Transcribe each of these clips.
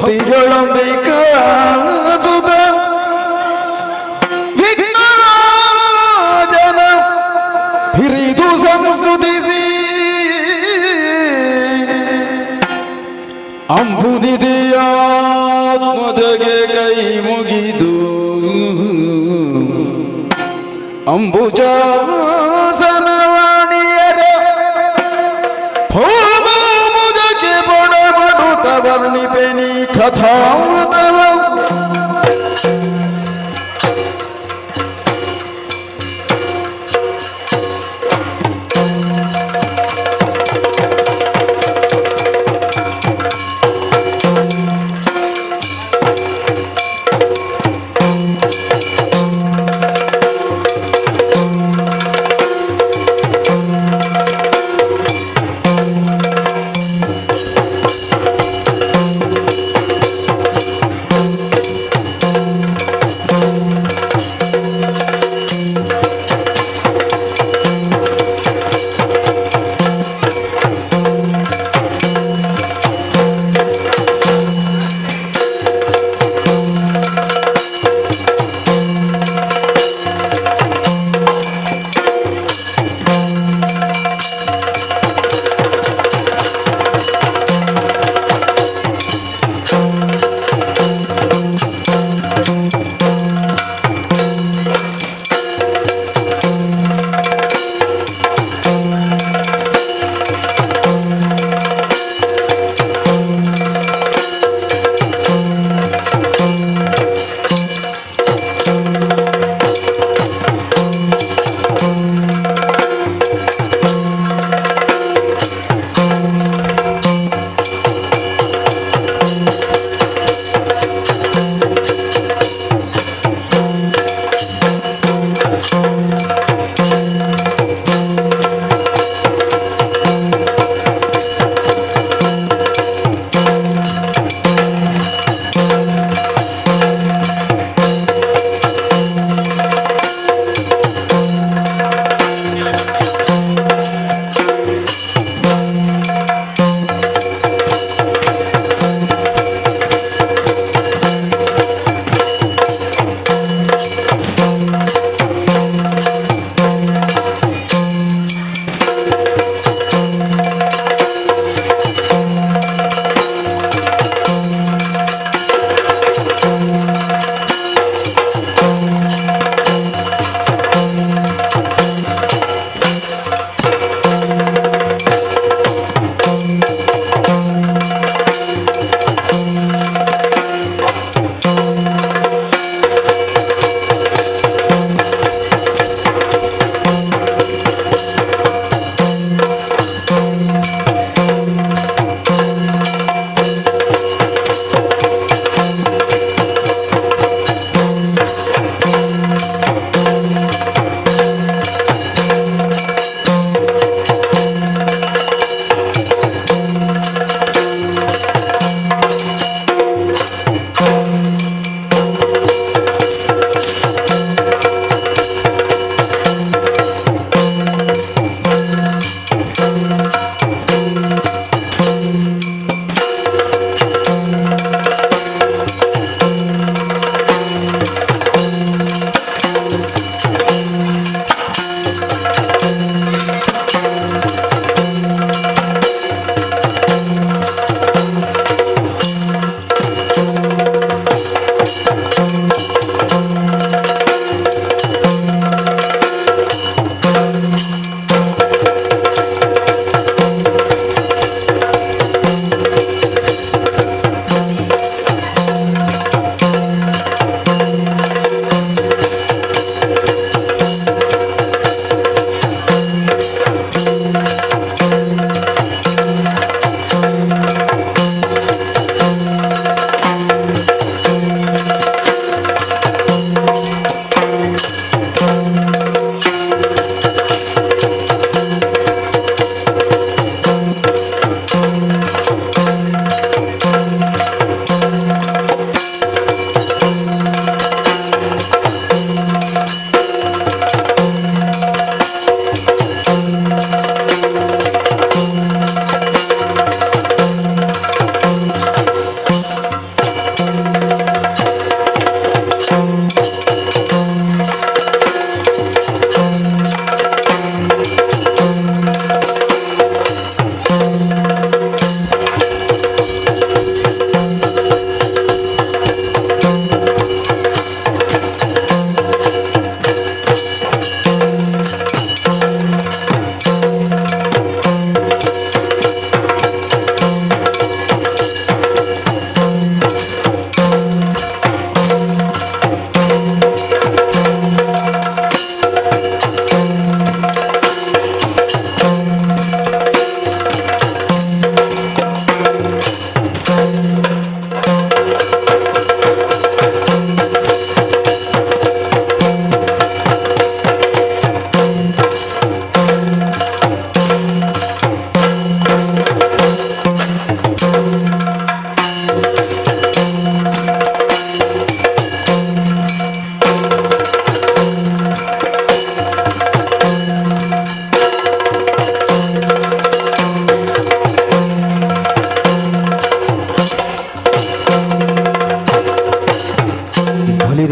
ಭಕ್ತಿಯೊಳಂಬಿಕ ಸುತ ವಿಘ್ನರಾಜನ ಹಿರಿದು ಸಂಸ್ತುತಿಸಿ ಅಂಬುನಿಧಿಯಾತ್ಮಜಗೆ ಕೈ ಮುಗಿದು ಅಂಬುಜಾಸನವಾಣಿಯರ ಭೋಗಮುದಕ್ಕೆ ಬಡಬಡುತ್ತ ವರ್ಣಿಪೆನಿ ಕಥಾಮೃತವ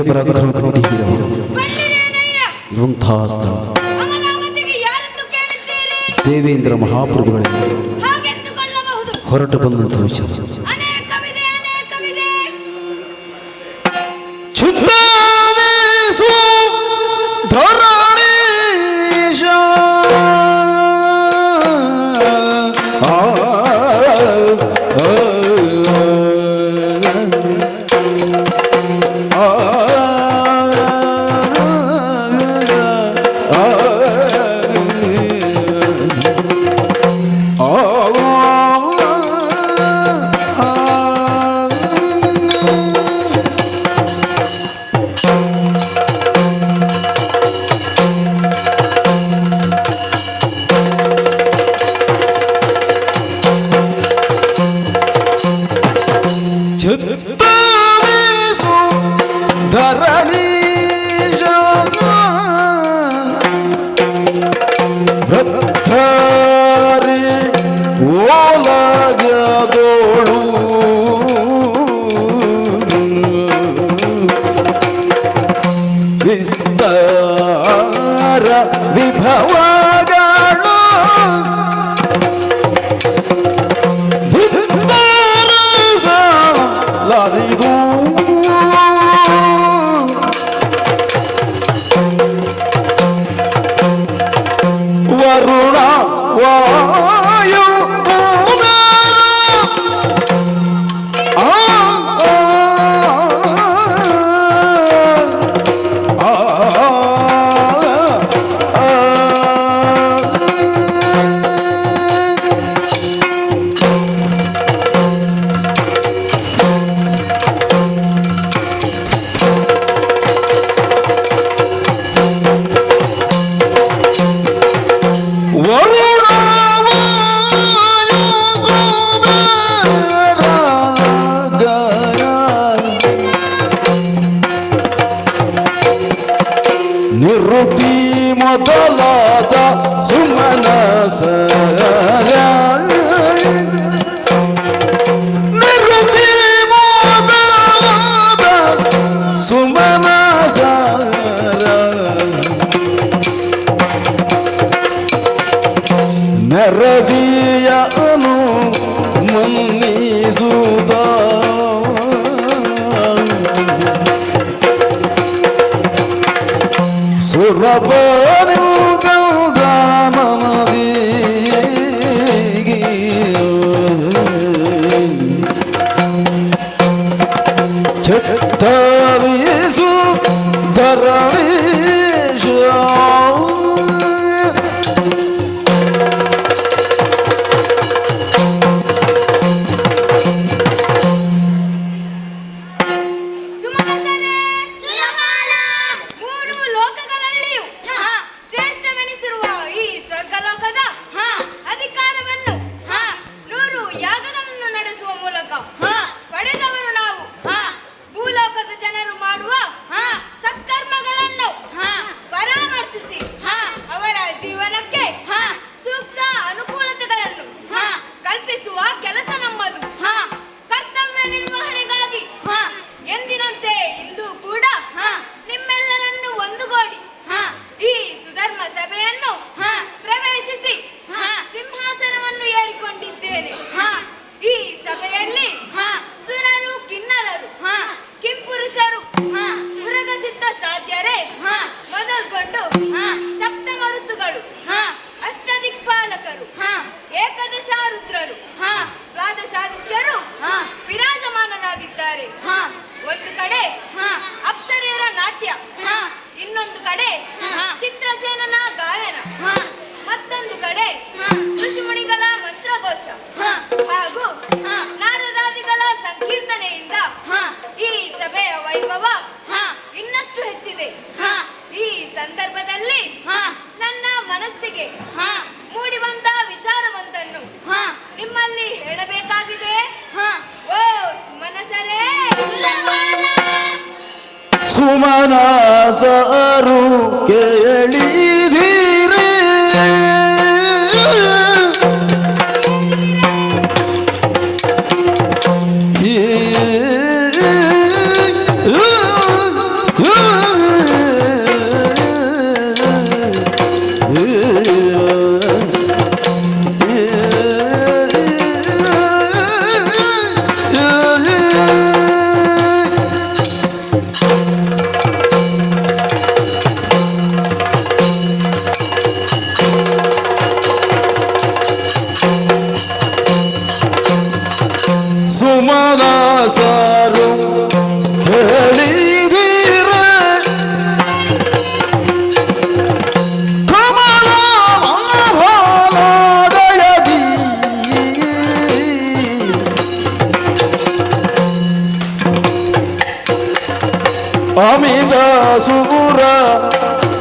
ಪರಾಕ್ರಮ ಕಂಡಿರಬಹುದು ಬಂದಿರೇನಯ್ಯ? ಇಂತಹ ಸ್ಥಳ ಅಮರಾವತಿಗೆ ಯಾರೆಂದು ಕೇಳಿದ್ದೀರಿ? ದೇವೇಂದ್ರ ಮಹಾಪ್ರಭುಗಳಿಂದ ಹಾಗೆಂದುಕೊಳ್ಳಬಹುದು. ಹೊರಟು ಬಂದಂಥ ವಿಚಾರ ಅನೇಕವಿದೆ, ಅನೇಕವಿದೆ. ಛುದ್ದಾವೇಸು ಧರಣೀಶ ಆ, ಆ, ಛುದ್ದಾವೇಸು ಧರಣೀಶ ವೃದ್ಧಾರಿ ಓಲಗದೋಳು ವಿಸ್ತಾರ ವಿಭವಗಳು ಭಿತ್ತರಸ ಲರಿದು ವರುಣ ವಾಯು ಉದರ ಆ ಆ ವರುಣ ನಿವೃತ್ತಿ ಮೊದಲಾದ ಸುಮನ ನಿವೃತ್ತಿ ಮೊದಲಾದ ಸುಮನ ನರವಿಯನು ಮನ್ನಿಸುದ ಸುರಬರು ಗೌದಾನದಿ ಛತ್ತವಿಸು ಧರಣೀಶ ಸುಮನಸರೇ, ಮೂರು ಲೋಕಗಳಲ್ಲಿಯೂ ಶ್ರೇಷ್ಠವೆನಿಸಿರುವ ಈ ಸ್ವರ್ಗಲೋಕದ ಅಧಿಕಾರವನ್ನು 100 ಯಾಗಗಳನ್ನು ನಡೆಸುವ ಮೂಲಕ ಪಡೆದವರು ನಾವು. ಭೂಲೋಕದ ಜನರು ಮಾಡುವ ಸತ್ಕರ್ಮಗಳನ್ನು ಪರಾಮರ್ಶಿಸಿ ಅವರ ಜೀವನಕ್ಕೆ ಸೂಕ್ತ ಅನುಕೂಲತೆಗಳನ್ನು ಕಲ್ಪಿಸುವ ಕೆಲಸ ನಮ್ಮದು. ಕರ್ತವ್ಯ ನಿರ್ವಹಣೆಗಾಗಿ ಎಂದಿನಂತೆ ಇಂದು ಕೂಡ ನಿಮ್ಮೆಲ್ಲರನ್ನು ಒಂದುಗೂಡಿ ಈ ಸುಧರ್ಮ ಸಭೆಯನ್ನು ಪ್ರವೇಶಿಸಿ ಸಿಂಹಾಸನವನ್ನು ಏರಿಕೊಂಡಿದ್ದೇನೆ. ಈ ಸಭೆಯಲ್ಲಿ ಸುರರು, ಕಿನ್ನರರು, ಕಿಂಪುರುಷರು, ಮುರುಗಸಿದ್ಧ ಸಾಧ್ಯರೇ ಮೊದಲ್ಗೊಂಡು ಸಪ್ತಮ ಋತುಗಳು, ಅಷ್ಟದಿಕ್ಪಾಲಕರು, ಏಕದಶ ರುದ್ರರು, ದ್ವಾದಶಾದಿತ್ಯರು ವಿರಾಜಮಾನರಾಗಿದ್ದಾರೆ. ಒಂದು ಕಡೆ ಅಪ್ಸರೆಯರ ನಾಟ್ಯ, ಇನ್ನೊಂದು ಕಡೆ ಚಿತ್ರಸೇನನ ಗಾಯನ, ಮತ್ತೊಂದು ಕಡೆ ಋಷಿಮುನಿಗಳ ಮಂತ್ರಘೋಷ ಹಾಗೂ ನಾರದಾದಿಗಳ ಸಂಕೀರ್ತನೆಯಿಂದ ಈ ಸಭೆಯ ವೈಭವ ಇನ್ನಷ್ಟು ಹೆಚ್ಚಿದೆ. ಈ ಸಂದರ್ಭದಲ್ಲಿ ನನ್ನ ಮನಸ್ಸಿಗೆ ಮೂಡಿಬಂದ ವಿಚಾರವೊಂದನ್ನು ನಿಮ್ಮಲ್ಲಿ ಹೇಳಬೇಕಾಗಿದೆ. ಓ ಸುಮನಸರೇ, ಸುಮನಸರು ಕೇಳಿದಿರಿ ಸಾರು ಕೇಳಿದಿರ ಕಮಲದಯದಿ ಅಮಿತ ಸೂರ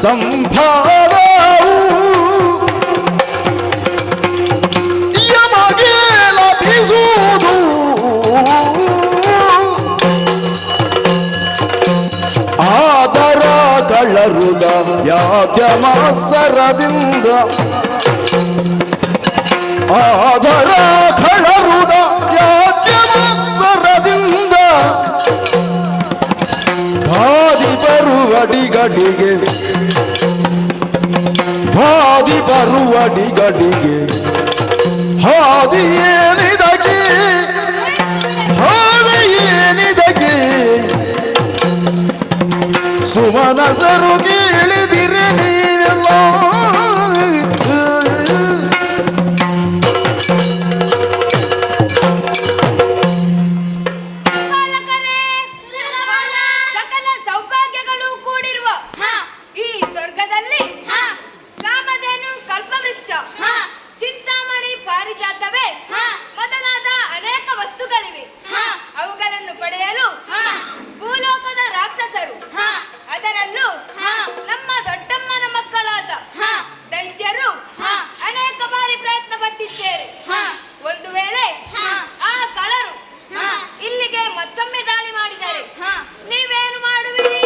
ಸಂಭಾರವು ಯಮಗೆ ಲಭಿಸುವುದು ಆದರ ಕಳ್ಳರುದ ಯಾತ್ಯ ಮಾಸರದಿಂದ ಆದರ ಕಳ್ಳರುದ ಯಾತ್ಯ ಮಾಸರದಿಂದ ಬಾದಿ ಬರುವಡಿಗಡಿಗೆ ಬಾದಿ ಬರುವಡಿಗಡಿಗೆ ಹಾದಿ ಏನಿದಗೆ ಹಾದಿ ಏನಿದಗೆ ಸುಮನಸರು ಕೇಳಿದಿರೆ ನೀವೆಲ್ಲ ಬಾಲಕರೇ, ಸಕಲ ಸೌಭಾಗ್ಯಗಳು ಕೂಡಿರುವ ಈ ಸ್ವರ್ಗದಲ್ಲಿ ಕಾಮಧೇನು ಕಲ್ಪವೃಕ್ಷ ಚಿಂತಾಮಣಿ ಪಾರಿಜಾತವೇ ಮೊದಲಾದ ಅನೇಕ ವಸ್ತುಗಳಿವೆ. ಅವುಗಳನ್ನು ಪಡೆಯಲು ಭೂಲೋಕದ ರಾಕ್ಷಸರು ಅದರಲ್ಲೂ ನಮ್ಮ ದೊಡ್ಡಮ್ಮನ ಮಕ್ಕಳಾದ ದೈತ್ಯರು ಅನೇಕ ಬಾರಿ ಪ್ರಯತ್ನ ಪಟ್ಟಿದ್ದೇವೆ. ಒಂದು ವೇಳೆ ಆ ಕಳರು ಇಲ್ಲಿಗೆ ಮತ್ತೊಮ್ಮೆ ದಾಳಿ ಮಾಡಿದರೆ ನೀವೇನು ಮಾಡುವಿರಿ?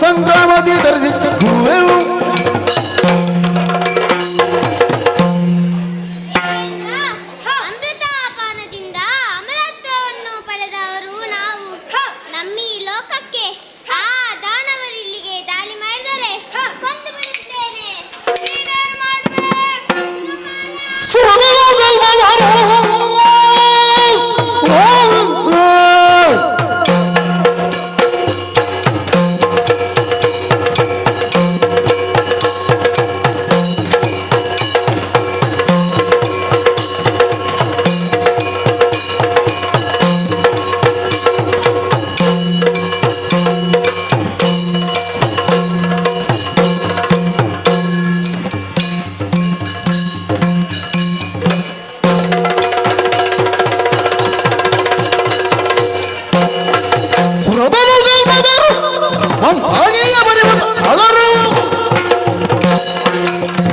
ಸಂಕ್ರಮದಿ ತರದಿರುವೆವು ಅಮೃತಾಪಾನದಿಂದ ಅಮರತ್ವವನ್ನು ಪಡೆದವರು ನಾವು. ನಮ್ಮಿ ಲೋಕಕ್ಕೆ ಆ ದಾನವರಿಲ್ಲಿಗೆ ದಾಳಿ ಮಾಡಿದರೆ ಕೊಂದು ಬಿಡುತ್ತೇನೆ. ನೀನೇನು ಮಾಡುವೆ?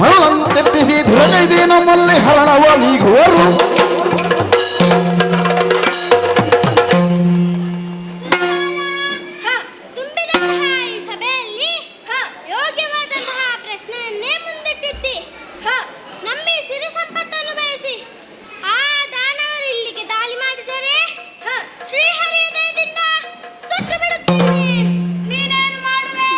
ಮರಳಂತೆಪ್ಪಿಸಿ ಧ್ವಜೈದೆ ನಮ್ಮಲ್ಲಿ ಹರಣವಲಿಗೋರು ತುಂಬಿದಂತಹ ಈ ಸಭೆಯಲ್ಲಿ ಯೋಗ್ಯವಾದಂತಹ ಪ್ರಶ್ನೆಯನ್ನೇ ಮುಂದಿಟ್ಟಿದ್ದಿ. ನಮ್ಮಿ ಸಿರಿ ಸಂಪತ್ತನ್ನು ಬಯಸಿ ಆ ದಾನವರು ಇಲ್ಲಿಗೆ ದಾಳಿ ಮಾಡಿದರೆ ಶ್ರೀಹರಿಯ ದಯದಿಂದ ಸುಟ್ಟು ಬಿಡುತ್ತೇನೆ. ನೀನೇನು ಮಾಡುವೆ?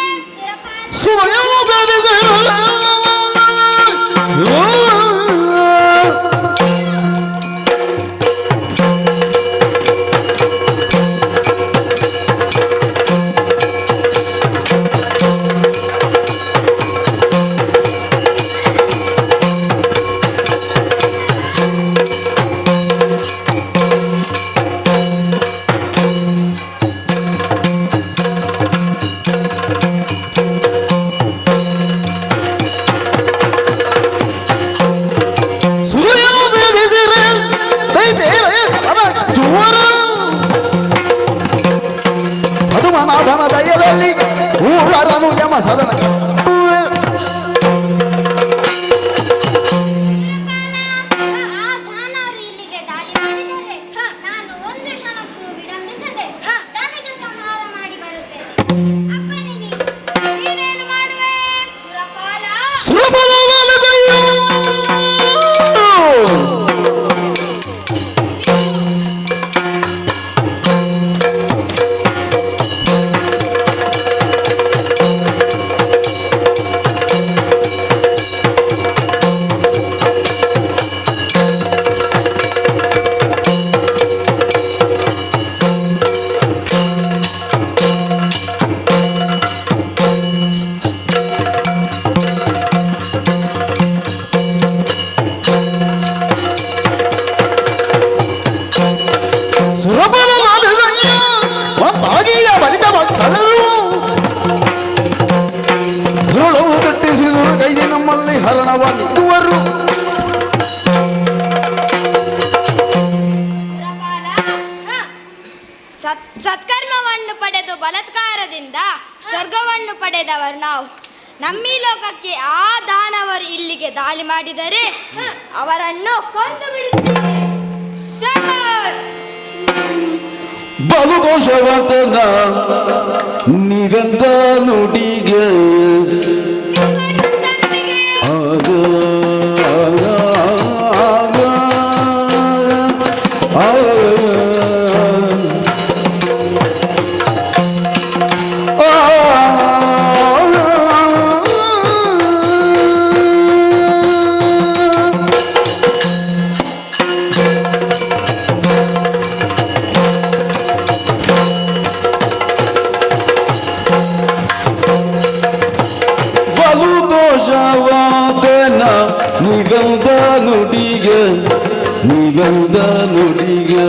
ಹನುಮನಾಭನ ದಯದಲ್ಲಿ ಊಳರನು ಯಮ ಸದನ ಆ ದಾನವರು ಇಲ್ಲಿಗೆ ದಾಳಿ ಮಾಡಿದರೆ ನಾನು ಒಂದು ಕ್ಷಣಕ್ಕೂ ವಿಳಂಬಿಸದೆ ಅಪ್ಪನೇ ನೀನು. ನೀನೇನು ಮಾಡುವೆ ಸುರಪಾಲ. ಸುರಬಲನಾದೆದಯ್ಯ ಮತ್ತಾಗಿಯ ಬಲಿತ ಮಕ್ಕಳರು ಧೂಳವು ತಟ್ಟಿಸಿದರು ಕೈದಿ ನಮ್ಮಲ್ಲಿ ಹರಣವಾಗಿರುವರು. ಸುರಪಾಲ. ಸತ್ಕರ್ಮವನ್ನು ಪಡೆದು ಬಲಾತ್ಕಾರದಿಂದ ಸ್ವರ್ಗವನ್ನು ಪಡೆದವರು ನಾವು. ನಮ್ಮಿ ಲೋಕಕ್ಕೆ ಆ ದಾನವರು ಇಲ್ಲಿಗೆ ದಾಳಿ ಮಾಡಿದರೆ ಅವರನ್ನು ಕೊಂದು ಬಿಡುತ್ತೇವೆ. ಶಬಾಷ್! ಬಲು ದೋಷವಂತನ ನೀವೆಂದ ನುಡಿಗೆ ಆಗ ಆಗ ಆಗ ಬಲು ದೋಷವಾದನ ನೀವೆಂದ ನುಡಿಗೆ ನೀವೆಂದ ನುಡಿಗೆ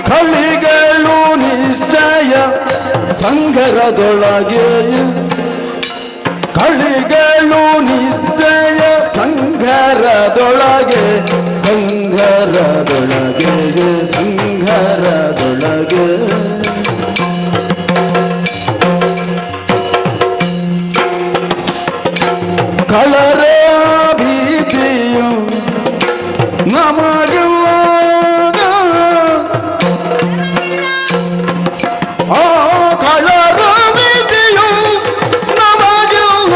ಕಳಿಗಳು ನಿಶ್ಚಯ ಸಂಗರದೊಳಗೆ ಕಳಿಗಳು ನಿಶ್ಚಯ ಸಂಘರದೊಳಗೆ ಸಂಘರದೊಳಗೆ ಸಂಘರದೊಳಗೆ ಕಳರ ಭೀತಿಯು ನಮಗಿರುವಾಗ ಆ ಕಳರ ಭೀತಿಯು ನಮಗಿರುವ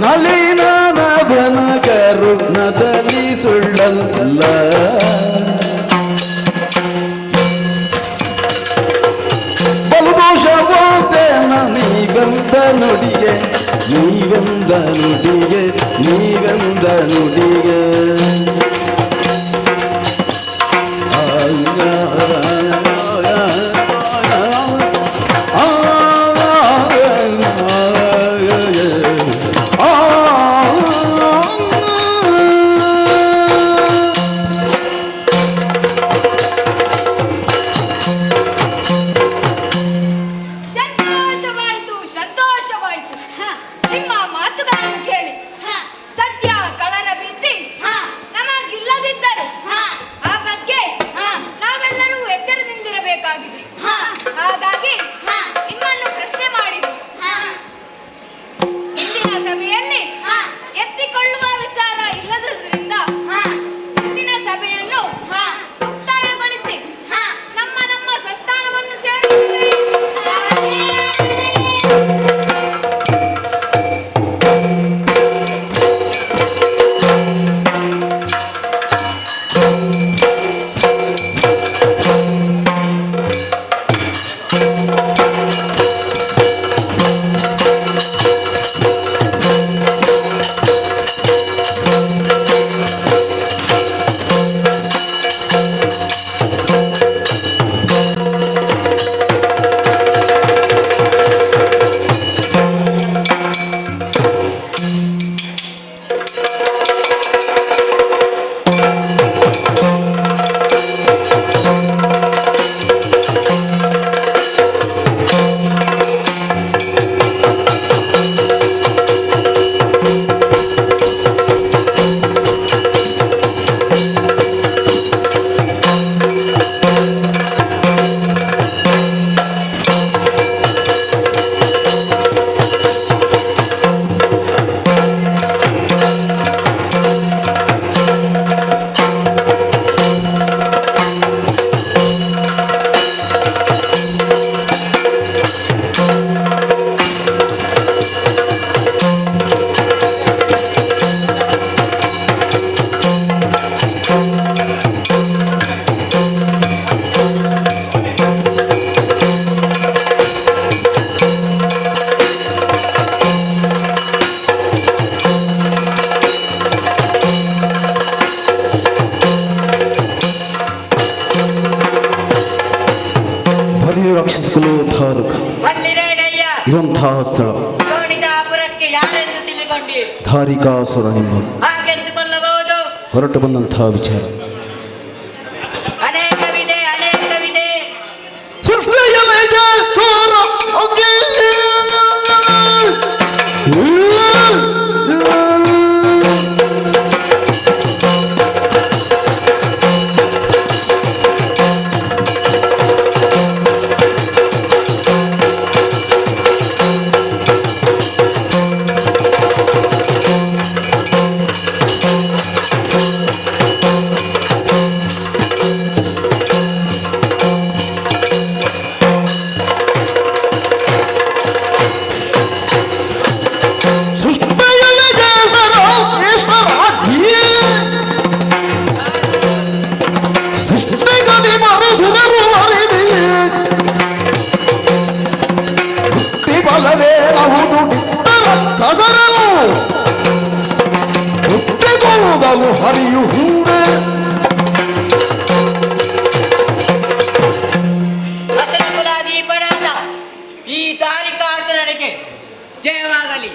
ನಲಿನದನ ಕರುಣದಲ್ಲಿ ಸುಳ್ಳಲ್ಲ ಬಲದೋಷವಾದೇನ ನೀವೆಂದ ನುಡಿಗೆ ನೀವೆಂದ ನುಡಿಗೆ ನೀವೆಂದ ನುಡಿಗೆ ಸಂತೋಷವಾಯಿತು, ಸಂತೋಷವಾಯಿತು. ನಿಮ್ಮ ಮಾತುಗಳನ್ನು ಕೇಳಿ ಸದ್ಯ ಕಳರ ಭೀತಿ ಸ್ಥಳ ಶೋಣಿತಾಪುರಕ್ಕೆ ಯಾರೆಂದು ತಿಳಿದುಕೊಂಡಿ? ಧಾರಿಕಾಸುರ ನಿಮ್ಮ ಹಾಗೆಂದುಕೊಳ್ಳಬಹುದು. ಹೊರಟು ಬಂದಂತಹ ವಿಚಾರ ಅನೇಕವಿದೆ, ಅನೇಕವಿದೆ. ಹರಿಯು ಹಿಂದೆ ಕುಲಾದೀಪನಾದ ಈ ತಾರಿಕಾಸುರನಿಗೆ ಜಯವಾಗಲಿ.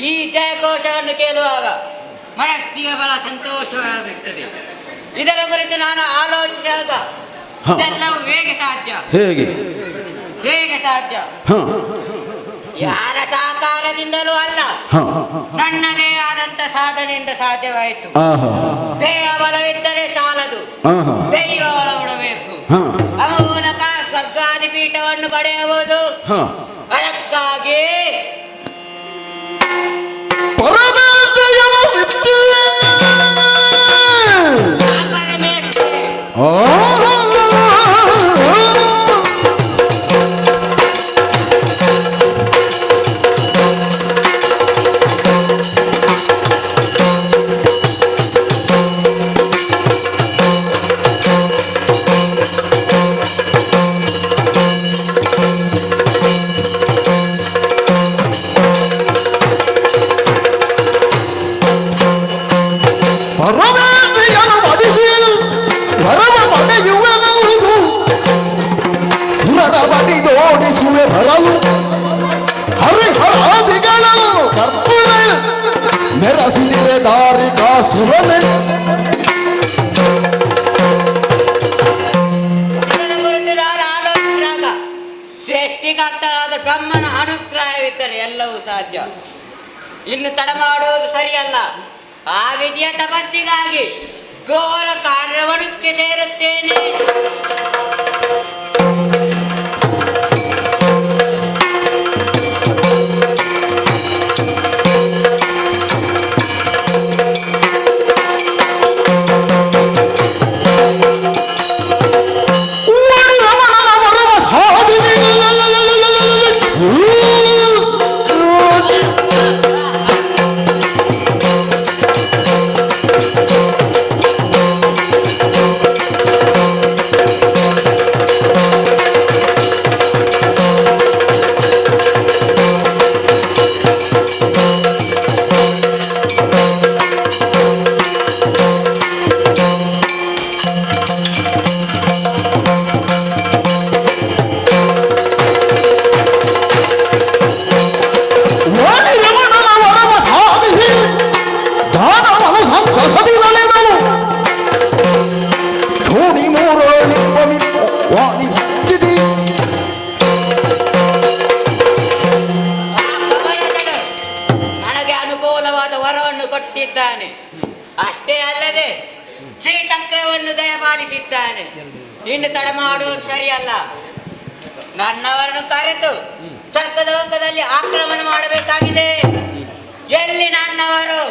ಈ ಜಯಘೋಷವನ್ನು ಕೇಳುವಾಗ ಮನಸ್ಸಿಗೆ ಬಹಳ ಸಂತೋಷವಾಗುತ್ತದೆ. ಇದರ ಕುರಿತು ನಾನು ಆಲೋಚಿಸಿದಾಗ ಇದೆಲ್ಲವೂ ಹೇಗೆ ಸಾಧ್ಯ? ಹೇಗೆ ಸಾಧ್ಯ? ಯಾರ ಸಹಕಾರದಿಂದಲೂ ಅಲ್ಲ, ನನ್ನದೇ ಆದಂತ ಸಾಧನೆಯಿಂದ ಸಾಧ್ಯವಾಯಿತು. ದೇಹ ಬಲವಿದ್ದರೆ ಸಾಲದು, ದೈವ ಬಲವಿಡಬೇಕು. ಆ ಮೂಲಕ ಸ್ವರ್ಗಾದಿ ಪೀಠವನ್ನು ಪಡೆಯಬಹುದು. ಅದಕ್ಕಾಗಿ ಮೆರಸಿದರೆ ದಾರಿಕಾಸುರನೆ ಇದರ ಕುರಿತು ನಾನು ಆಲೋಚಿಸಿದಾಗ ಸೃಷ್ಟಿಕರ್ತನಾದ ಬ್ರಹ್ಮನ ಅನುಗ್ರಹವಿದ್ದರೆ ಎಲ್ಲವೂ ಸಾಧ್ಯ. ಇನ್ನು ತಡ ಮಾಡುವುದು ಸರಿಯಲ್ಲ. ಆ ವಿಧಿಯ ತಪಸ್ಸಿಗಾಗಿ ಘೋರ ಕಾರ್ಯವಣಕ್ಕೆ ಸೇರುತ್ತೇನೆ. ನನಗೆ ಅನುಕೂಲವಾದ ವರವನ್ನು ಕೊಟ್ಟಿದ್ದಾನೆ. ಅಷ್ಟೇ ಅಲ್ಲದೆ ಶ್ರೀಚಕ್ರವನ್ನು ದಯಪಾಲಿಸಿದ್ದಾನೆ. ಇನ್ನು ತಡ ಮಾಡುವುದು ಸರಿಯಲ್ಲ. ನನ್ನವರನ್ನು ಕರೆತು ಸ್ವರ್ಗಲೋಕದಲ್ಲಿ ಆಕ್ರಮಣ ಮಾಡಬೇಕಾಗಿದೆ. ಎಲ್ಲಿ ನನ್ನವರು?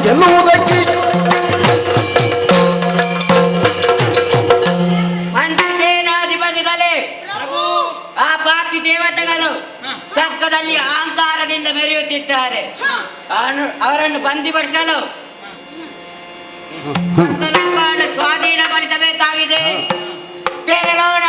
ಗೆಲ್ಲುವುದಕ್ಕೆ ಸೇನಾಧಿಪತಿಗಳೇ, ಆ ಪಾಪಿ ದೇವತೆಗಳು ಸ್ವರ್ಗದಲ್ಲಿ ಅಹಂಕಾರದಿಂದ ಮೆರೆಯುತ್ತಿದ್ದಾರೆ. ಅವರನ್ನು ಬಂದಿಪಡಿಸಲು ಸ್ವಾಧೀನಪಡಿಸಬೇಕಾಗಿದೆ. ತೆರಳೋಣ.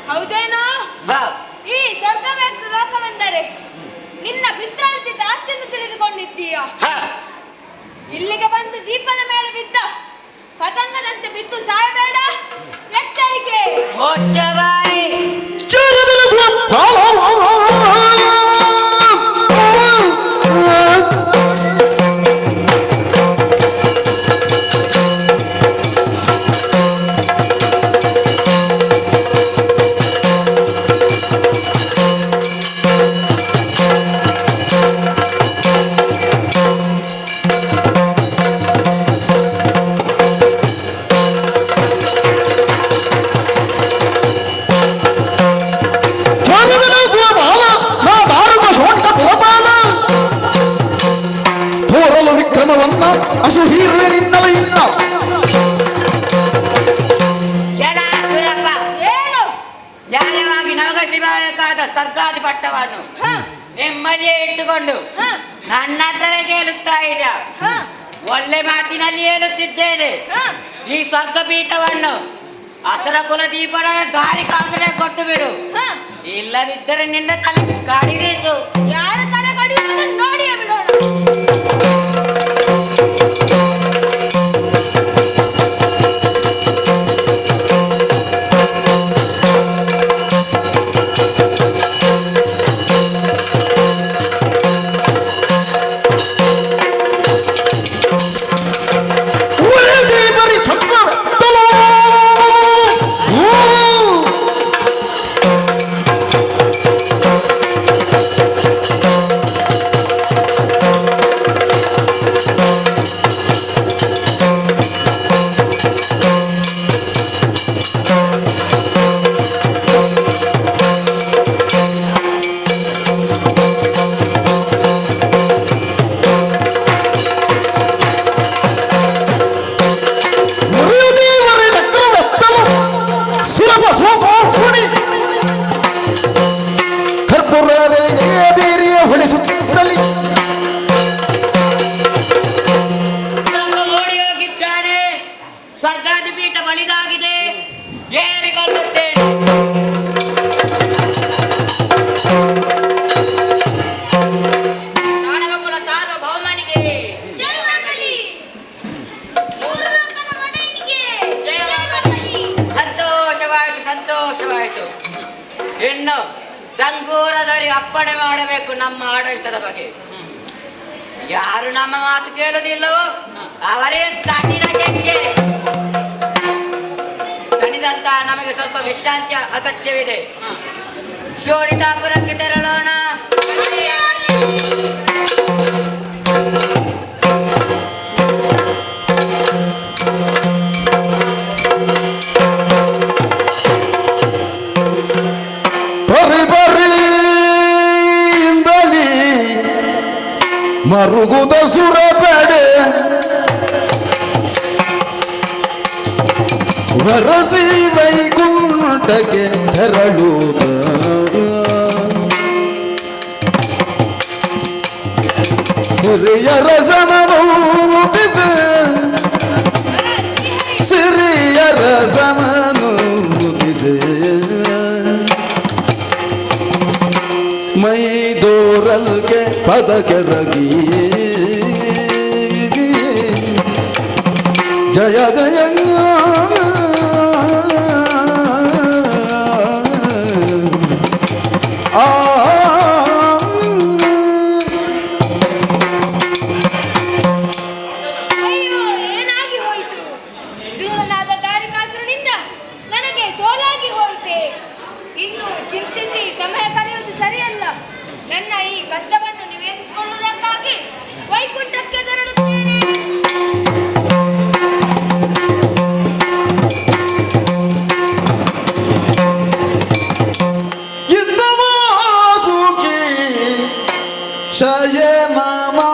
ಹೌದೇನೋ? ಈ ಸ್ವರ್ಗವೇ ಲೋಕವೆಂದರೆ ನಿನ್ನ ಪಿತ್ರಾರ್ಜಿತ ಆಸ್ತಿಯನ್ನು ತಿಳಿದುಕೊಂಡಿದ್ದೀಯ. ಇಲ್ಲಿಗೆ ಬಂದು ದೀಪದ ಮೇಲೆ ಬಿದ್ದ ಪತಂಗದಂತೆ ಬಿದ್ದು ಸಾಯಬೇಡ. ಎಚ್ಚರಿಕೆ. ನ್ಯಾಯವಾಗಿ ನವಗಸಿಬೇಕಾದ ಸರ್ಕಾರಿ ಪಟ್ಟವನ್ನು ನೆಮ್ಮದಿಯೇ ಇಟ್ಟುಕೊಂಡು ನನ್ನ ಹತ್ರನೇ ಕೇಳುತ್ತಾ ಇದೆಯಾ? ಒಳ್ಳೆ ಮಾತಿನಲ್ಲಿ ಹೇಳುತ್ತಿದ್ದೇನೆ. ಈ ಸ್ವರ್ಗ ಪೀಠವನ್ನು ಅಸರ ಕುಲ ದೀಪದ ದಾರಿ ಕಾದರೆ ಕೊಟ್ಟು ಬಿಡು. ಇಲ್ಲದಿದ್ದರೆ ನಿನ್ನ ತಲೆ ಕಡಿದೀತು. ಯಾರ ತಲೆ ಕಡಿಯುವುದು ನೋಡಿಯೇ ಬಿಡೋಣ. ಸ್ವರ್ಗಾಧಿಪೀಠ ಬಲಿದಾಗಿದೆ. ಏರಿಕೊಳ್ಳುತ್ತೇನೆ. ದಾನವಕುಲ ಸಾರ್ವಭೌಮನಿಗೆ ಸಂತೋಷವಾಯಿತು, ಸಂತೋಷವಾಯಿತು. ಇನ್ನು ದಂಗೂರದಲ್ಲಿ ಅಪ್ಪಣೆ ಮಾಡಬೇಕು ನಮ್ಮ ಆಡಳಿತದ ಬಗ್ಗೆ. ಯಾರು ನಮ್ಮ ಮಾತು ಕೇಳುವುದಿಲ್ಲವೋ ಅವರೇ ಕಠಿಣ ಶಿಕ್ಷೆ. ತಣಿದಂತ ನಮಗೆ ಸ್ವಲ್ಪ ವಿಶ್ರಾಂತಿಯ ಅಗತ್ಯವಿದೆ. ಶೋಣಿತಾಪುರಕ್ಕೆ ತೆರಳೋಣ. ಮರುಗುದ ಸುರಪಡೆ ವರಸಿ ವೈಕುಂಠಕ್ಕೆ ತೆರಳುತ್ತ ಸಿರಿಯರ ಸಮನೂತಿಸ ಸಿರಿಯರ ಸಮನೂತಿಸ ಮೈ ದೋರಲ್ಗೆ ಪದಕರಗಿ ಜಯ ಜಯ ಅಯ್ಯೋ, ಏನಾಗಿ ಹೋಯಿತು? ದುರುಳನಾದ ದಾರಿಕಾಸುರನಿಂದ ನನಗೆ ಸೋಲಾಗಿ ಹೋಯಿತೆ. ಇನ್ನು ಚಿಂತಿಸಿ ಸಮಯ ಕಳೆಯುವುದು ಸರಿಯಲ್ಲ. ನನ್ನ ಈ ಕಷ್ಟವನ್ನು ನಿವೇದಿಸಿಕೊಳ್ಳುವುದಕ್ಕಾಗಿ ವೈಕುಂಠಕ್ಕೆ ತೆರಳುತ್ತೇನೆ. ಇದ್ದವಾಸುಕಿ ಶಯನಮಾಗಿಯ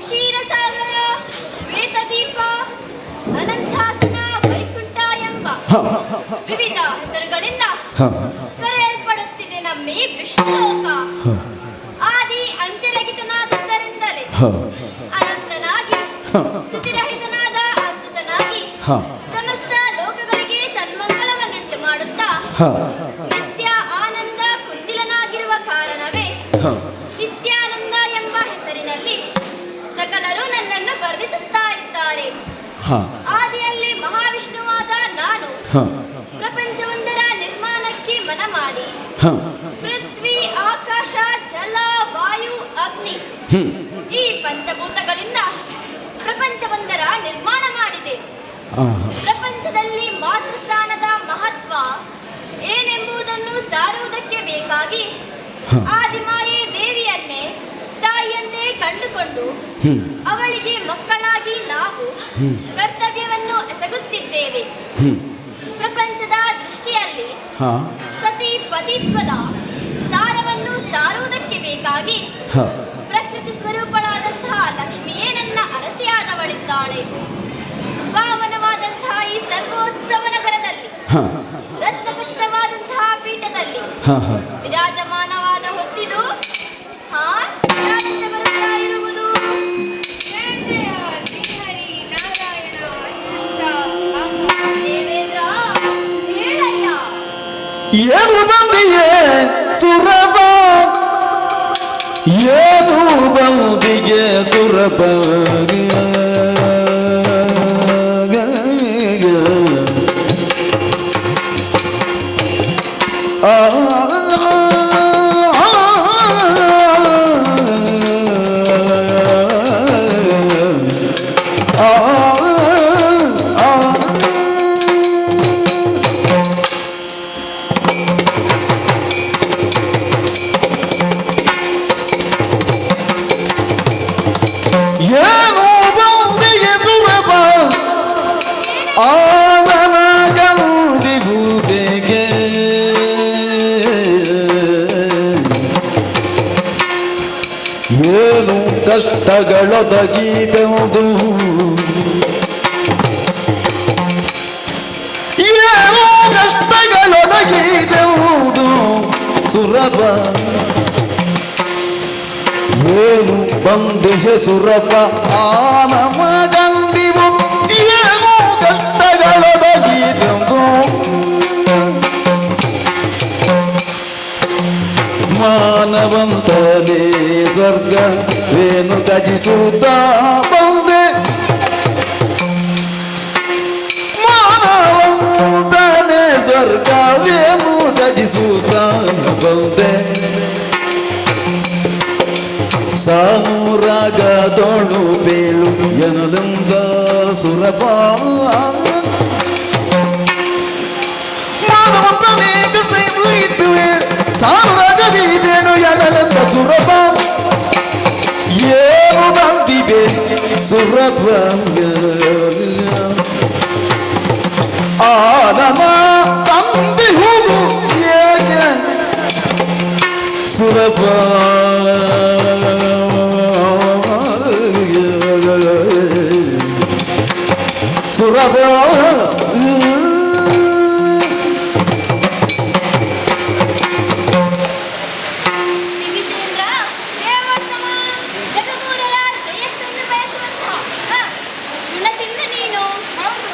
ಕ್ಷೀರಸಾಗರ, ಶ್ವೇತದೀಪ, ಅನಂತಾಸನ, ವೈಕುಂಠ ಎಂಬ ವಿವಿಧ ಹೆಸರುಗಳಿಂದ ಕರೆಯಲ್ಪಡುತ್ತಿದೆ ನಮ್ಮ ಈ ವಿಷ್ಣುಲೋಕ. ಆದಿ ಅಂತ್ಯರಹಿತನಾದದ್ದರಿಂದಲೇ ಅನಂತನಾಗಿ ಸ್ತುತಿರಹಿತನಾದ ಅಚ್ಯುತನಾಗಿ ಸಮಸ್ತ ಲೋಕಗಳಿಗೆ ಸನ್ಮಂಗಳವನ್ನುಂಟು ಮಾಡುತ್ತಾ ನಿತ್ಯ ಆನಂದ ಕುಂದಿಲನಾಗಿರುವ ಕಾರಣವೇ ನಿತ್ಯಾನಂದ ಎಂಬ ಹೆಸರಿನಲ್ಲಿ ಸಕಲರು ನನ್ನನ್ನು ವರ್ಣಿಸುತ್ತಾ ಇದ್ದಾರೆ. ಆದಿಯಲ್ಲಿ ಮಹಾವಿಷ್ಣುವಾದ ನಾನು ಪ್ರಪಂಚವೊಂದರ ನಿರ್ಮಾಣಕ್ಕೆ ಮನ ಮಾಡಿ ಪೃಥ್ವಿ, ಆಕಾಶ, ಜಲ, ವಾಯು, ಅಗ್ನಿ ಈ ಪಂಚಭೂತಗಳಿಂದ ಪ್ರಪಂಚವೊಂದರ ನಿರ್ಮಾಣ ಮಾಡಿದೆ. ಪ್ರಪಂಚದಲ್ಲಿ ಮಾತೃಸ್ಥಾನದ ಮಹತ್ವ ಏನೆಂಬುದನ್ನು ಸಾರುವುದಕ್ಕೆ ಬೇಕಾಗಿ ಆದಿಮಾಯೆ ದೇವಿಯನ್ನೇ ತಾಯಿಯಂತೆ ಕಂಡುಕೊಂಡು ಅವಳಿಗೆ ಮಕ್ಕಳಾಗಿ ನಾವು ಕರ್ತವ್ಯವನ್ನು ಎಸಗುತ್ತಿದ್ದೇವೆ. ಪ್ರಪಂಚದ ದೃಷ್ಟಿಯಲ್ಲಿ ಸತಿ ಪತಿತ್ವದ ಸಾರವನ್ನು ಸಾರುವುದಕ್ಕೆ ಬೇಕಾಗಿ ಪ್ರಕೃತಿ ಸ್ವರೂಪಳಾದಂತಹ ಲಕ್ಷ್ಮಿಯೇ ನನ್ನ ಅರಸಿಯಾದವಳಿದ್ದಾಳೆ. ಪಾವನವಾದಂತಹ ಈ ಸರ್ವೋತ್ತಮ ನಗರದಲ್ಲಿ ರತ್ನಖಚಿತವಾದಂತಹ ಪೀಠದಲ್ಲಿ ವಿರಾಜಮಾನವಾದ ಹೊತ್ತಿದು ಬರುತ್ತಾ ಇರುವುದು ಜಯ ಜಯ ಶ್ರೀಹರಿ ನಾರಾಯಣ ಅಚ್ಯುತ ದೇವೇಂದ್ರ. ಹೇಳಯ್ಯ, ಏನು ಬಂದಿಯೇ ಸುರಬ ಏನು ಬಂದಿಗೆ ಸುರಬ ಕಷ್ಟಗಳೊದಗಿದೆವುದು ಏನೋ ಕಷ್ಟಗಳೊದಗಿದೆವುದು ಸುರಭ ಏನು ಬಂದಿಗೆ ಸುರಭ ಆ ನಮಗಂದಿವು ಏನೋ ಕಷ್ಟಗಳೊದಗಿದೆವುದು ಮಾನವಂತನೇ ಸ್ವರ್ಗ ವೇನು ತ್ಯಜಿಸುತ್ತ ಬಂದೆ ಮಾನವಂತನೇ ಸ್ವರ್ಗ ವೇನು ತ್ಯಜಿಸುತ್ತ ಬಂದೆ ಸಾನುರಾಗದೊಳು ಬೇಳು ಎನಲಿಂದ ಸುರಪ ಮಾನವಂತನೇ ಕೃಷ್ಣ ಇದ್ದುವೆ ಸಾನುರಾಗದಿ ಬೇಣು ಎನಲಿಂದ ಸುರಪ ಏನು ಬಂದಿವೆ ಸುರಪ ಆನಮ ತಂದಿ ಹೋಗು ಹೇಗೆ ಸುರಪ ಸುರಭ ವಿಜೇಂದ್ರ ದೇವೋತ್ತಮ ಜಗಮೂರರ ಶ್ರೇಯಸ್ಸನ್ನು ಬಯಸುವಂತಹ ಗುಣಸಿಂಧ ನೀನು. ಹೌದು,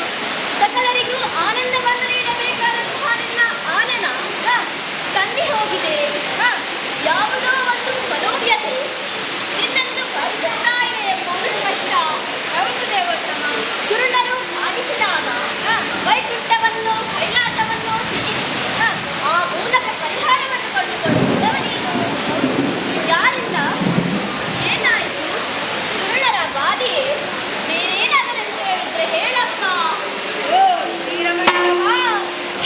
ಸಕಲರಿಗೂ ಆನಂದವನ್ನು ನೀಡಬೇಕಾದಂತಹ ನಿನ್ನ ಆನನ ತಂದಿ ಹೋಗಿದೆ. ಯಾವುದೋ ಒಂದು ಮನೋವ್ಯತೆ ನಿನ್ನನ್ನು ಬಾಧಿಸುತ್ತಾ ಇದೆ ಎಂಬುದು ಸ್ಪಷ್ಟ. ಹೌದು ದೇವೋತ್ತಮ, ದುರುಳರು ಬಾಧಿಸಿದಾಗ ವೈಕುಂಠವನ್ನು ಕೈಲಾಸವನ್ನು ಆ ಮೂಲಕ ಪರಿಹಾರವನ್ನು ಕಂಡುಕೊಳ್ಳುವುದವ ನೀನು. ಯಾರಿಂದ ಏನಾಯಿತು? ದುರುಳರ ಬಾಧೆಯೇ? ಬೇರೇನಾದರೂ ವಿಷಯವಿದ್ರೆ ಹೇಳಮ್ಮ. ಓ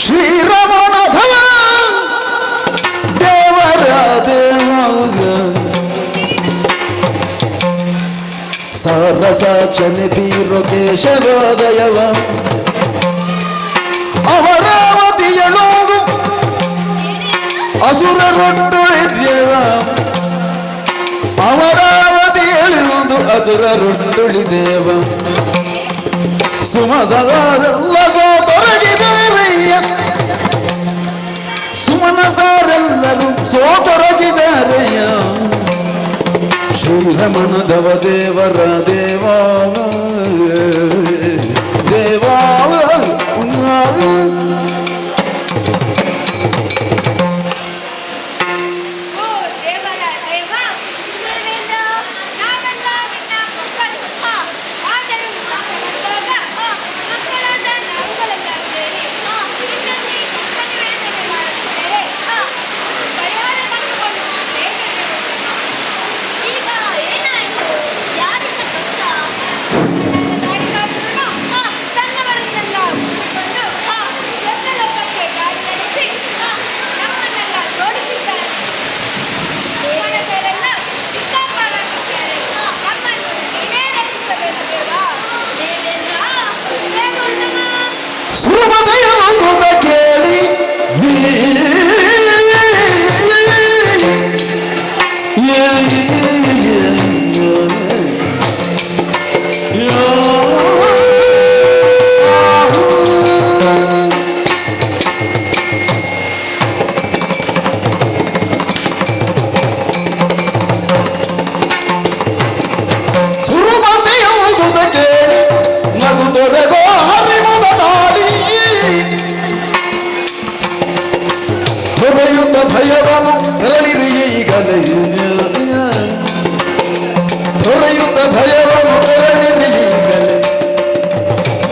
ಶ್ರೀರಮಣಧವ ದೇವರ ದೇವ ಸರಸ ಚನಿತೀರೋ ಕೇಶವದಯವ ಅಮರಾವತಿಯಳೋದು ಅಸುರರೊಟ್ಟುಳಿದ್ಯವ ಅಮರಾವತಿ ಎಳುವುದು ಅಸುರರೊಟ್ಟುಳಿದೇವ ಸುಮಸರೆಲ್ಲ ಸೋತೊರಗಿದಾರಯ್ಯ ಸುಮನಸಾರೆಲ್ಲರೂ ಸೋತೊರಗಿದಾರಯ್ಯ ಶ್ರೀರಮಣಧವ ದೇವರ ದೇವ ದೇವ ಓ ದೇವರ ದೇವ ಸುಂದರವೇಂದ್ರ, ನಾವೆಲ್ಲ ನಿನ್ನ ಮಕ್ಕಳು. ಆದರೂ ಮಕ್ಕಳಾದ ನಾವುಗಳೆಲ್ಲ ಸೇರಿ ನಿನ್ನಲ್ಲಿ ಸಂವೇದನೆ ಮಾಡುತ್ತೇವೆ. ಪರಿಹಾರ ಕಂಡುಕೊಂಡು ಹೇಗೆ? ಈಗ ಏನಾಯಿತು? ಯಾರಿಂದ ಕಷ್ಟ? ತನ್ನವರನ್ನೆಲ್ಲ ಕೂಡಿಕೊಂಡು ಸ್ವರ್ಗಲೋಕಕ್ಕೆ ದಾರಿ ನಡೆಸಿ ನಮ್ಮನ್ನೆಲ್ಲ ತೋರಿಸಿದ್ದಾರೆ. ದೇವರ ಮೇಲೆಲ್ಲ ಸಿಕ್ಕಾಪಾಲಾಗಿದ್ದಾರೆ. ನಮ್ಮನ್ನು ನೀನೇ ರಕ್ಷಿಸಬೇಕು ದೇವ. ದೇವೇಂದ್ರ, ದೇವೋತ್ತಮ, ಸುಮದೆಯುವುದ ಕೇಳಿ ಸುರುಮದೆಯುವುದ ಕೇಳಿ ನಗು ತೊರೆದೋ ಹರಿಮದ ತಾಳಿ ತೊರೆಯುತ್ತ ಭಯವನ್ನು ತೆರಳಿರಿ ಈಗಲೇ ತೊರೆಯುತ್ತ ಭಯವನ್ನು ತೆರಳಿರಿ ಈಗಲೇ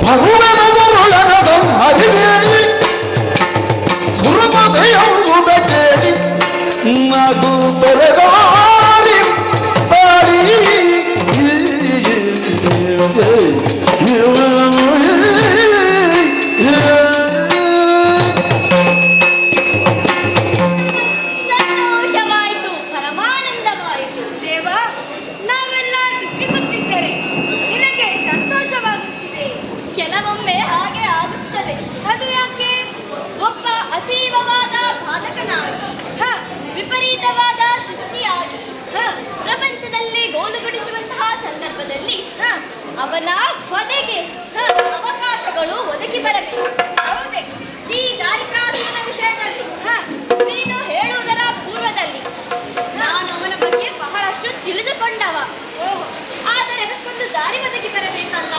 ಭಗುವನ ದುರುಳನ ಸಂಹರಿದೆ ಸುರುಮದೆಯುವುದ ಕೇಳಿ ನಗು ತೊರೆದಾರಿ ತಾಳಿ ಸಂತೋಷವಾಯಿತು, ಪರಮಾನಂದವಾಯಿತು. ದೇವ, ನಾವೆಲ್ಲ ದುಃಖಿಸುತ್ತಿದ್ದರೆ ನಿನಗೆ ಸಂತೋಷವಾಗುತ್ತಿದೆ. ಕೆಲವೊಮ್ಮೆ ಹಾಗೆ ಆಗುತ್ತದೆ. ಅದು ಯಾಕೆ? ಒಬ್ಬ ಅತೀವವಾದ ಬಾಧಕನಾಗಿ ವಿಪರೀತವಾದ ಸೃಷ್ಟಿಯಾಗಿ ಪ್ರಪಂಚದಲ್ಲಿ ಗೋಲುಗೊಳಿಸುವಂತಹ ಸಂದರ್ಭದಲ್ಲಿ ಅವನ ವಧೆಗೆ ಅವಕಾಶಗಳು ಒದಗಿ ಬರಬೇಕು. ಹೌದೇ? ಈ ದಾರಿಕಾಸುರನ ವಿಷಯದಲ್ಲಿ ನೀನು ಹೇಳುವುದರ ಪೂರ್ವದಲ್ಲಿ ನಾನು ಅವನ ಬಗ್ಗೆ ಬಹಳಷ್ಟು ತಿಳಿದುಕೊಂಡವ. ಆದರೆ ಅದಕ್ಕೊಂದು ದಾರಿ ಒದಗಿ ಬರಬೇಕಲ್ಲ.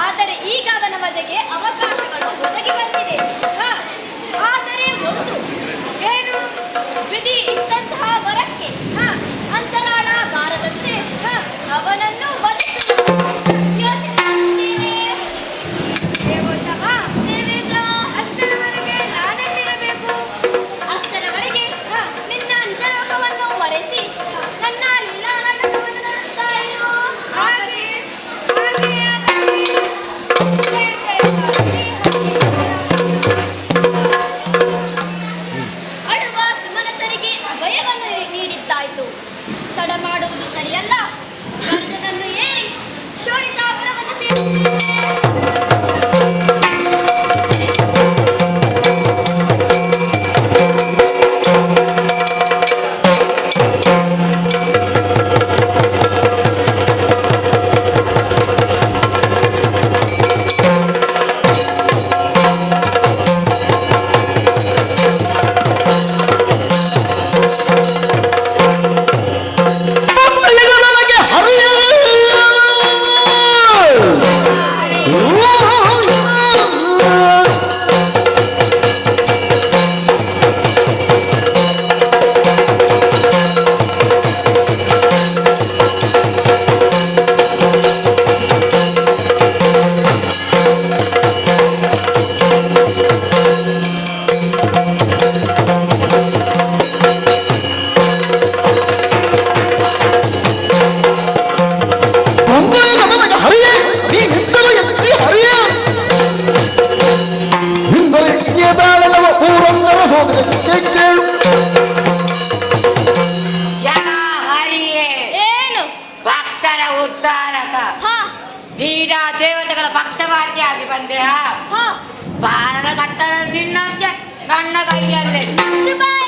ಆದರೆ ಈಗ ಅವನ ವಧೆಗೆ ಅವಕಾಶಗಳು ಒದಗಿ ಬಂದಿದೆ. ಆದರೆ ಒಂದು ಏನು ವಿಧಿ ಇದ್ದಂತಹ ವರಕ್ಕೆ ಅಂತರಾಳ ಬಾರದಂತೆ ಅವನನ್ನು ವಧಿಸುವ ಯೋಚನೆ ಮಾಡುತ್ತೇನೆ. ದೇವೇಂದ್ರ, ಅಷ್ಟರವರೆಗೆ ನಾನೆಲ್ಲಿರಬೇಕು? ಅಷ್ಟರವರೆಗೆ ನಿನ್ನ ನಿಜಲೋಕವನ್ನು ಮರೆಸಿ ನನ್ನ ಲೀಲಾನಾಟಕವನ್ನು ನೋಡುತ್ತಾ ಇರು. ಅಳುವ ಸುಮನಸರಿಗೆ ಅಭಯವನ್ನು ನೀಡಿದ್ದಾಯಿತು. ತಡ ಮಾಡುವುದು ಸರಿಯಲ್ಲ. ಗಂಡನನ್ನು ಏರಿ ಶೋಣಿತಾಪುರವನ್ನು ಸೇರುತ್ತೇನೆ. ನನಗೆ ಹರಿಯ ಜನ ಹರಿಯೇ ಏನು? ಭಕ್ತರ ಉದ್ಧಾರಕ ನೀಡ ದೇವತೆಗಳ ಪಕ್ಷಪಾತಿಯಾಗಿ ಬಂದೆಯಾ? ಬಾಣದ ಕಟ್ಟಡ ನಿನ್ನಂತೆ ನನ್ನ ಕೈಯಲ್ಲೇ. ಚುಪಾಯಿ.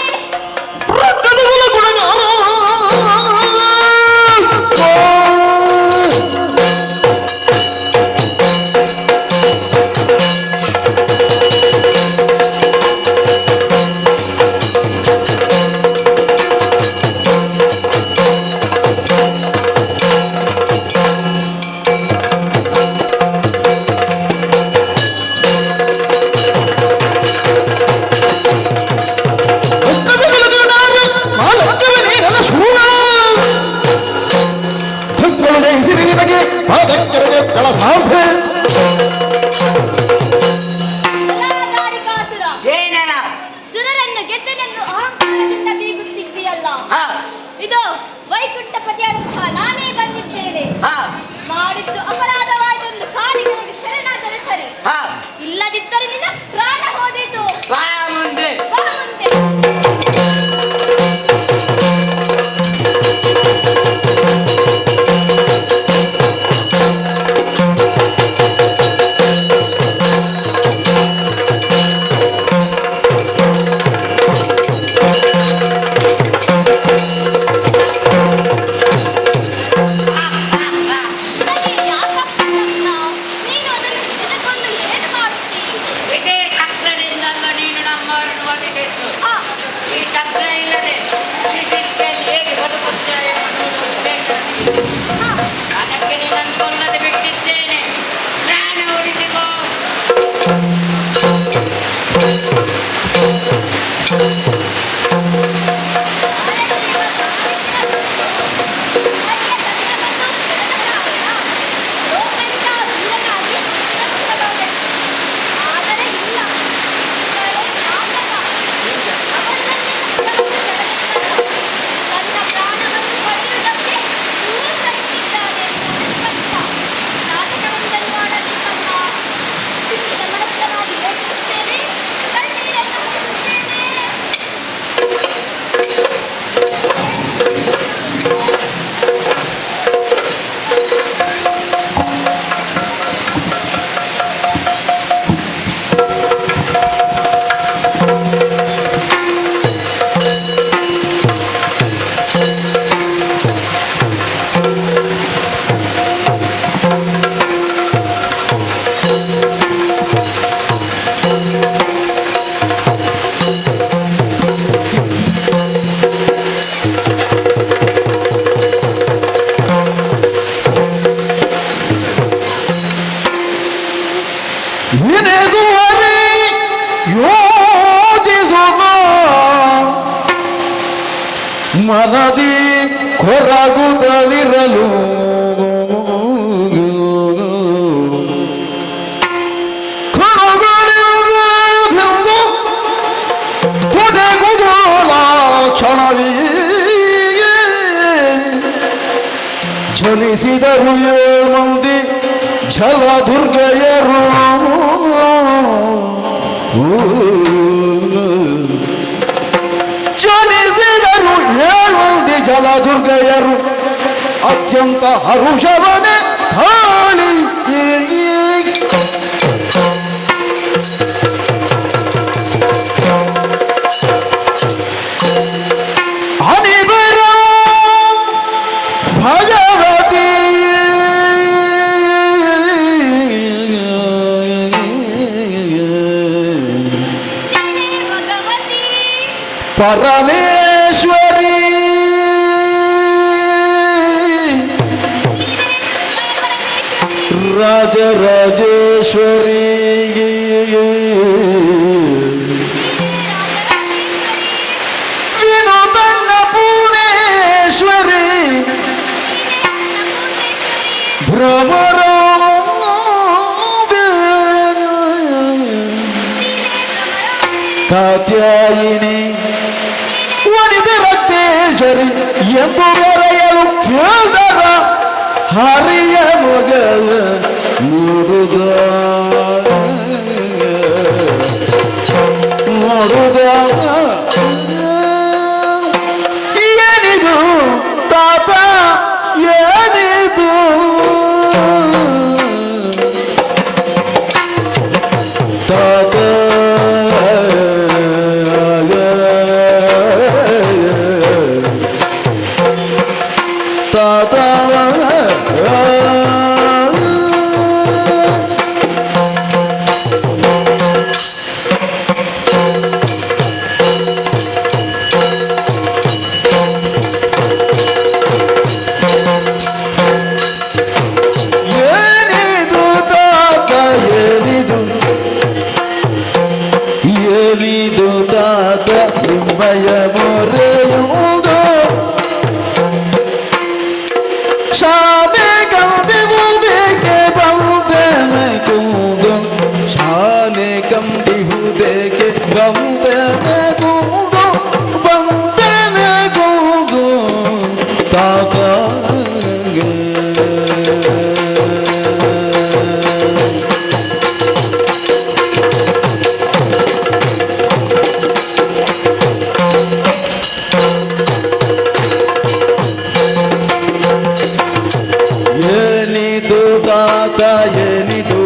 ದಾರಿಕಾಸುರ, ಏನನ? ಸುರರನ್ನು ಗೆದ್ದನೆಂದು ಅಹಂಕಾರದಿಂದ ಬೀಗುತ್ತಿದ್ದೀಯಲ್ಲ. ಇದು ವೈಕುಂಠಪತಿಯಾದಂತಹ ನಾನೇ ಬಂದಿದ್ದೇನೆ. ಮಾಡಿದ್ದು ಅಪರಾಧವಾದೊಂದು ಕಾಲಿಗಳಿಗೆ ಶರಣಾದರೆ ಸರಿ. ಇಲ್ಲದಿದ್ದರೆ ನಿನ್ನ ಪ್ರಾಣ ಹೋದೀತು. ಬಾ ಮುಂದೆ. ಬಾ ಮುಂದೆ. ಇದಕ್ಕೆ ಯಾಕಪ್ಪ ರತ್ನ? ನೀನು ಅದನ್ನು ತೆಗೆದುಕೊಂಡು ಏನು ಮಾಡುತ್ತೀ? ಇದೇ ಚಕ್ರದಿಂದಲ್ಲ ನೀನು ನಮ್ಮವರನ್ನು ವಧಿಸಿದ್ದು. ಈ ಚಕ್ರ ಇಲ್ಲದೆ ಈ ಸೃಷ್ಟಿಯಲ್ಲಿ ಹೇಗೆ ಬದುಕುತ್ತೇವೆ ಅನ್ನುವುದು ಉದ್ದೇಶವಿದೆ. ಅದಕ್ಕೆ ನಿನ್ನನ್ನು ಕೊಲ್ಲದೆ ಬಿಟ್ಟಿದ್ದೇನೆ. ಪ್ರಾಣ ಉಳಿಸಿಕೋ. ಆದರೆ ಇಲ್ಲ, ತನ್ನ ಪ್ರಾಣವನ್ನು ಪಡೆಯುವುದಕ್ಕೆ ದೂರ ಸರಿಸಿದ್ದಾನೆ. ಸ್ಪಷ್ಟ. ವಿನೆದುವರೆ ಯೋಚಿಸುವ ಮನದಿ ಕೊರಗುತ್ತಲಿರಲು ಕಣಗಳಿಂದ ಕೊನೆಗುದಲ ಕ್ಷಣವೀ ಜನಿಸಿದರು ಮಂದಿ ಜಲದುರ್ಗೆಯರು ಜನಿಸಿದರು ಮಂದಿ ಜಲದುರ್ಗೆಯರು ಅತ್ಯಂತ ಹರುಷವನೆ ತಾಳಿ ಹನಿಬರ ಭಗವತಿ ಭಗವತಿ ಪರಮೇಶ್ವರಿ ರಾಜರಾಜೇಶ್ವರಿ ವಿನೋದನ್ನ ಪೂರ್ಣೇಶ್ವರಿ ಭ್ರಮರ ಕಾತ್ಯಾಯಿನಿ ವನಿತ ರಕ್ತೇಶ್ವರಿ ಎಂದು ಬರೆಯಲು ಕೇಳ್ದರ ಹರಿಯ ಮಗಳ ನೋಡುದ ಏನಿದು ತಾತ ಏನಿದು ತಾತ ತಾತ ಏನಿದು ತಾತ ಏನಿದು ಏನಿದು ತಾತ ನಿಮ್ಮಯ ಮೊರೆಯುವುದು ಶಾಲೆ ಕಂದಿಹುದೇಕೆ ಬಂದನೆ ಕೂದು ಶಾಲೆ ಕಂದಿಹುದೇಕೆ ಬಂದನೆ ಕೂದು ಬಂದನೆ ಕೂದು ತಾತ ಏನಿದು ತಾತ ಏನಿದು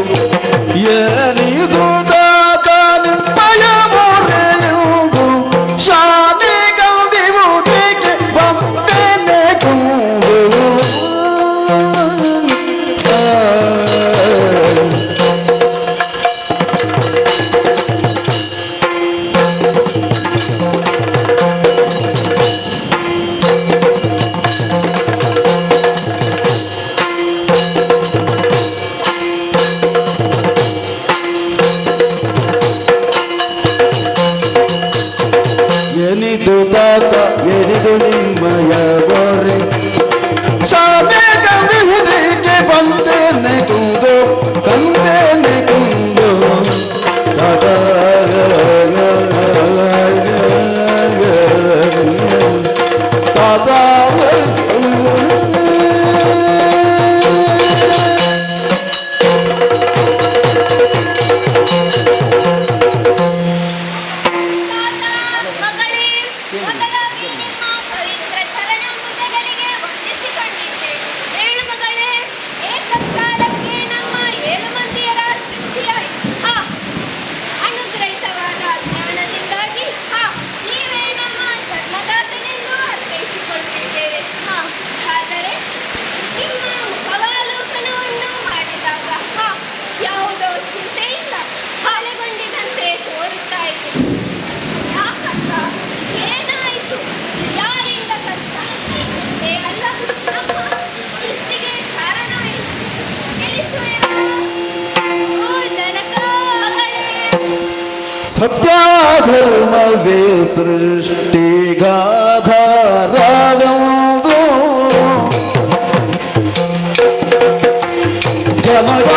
ಏನಿದು ತಾತ ನಿಮ್ಮಯ ಮೊರೆಯುವುದು ಶಾಲೆ ಕಂದಿಹುದೇಕೆ ಬಂದನೆ ಕೂದು ಸತ್ಯ ಧರ್ಮವೇ ಸೃಷ್ಟಿಗಾಧಾರವೆಂದು ಜನಗ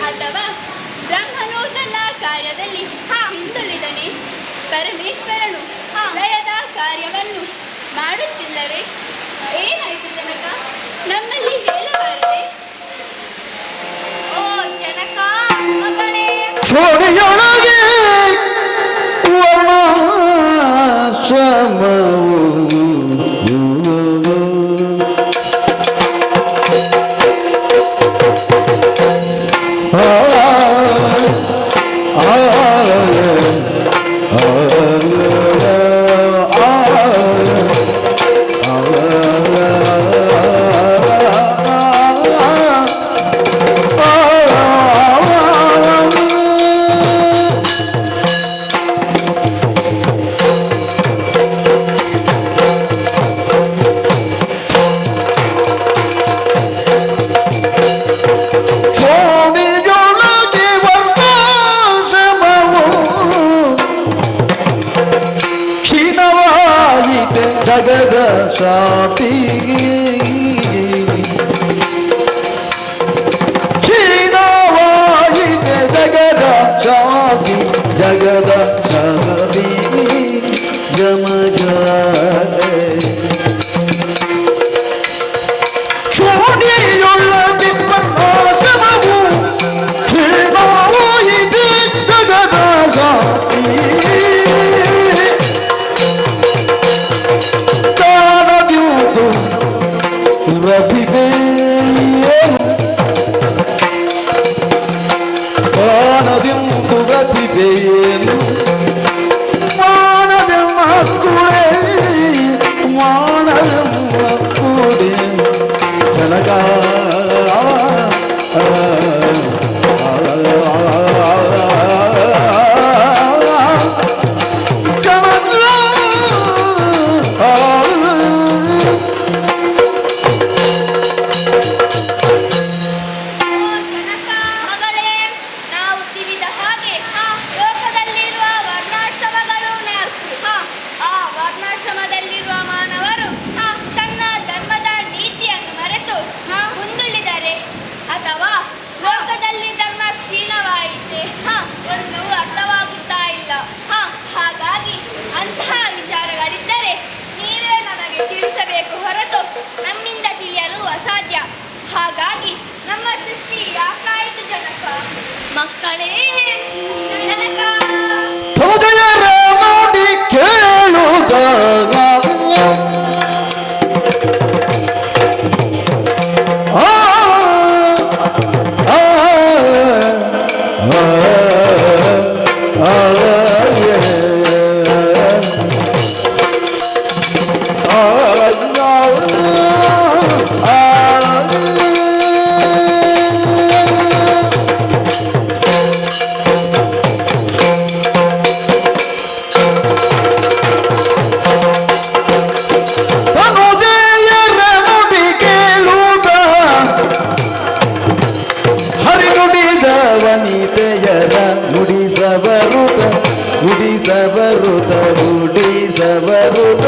ಅಥವಾ ಬ್ರಹ್ಮನು ತನ್ನ ಕಾರ್ಯದಲ್ಲಿ ಹಿಂದುಳಿದನೆ. ಪರಮೇಶ್ವರನು ಲಯದ ಕಾರ್ಯವನ್ನು ಮಾಡುತ್ತಿಲ್ಲವೇ? ಏನಾಯಿತು ಜನಕ? ನಮ್ಮಲ್ಲಿ ಹೇಳಬಾರದೆ? ಓ ಜನಕ ಮಗಳೇ, ಚೋಡಿಯೊಳಗೆ ವರ್ಣಾಶ್ರಮವು ಜಗದ ಶಾಂತಿ ಕ್ಷೀಣವಾಯಿತೆ ಜಗದ ಶಾಂತಿ ಜಗದ ಶಾಂತಿ ಜಮಗ ಚೋಡಿಯೊಳಗೆ ಪರಮಾಶ್ರಮವು ಕ್ಷೀಣವಾಯಿತೆ ಜಗದ ಶಾಂತಿ ಹಾಗಾಗಿ ಅಂತಹ ವಿಚಾರಗಳಿದ್ದರೆ ನೀವೇ ನಮಗೆ ತಿಳಿಸಬೇಕು ಹೊರತು ನಮ್ಮಿಂದ ತಿಳಿಯಲು ಅಸಾಧ್ಯ. ಹಾಗಾಗಿ ನಮ್ಮ ಸೃಷ್ಟಿ ಯಾಕಾಯಿತು ಜನಕ? ಮಕ್ಕಳೇ ಜನಕ ಹೃದಯರ ಮಾಡಿ ಕೇಳುವಾಗ ಸವರುತ ಮುಡಿ ಸವರುತ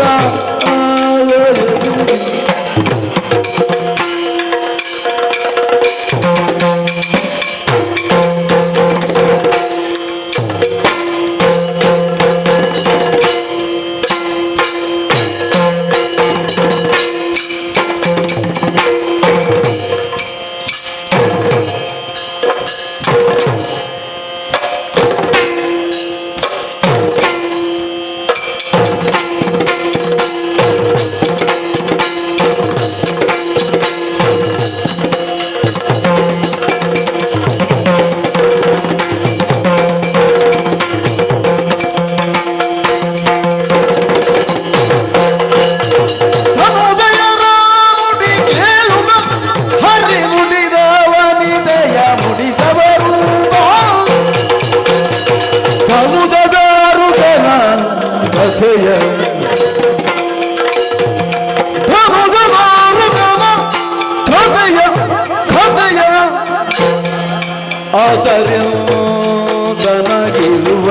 ಆದರಿಂದನಗಿರುವ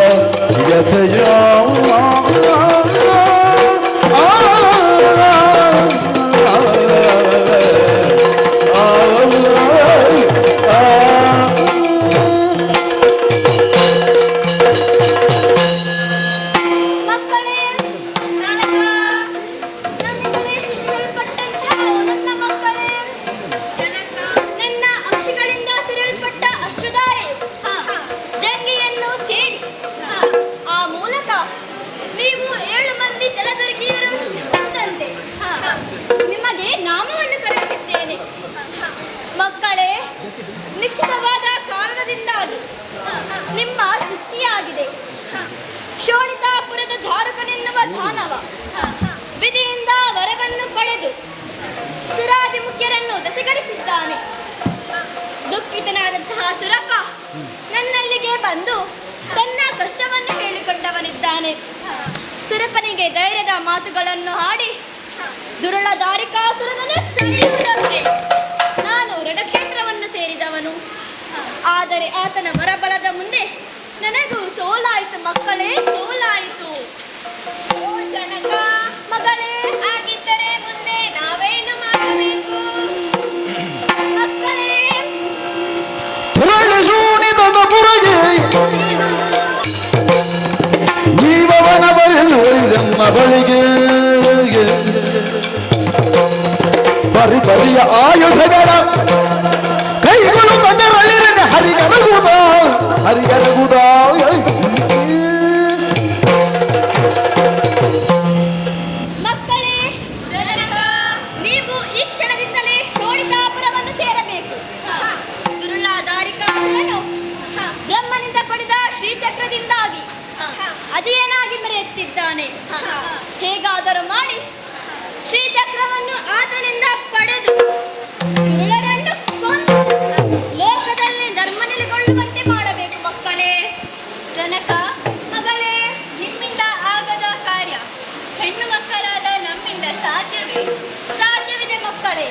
ಯಥಯ ಮಕ್ಕಳೇ, ನನ್ನಿಂದಲೇ ಸೃಷ್ಟಿಸಲ್ಪಟ್ಟಂತಹ ನನ್ನ ಮಕ್ಕಳೇ, ನನ್ನ ಅಂಶಗಳಿಂದ ಸುರಿಯಲ್ಪಟ್ಟ ಅಶ್ರುಧಾರೆ ಜಂಗಿಯನ್ನು ಸೇರಿ ಆ ಮೂಲಕ ನೀವು 7 ಮಂದಿ ಜಲದುರ್ಗಿಯರು ಸೃಷ್ಟಿಸಿದಂತೆ ನಿಮಗೆ ನಾಮವನ್ನು ಕರುಣಿಸಿದ್ದೇನೆ. ಮಕ್ಕಳೇ, ನಿಶ್ಚಿತವಾದ ಕಾರಣದಿಂದಾಗಿ ನಿಮ್ಮ ಸೃಷ್ಟಿಯಾಗಿದೆ. ಶೋಣಿತಾಪುರದ ಧಾರಕನೆನ್ನುವ ದಾನವ ವಿಧಿಯಿಂದ ವರವನ್ನು ಪಡೆದು ಸುರಾದಿ ಮುಖ್ಯರನ್ನು ದಸೆಗಡಿಸಿದ್ದಾನೆ. ದುಃಖಿತನಾದಂತಹ ಸುರಪ ನನ್ನಲ್ಲಿಗೆ ಬಂದು ತನ್ನ ಕಷ್ಟವನ್ನು ಹೇಳಿಕೊಂಡವನಿದ್ದಾನೆ. ಸುರಪನಿಗೆ ಧೈರ್ಯದ ಮಾತುಗಳನ್ನು ಹಾಡಿ ದುರುಳ ದಾರಿಕಾಸುರನನ್ನು ತಡೆಯುವುದಕ್ಕೆ ನಾನು ರಣಕ್ಷೇತ್ರವನ್ನು ಸೇರಿದವನು. ಆದರೆ ಆತನ ವರಬಲದ ಮುಂದೆ ನನಗೂ ಸೋಲಾಯಿತು ಮಕ್ಕಳೇ, ಸೋಲಾಯಿತು. ಓ ಜನಕ, ಮಗಳೇ, ಹಾಗಿದ್ದರೆ ಮುಂದೆ ನಾವೇನು ಮಾಡಬೇಕು? ಮಕ್ಕಳೇ, ಶೂಣಿತದ ಪುರಗೆ ಜೀವವನ ಬರೆಯುವರಿದಮ್ಮ ಬಳಿಗೆ ಪರಿಪರಿಯ ಆಯುಧಗಳ ಕೈಗಳು ಬಂದರಳಿನ ಹರಿಗರಗುದ ಹರಿಗರಗುದ ಮಕ್ಕಳೇ, ಜನಕ, ನೀವು ಈ ಕ್ಷಣದಿಂದಲೇ ಶೋಣಿತಾಪುರವನ್ನು ಸೇರಬೇಕು. ದುರುಳ ದಾರಿಕಾಸುರನು ಬ್ರಹ್ಮನಿಂದ ಪಡೆದ ಶ್ರೀಚಕ್ರದಿಂದಾಗಿ ಅಧೀಯನಾಗಿ ಮೆರೆಯುತ್ತಿದ್ದಾನೆ. ಹೇಗಾದರೂ ಮಾಡಿ ಶ್ರೀಚಕ್ರವನ್ನು ಆತನಿಂದ ಪಡೆದು ದುರುಳರನ್ನು ಕೊಂದು ಲೋಕದಲ್ಲಿ ಧರ್ಮ ನೆಲೆಗೊಳ್ಳುವಂತೆ ಮಾಡಬೇಕು ಮಕ್ಕಳೇ. ಜನಕ, ಮಗಳೇ, ನಿಮ್ಮಿಂದ ಆಗದ ಕಾರ್ಯ ಹೆಣ್ಣು ಮಕ್ಕಳಾದ ನಮ್ಮಿಂದ ಸಾಧ್ಯವೇ? ಸಾಧ್ಯವಿದೆ ಮಕ್ಕಳೇ.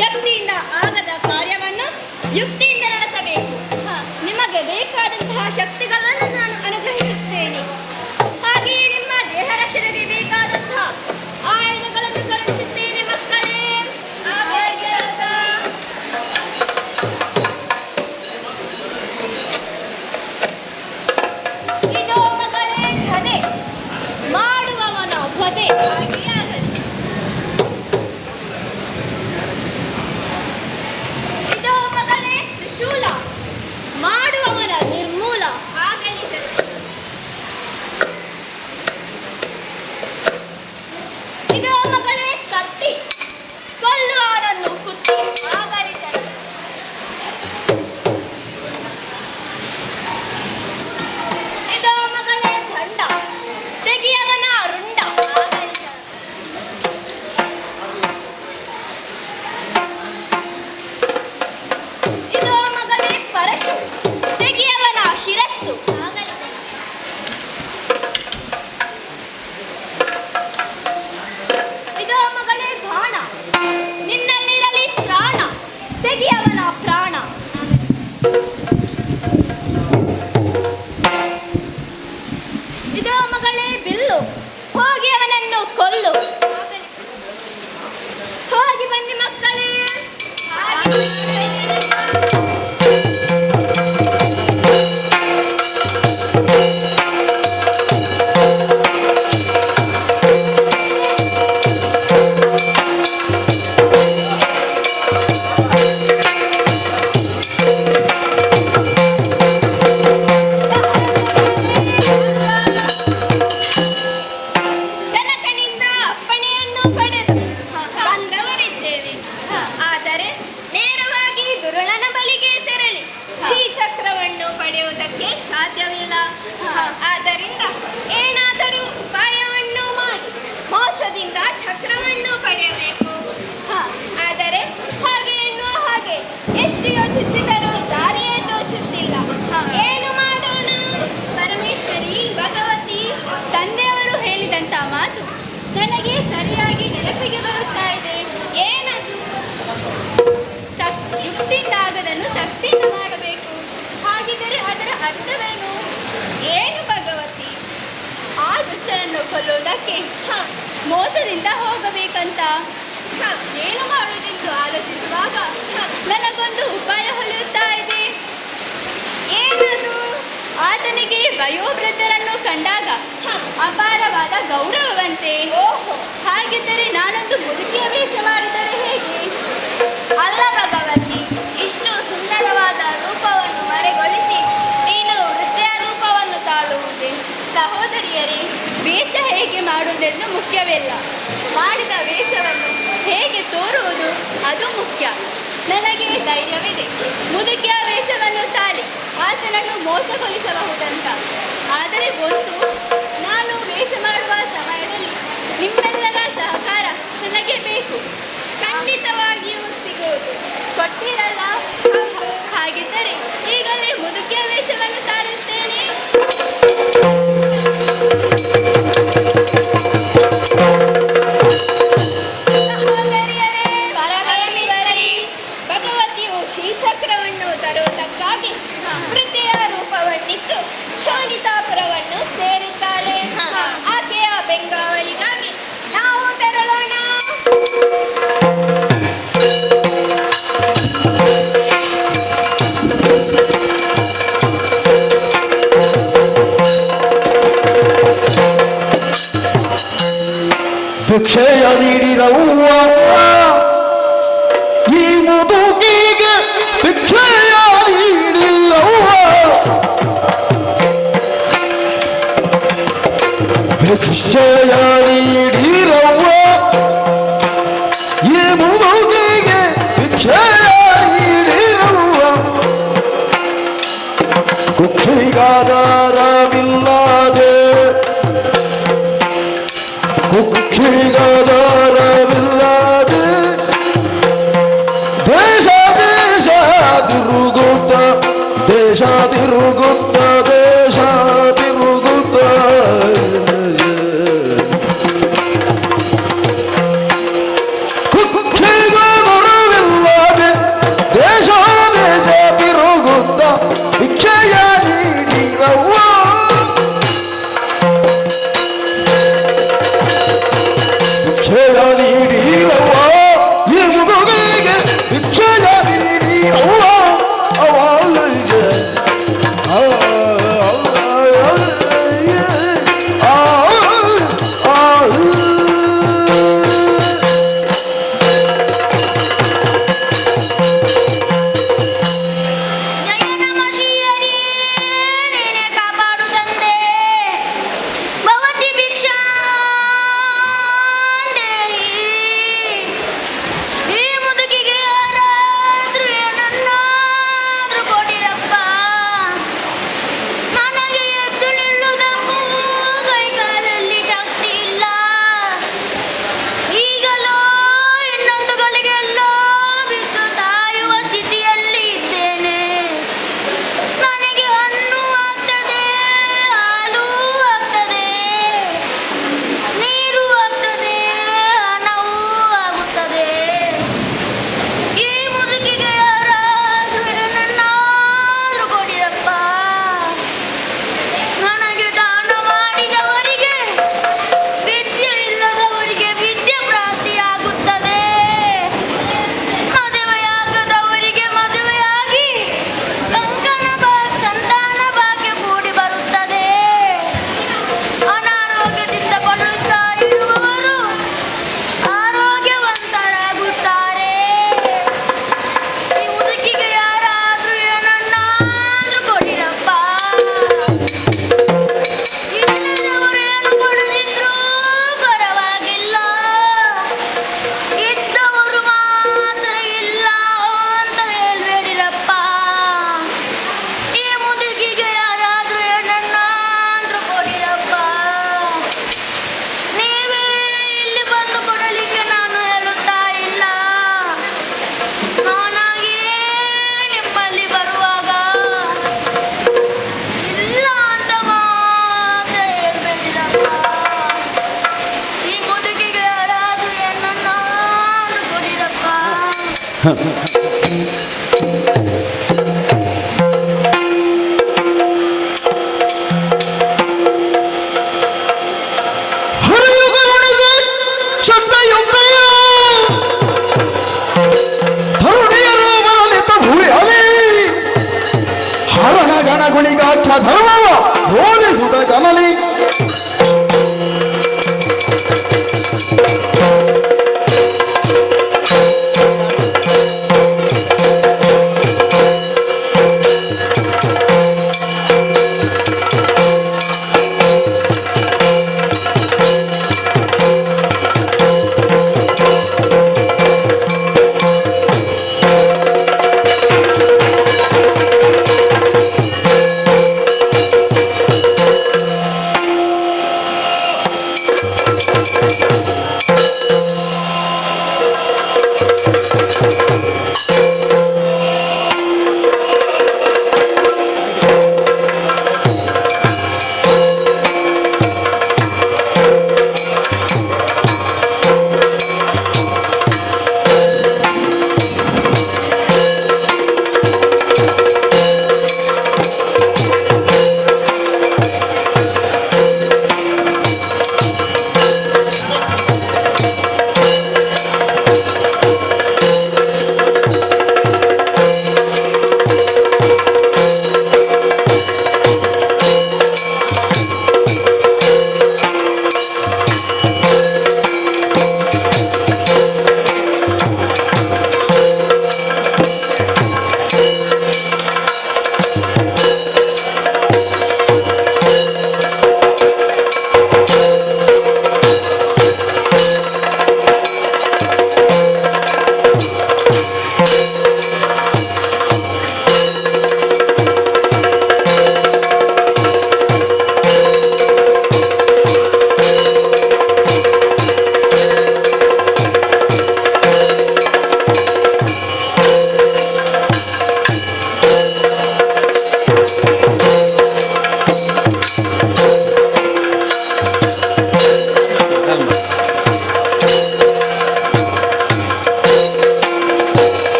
ಶಕ್ತಿಯಿಂದ ಆಗದ ಕಾರ್ಯವನ್ನು ಯುಕ್ತಿಯಿಂದ ನಡೆಸಬೇಕು. ನಿಮಗೆ ಬೇಕಾದಂತಹ ಶಕ್ತಿಗಳನ್ನು ನಾನು ಅನುಗ್ರಹಿಸುತ್ತೇನೆ. ಹಾಗೆಯೇ ನಿಮ್ಮ ದೇಹ ರಕ್ಷಣೆಗೆ ಬೇಕಾದಂತಹ ಆಯುಧಗಳನ್ನು ಕರುಣಿಸುತ್ತೇನೆ ಮಕ್ಕಳೇ. ಆಗಲಿ ಜನಕ. ಇದೋ ಮಗಳೇ ಕಥೆ, ಮಾಡುವವನ ವಧೆ. ಹಾಗೆಯೇ ಆಗಲಿ. ಇದೋ ಮಗಳೇ ತ್ರಿಶೂಲ, ಮಾಡುವವನ ನಿರ್ಮೂಲ. ಆಗಲಿ ಜನಕ. ಇದೋ ಮಗಳೇ ಕತ್ತಿ, ಕೊಲ್ಲುವವನನ್ನು ಕುತ್ತಿ. ಆಗಲಿ ಜನಕ. ಇದೋ ಮಗಳೇ ದಂಡ, ತೆಗೆಯವನ ರುಂಡ. ಆಗಲಿ ಜನಕ. ಇದೋ ಮಗಳೇ ಪರಶು, ತೆಗೆಯವನ ಶಿರಸ್ಸು. ಆಗಲಿ ಜನಕ. ಇದೋ ಮಗಳೇ ಬಿಲ್ಲು, ಹೋಗಿ ಅವನನ್ನು ಕೊಲ್ಲು. ಹೋಗಿ ಬನ್ನಿ ಮಕ್ಕಳೇ. ಜನಕನಿಂದ ಅಪ್ಪಣೆಯನ್ನು ಪಡೆದು ಬಂದವರಿದ್ದೇವೆ. ಆದರೆ ನೇರವಾಗಿ ದುರುಳನ ಬಳಿಗೆ ತೆರಳಿ ಶ್ರೀಚಕ್ರವನ್ನು ಪಡೆಯುವುದಕ್ಕೆ ಸಾಧ್ಯವಿಲ್ಲ. ಆದ್ದರಿಂದ ಏನಾದರೂ ಉಪಾಯವನ್ನು ಮಾಡಿ ಮೋಸದಿಂದ ಚಕ್ರವನ್ನು ಪಡೆಯಬೇಕು. ಆದರೆ ಹಾಗೆ ಎನ್ನುವ ಹಾಗೆ ಎಷ್ಟು ಯೋಚಿಸಿದರೂ ದಾರಿಯೇ ತೋಚುತ್ತಿಲ್ಲ. ಏನು ಮಾಡೋಣ? ಪರಮೇಶ್ವರಿ, ಭಗವತಿ, ತಂದೆಯವರು ಹೇಳಿದಂತ ಮಾತು ನನಗೆ ಸರಿಯಾಗಿ ನೆನಪಿಗೆ ಬರುತ್ತಾ ಇದೆ. ಏನದು? ಯುಕ್ತಿಯಿಂದ ಆಗದನ್ನು ಶಕ್ತಿಯಿಂದ ಮಾಡಬೇಕು. ಹಾಗಿದ್ದರೆ ಅದರ ಅರ್ಥವೇನು? ಏನು ಭಗವತಿ? ಆ ದುಷ್ಟನನ್ನು ಕೊಲ್ಲುವುದಕ್ಕೆ ಮೋಸದಿಂದ ಹೋಗಬೇಕಂತ. ಏನು ಮಾಡುವುದೆಂದು ಆಲೋಚಿಸುವಾಗ ನನಗೊಂದು ಉಪಾಯ ಹೊಳೆಯುತ್ತಾ ಇದೆ. ಏನದು? ಆತನಿಗೆ ವಯೋವೃದ್ಧರನ್ನು ಕಂಡಾಗ ಅಪಾರವಾದ ಗೌರವವಂತೆ. ಓಹೋ, ಹಾಗಿದ್ದರೆ ನಾನೊಂದು ಮುದುಕಿಯ ವೇಷ ಮಾಡಿದರೆ ಹೇಗೆ? ಅಲ್ಲ ಭಗವತಿ, ಇಷ್ಟು ಸುಂದರವಾದ ರೂಪವನ್ನು ಮರೆಗೊಳಿಸಿ ನೀನು ವೃದ್ಧೆಯ ರೂಪವನ್ನು ತಾಳುವುದೇ? ಸಹೋದರಿಯರೇ, ವೇಷ ಹೇಗೆ ಮಾಡುವುದೆಂದು ಮುಖ್ಯವಿಲ್ಲ, ಮಾಡಿದ ವೇಷವನ್ನು ಹೇಗೆ ತೋರುವುದು ಅದು ಮುಖ್ಯ. ನನಗೆ ಧೈರ್ಯವಿದೆ ಮುದುಕಿಯ ವೇಷವನ್ನು ತಾಳಿ ಆತನನ್ನು ಮೋಸಗೊಳಿಸಬಹುದಂತ. ಆದರೆ ಒಂದು, ನಾನು ವೇಷ ಮಾಡುವ ಸಮಯದಲ್ಲಿ ನಿಮ್ಮೆಲ್ಲರ ಸಹಕಾರ ನನಗೆ ಬೇಕು. ಖಂಡಿತವಾಗಿಯೂ ಸಿಗುವುದು. ಕೊಟ್ಟಿರಲ್ಲ? ಹಾಗಿದ್ದರೆ ಈಗಲೇ ಮುದುಕಿಯ ವೇಷವನ್ನು ತಾರುತ್ತೇನೆ. ಸಹೋದರಿಯರೇ, ಪರಮೇಶ್ವರಿ, ಭಗವತಿಯು ಶ್ರೀಚಕ್ರವನ್ನು ತರುವುದಕ್ಕಾಗಿ ವೃದ್ಧೆಯ ರೂಪವನ್ನಿತ್ತು ಶೋಣಿತಾಪುರವನ್ನು ಸೇರಿದ್ದಾಳೆ. ಆಕೆಯ ಬೆಂಗಾವಳಿಗಾಗಿ ನಾವು ತೆರಳೋಣ. ಭಿಕ್ಷೆಯ ನೀಡಿರವ್ವ ಈ ಮುದುಕಿಗೆ, ಭಿಕ್ಷೆಯ ನೀಡಿರವ್ವ, ಭಿಕ್ಷೆಯ ನೀಡಿರವ್ವ ಈ ಮುದುಕಿಗೆ, ಭಿಕ್ಷೆಯ ನೀಡಿರವ್ವ. ಕುಕ್ಷಿಗಾದಾರವಿಲ್ಲದೆ, ಕುಕ್ಷಿಗಾದಾರವಿಲ್ಲದೆ ದೇಶ ದೇಶ ತಿರುಗುತ್ತ, ದೇಶ ತಿರುಗುತ್ತ, ದೇಶ ತಿರುಗುತ್ತ. ಕುಕ್ಷಿಗಾದಾರವಿಲ್ಲದೆ ದೇಶ ದೇಶ ತಿರುಗುತ್ತ ಭಿಕ್ಷೆಯ ನೀಡಿರವ್ವ. ಹರಿಯುಗ ನಡೆದೆ ಶಬ್ದಯುಕ್ತಯ ತರುಣಿಯರು ಬರಲಿತ ಭೂಮಿ ಅಲಿ ಹರಣ ಗಣಗುಳಿಗಾಖ್ಯ ಧರ್ಮವ ಬೋಧಿಸುತ್ತ ಕಮಲಿ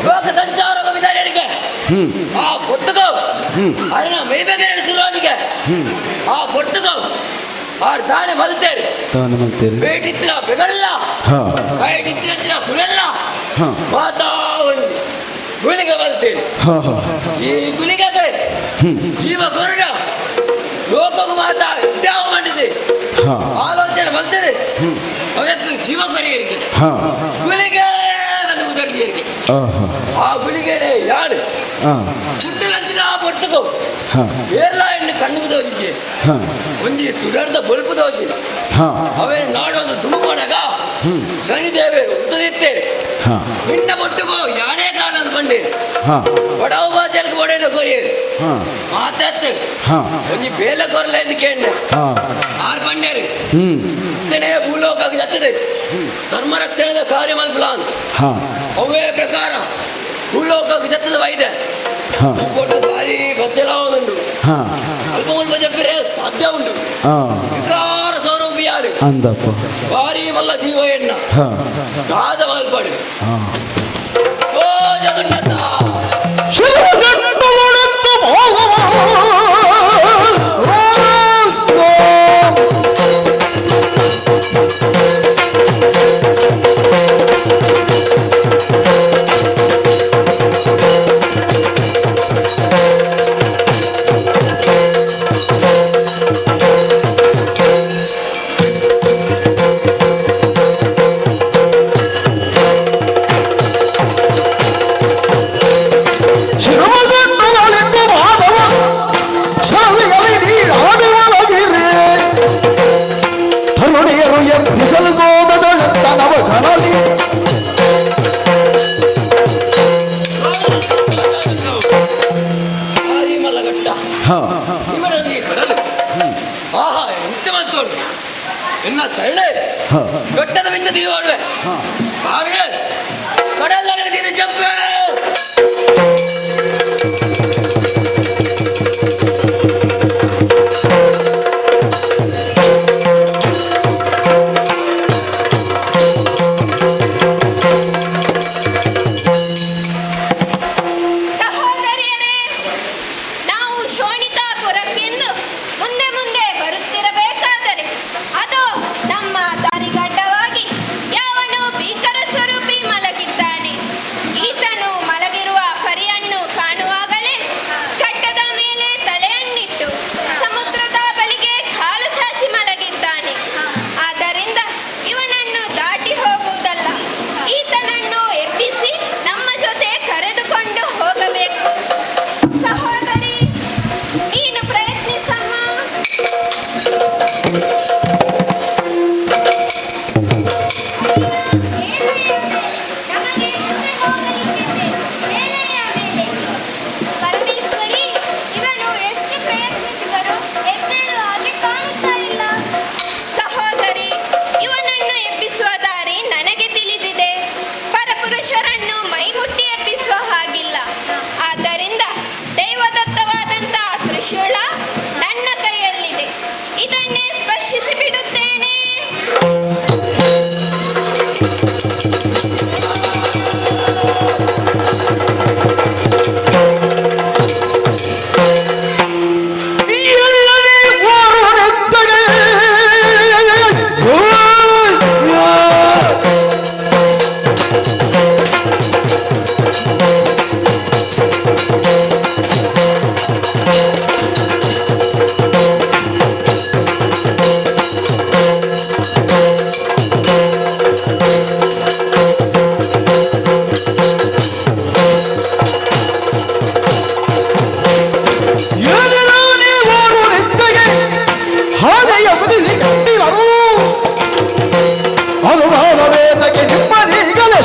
ಲೋಕ ಸಂಚಾರ ವಿಧಾನರಿಗೆ ಆ ಪೊಟ್ಟುಗೋ ಅದನ್ನ ಮೇಬೇಗೇರೆ ಸುರಾನಿಗೆ ಆ ಪೊಟ್ಟುಗೋ ಆರ್ ದಾನೆ ಮಲ್ತೇರಿ ಬೇಟಿತ್ತಿನ ಬೆಗಲ್ಲ ಕೈಟಿತ್ತಿನ ಕುರಲ್ಲ ಮಾತಾ ಒಂದು ಗುಳಿಗೆ ಮಲ್ತೇರಿ ಈ ಗುಳಿಗೆಗೆ ಜೀವ ಕೊರಡ ಲೋಕವು ಮಾತಾ ಇಡ್ಡಾವ ಮಾಡಿದೆ ಆಲೋಚನೆ ಮಲ್ತದೆ ಅವಕ್ಕೆ ಜೀವ ಕೊರಿಯರಿಗೆ ಗುಳಿಗೆ ಆ ಗುಳಿಗೆನೆ ಯಾರು ಪುಟ್ಟಲಂಚಿನ ಪೊಟ್ಟುಗೋ ಏರ್ಲ ಎಣ್ಣೆ ಕಣ್ಣು ದೋಚಿ ಒಂದಿ ತುಡರ್ದ ಬಲ್ಪು ದೋಚಿ ಅವೇ ನಾಡೊಂದು ತುಮುಕೊಂಡಾಗ ಶನಿದೇವೆ ಉತ್ತದಿತ್ತೆ ನಿನ್ನ ಪೊಟ್ಟುಗೋ ಯಾನೇ ಕಾಲ ಅಂದ್ಕೊಂಡೆ ಬಡವ ಬಾಜಲ್ಗೆ ಬಡೇನ ಕೊರಿಯರು ಮಾತಾಡ್ತೆ ಒಂಜಿ ಬೇಲ ಕೊರಲ ಎಂದು ಕೇಂದ್ರ ಆರು ಬಂಡೇರು ಇತ್ತನೇ ಭೂಲೋಕಕ್ಕೆ ಜತ್ತದೆ ಧರ್ಮ ರಕ್ಷಣೆದ ಕಾರ್ಯ ಮಲ್ಪಲಾನ್ ಅವೇ ಪ್ರಕಾರ ಭೂಲೋಕಕ್ಕೆ ಜತ್ತದ ವೈದ್ಯ ಕೊಟ್ಟು ಭಾರಿ ಬಚ್ಚಲ ಉಂಟು ಅಲ್ಪ ಮುಲ್ಪ ಜಪ್ಪಿರೆ ಸಾಧ್ಯ ಉಂಟು ವಿಕಾರ ಸೌರಭ್ಯಾರು ಭಾರಿ ಮಲ್ಲ ಜೀವ ಎಣ್ಣ ಕಾದ ಮಲ್ಪಾಡು ಓ ಜಗನ್ನಾಥ ಗಟ್ಟದ ಬಿಂದ ದೀವಾಡ್ವೆ ಕಡಲ್ ನನಗೆ ಜಪ್ಪೆ ದಾರಿಗಡ್ಡವಾಗಿ ಯಾವನು ಭೀಕರ ಸ್ವರೂಪಿ ಮಲಗಿದ್ದಾನೆ. ಈತನು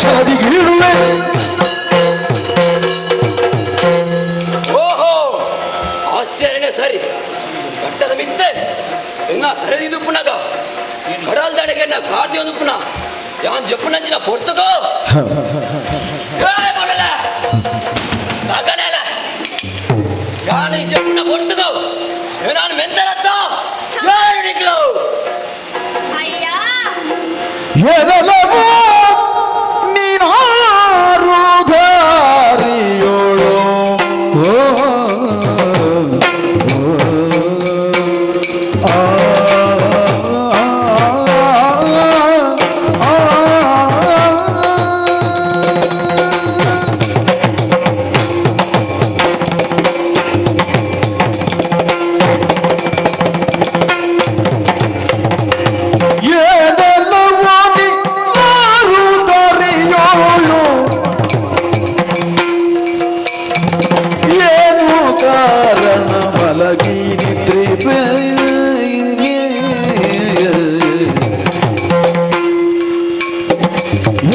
ಶರದಿಗಿರುವೆ. ಓಹೋ ಆಶ್ಚರ್ಯನೇ ಸರಿ ಕಟ್ಟದ ಮಿಂಚೆ ಎನ್ನ ತರದಿದು ಪುನಗ ಕಡಲ್ ದಡೆಗೆ ನಾ ಕಾರ್ದಿ ಒಂದು ಪುನಃ ಯಾನ್ ಜಪ್ಪುನಂಚಿನ ಪೊರ್ತಗೋ ಮಾಡಲ್ಲ ಸಾಗನಲ್ಲ ಯಾನ್ ಈ ಜಪ್ಪುನ ಪೊರ್ತಗೋ ನಾನು ಮೆಂತರತ್ತ ಯಾರು ನಿಕ್ಲೋ ಅಯ್ಯ ಎದಲವೋ ನೀನಾರು ದಾರಿಯೋಳು.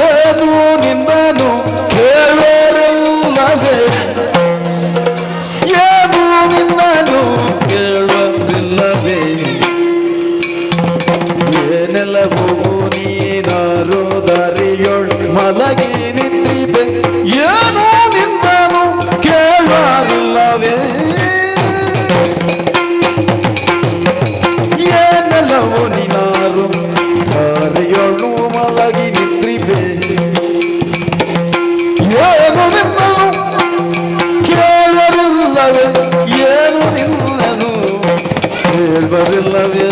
ಏನು ನಿನ್ನನು ಕೇಳೋರಿಲ್ಲವೇ, ಏನು ನಿನ್ನನು ಕೇಳೋರಿಲ್ಲವೇ, ಏನೆಲ್ಲವೂ ನೀನಾರು ದಾರಿಯೊಳ್ ಮಲಗಿ ನಿಂತಿವೆ, ಏನು ನಿನ್ನನು ಕೇಳೋರಿಲ್ಲವೇ, ಏನೆಲ್ಲವೂ ನೀನಾರು ದಾರಿಯೊಳು ಮಲಗಿ ನಿಂತಿವೆ, ಏನು ನಿನ್ನನು ಕೇಳರಿಲ್ಲವೇ, ಏನು ನಿನ್ನನು ಕೇಳರಿಲ್ಲವೇ.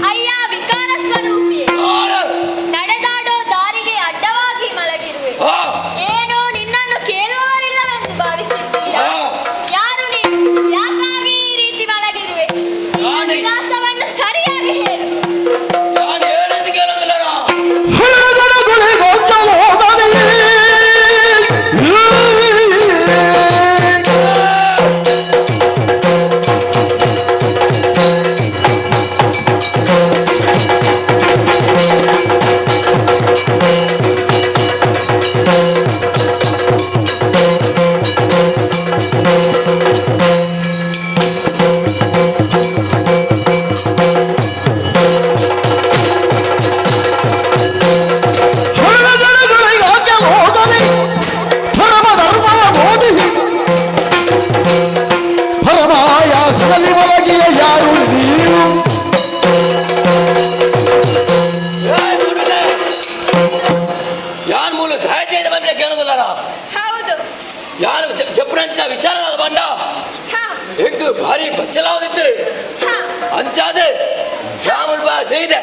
ಅಯ್ಯ ವಿಕಾರ ಸ್ವರೂಪಿ ನಡೆದಾಡೋ ದಾರಿಗೆ ಅಡ್ಡವಾಗಿ ಮಲಗಿರುವೆ. ಏನೋ ನಿನ್ನನ್ನು ಕೇಳುವವರಿಲ್ಲವೆಂದು ಭಾವಿಸಿದ್ದೀಯಾ? ಯಾರು ನೀನು? ಯಾಕಾಗಿ ಈ ರೀತಿ ಮಲಗಿರುವೆ? ಈ ವಿಳಾಸವನ್ನು ಸರಿಯಾಗಿ ಹೇಳು. ನಾನು ಏನಂತ ಕೇಳೋದಿಲ್ಲ ಪರಮಾಯಾಸದಲ್ಲಿ ಮಲಗಿಯ ಯಾರು ನೀನು? ಯಾನ್ ಮೂಲ ದಯచేసి ಬಂದ್ರೆ ಕೇಳೋದಿಲ್ಲ ಹೌದು. ಯಾರು ಜಪ್ಪುನಂಚಿನ ವಿಚಾರವಾದ ಬಂಡ ಹಾ ಹೆಂಗ್ ಭಾರಿ ಬಚ್ಚಲಾವದಿತ್ತು ಹಾ ಅಂಚಾದೆ ರಾಮುಲ್ ಬಾ ಜೈದೆ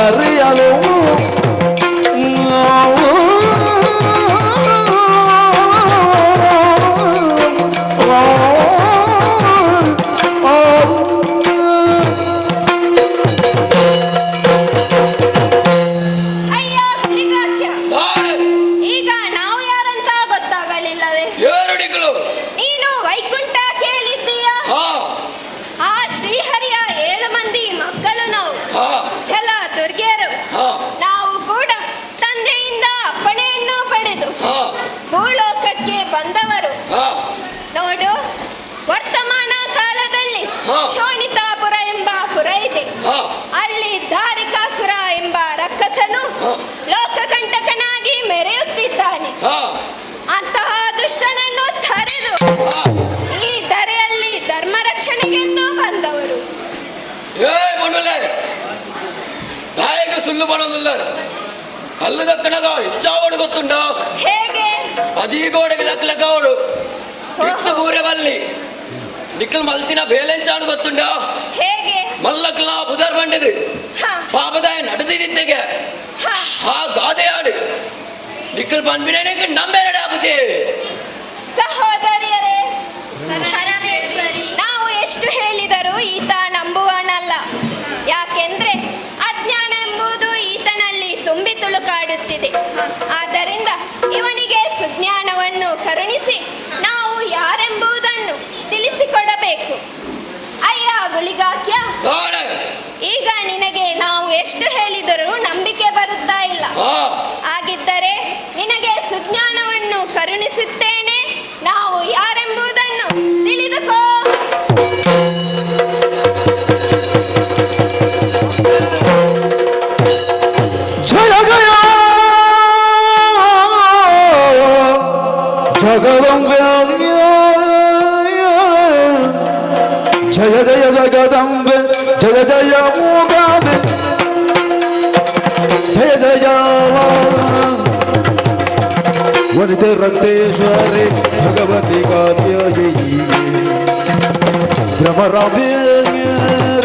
ಅದರಿಯಲು ಅಯ್ಯ ಹುಲಿಗಾಕ್ಯ, ತಾಳೆ ಈಗ ನಾವು ಯಾರಂತ ಗೊತ್ತಾಗಲಿಲ್ಲವೇ? ಏರಡಿಗಳು. ನೀನು ವೈಕುಂಠ ಕೇಳಿದ್ದೀಯ? ಹಾ ಆ ಶ್ರೀಹರಿಯ 7 ಮಂದಿ ಮಕ್ಕಳು ನಾವು, ಹಾ ಛಲ ದುರ್ಗೆಯರು. ಹಾ ನಾವು ಕೂಡ ತಂದೆಯಿಂದ ಅಪ್ಪಣೆಯನ್ನು ಪಡೆದು ಹಾ ಭೂಲೋಕಕ್ಕೆ ಬಂದವರು. ಹಾ ನೋಡು, ವರ್ತಮಾನ ಕಾಲದಲ್ಲಿ ಹಾ. ಶೋಣಿತಾಪುರ ಎಂಬ ಪುರ ಇದೆ. ಹಾ ಅಲ್ಲಿ ಧಾರಿಕಾಸುರ ಎಂಬ ರಕ್ಕಸನು ಹಾ. ಲೋಕಕಂಟಕನಾಗಿ ಮೆರೆಯುತ್ತಿದ್ದಾನೆ. ಹಾ ಅಂತಹ ದುಷ್ಟನನ್ನು ತರೆದು ಹಾ. ಈ ಧರೆಯಲ್ಲಿ ಧರ್ಮ ರಕ್ಷಣೆಗೆಂದು ಬಂದವರು. ಏ ಮಣ್ಣುಲೆ ನಾಯಕ ಸುಳ್ಳು ಮಾಡೋದಿಲ್ಲ. ಕಲ್ಲು ದಕ್ಕನಗ ಹೆಚ್ಚಾವಡು ಗೊತ್ತುಂಡ. ಹೇಗೆ? ಅಜೀಗೋಡೆಗೆ ದಕ್ಕಲಕ್ಕವಡು ಇಟ್ಟು ಬೂರೆ ಬಲ್ಲಿ ನಿಕ್ಕಲ್ ಮಲ್ತಿನ ಬೇಲೆಂಚಾಡು ಗೊತ್ತುಂಡ. ಹೇಗೆ? ಮಲ್ಲಕ್ಲ ಬುಧರ್ ಬಂಡಿದು ಹ, ಪಾಪದಾಯ ನಡೆದಿದ್ದೆಗೆ ಹ. ಆ ಗಾದೆ ಆಡು ನಿಕ್ಕಲ್ ಬಂದ್ಬಿಡೇನೆ ನಂಬೇರಡೆ ಆಪುಚೆ. ಸಹೋದರಿಯರೇ, ಪರಮೇಶ್ವರಿ, ನಾವು ಎಷ್ಟು ಹೇಳಿದರೂ ಈತ ನಂಬುವನಲ್ಲ. ಯಾಕೆಂದ್ರೆ ಅಜ್ಞಾನ ಎಂಬುದು ಈತನಲ್ಲಿ ತುಂಬಿ ತುಳುಕಾಡುತ್ತಿದೆ. ಆದ್ದರಿಂದ ಇವನಿಗೆ ಸುಜ್ಞಾನವನ್ನು ಕರುಣಿಸಿ ನಾವು ಯಾರೆಂಬುದನ್ನು ತಿಳಿಸಿಕೊಡಬೇಕು. ಅಯ್ಯ ಗುಳಿಗಾಕ್ಯ, ತಾಳೆ ಈಗ ನಿನಗೆ ನಾವು ಎಷ್ಟು ಹೇಳಿದರೂ ನಂಬಿಕೆ ಬರುತ್ತಾ ಇಲ್ಲ. ಹಾ ಹಾಗಿದ್ದರೆ ನಿನಗೆ ಸುಜ್ಞಾನವನ್ನು ಕರುಣಿಸುತ್ತೇನೆ. ನಾವು ಯಾರೆಂಬುದನ್ನು ತಿಳಿದುಕೋ. ಜಯ ಜಯ ಜಗದಂಬೆ ಜಯ ಜಯ ಜಗದಂಬೆ ಜಯ ಜಯ ಮೂಗಾಂಬೆ ಜಯ ಜಯ ವನಿತೆ ರಕ್ತೇಶ್ವರಿ ಭಗವತಿ ಕಾತ್ಯಾಯಿನಿ ಭ್ರಮರಾಂಬೆ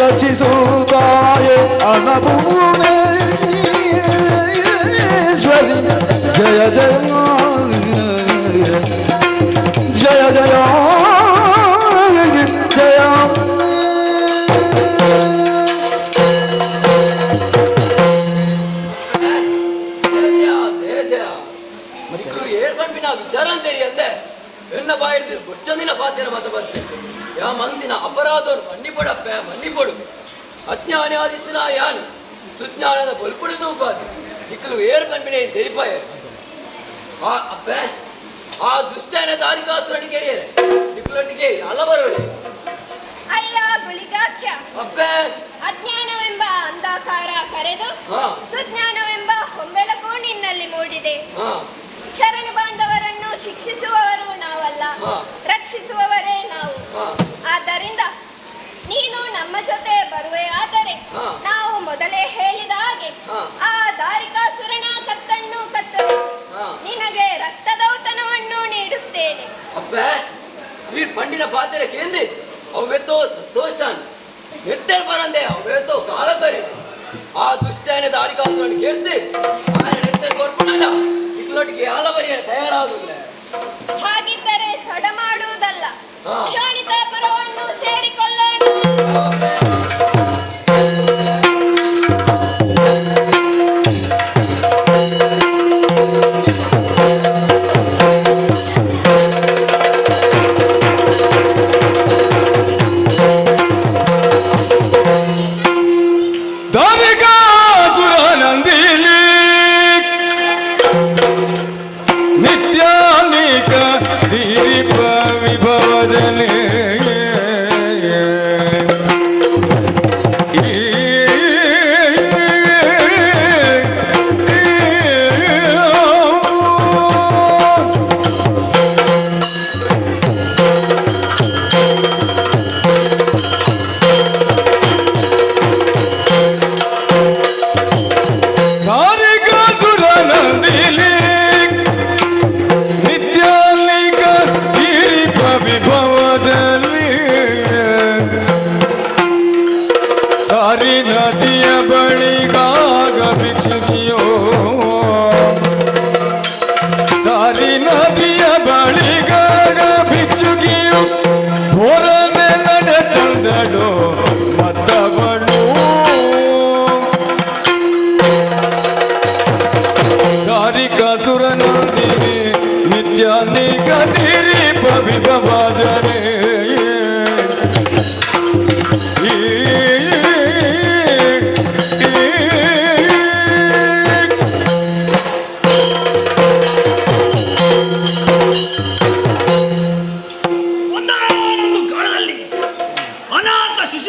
ರಚಿಸುತ್ತಾಯ ಅನ್ನಪೂರ್ಣೇಶ್ವರಿ ಜಯ ಜಯ ಜಯ ಜಯ ಜಯ ಏರ್ಪಂಪಿನ ವಿಚಾರ ಅಂತೇಳಿ ಅಂದೆ ಎನ್ನ ಬಾಯಿಡ್ದು ಗೊಚ್ಚಂದಿನ ಪಾತ್ಯನ ಮತ ಬರ್ತೆ ಯಾ ಮಂದಿನ ಅಪರಾಧವನ್ನು ಮನ್ನಿಪಡಪ್ಪ ಮನ್ನಿಪಡು ಅಜ್ಞಾನಾದಿತ್ತಿನ ಯಾನ್ ಸುಜ್ಞಾನದ ಬಲ್ಪುಡಿದು ಉಪಾಧಿ ನಿಕ್ಕಲು ಏರ್ಪಂಪಿನ ತೆರಿಪಾಯ ಆ ಅಪ್ಪ ಆ ದುಷ್ಟನ ದಾರಿಕಾಸುರನಿಗೆ ನಿಕ್ಕಲೊಟ್ಟಿಗೆ ಹಲವರು ಅಯ್ಯ ಗುಳಿಗಾಕ್ಯ, ಅಪ್ಪ ಅಜ್ಞಾನವೆಂಬ ಅಂಧಕಾರ ಕರೆದು ಹಾ ಸುಜ್ಞಾನವೆಂಬ ಹೊಂಬೆಳಕು ನಿನ್ನಲ್ಲಿ ಮೂಡಿದೆ. ಹಾ ಶರಣು ಬಾಂಧವರನ್ನು ಶಿಕ್ಷಿಸುವವರು ನಾವಲ್ಲ, ಹಾ. ರಕ್ಷಿಸುವವರೇ ನಾವು. ಹಾ ಆದ್ದರಿಂದ ನೀನು ನಮ್ಮ ಜೊತೆ ಬರುವೆಯಾದರೆ ಹಾ. ನಾವು ಮೊದಲೇ ಹೇಳಿದ ಹಾಗೆ ಹಾ. ಆ ದಾರಿಕಾಸುರನ ಕತ್ತನ್ನು ಕತ್ತರಿಸಿ ಹಾ. ನಿನಗೆ ರಕ್ತದೌತಣವನ್ನು ನೀಡುತ್ತೇನೆ. ಅಪ್ಪ ಈ ಪಂಡಿನ ಪಾತ್ರೆ ಕೇಂದ್ರಿ ಅವ್ವೆತ್ತೋ ಸಂತೋಷನ್ ಎತ್ತೇರ್ ಬರಂದೆ ಅವ್ವೆತ್ತೋ ಕಾಲಕರಿ ಆ ದುಷ್ಟನ ದಾರಿಕಾಸುರನ್ ಕೇಳ್ತಿ ఆయన ಎತ್ತೇರ್ ಕೊರ್ಪುನಲ್ಲ ಇಟ್ಲೊಟ್ಟಿಗೆ ಹಲವರಿಯ ತಯಾರಾಗುದಿಲ್ಲ. ಹಾಗಿದ್ದರೆ ತಡ ಮಾಡುವುದಲ್ಲ, ಹಾ. ಶೋಣಿತಾಪುರವನ್ನು ಸೇರಿಕೊಳ್ಳೋಣ. ಧಾರಿಕಾಸುರ ನಂದಿಲಿ ನಿತ್ಯಾನೇಕ ದೀಪ ವಿಭವದಲ್ಲಿ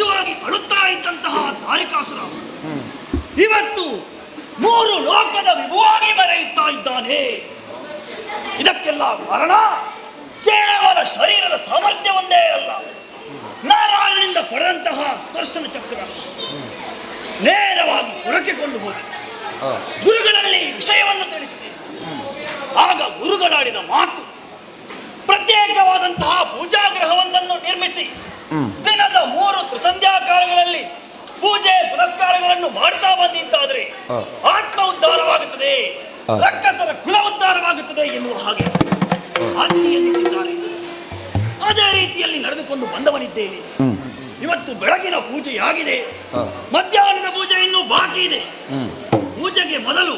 ವಿಶೇಷವಾಗಿ ಅಳುತ್ತಾ ಇದ್ದಂತಹ ದಾರಿಕಾಸುರ ಇವತ್ತು 3 ಲೋಕದ ವಿಭುವಾಗಿ ಮೆರೆಯುತ್ತಾ ಇದ್ದಾನೆ. ಇದಕ್ಕೆಲ್ಲ ಕಾರಣ ಕೇವಲ ಶರೀರದ ಸಾಮರ್ಥ್ಯ ಒಂದೇ ಅಲ್ಲ, ನಾರಾಯಣನಿಂದ ಪಡೆದಂತಹ ಸ್ಪರ್ಶನ ಚಕ್ರ ನೇರವಾಗಿ ಹೊರಕೆಕೊಂಡು ಹೋಗಿ ಗುರುಗಳಲ್ಲಿ ವಿಷಯವನ್ನು ತಿಳಿಸಿದೆ. ಆಗ ಗುರುಗಳಾಡಿದ ಮಾತು, ಪ್ರತ್ಯೇಕವಾದಂತಹ ಪೂಜಾಗೃಹವೊಂದನ್ನು ನಿರ್ಮಿಸಿ ದಿನದ 3 ತ್ರಿಸಂಧ್ಯಾಕಾಲಗಳಲ್ಲಿ ಪೂಜೆ ಪುನಸ್ಕಾರಗಳನ್ನು ಮಾಡ್ತಾ ಬಂದಿದ್ದಾದ್ರೆ ಆತ್ಮ ಉದ್ಧಾರವಾಗುತ್ತದೆ, ರಕ್ಕಸರ ಕುಲ ಉದ್ಧಾರವಾಗುತ್ತದೆ ಎನ್ನುವ ಹಾಗೆ ಆಜ್ಞೆಯಲ್ಲಿದ್ದಾರೆ. ಅದೇ ರೀತಿಯಲ್ಲಿ ನಡೆದುಕೊಂಡು ಬಂದವನಿದ್ದೇನೆ. ಇವತ್ತು ಬೆಳಗಿನ ಪೂಜೆಯಾಗಿದೆ, ಮಧ್ಯಾಹ್ನದ ಪೂಜೆ ಇನ್ನೂ ಬಾಕಿ ಇದೆ. ಪೂಜೆಗೆ ಮೊದಲು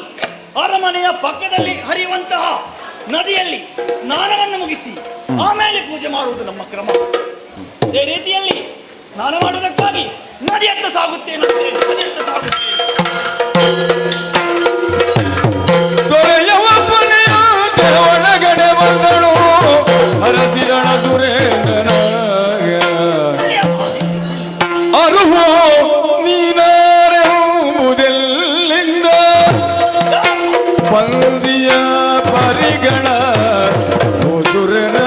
ಅರಮನೆಯ ಪಕ್ಕದಲ್ಲಿ ಹರಿಯುವಂತಹ ನದಿಯಲ್ಲಿ ಸ್ನಾನವನ್ನು ಮುಗಿಸಿ ಆಮೇಲೆ ಪೂಜೆ ಮಾಡುವುದು ನಮ್ಮ ಕ್ರಮ. ಅದೇ ರೀತಿಯಲ್ಲಿ ಸ್ನಾನ ಮಾಡುವುದಕ್ಕಾಗಿ ನದಿಯತ್ತ ಸಾಗುತ್ತೇನೆ. ದೊರೆಯವ ಪುಣ್ಯ ಒಳಗಡೆ ಬಂದಳು ಹರಸಿರಣ ಸುರೇಂದ್ರನ ಅರುಹೋ ನೀನಾರೆಂಬುದೆಲ್ಲಿಂದ ಪಂದಿಯ ಪರಿಗಣ ಸುರನೋ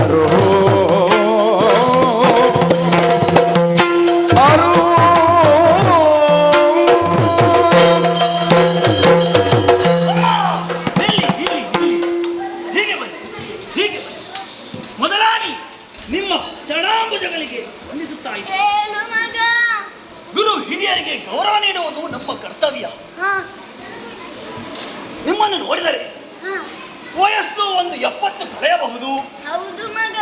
ಅರುಹೋ ಮೊದಲಾಗಿ ನಿಮ್ಮ ಚರಣಾಂಬುಜಗಳಿಗೆ ವಂದಿಸುತ್ತಾ ಇದ್ದೆ. ಹೇಳು ಮಗ. ಗುರು ಹಿರಿಯರಿಗೆ ಗೌರವ ನೀಡುವುದು ನಮ್ಮ ಕರ್ತವ್ಯ. ನಿಮ್ಮನ್ನು ನೋಡಿದರೆ ವಯಸ್ಸು ಒಂದು 70 ಕಳೆಯಬಹುದು. ಹೌದು ಮಗ.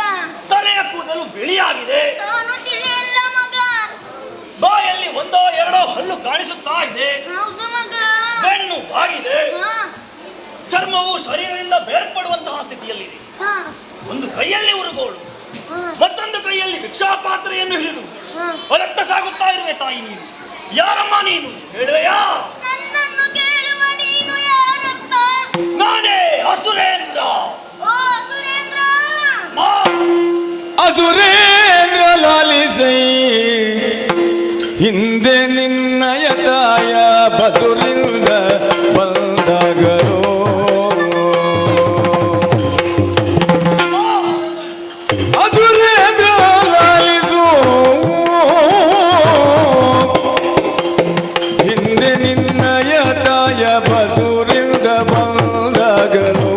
ತಲೆಯ ಕೂದಲು ಬಿಳಿಯಾಗಿದೆ. ನಾನು ತಿಳಿಯಲ್ಲ ಮಗ. ಬಾಯಲ್ಲಿ 1-2 ಹಲ್ಲು ಕಾಣಿಸುತ್ತಾ ಇದೆ. ಹೌದು ಮಗ. ಬೆನ್ನು ಬಾಗಿದೆ. ಚರ್ಮವು ಶರೀರದಿಂದ ಬೇರ್ಪಡುವಂತಹ ಸ್ಥಿತಿಯಲ್ಲಿದೆ. ಒಂದು ಕೈಯಲ್ಲಿ ಉರುಗೋಳು, ಮತ್ತೊಂದು ಕೈಯಲ್ಲಿ ಭಿಕ್ಷಾ ಪಾತ್ರೆಯನ್ನು ಹಿಡಿದು ಹೊರತ್ತ ಸಾಗುತ್ತಾ ಇರುವೆ. ತಾಯಿ ನೀನು ಯಾರಮ್ಮ? ನೀನು ಹೇಳುವೆಯಾ? ನನ್ನನ್ನು ಕೇಳುವ ನೀನು ಯಾರಪ್ಪ? ನಾನೇ ಅಸುರೇಂದ್ರ. ಓ ಸುರೇಂದ್ರ. ಅಸುರೇಂದ್ರ ಲಾಲಿಸೈ ಹಿಂದೆ ನಿನ್ನಯ ತಾಯ ಬಸುರಿಂದ ಬಂದಗರೋ ಅಸುರೇಂದ್ರ ಲಾಲಿಸು ಹಿಂದೆ ನಿನ್ನಯ ತಾಯ ಬಸುರಿಂದ ಬಂದಗರೋ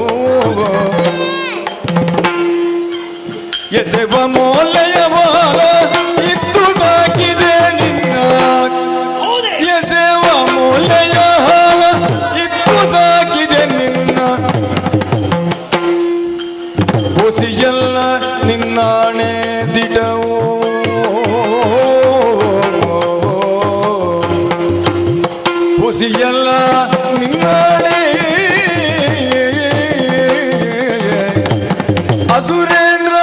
ಎಸೆವ ಮೋಲೆಯವಾಲ ಇತ್ತು ಸಾಕಿದೆ ನಿನ್ನ ಎಸೆವ ಮೋಲೆಯ ಹಾಲ ಇತ್ತು ಸಾಕಿದೆ ನಿನ್ನ ಹೊಸಿಯಲ್ಲ ನಿನ್ನಾಣೆ ದಿಟವು ಹೊಸಿಯಲ್ಲ ನಿನ್ನಾಣೆ ಅಸುರೇಂದ್ರ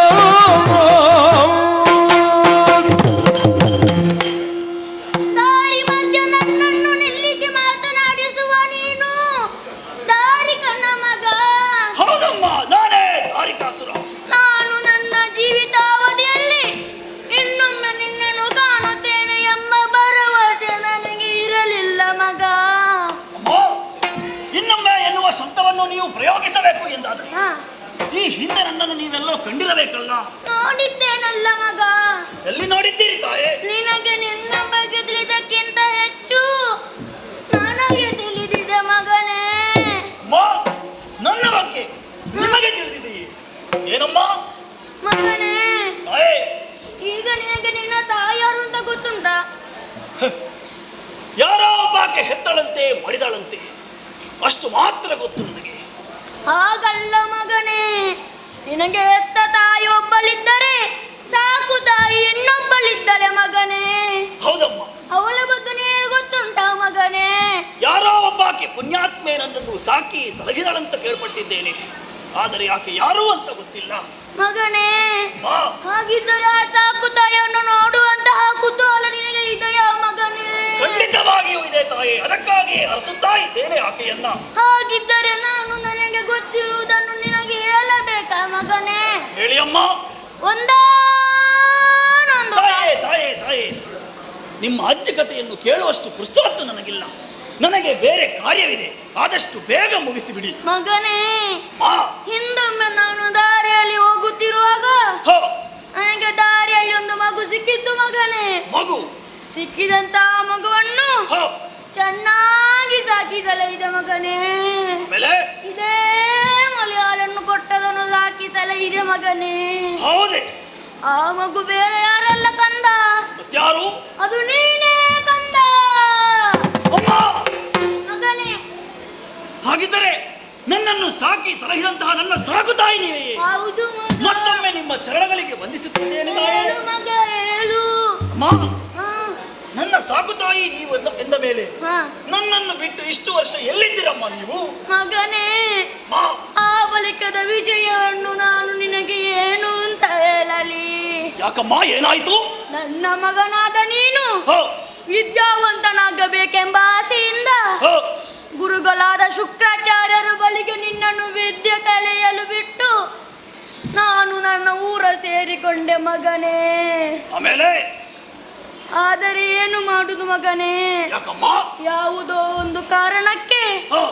ದಾರಿ ಮಧ್ಯ ನನ್ನನ್ನು ನಿಲ್ಲಿಸಿ ಮಾತನಾಡಿಸುವ ನೀನು ದಾರಿ ಕಣ್ಣ ಮಗ. ಹೌದಮ್ಮ, ನಾನೇ ದಾರಿಕಾಸುರ. ನಾನು ನನ್ನ ಜೀವಿತಾವಧಿಯಲ್ಲಿ ಇನ್ನೊಮ್ಮೆ ನಿನ್ನನ್ನು ಕಾಣುತ್ತೇನೆ ಎಂಬ ಭರವಸೆ ನನಗೆ ಇರಲಿಲ್ಲ ಮಗ. ಅಮ್ಮ, ಇನ್ನೊಮ್ಮೆ ಎನ್ನುವ ಶಬ್ದವನ್ನು ನೀವು ಪ್ರಯೋಗಿಸಬೇಕು ಎಂದಾದರೆ ಈ ಹಿಂದೆ ನನ್ನನ್ನು ನೀವೆಲ್ಲರೂ ಕಂಡಿರಬೇಕಲ್ಲ? ನೋಡಿದ್ದೇನಲ್ಲ ಮಗ. ಎಲ್ಲಿ ನೋಡಿದ್ದೀರಿ ತಾಯೇ? ನಿನಗೆ ನಿನ್ನ ಬಗ್ಗೆ ತಿಳಿದಕ್ಕಿಂತ ಹೆಚ್ಚು ನನಗೆ ತಿಳಿದಿದೆ ಮಗನೇ. ಅಮ್ಮ, ನನ್ನ ಬಗ್ಗೆ ನಿಮಗೆ ತಿಳಿದಿದೆಯೇ? ಏನಮ್ಮ ಮಗನೇ, ತಾಯೇ? ಈಗ ನಿನಗೆ ನಿನ್ನ ತಾಯಿ ಯಾರು ಅಂತ ಗೊತ್ತುಂಟಾ? ಯಾರೋ ಒಬ್ಬಾಕೆ ಹೆತ್ತಳಂತೆ ಮಡಿದಳಂತೆ, ಅಷ್ಟು ಮಾತ್ರ ಗೊತ್ತು ನನಗೆ. ಹಾಗಲ್ಲ ಮಗನೇ, ನಿನಗೆ ಹೆತ್ತ ತಾಯಿ ಒಬ್ಬಳಿದ್ದರೆ ಸಾಕು, ತಾಯಿ ಇನ್ನೊಬ್ಬಳಿದ್ದರೆ ಮಗನೇ. ಹೌದಮ್ಮ, ಅವಳ ಬಗ್ಗೆ ನಿನಗೆ ಗೊತ್ತುಂಟಾ ಮಗನೇ? ಯಾರೋ ಒಬ್ಬಾಕೆ ಪುಣ್ಯಾತ್ಮೆ ನನ್ನನ್ನು ಸಾಕಿ ಸಲಹಿದಳಂತ ಕೇಳ್ಪಟ್ಟಿದ್ದೇನೆ, ಆದರೆ ಆಕೆ ಯಾರು ಅಂತ ಗೊತ್ತಿಲ್ಲ ಮಗನೇ. ಮಾ, ಹಾಗಿದ್ದರೆ ಆ ಸಾಕು ತಾಯಿಯನ್ನು ನೋಡುವಂತಹ ಕುತೂಹಲ ನಿನಗೆ ಇದೆಯಾ ಮಗನೇ? ಖಂಡಿತವಾಗಿಯೂ ಇದೆ ತಾಯಿ, ಅದಕ್ಕಾಗಿ ಹರಿಸುತ್ತಾ ಇದ್ದೇನೆ ಆಕೆಯನ್ನ. ಹಾಗಿದ್ದರೆ ನಾನು ನನಗೆ ಗೊತ್ತಿರುವುದನ್ನು ನಿನಗೆ ಹೇಳಬೇಕಾ ಮಗನೇ? ಹೇಳಿ ಅಮ್ಮ. ಒಂದಾನೊಂದು ತಾಯೇ ತಾಯೇ ತಾಯೇ, ನಿಮ್ಮ ಅಜ್ಜಿ ಕಥೆಯನ್ನು ಕೇಳುವಷ್ಟು ಪುರುಸೊತ್ತು ನನಗಿಲ್ಲ. ನನಗೆ ಬೇರೆ ಕಾರ್ಯವಿದೆ, ಆದಷ್ಟು ಬೇಗ ಮುಗಿಸಿಬಿಡಿ. ಮಗನೇ, ಆ, ಹಿಂದೊಮ್ಮೆ ನಾನು ದಾರಿಯಲ್ಲಿ ಹೋಗುತ್ತಿರುವಾಗ ಹೋ, ನನಗೆ ದಾರಿಯಲ್ಲಿ ಒಂದು ಮಗು ಸಿಕ್ಕಿತ್ತು ಮಗನೇ. ಮಗು? ಸಿಕ್ಕಿದಂತ ಮಗುವನ್ನು ಹೋ, ಚೆನ್ನಾಗಿ ಸಾಕಿಸಲೈದೆ ಮಗನೇ. ಆಮೇಲೆ? ಇದೇ ಮಲಯಾಳನ್ನು ಕೊಟ್ಟದನ್ನು ಸಾಕಿಸಲೈದೆ ಮಗನೇ. ಹೌದೇ? ಆ ಮಗು ಬೇರೆ ಯಾರಲ್ಲ ಕಂದ, ಮತ್ಯಾರು? ಅದು ನೀನೇ ಕಂದ ಅಮ್ಮ! ಮಗನೇ. ಹಾಗಿದ್ದರೆ ನನ್ನನ್ನು ಸಾಕಿ ಸಲಹಿದಂತಹ ನನ್ನ ಸಾಕು ತಾಯಿ ನೀವೇ. ಹೌದು ಮಗ. ಮತ್ತೊಮ್ಮೆ ನಿಮ್ಮ ಚರಣಗಳಿಗೆ ವಂದಿಸುತ್ತೇನೆ ತಾಯಿ. ಹೇಳು ಮಗ ಹೇಳು. ಅಮ್ಮ, ಹಾ, ನನ್ನ ಸಾಕು ತಾಯಿ ನೀವು ಎಂದ ಮೇಲೆ ಹಾ. ನನ್ನನ್ನು ಬಿಟ್ಟು ಇಷ್ಟು ವರ್ಷ ಎಲ್ಲಿದ್ದೀರಮ್ಮ ನೀವು? ಮಗನೇ, ಅಮ್ಮ, ಆ ಬಳಿಕದ ವಿಜಯವನ್ನು ನಾನು ನಿನಗೆ ಏನು ಅಂತ ಹೇಳಲಿ? ಯಾಕಮ್ಮ, ಏನಾಯ್ತು? ನನ್ನ ಮಗನಾದ ನೀನು ಹೋ, ವಿದ್ಯಾವಂತನಾಗಬೇಕೆಂಬ ಆಸೆಯಿಂದ ಹೋ, ಗುರುಗಳಾದ ಶುಕ್ರಾಚಾರ್ಯರ ಬಳಿಗೆ ನಿನ್ನನ್ನು ವಿದ್ಯೆ ಕಲಿಯಲು ಬಿಟ್ಟು ನಾನು ನನ್ನ ಊರ ಸೇರಿಕೊಂಡೆ ಮಗನೇ. ಆಮೇಲೆ? ಆದರೆ ಏನು ಮಾಡುದು ಮಗನೇ? ಯಾಕಮ್ಮ? ಯಾವುದೋ ಒಂದು ಕಾರಣಕ್ಕೆ ಹೋ,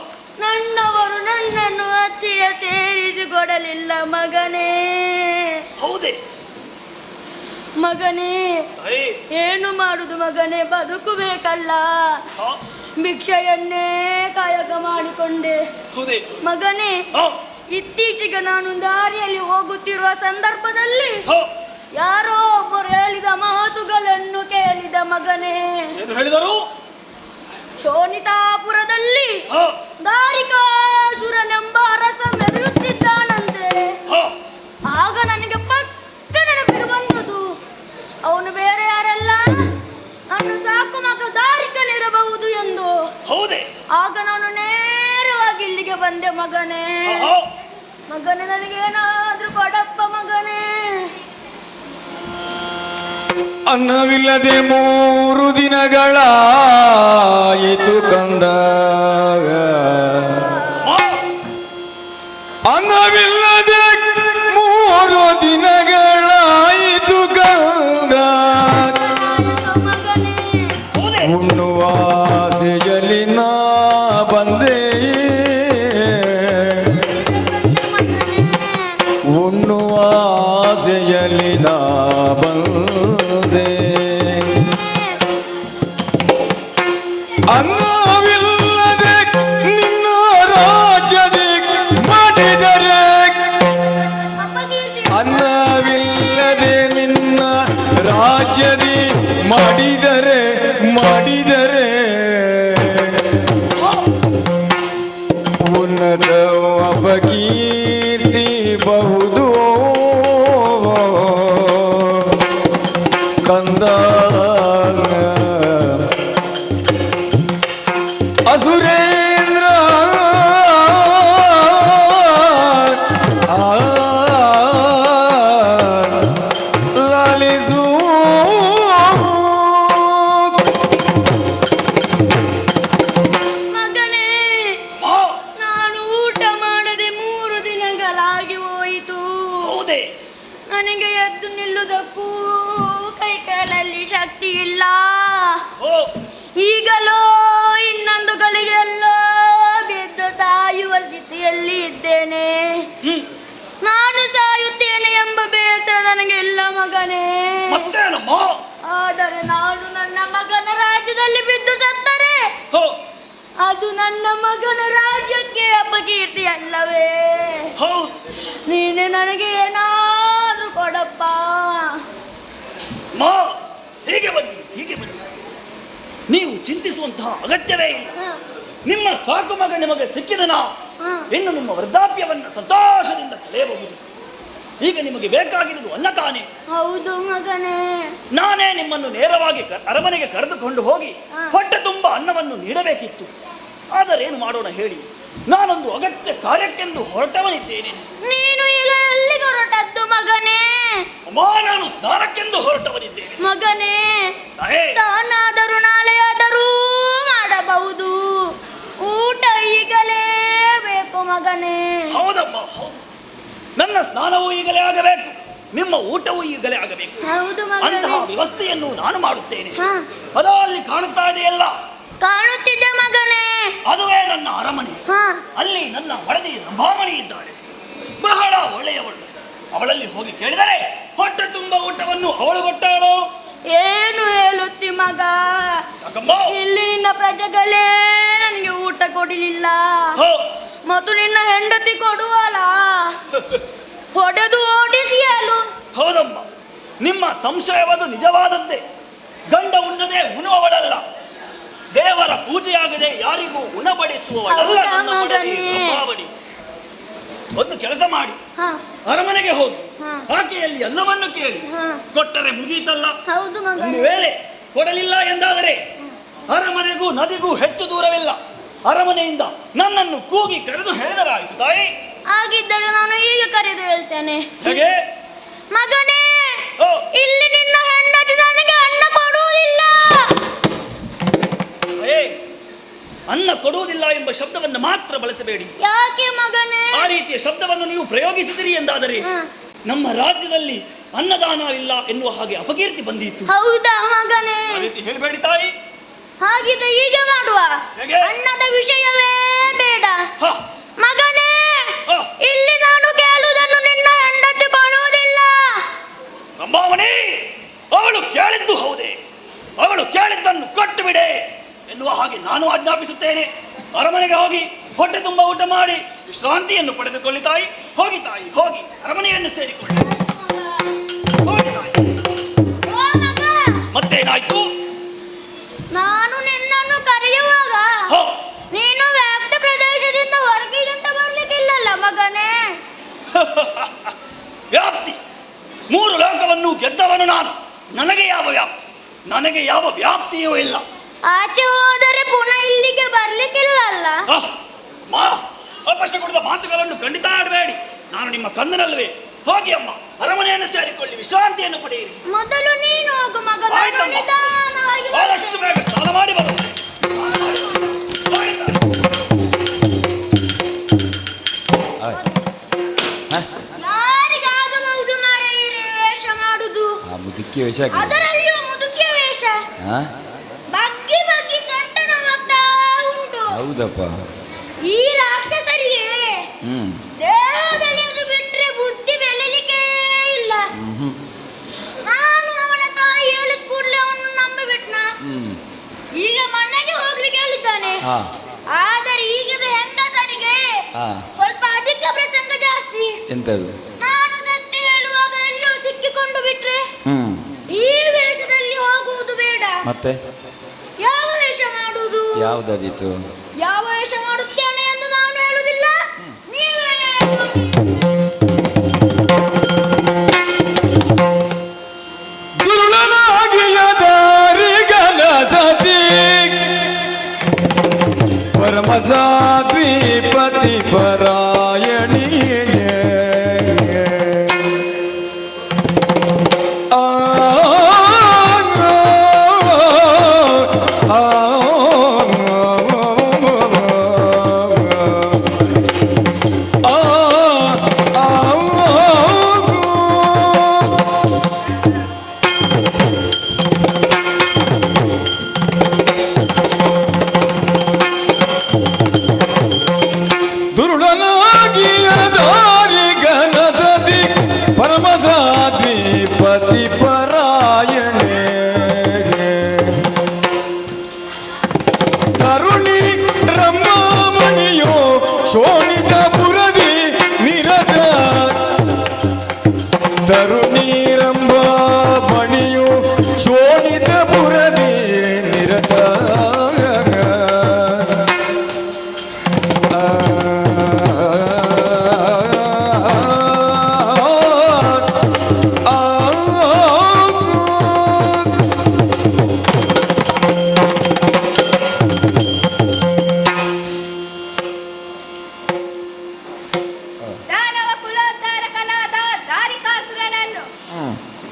ನನ್ನವರು ನನ್ನನ್ನು ಹತ್ತಿರ ಸೇರಿಸಿಕೊಡಲಿಲ್ಲ ಮಗನೇ. ಹೌದೇ? ಮಗನೇ, ತಾಯಿ, ಏನು ಮಾಡುದು ಮಗನೇ? ಬದುಕಬೇಕಲ್ಲ. ಹಾ, ಭಿಕ್ಷೆಯನ್ನೇ ಕಾಯಕ ಮಾಡಿಕೊಂಡೆ ಹೌದೇ? ಮಗನೇ. ಹೋ, ಇತ್ತೀಚೆಗೆ ನಾನು ದಾರಿಯಲ್ಲಿ ಹೋಗುತ್ತಿರುವ ಸಂದರ್ಭದಲ್ಲಿ ಹೋ, ಯಾರೋ ಒಬ್ಬರು ಹೇಳಿದ ಮಾತುಗಳನ್ನು ಕೇಳಿದ ಮಗನೇ. ಏನು ಹೇಳಿದರು? ಶೋಣಿತಾಪುರದಲ್ಲಿ ಹೋ, ದಾರಿಕಾಸುರನೆಂಬ ಅರಸ ಮೆರೆಯುತ್ತಿದ್ದಾನಂತೆ. ಹೋ, ಆಗ ನನಗೆ ಪಕ್ಕ ನೆನಪಿಗೆ ಬಂದದು, ಅವನು ಬೇರೆ ಯಾರಲ್ಲ, ನನ್ನ ಸಾಕು ಮಗ ದಾರಿಕನಿರಬಹುದು ಎಂದು. ಹೌದೇ? ಆಗ ನಾನು ನೇರವಾಗಿ ಇಲ್ಲಿಗೆ ಬಂದೆ ಮಗನೇ. ಹೋ, ಮಗನೇ, ನನಗೇನಾದ್ರೂ ಕೊಡಪ್ಪ ಮಗನೇ. ಅನ್ನವಿಲ್ಲದೆ 3 ದಿನಗಳಾಯಿತು ಕಂದ, ಅನ್ನವಿಲ್ಲದೆ 3 ದಿನಗಳಾಯಿತು ಕಂದ, ಮಗನೇ, ಹೌದೇ? ಉಣ್ಣುವ ಆಸೆಯಲ್ಲಿ ನಾ ಬಂದೆ, ಉಣ್ಣುವ ಆಸೆಯಲ್ಲಿ ನಾ ಬಂದೆ, ಅನ್ನವಿಲ್ಲದೆ ನಿನ್ನ ರಾಜ್ಯದಿ ಮಾಡಿದರೆ, ಅನ್ನವಿಲ್ಲದೆ ನಿನ್ನ ರಾಜ್ಯದಿ ಮಾಡಿದರೆ ಉನ್ನತ ಅಪಕೀರ್ತಿ ಬಹುದು ಕಂದ, ಅಸುರೇಂದ್ರ ಲಾಲಿಸು. ಮಗನೇ, ಆ, ನಾನು ಊಟ ಮಾಡದೆ 3 ದಿನಗಳಾಗಿ ಹೋಯಿತು. ಹೌದೇ? ನನಗೆ ಎದ್ದು ನಿಲ್ಲುವುದಕ್ಕೂ ಕೈ ಕಾಲಲ್ಲಿ ಶಕ್ತಿ ಇಲ್ಲ. ಹೋ, ಈಗಲೋ ಇನ್ನೊಂದು ಗಳಿಗೆಲ್ಲೋ ಬಿದ್ದು ಸಾಯುವ ಸ್ಥಿತಿಯಲ್ಲಿ ಇದ್ದೇನೆ. ನಾನು ಸಾಯುತ್ತೇನೆ ಎಂಬ ಬೇಸರ ನನಗೆ ಇಲ್ಲ ಮಗನೇ. ಮತ್ತೇನಮ್ಮ? ಆದರೆ ನಾನು ನನ್ನ ಮಗನ ರಾಜ್ಯದಲ್ಲಿ ಬಿದ್ದು ಸತ್ತರೆ ಹೋ, ಅದು ನನ್ನ ಮಗನ ರಾಜ್ಯಕ್ಕೆ ಅಪಕೀರ್ತಿ ಅಲ್ಲವೇ? ಹೌದು. ನೀನೆ ನನಗೆ ಏನಾದ್ರೂ ಕೊಡಪ್ಪ. ಮಾ, ಹೀಗೆ ಬನ್ನಿ, ಹೀಗೆ ಬನ್ನಿ. ನೀವು ಚಿಂತಿಸುವಂತಹ ಅಗತ್ಯವೇ ಇಲ್ಲ. ನಿಮ್ಮ ಸಾಕು ಮಗ ನಿಮಗೆ ಸಿಕ್ಕಿದನಾ, ಇನ್ನು ನಿಮ್ಮ ವೃದ್ಧಾಪ್ಯವನ್ನು ಸಂತೋಷದಿಂದ ಕಳೆಯಬಹುದು. ಈಗ ನಿಮಗೆ ಬೇಕಾಗಿರುವುದು ಅನ್ನ ತಾನೇ. ಹೌದು ಮಗನೇ. ನಾನೇ ನಿಮ್ಮನ್ನು ನೇರವಾಗಿ ಅರಮನೆಗೆ ಕರೆದುಕೊಂಡು ಹೋಗಿ ಹೊಟ್ಟೆ ತುಂಬ ಅನ್ನವನ್ನು ನೀಡಬೇಕಿತ್ತು. ಆದರೆ ಏನು ಮಾಡೋಣ ಹೇಳಿ, ನಾನೊಂದು ಅಗತ್ಯ ಕಾರ್ಯಕ್ಕೆಂದು ಹೊರಟವನಿದ್ದೇನೆ. ನೀನು ಈಗ ಎಲ್ಲಿಗೆ ಹೊರಟದ್ದು ಮಗನೇ? ಅಮ್ಮ, ನಾನು ಸ್ನಾನಕ್ಕೆಂದು ಹೊರಟವನಿದ್ದೇನೆ. ಮಗನೇ, ತಾಯೇ, ತಾನಾದರೂ ನಾಳೆಯಾದರೂ ಮಾಡಬಹುದು. ಊಟ ಈಗಲೇ ಬೇಕು ಮಗನೇ. ಹೌದಮ್ಮ, ಹೌದು. ನನ್ನ ಸ್ನಾನವೂ ಈಗಲೇ ಆಗಬೇಕು. ನಿಮ್ಮ ಊಟವೂ ಈಗಲೇ ಆಗಬೇಕು. ಹೌದು ಅಂತಹ ಮಗನೇ. ವ್ಯವಸ್ಥೆಯನ್ನು ನಾನು ಮಾಡುತ್ತೇನೆ. ಹಾ. ಅದೋ ಅಲ್ಲಿ ಕಾಣುತ್ತಾ ಇದೆಯಲ್ಲ, ಕಾಣುತ್ತಿದ್ದೆ ಮಗನೇ. ಅದುವೇ ನನ್ನ ಅರಮನೆ. ಹಾ. ಅಲ್ಲಿ ನನ್ನ ಮಡದಿ ರಂಭಾಮಣಿ ಇದ್ದಾಳೆ, ಬಹಳ ಒಳ್ಳೆಯವಳು. ಅವಳಲ್ಲಿ ಹೋಗಿ ಕೇಳಿದರೆ ಹೊಟ್ಟೆ ತುಂಬ ಊಟವನ್ನು ಅವಳು ಕೊಟ್ಟವಳು. ಏನು ಹೇಳುತ್ತಿ ಮಗ? ಯಾಕಮ್ಮ? ಇಲ್ಲಿ ನಿನ್ನ ಪ್ರಜೆಗಳೇ ನನಗೆ ಊಟ ಕೊಡಲಿಲ್ಲ ಹೋ, ಮತ್ತು ನಿನ್ನ ಹೆಂಡತಿ ಕೊಡುವಲ್ಲ ಹೊಡೆದು ಓಡಿಸಿಯಲು. ಹೌದಮ್ಮ, ನಿಮ್ಮ ಸಂಶಯವದು ನಿಜವಾದದ್ದೇ. ಗಂಡ ಉಣ್ಣದೆ ಉಣ್ಣುವವಳಲ್ಲ, ದೇವರ ಪೂಜೆಯಾಗದೆ ಯಾರಿಗೂ ಉಣಬಡಿಸುವವಳಲ್ಲ ಹೌದಾ ನನ್ನ ಮಡದಿ ಮಗನೇ? ರಂಭಾವಣಿ. ಒಂದು ಕೆಲಸ ಮಾಡಿ, ಹಾ. ಅರಮನೆಗೆ ಹೋಗಿ ಹಾ. ಆಕೆಯಲ್ಲಿ ಎಲ್ಲವನ್ನು ಕೇಳಿ ಹಾ. ಕೊಟ್ಟರೆ ಮುಗಿಯಿತಲ್ಲ. ಹೌದು ಒಂದು ಮಗನೇ. ವೇಳೆ ಕೊಡಲಿಲ್ಲ ಎಂದಾದರೆ ಅರಮನೆಗೂ ನದಿಗೂ ಹೆಚ್ಚು ದೂರವಿಲ್ಲ. ಅರಮನೆಯಿಂದ ನನ್ನನ್ನು ಕೂಗಿ ಕರೆದು ಹೇಳಿದರಾಯಿತು ತಾಯಿ. ಹಾಗಿದ್ದರೆ ನಾನು ಈಗ ಕರೆದು ಹೇಳ್ತೇನೆ. ಹೇಗೆ? ಮಗನೇ, ಓ, ಇಲ್ಲಿ ನಿನ್ನ ಹೆಂಡತಿ ನನಗೆ ಅನ್ನ ಕೊಡುವುದಿಲ್ಲ. ಏ, ಅನ್ನ ಕೊಡುವುದಿಲ್ಲ ಎಂಬ ಶಬ್ದವನ್ನು ಮಾತ್ರ ಬಳಸಬೇಡಿ. ಯಾಕೆ ಮಗನೇ? ಆ ರೀತಿಯ ಶಬ್ದವನ್ನು ನೀವು ಪ್ರಯೋಗಿಸಿದಿರಿ ಎಂದಾದರೆ ಹಾ. ನಮ್ಮ ರಾಜ್ಯದಲ್ಲಿ ಅನ್ನದಾನ ಇಲ್ಲ ಎನ್ನುವ ಹಾಗೆ ಅಪಕೀರ್ತಿ ಬಂದಿತ್ತು. ಹೌದಾ ಮಗನೇ? ಆ ರೀತಿ ಹೇಳಬೇಡಿ ತಾಯಿ. ಹಾಗಿದ್ರೆ ಈಗ ಮಾಡುವ. ಹೇಗೆ? ಅನ್ನದ ವಿಷಯವೇ ಬೇಡ. ಹ, ಮಗನೇ, ಹ. ಇಲ್ಲಿ ನಾನು ಕೇಳುವುದನ್ನು ನಿನ್ನ ಹೆಂಡತಿ ಕೊಡುವುದಿಲ್ಲ. ರಂಭಾಮಣಿ, ಅವಳು ಕೇಳಿದ್ದು ಹೌದೇ? ಅವಳು ಕೇಳಿದ್ದನ್ನು ಕೊಟ್ಟು ಬಿಡೆ ಎನ್ನುವ ಹಾಗೆ ನಾನು ಆಜ್ಞಾಪಿಸುತ್ತೇನೆ. ಅರಮನೆಗೆ ಹೋಗಿ ಹೊಟ್ಟೆ ತುಂಬ ಊಟ ಮಾಡಿ ವಿಶ್ರಾಂತಿಯನ್ನು ಪಡೆದುಕೊಳ್ಳಿ ತಾಯಿ. ಹೋಗಿ ತಾಯಿ, ಹೋಗಿ ಅರಮನೆಯನ್ನು ಸೇರಿಕೊಳ್ಳಿ. ಹೋಗಿ ತಾಯಿ. ಓ ಮಗ, ಮತ್ತೇನಾಯ್ತು? ನಾನು ನಿನ್ನನ್ನು ಕರೆಯುವಾಗ ಹ, ನೀನು ವ್ಯಾಪ್ತ ಪ್ರದೇಶದಿಂದ ಹೊರಗಿದಂತ ಬರ್ಲಿಕ್ಕಿಲ್ಲಲ್ಲ ಮಗನೇ. ವ್ಯಾಪ್ತಿ, ಮೂರು ಲೋಕವನ್ನು ಗೆದ್ದವನು ನಾನು. ನನಗೆ ಯಾವ ವ್ಯಾಪ್ತಿ? ನನಗೆ ಯಾವ ವ್ಯಾಪ್ತಿಯೂ ಇಲ್ಲ. ಆಚೆ ಹೋದರೆ ಪುನಃ ಇಲ್ಲಿಗೆ ಬರ್ಲಿಕ್ಕಿಲ್ಲಲ್ಲ. ಅಪಶಕುನದ ಮಾತುಗಳನ್ನು ಖಂಡಿತ ಆಡಬೇಡಿ. ನಾನು ನಿಮ್ಮ ಕಂದನಲ್ವೇ. ಹೋಗಿ ಅಮ್ಮ, ಅರಮನೆಯನ್ನು ಸೇರಿಕೊಳ್ಳಿ, ವಿಶ್ರಾಂತಿಯನ್ನು ಪಡೆಯಿರಿ. ಮೊದಲು ನೀನು ಹೋಗು ಮಗ, ನಾನು ಆಯ್ತಮ್ಮ. ನಿಧಾನವಾಗಿ ಆದಷ್ಟು ಬೇಗ ಸ್ನಾನ ಮಾಡಿ ಬರುತ್ತೇನೆ. ಯಾರಿಗಾಗಬಹುದು ಮಾರಾಯರೇ ವೇಷ ಮಾಡುದು? ಆ ಮುದುಕಿ ವೇಷ ಅದರಲ್ಲಿಯೂ ಮುದುಕಿಯ ವೇಷ. ಬಗ್ಗಿ ಬಗ್ಗಿ ಸೊಂಟ ನೋವಾಗ್ತಾ ಉಂಟು. ಹೌದಪ್ಪ. ಈ ರಾಕ್ಷಸರಿಗೆ ಹ್ಮ್ ದೇಹ ಬೆಳೆಯೋದು ಬಿಟ್ರೆ ಬುದ್ಧಿ ಬೆಳೆಯಲಿಕ್ಕೆ ಇಲ್ಲ. ನಾನು ಅವನ ತಾಯಿ ಹೇಳಿದ ಕೂಡಲೇ ಅವನು ನಂಬಿಬಿಟ್ನ. ಈಗ ಮನೆಗೆ ಹೋಗ್ಲಿಕ್ಕೆ ಹೇಳಿದ್ದಾನೆ. ಹಾ. ಆದರೆ ಈಗಿನ ಹೆಂಗಸರಿಗೆ ಹಾ. ಸ್ವಲ್ಪ ಅಧಿಕ ಪ್ರಸಂಗ ಜಾಸ್ತಿ. ಎಂತದು? ನಾನು ಸತ್ಯ ಹೇಳುವಾಗ ಎಲ್ಲೋ ಸಿಕ್ಕಿಕೊಂಡು ಬಿಟ್ರೆ ಈ ವೇಷದಲ್ಲಿ ಹೋಗುವುದು ಬೇಡ. ಮತ್ತೆ ಯಾವ ವೇಷ ಮಾಡುವುದು? ಯಾವ್ದಾದೀತು? ಯಾವ ವೇಷ ಮಾಡುತ್ತೇನೆ ಎಂದು ನಾನು ಹೇಳುವುದಿಲ್ಲ, ನೀವೇ ದುರುಳನಾಗಿಯ ದಾರಿಗನ ಸತಿ ಪರಮ ಸಾಧ್ವಿ ಪತಿ ಪರಾಯಣಿ ದುರುಳನಾಗಿಯ ದಾರಿಗನ ಸತಿ ಪರಮ ಸಾಧ್ವಿ ಪತಿ ಪರಾಯಣೆ ತರುಣಿ ರಂಭಾಮಣಿಯೋ ಶೋಣಿತ ಪುರದಿ ನಿರತ ತರುಣಿ ರಂಭಾಮಣಿಯೋ ಶೋಣಿತ ಪುರದಿ ನಿರತ ದಾನವ ಕುಲೋದ್ಧಾರಕನಾದ ದಾರಿಕಾಸುರನನ್ನು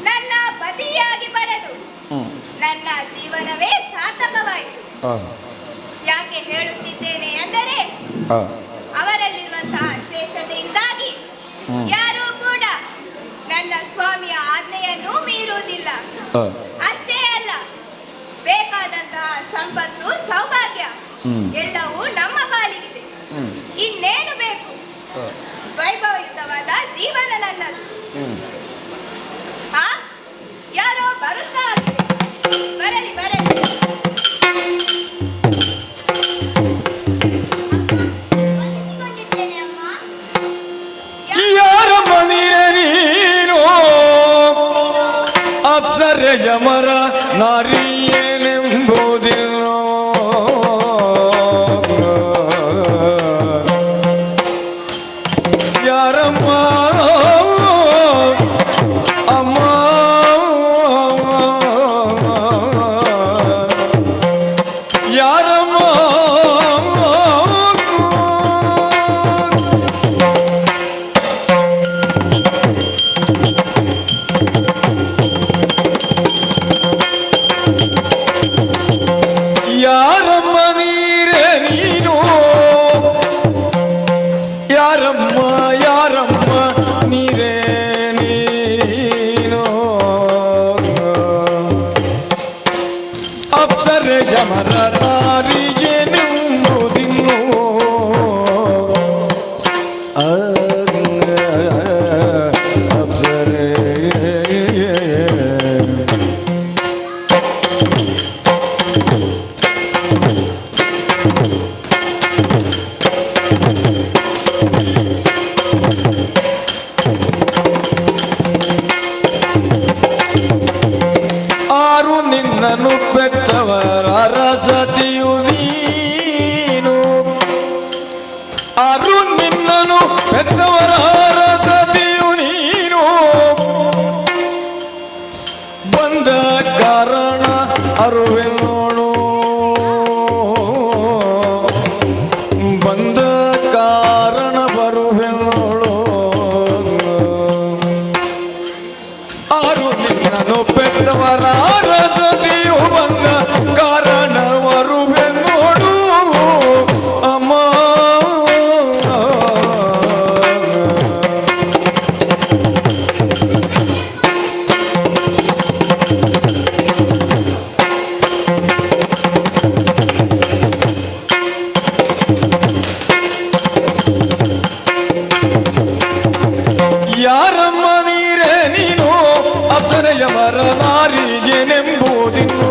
ನನ್ನ ಪತಿಯಾಗಿ ಪಡೆದು ನನ್ನ ಜೀವನವೇ ಸಾರ್ಥಕವಾಯಿತು. ಯಾಕೆ ಹೇಳುತ್ತಿದ್ದೇನೆ ಅಂದರೆ ಅವರಲ್ಲಿರುವಂತಹ ಶ್ರೇಷ್ಠತೆಯಿಂದಾಗಿ ಯಾರೂ ಕೂಡ ನನ್ನ ಸ್ವಾಮಿ ಹ. ಅಷ್ಟೇ ಅಲ್ಲ, ಬೇಕಾದಂತಹ ಸಂಪತ್ತು ಸೌಭಾಗ್ಯ ಎಲ್ಲವೂ ನಮ್ಮ ಪಾಲಿಗಿದೆ. ಇನ್ನೇನು ಬೇಕು? ವೈಭವಯುತವಾದ ಜೀವನ ನನ್ನದು. ಯಾರೋ ಬರುತ್ತಾ ಬರಲಿ ಬರಲಿ. ಒಲಿಸಿಕೊಂಡಿದ್ದೇನೆ ಅಮ್ಮ. ಯಾರ ಮನಿರ ನೀನು ಅಪ್ಸರ ಯಮರ ನಾರಿಯೇನೆಂಬುದಿಲ್ಲ. ಯಾರಮ್ಮ ಅಮ್ಮ ಯಾರಮ್ಮ ಯಾರಮ್ಮ ನೀರೇ ನೀನು ಯಾರಮ್ಮ ಯಾರಮ್ಮ ನೀರೇ ನೀನು ಅಪ್ಸರ ಯಮರ ನಾರಿಗೆ ನಂಬುದಿನ್ನು. ಅಪ್ಸರೆ ಆರು ನಿನ್ನನ್ನು ಬೆಟ್ಟವರ ರಸತಿಯು ನೀನು. ಆರು ನಿನ್ನನ್ನು ಬೆಟ್ಟವರ ರಸತಿಯು ನೀನು. ಬಂದ ಕಾರಣ ಅರುವೆ ನೋಡು. ಬಂದ ಕಾರಣ ಬರುವೆ ನೋಡು. ಆರು ನಿನ್ನನ್ನು ಬೆಟ್ಟವರ ರಸತಿಯು ಬಂದ ಕಾರಣ ಬರುವೆ ನೋಡು ಅಮ್ಮ. ಯಾರಮ್ಮ ನೀರೇ ನೀನು ಅಪ್ಸರೆಯವರ ನಾರಿಗೆ ನೆಂಬುದಿನ್ನು.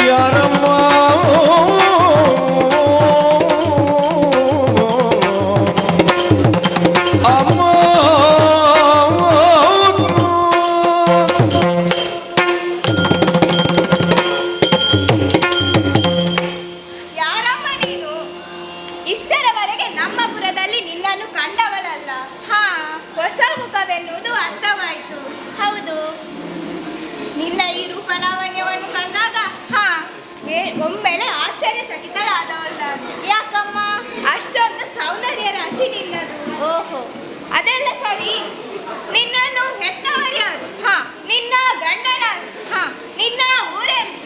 ಯಾರಮ್ಮ ಅಮ್ಮ ಯಾರಮ್ಮ ನೀನು? ಇಷ್ಟರವರೆಗೆ ನಮ್ಮ ಪುರದಲ್ಲಿ ನಿನ್ನನ್ನು ಕಂಡವಳಲ್ಲ. ಹೊಸ ಮುಖವೆನ್ನುವುದು ಅರ್ಥವಾಯಿತು. ಹೌದು. ನಿನ್ನ ಈ ರೂಪ ಲಾವಣ್ಯವನ್ನು ಕಂಡಾಗ ಒಮ್ಮೆಲೆ ಆಶ್ಚರ್ಯಚಕಿತಳಾದವಳು ನಾನು. ಯಾಕಮ್ಮ? ಅಷ್ಟೊಂದು ಸೌಂದರ್ಯ ರಾಶಿ ನಿನ್ನದು. ಓಹೋ. ಅದೆಲ್ಲ ಸರಿ, ನಿನ್ನನ್ನು ಹೆತ್ತವರ್ಯಾರು? ನಿನ್ನ ಗಂಡನಾರು? ನಿನ್ನ ಊರಲ್ಲಿ?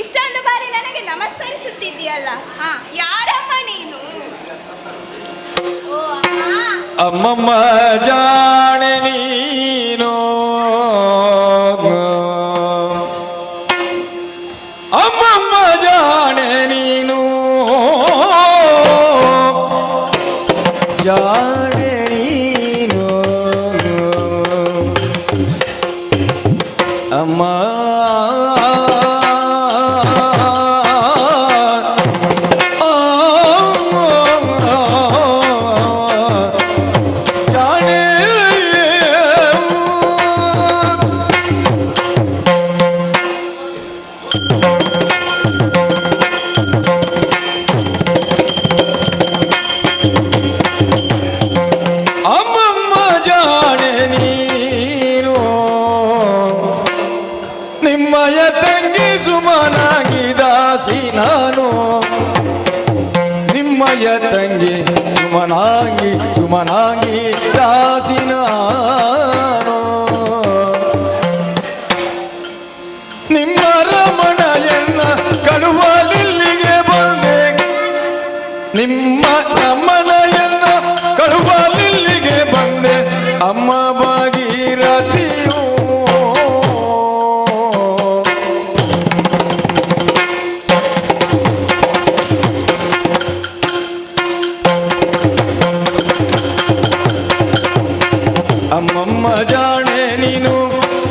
ಇಷ್ಟೊಂದು ಬಾರಿ ನನಗೆ ನಮಸ್ಕರಿಸುತ್ತಿದ್ದೀಯಲ್ಲ, ಯಾರಮ್ಮ ನೀನು? ಓ ಅಮ್ಮ. ಅಮ್ಮಮ್ಮ ಜಾಣೆ ನೀನು. ಅಮ್ಮಮ್ಮ ಜಾಣೆ ನೀನು. ಜಾಣೆ ನೀನು ಅಮ್ಮ. ಅಮ್ಮಮ್ಮ ಜಾಣೆ ನೀನು. ನಿಮ್ಮಯ ತಂಗಿ ಸುಮನಾಗಿ ದಾಸಿ ನಾನು. ನಿಮ್ಮಯ ತಂಗಿ ಸುಮನಾಗಿ ದಾಸಿ ನಾನು. ನಿಮ್ಮ ರಮಣೆಯನ್ನ ಕಳುವಲಿಲ್ಲಿಗೆ ಬಂದೆ. ನಿಮ್ಮ ರಮಣೆಯನ್ನ ಕಳುವಲಿಲ್ಲಿಗೆ ಬಂದೆ. ಅಮ್ಮ ಭಾಗೀರ ಅಮ್ಮಮ್ಮ ಜಾಣೆ ನೀನು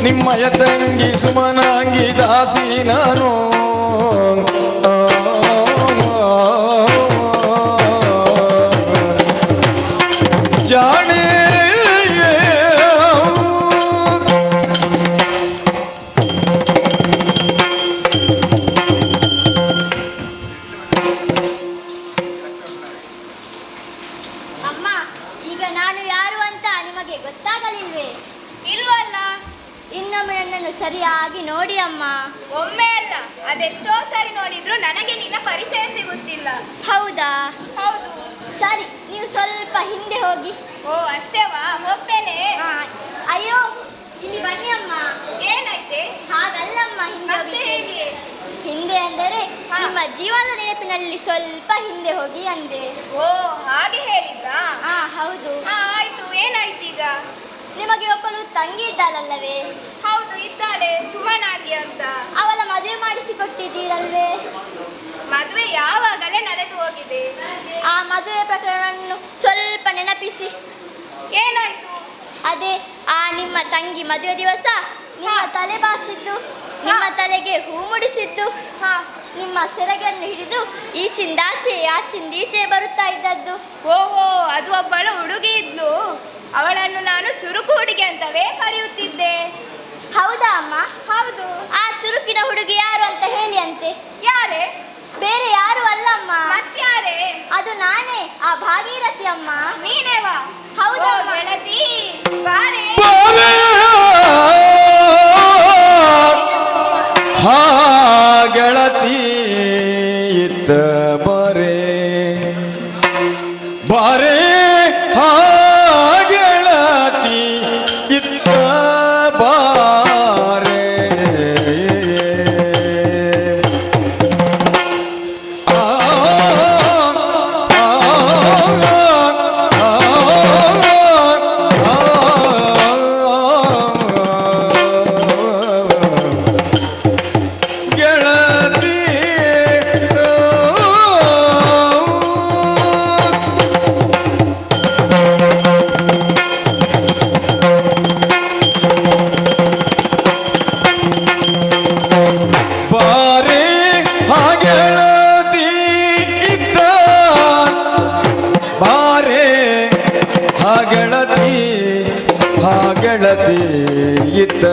ನಿಮ್ಮಯ ತಂಗಿ ಸುಮನಾಂಗಿ ದಾಸಿ ನಾನು ಜಾಣೆ ಅಮ್ಮ, ಈಗ ನಾನು ಯಾರು ಅಂತ ನಿಮಗೆ ಗೊತ್ತಾಗಲಿಲ್ವೇ? ಇಲ್ವಲ್ಲ. ಇನ್ನೊಮ್ಮೆ ನನ್ನನ್ನು ಸರಿಯಾಗಿ ನೋಡಿ ಅಮ್ಮ. ಒಮ್ಮೆ ಅಲ್ಲ, ಅದೆಷ್ಟೋ ಸರಿ ನೋಡಿದ್ರು ನನಗೆ ನಿನ್ನ ಪರಿಚಯ ಸಿಗುತ್ತಿಲ್ಲ. ಹೌದಾ? ಹೌದು. ಸರಿ, ನೀವು ಸ್ವಲ್ಪ ಹಿಂದೆ ಹೋಗಿ. ಓ ಅಷ್ಟೇವಾ? ಹೋಗ್ತೇನೆ. ಅಯ್ಯೋ, ಇಲ್ಲಿ ಬನ್ನಿ ಅಮ್ಮ. ಏನಾಯ್ತೆ? ಹಾಗಲ್ಲಮ್ಮ, ಹಿಂದೆ ಮತ್ತೆ ಹೋಗಿ. ಹೇಗೆ? ಹಿಂದೆ ಅಂದರೆ ನಿಮ್ಮ ಜೀವನದ ನೆನಪಿನಲ್ಲಿ ಸ್ವಲ್ಪ ಹಿಂದೆ ಹೋಗಿ ಅಂದೆ. ಓ ಹಾಗೆ ಹೇಳಿದ್ರಾ? ಹೌದು. ಆಯ್ತು. ಏನಾಯ್ತೀಗ? ನಿಮಗೆ ಒಬ್ಬಳು ತಂಗಿ ಇದ್ದಾಳಲ್ಲವೇ? ಹೌದು, ಇದ್ದಾಳೆ, ಸುಮನಾಗಿ ಅಂತ. ಅವಳ ಮದುವೆ ಮಾಡಿಸಿಕೊಟ್ಟಿದ್ದೀರಲ್ವೇ? ಮದುವೆ ಯಾವಾಗಲೇ ನಡೆದು ಹೋಗಿದೆ. ಆ ಮದುವೆ ಪ್ರಕರಣವನ್ನು ಸ್ವಲ್ಪ ನೆನಪಿಸಿ. ಏನಾಯ್ತು? ಅದೇ ಆ ನಿಮ್ಮ ತಂಗಿ ಮದುವೆ ದಿವಸ ನಿಮ್ಮ ತಲೆ ಬಾಚಿದ್ದು, ನಿಮ್ಮ ತಲೆಗೆ ಹೂ ಮುಡಿಸಿದ್ದು, ನಿಮ್ಮ ಸೆರಗನ್ನು ಹಿಡಿದು ಈಚಿಂದಾಚೆ ಆಚಿಂದೀಚೆ ಬರುತ್ತಾ ಇದ್ದದ್ದು. ಓಹೋ, ಅದು ಒಬ್ಬಳು ಹುಡುಗಿ ಇದ್ಲು. ಅವಳನ್ನು ನಾನು ಚುರುಕು ಹುಡುಗಿ ಅಂತವೇ ಕರೆಯುತ್ತಿದ್ದೆ. ಹೌದಾ ಅಮ್ಮ? ಹೌದು. ಆ ಚುರುಕಿನ ಹುಡುಗಿ ಯಾರು ಅಂತ ಹೇಳಿ ಅಂತೆ. ಯಾರೇ? ಬೇರೆ ಯಾರು ಅಲ್ಲಮ್ಮ. ಮತ್ಯಾರೇ? ಅದು ನಾನೇ, ಆ ಭಾಗೀರಥಿ ಅಮ್ಮ. ನೀನೇವಾ? ಹೌದಮ್ಮ. ಓ, ಗೆಳತಿ ಬಾರೆ. ಹಾ ಗೆಳತಿ ಇತ್ತ ಬಾರೆ ಬಾರೆ ಹಾ ಗೆಳತಿ ಇತ್ತ ಬಾರೆ ಗೆಳತಿ ಬಾರೆ ಹಾಗೆಳತಿ ಇದ್ದ ಬಾರೆ ಹಾಗೆಳತಿ ಹಾಗೆಳತಿ ಇದ್ದ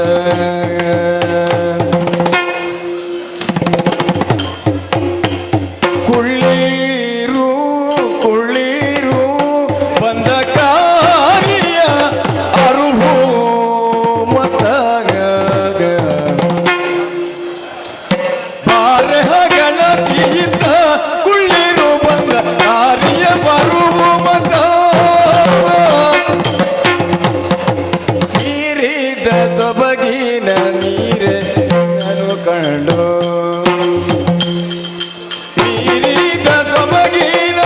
ಕುಳ್ಳೀರು ಕುಳ್ಳೀರು ಬಂದ ಕಾರ್ಯ ಅರುಹು ಮತ್ತಾಗ ಬಾರಹಗಳತಿ ಇದ್ದ ಕುಳ್ಳೀರು ಬಂದ ಕಾರ್ಯ ಬರುವ ಮತ ನೀರಿದ ಸೊಬಗಿನ ನೀರೆ ನಾನು ಕಂಡು ನೀರಿದ ಸೊಬಗಿನ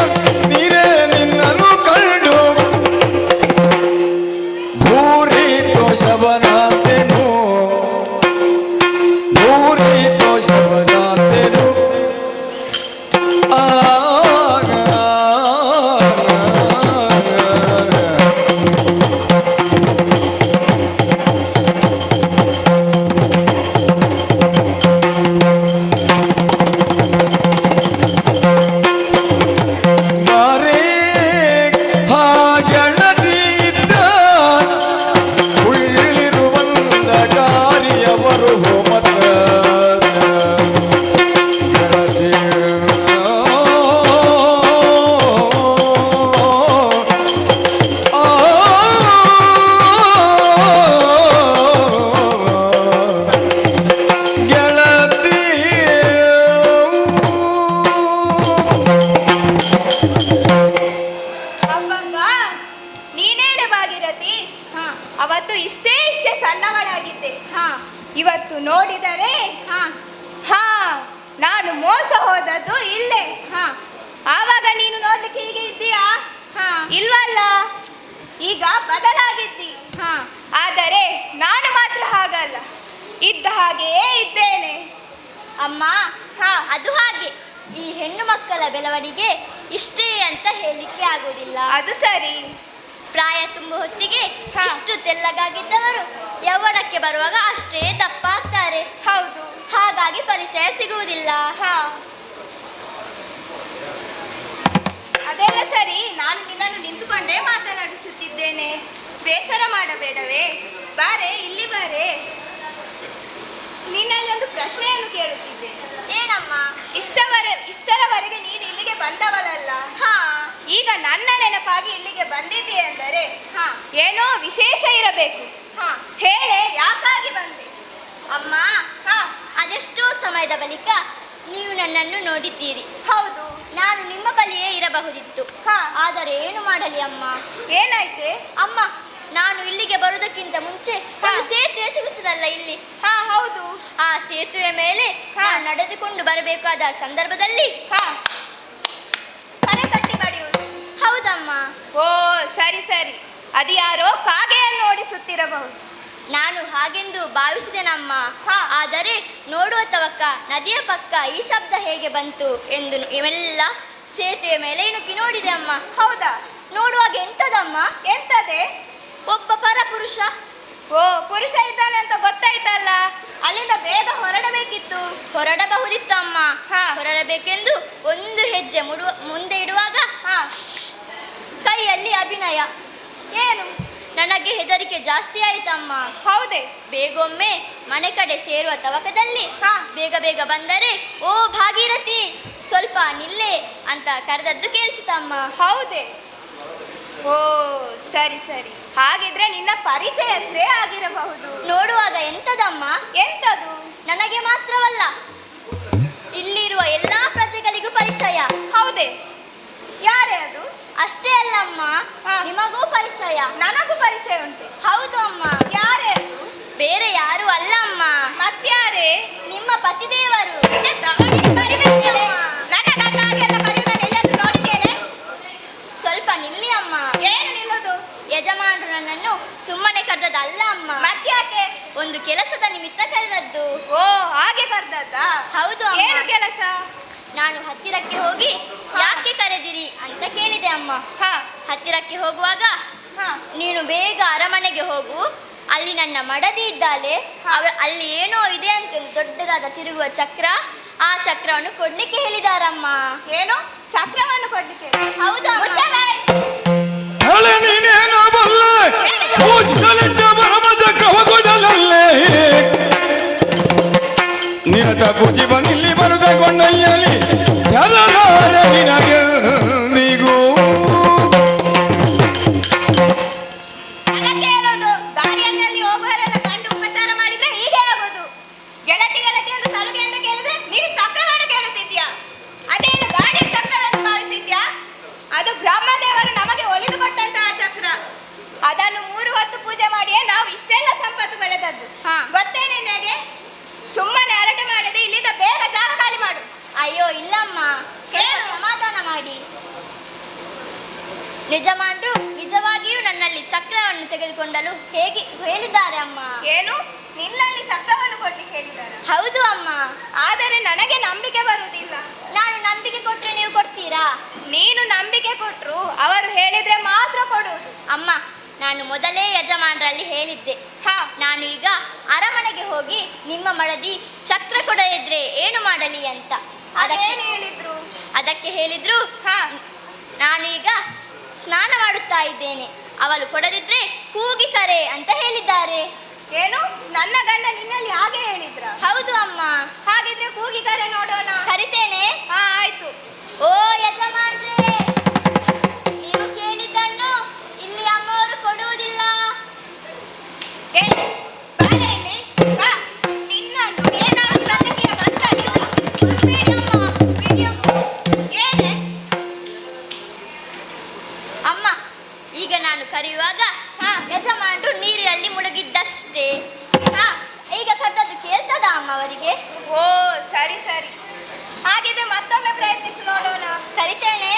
ನೀರೆ ನಿನ್ನನ್ನು ಕಂಡು ಭೂರಿ ತೋಷವನಾತೆನು ಭೂರಿ ತೋಷವನಾತೆನು ಬಾರೆ ಹಾಗೆಳತಿ ಇದ್ದ ಉಳ್ಳಿರುವಂದ ಕಾರ್ಯವರು ಮತ ಗೆಳತಿ ಗೆಳತಿ ಅಬ್ಬಬ್ಬ, ನೀನೇನೆ ಭಾಗೀರಥಿ? ಅವತ್ತು ಇಷ್ಟೇ ಸಣ್ಣವಳಾಗಿದ್ದೆ. ಇವತ್ತು ನೋಡಿದರೆ ನಾನು ಮೋಸ ಹೋದದ್ದು ಇಲ್ಲೇ. ಆವಾಗ ನೀನು ನೋಡ್ಲಿಕ್ಕೆ ಹೀಗೆ ಇದ್ದೀಯಾ? ಇಲ್ವಲ್ಲ, ಈಗ ಬದಲಾಗಿದ್ದಿ. ಆದರೆ ನಾನು ಮಾತ್ರ ಹಾಗಲ್ಲ, ಇದ್ದ ಹಾಗೆಯೇ ಇದ್ದೇನೆ. ಅಮ್ಮ, ಅದು ಹಾಗೆ. ಈ ಹೆಣ್ಣು ಮಕ್ಕಳ ಬೆಳವಣಿಗೆ ಇಷ್ಟೇ ಅಂತ ಹೇಳಲಿಕ್ಕೆ ಆಗುವುದಿಲ್ಲ. ಅದು ಸರಿ. ಪ್ರಾಯ ತುಂಬ ಹೊತ್ತಿಗೆ ಇಷ್ಟು ತೆಲ್ಲಗಾಗಿದ್ದವರು ಯೌವನಕ್ಕೆ ಬರುವಾಗ ಅಷ್ಟೇ ದಪ್ಪ ಆಗ್ತಾರೆ. ಹೌದು. ಹಾಗಾಗಿ ಪರಿಚಯ ಸಿಗುವುದಿಲ್ಲ. ಅದೆಲ್ಲ ಸರಿ, ನಾನು ನಿನ್ನನ್ನು ನಿಂತುಕೊಂಡೇ ಮಾತನಾಡಿಸುತ್ತಿದ್ದೇನೆ. ಬೇಸರ ಮಾಡಬೇಡವೇ? ಬಾರೆ, ಇಲ್ಲಿ ಬಾರೆ. ನಿನ್ನಲ್ಲಿ ಒಂದು ಪ್ರಶ್ನೆಯನ್ನು ಕೇಳುತ್ತಿದ್ದೆ. ಏನಮ್ಮ? ಇಷ್ಟರವರೆಗೆ ನೀನು ಇಲ್ಲಿಗೆ ಬಂದವಳಲ್ಲ. ಈಗ ನನ್ನ ನೆನಪಾಗಿ ಇಲ್ಲಿಗೆ ಬಂದಿದ್ದೆ ಅಂದರೆ ಏನೋ ವಿಶೇಷ ಇರಬೇಕು. ಹೇಳೆ, ಯಾಕಾಗಿ ಬಂದೆ? ಅಮ್ಮ, ಅದೆಷ್ಟೋ ಸಮಯದ ಬಳಿಕ ನೀವು ನನ್ನನ್ನು ನೋಡಿದ್ದೀರಿ. ಹೌದು. ನಾನು ನಿಮ್ಮ ಬಳಿಯೇ ಇರಬಹುದಿತ್ತು. ಆದರೆ ಏನು ಮಾಡಲಿ ಅಮ್ಮ? ಏನಾಯ್ತೆ? ಅಮ್ಮ, ನಾನು ಇಲ್ಲಿಗೆ ಬರುವುದಕ್ಕಿಂತ ಮುಂಚೆ ಒಂದು ಸೇತುವೆ ಸಿಗುತ್ತದಲ್ಲ ಇಲ್ಲಿ. ಹೌದು. ಆ ಸೇತುವೆ ಮೇಲೆ ನಾನು ನಡೆದುಕೊಂಡು ಬರಬೇಕಾದ ಸಂದರ್ಭದಲ್ಲಿ ಮನೆ ಕಟ್ಟಿ ಬಡಿಯುವುದು. ಹೌದಮ್ಮ. ಓ, ಸರಿ ಸರಿ. ಅದು ಯಾರೋ ಕಾಗೆಯನ್ನು ಓಡಿಸುತ್ತಿರಬಹುದು. ನಾನು ಹಾಗೆಂದು ಭಾವಿಸಿದೆನಮ್ಮ. ಆದರೆ ನೋಡುವ ತವಕ ನದಿಯ ಪಕ್ಕ ಈ ಶಬ್ದ ಹೇಗೆ ಬಂತು ಎಂದು ಇವೆಲ್ಲ ಸೇತುವೆ ಮೇಲೆ ಇಣುಕಿ ನೋಡಿದೆ ಅಮ್ಮ. ಹೌದಾ? ನೋಡುವಾಗ ಎಂತದಮ್ಮ? ಎಂತದೆ? ಒಬ್ಬ ಪರಪುರುಷ. ಓ, ಪುರುಷ ಇದ್ದಾನೆ ಅಂತ ಗೊತ್ತಾಯ್ತಲ್ಲ. ಅಲ್ಲಿಂದ ಬೇಗ ಹೊರಡಬೇಕಿತ್ತು. ಹೊರಡಬಹುದಿತ್ತು ಅಮ್ಮ. ಹೊರಡಬೇಕೆಂದು ಒಂದು ಹೆಜ್ಜೆ ಮುಂದೆ ಇಡುವಾಗ ಕೈಯಲ್ಲಿ ಅಭಿನಯ. ಏನು? ನನಗೆ ಹೆದರಿಕೆ ಜಾಸ್ತಿ ಆಯ್ತಮ್ಮ. ಹೌದೇ? ಬೇಗೊಮ್ಮೆ ಮನೆ ಕಡೆ ಸೇರುವ ತವಕದಲ್ಲಿ ಬೇಗ ಬೇಗ ಬಂದರೆ, ಓ ಭಾಗೀರಥಿ, ಸ್ವಲ್ಪ ನಿಲ್ಲೆ ಅಂತ ಕರೆದದ್ದು ಕೇಳಿಸಿತಮ್ಮ. ಹೌದೇ? ಓ, ಸರಿ ಸರಿ. ಹಾಗಿದ್ರೆ ನಿನ್ನ ಪರಿಚಯಸ್ಥರೇ ಆಗಿರಬಹುದು. ನೋಡುವಾಗ ಎಂತದಮ್ಮ? ಎಂತದು? ನನಗೆ ಮಾತ್ರವಲ್ಲ, ಇಲ್ಲಿರುವ ಎಲ್ಲಾ ಪ್ರಜೆಗಳಿಗೂ ಪರಿಚಯ. ಹೌದೇ? ಯಾರೇ ಅದು? ಅಷ್ಟೇ ಅಲ್ಲಮ್ಮ, ನಿಮಗೂ ಪರಿಚಯ. ನನಗೂ ಪರಿಚಯ ಉಂಟು. ಹೌದು ಅಮ್ಮ. ಯಾರೇ ಅದು? ಬೇರೆ ಯಾರು ಅಲ್ಲ ಅಮ್ಮ, ಮತ್ಯಾರೇ? ನಿಮ್ಮ ಪತಿದೇವರು. ನನ್ನ ಗಂಡ ಹಾಗೆಲ್ಲ ಕರೆಯುವುದನ್ನು ಎಲ್ಲಿಯಾದ್ರೂ ನೋಡಿದ್ದೇನೆ? ಸ್ವಲ್ಪ ನಿಲ್ಲಿ ಅಮ್ಮ. ಏನು ನಿಲ್ಲೋದು? ಯಜಮಾನರು ನನ್ನನ್ನು ಸುಮ್ಮನೆ ಕರೆದದಲ್ಲ ಅಮ್ಮ, ಮತ್ಯಾಕೆ? ಒಂದು ಕೆಲಸದ ನಿಮಿತ್ತ ಕರೆದದ್ದು. ಓ, ಹಾಗೆ ಕರೆದದ್ದಾ? ಹೌದು ಅಮ್ಮ. ಏನು ಕೆಲಸ? ನಾನು ಹತ್ತಿರಕ್ಕೆ ಹೋಗಿ ಯಾಕೆ ಕರೆದಿರಿ ಅಂತ ಕೇಳಿದೆ ಅಮ್ಮ. ಹತ್ತಿರಕ್ಕೆ ಹೋಗುವಾಗ ನೀನು ಬೇಗ ಅರಮನೆಗೆ ಹೋಗು, ಅಲ್ಲಿ ನನ್ನ ಮಡದಿ ಇದ್ದಾಳೆ, ಅಲ್ಲಿ ಏನೋ ಇದೆ ಅಂತ ಒಂದು ದೊಡ್ಡದಾದ ತಿರುಗುವ ಚಕ್ರ, ಆ ಚಕ್ರವನ್ನು ಕೊಡ್ಲಿಕ್ಕೆ ಹೇಳಿದಾರಮ್ಮ. ಏನು ಚಕ್ರವನ್ನು ಕೊಡ್ಲಿಕ್ಕೆ? ಹೌದು. ಹೇಳೆ ನೀನೇನು ಬಲ್ಲೆ, ಪೂಜಿಸಲಿದ್ದ ಬರಮಜಕ್ಕವ ಕೊಡಲಲ್ಲೇ. ನಿರತ ಪೂಜಿ ಬಂದಿಲ್ಲಿ ಬರುದ ಕೊಂಡಯ್ಯಲಿ ನಿನಗೂ ಅದಕ್ಕೆ ಹೇಳೋದು, ದಾರಿಯಲ್ಲಿ ಹೋಗುವವರೆಲ್ಲ ಕಂಡು ಉಪಚಾರ ಮಾಡಿದ್ರೆ ಹೀಗೆ ಆಗೋದು. ಗೆಳತಿ ಗೆಳತಿ ಎಂದು ಸಲುಗೆ ಅಂತ ಕೇಳಿದ್ರೆ ನೀನು ಚಕ್ರವನ್ನು ಕೇಳುತ್ತಿದ್ಯಾ? ಅದೇನು ಗಾಡಿ ಚಕ್ರವೆಂದು ಭಾವಿಸಿದ್ಯಾ? ಅದು ಬ್ರಹ್ಮದೇವರು ನಮಗೆ ಒಲಿದು ಕೊಟ್ಟಂತಹ ಚಕ್ರ. ಅದನ್ನು 3 ಹೊತ್ತು ಪೂಜೆ ಮಾಡಿಯೇ ನಾವು ಇಷ್ಟೆಲ್ಲ ಸಂಪತ್ತು ಬೆಳೆದದ್ದು. ಗೊತ್ತೇ ನಿನಗೆ? ಸುಮ್ಮನೆ ಹರಟೆ ಮಾಡದೆ ಇಲ್ಲಿಂದ ಬೇಗ ಜಾಗ ಖಾಲಿ ಮಾಡು. ಅಯ್ಯೋ ಇಲ್ಲಮ್ಮ, ಸಮಾಧಾನ ಮಾಡಿ. ಯಜಮಾನರು ನಿಜವಾಗಿಯೂ ನನ್ನಲ್ಲಿ ಚಕ್ರವನ್ನು ತೆಗೆದುಕೊಂಡಲು ಹೇಗೆ ಹೇಳಿದ್ದಾರೆ ಅಮ್ಮ. ಏನು? ನಿನ್ನಲ್ಲಿ ಚಕ್ರವನ್ನು ಕೊಡ್ಲಿಕ್ಕೆ ಹೇಳಿದ್ದಾರೆ? ಹೌದು ಅಮ್ಮ. ಆದರೆ ನನಗೆ ನಂಬಿಕೆ ಬರುವುದಿಲ್ಲ. ನಾನು ನಂಬಿಕೆ ಕೊಟ್ರೆ ನೀವು ಕೊಡ್ತೀರಾ? ನೀನು ನಂಬಿಕೆ ಕೊಟ್ರು ಅವರು ಹೇಳಿದ್ರೆ ಮಾತ್ರ ಕೊಡುವುದು. ಅಮ್ಮ, ನಾನು ಮೊದಲೇ ಯಜಮಾನರಲ್ಲಿ ಹೇಳಿದ್ದೆ, ನಾನು ಈಗ ಅರಮನೆಗೆ ಹೋಗಿ ನಿಮ್ಮ ಮಡದಿ ಚಕ್ರ ಕೊಡದಿದ್ರೆ ಏನು ಮಾಡಲಿ ಅಂತ. ಅದಕ್ಕೆ ಹೇಳಿದ್ರು, ನಾನು ಈಗ ಸ್ನಾನ ಮಾಡುತ್ತಾ ಇದ್ದೇನೆ, ಅವಳು ಕೊಡದಿದ್ರೆ ಕೂಗಿ ಕರೆ ಅಂತ ಹೇಳಿದ್ದಾರೆ. ಏನು? ನನ್ನ ಗಂಡ ನಿನ್ನಲ್ಲಿ ಹಾಗೆ ಹೇಳಿದ್ರ? ಹೌದು ಅಮ್ಮ. ಹಾಗಿದ್ರೆ ಕೂಗಿ ಕರೆ ನೋಡೋಣ. ಕರಿತೇನೆ. ಆಯ್ತು. ಓ ಯಜಮಾನ್ರೇ, ನೀವು ಕೇಳಿದ್ದನ್ನು ಇಲ್ಲಿ ಅಮ್ಮವರು ಕೊಡುವುದಿಲ್ಲ. ಅಮ್ಮ, ಈಗ ನಾನು ಕರೆಯುವಾಗ ಯಜಮಾನರು ನೀರಿನಲ್ಲಿ ಮುಳುಗಿದ್ದಷ್ಟೇ. ಈಗ ಕರೆದದ್ದು ಕೇಳ್ತದ ಅಮ್ಮ ಅವರಿಗೆ? ಓ, ಸರಿ ಸರಿ. ಹಾಗಿದ್ರೆ ಮತ್ತೊಮ್ಮೆ ಪ್ರಯತ್ನಿಸಿ ನೋಡೋಣ. ಕರಿತೇನೆ.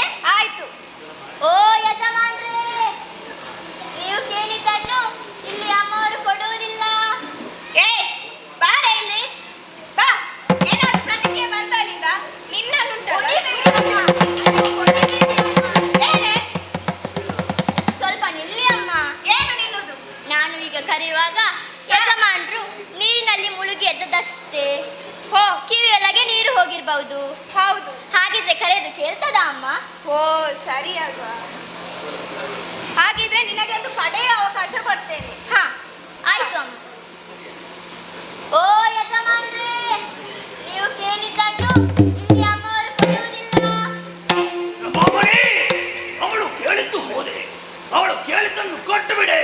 ಈಗ ಕರೆಯುವಾಗ ಯಜಮಾನ್ರು ನೀರಿನಲ್ಲಿ ಮುಳುಗಿ ಎದ್ದದಷ್ಟೇ. ಹೋ, ಕಿವಿಯೊಳಗೆ ನೀರು ಹೋಗಿರ್ಬಹುದು. ಹೌದು. ಹಾಗಿದ್ರೆ ಕರೆದು ಕೇಳ್ತದ ಅಮ್ಮ? ಓ ಸರಿ ಅಲ್ವಾ? ಹಾಗಿದ್ರೆ ನಿನಗೆ ಒಂದು ಕಡೆಯ ಅವಕಾಶ ಕೊಡ್ತೇನೆ. ಹಾ ಆಯ್ತು ಅಮ್ಮ. ಓ ಯಜಮಾನ್ರೇ, ನೀವು ಕೇಳಿದ್ದನ್ನು ಇಲ್ಲಿ ಅಮ್ಮವರು ಕೊಡುವುದಿಲ್ಲ. ರಮಾಮಣಿ, ಅವಳು ಕೇಳಿದ್ದು ಹೋದೆ, ಅವಳು ಕೇಳಿದ್ದನ್ನು ಕೊಟ್ಟು ಬಿಡೆ.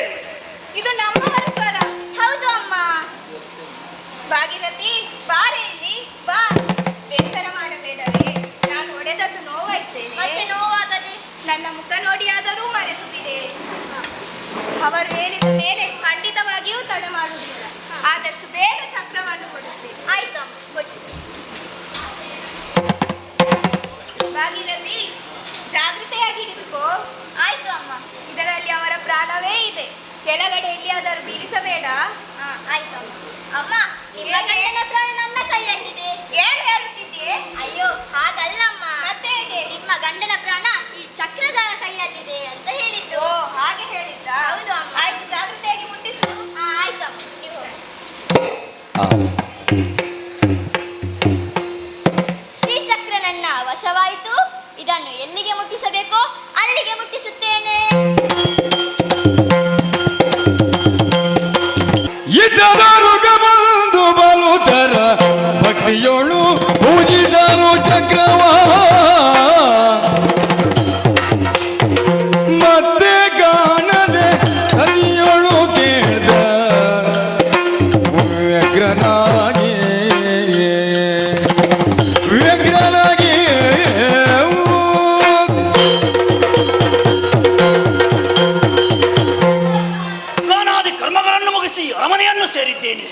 ಇದು ನಮ್ಮವರ ಸ್ವರ. ಹೌದು ಅಮ್ಮ. ಭಾಗೀರಥಿ, ಬಾರೆ ಇಲ್ಲಿ ಬಾ. ಬೇಸರ ಮಾಡಬೇಡವೇ, ನಾನು ಹೊಡೆದದ್ದು ನೋವಾಯ್ತೇನೆ. ಮತ್ತೆ ನೋವಾಗದೆ ನನ್ನ ಮುಖ ನೋಡಿಯಾದರೂ ಮರೆತು ಬಿಡೆ. ಅವರು ಹೇಳಿದ ಮೇಲೆ ಖಂಡಿತವಾಗಿಯೂ ತಡ ಮಾಡುವುದಿಲ್ಲ. ಆದಷ್ಟು ಬೇಗ ಚಕ್ರವನ್ನು ಕೊಡುತ್ತೇನೆ. ಆಯ್ತು ಅಮ್ಮ, ಕೊಡಿ. ಭಾಗೀರಥಿ, ಜಾಗೃತೆಯಾಗಿ ಇರುತ್ತೋ. ಆಯ್ತು ಅಮ್ಮ. ಇದರಲ್ಲಿ ಅವರ ಪ್ರಾಣವೇ ಇದೆ. ಕೆಳಗಡೆ ಎಲ್ಲಿಯಾದರೂ ಬೀಳಿಸಬೇಡ. ಆಯ್ತು ಅಮ್ಮ. ಅಮ್ಮ, ನಿಮ್ಮ ಗಂಡನ ಪ್ರಾಣ ನನ್ನ ಕೈಯಲ್ಲಿದೆ. ಏನು ಹೇಳುತ್ತಿದ್ದೀಯೆ? ಅಯ್ಯೋ ಹಾಗಲ್ಲಮ್ಮ. ಮತ್ತೆ ಹೇಗೆ? ನಿಮ್ಮ ಗಂಡನ ಪ್ರಾಣ ಈ ಚಕ್ರದ ಕೈಯಲ್ಲಿದೆ ಅಂತ ಹೇಳಿದ್ದು. ಓ ಹಾಗೆ ಹೇಳಿದ್ದ? ಹೌದು ಅಮ್ಮ. ಆಯ್ತು, ಜಾಗೃತೆಯಾಗಿ ಮುಟ್ಟಿಸು. ಆಯ್ತು ಅಮ್ಮ, ನೀವು ಹೋಗಿ. ಶ್ರೀಚಕ್ರ ನನ್ನ ವಶವಾಯಿತು. ಇದನ್ನು ಎಲ್ಲಿಗೆ ಮುಟ್ಟಿಸಬೇಕೋ ಅಲ್ಲಿಗೆ ಮುಟ್ಟಿಸುತ್ತೇನೆ. ಇತರರುಗ ಬಂದು ಬಲುತರ ಭಕ್ತಿಯೋಳು ಪೂಜಿಸಲು ಚಕ್ರವ ಮತ್ತೆ ಕಾಣದೆ ಹರಿಯೋಳು ಕೇಳ್ದ ವ್ಯಗ್ರನಾಗಿ ವ್ಯಗ್ರನಾಗಿ ಸ್ನಾನಾದಿ ಕರ್ಮಗಳನ್ನು ಮುಗಿಸಿ ಅರಮನೆಯನ್ನು ಸೇರಿದ್ದೇನೆ.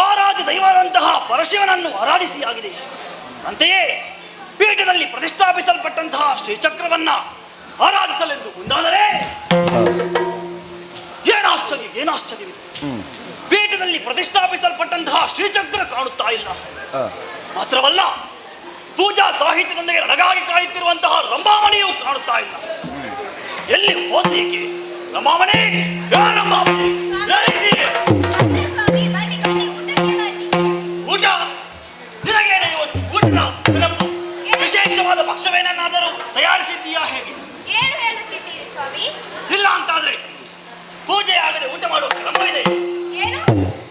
ಆರಾಧ್ಯ ದೈವದಂತಹ ಪರಶಿವನನ್ನು ಆರಾಧಿಸಿಯಾಗಿದೆ. ಅಂತೆಯೇ ಪೀಠದಲ್ಲಿ ಪ್ರತಿಷ್ಠಾಪಿಸಲ್ಪಟ್ಟಂತಹ ಶ್ರೀಚಕ್ರವನ್ನ ಆರಾಧಿಸಲೆಂದು ಮುಂದಾದರೆ ಏನಾಶ್ಚರ್ಯವಿದೆ. ಪೀಠದಲ್ಲಿ ಪ್ರತಿಷ್ಠಾಪಿಸಲ್ಪಟ್ಟಂತಹ ಶ್ರೀಚಕ್ರ ಕಾಣುತ್ತಾ ಇಲ್ಲ. ಮಾತ್ರವಲ್ಲ, ಪೂಜಾ ಸಾಹಿತ್ಯದೊಂದಿಗೆ ನನಗಾಗಿ ಕಾಯುತ್ತಿರುವಂತಹ ರಂಭಾಮಣಿಯೂ ಕಾಣುತ್ತಾ ಇಲ್ಲ. ಎಲ್ಲಿ ಹೋದ್ಲಿಕ್ಕೆ? ರಮಾಮಣಿ, ರಮಾಮಣಿ, ಎಲ್ಲಿದ್ದೀಯೆ? ಸ್ವಾಮಿ, ಬನ್ನಿ ಬನ್ನಿ, ಊಟಕ್ಕೆ ಬನ್ನಿ. ಊಟ ನಿನಗೇನೆ ಇವತ್ತು ಊಟ ನೆನಪು? ವಿಶೇಷವಾದ ಭಕ್ಷ್ಯವೇನನ್ನಾದರೂ ತಯಾರಿಸಿದ್ದೀಯಾ ಹೇಗೆ? ಏನು ಹೇಳುತ್ತಿದ್ದೀರಿ ಸ್ವಾಮಿ? ಇಲ್ಲ ಅಂತಾದ್ರೆ ಪೂಜೆ ಆಗದೆ ಊಟ ಮಾಡುವ ಕ್ರಮ ಇದೆ. ಏನು,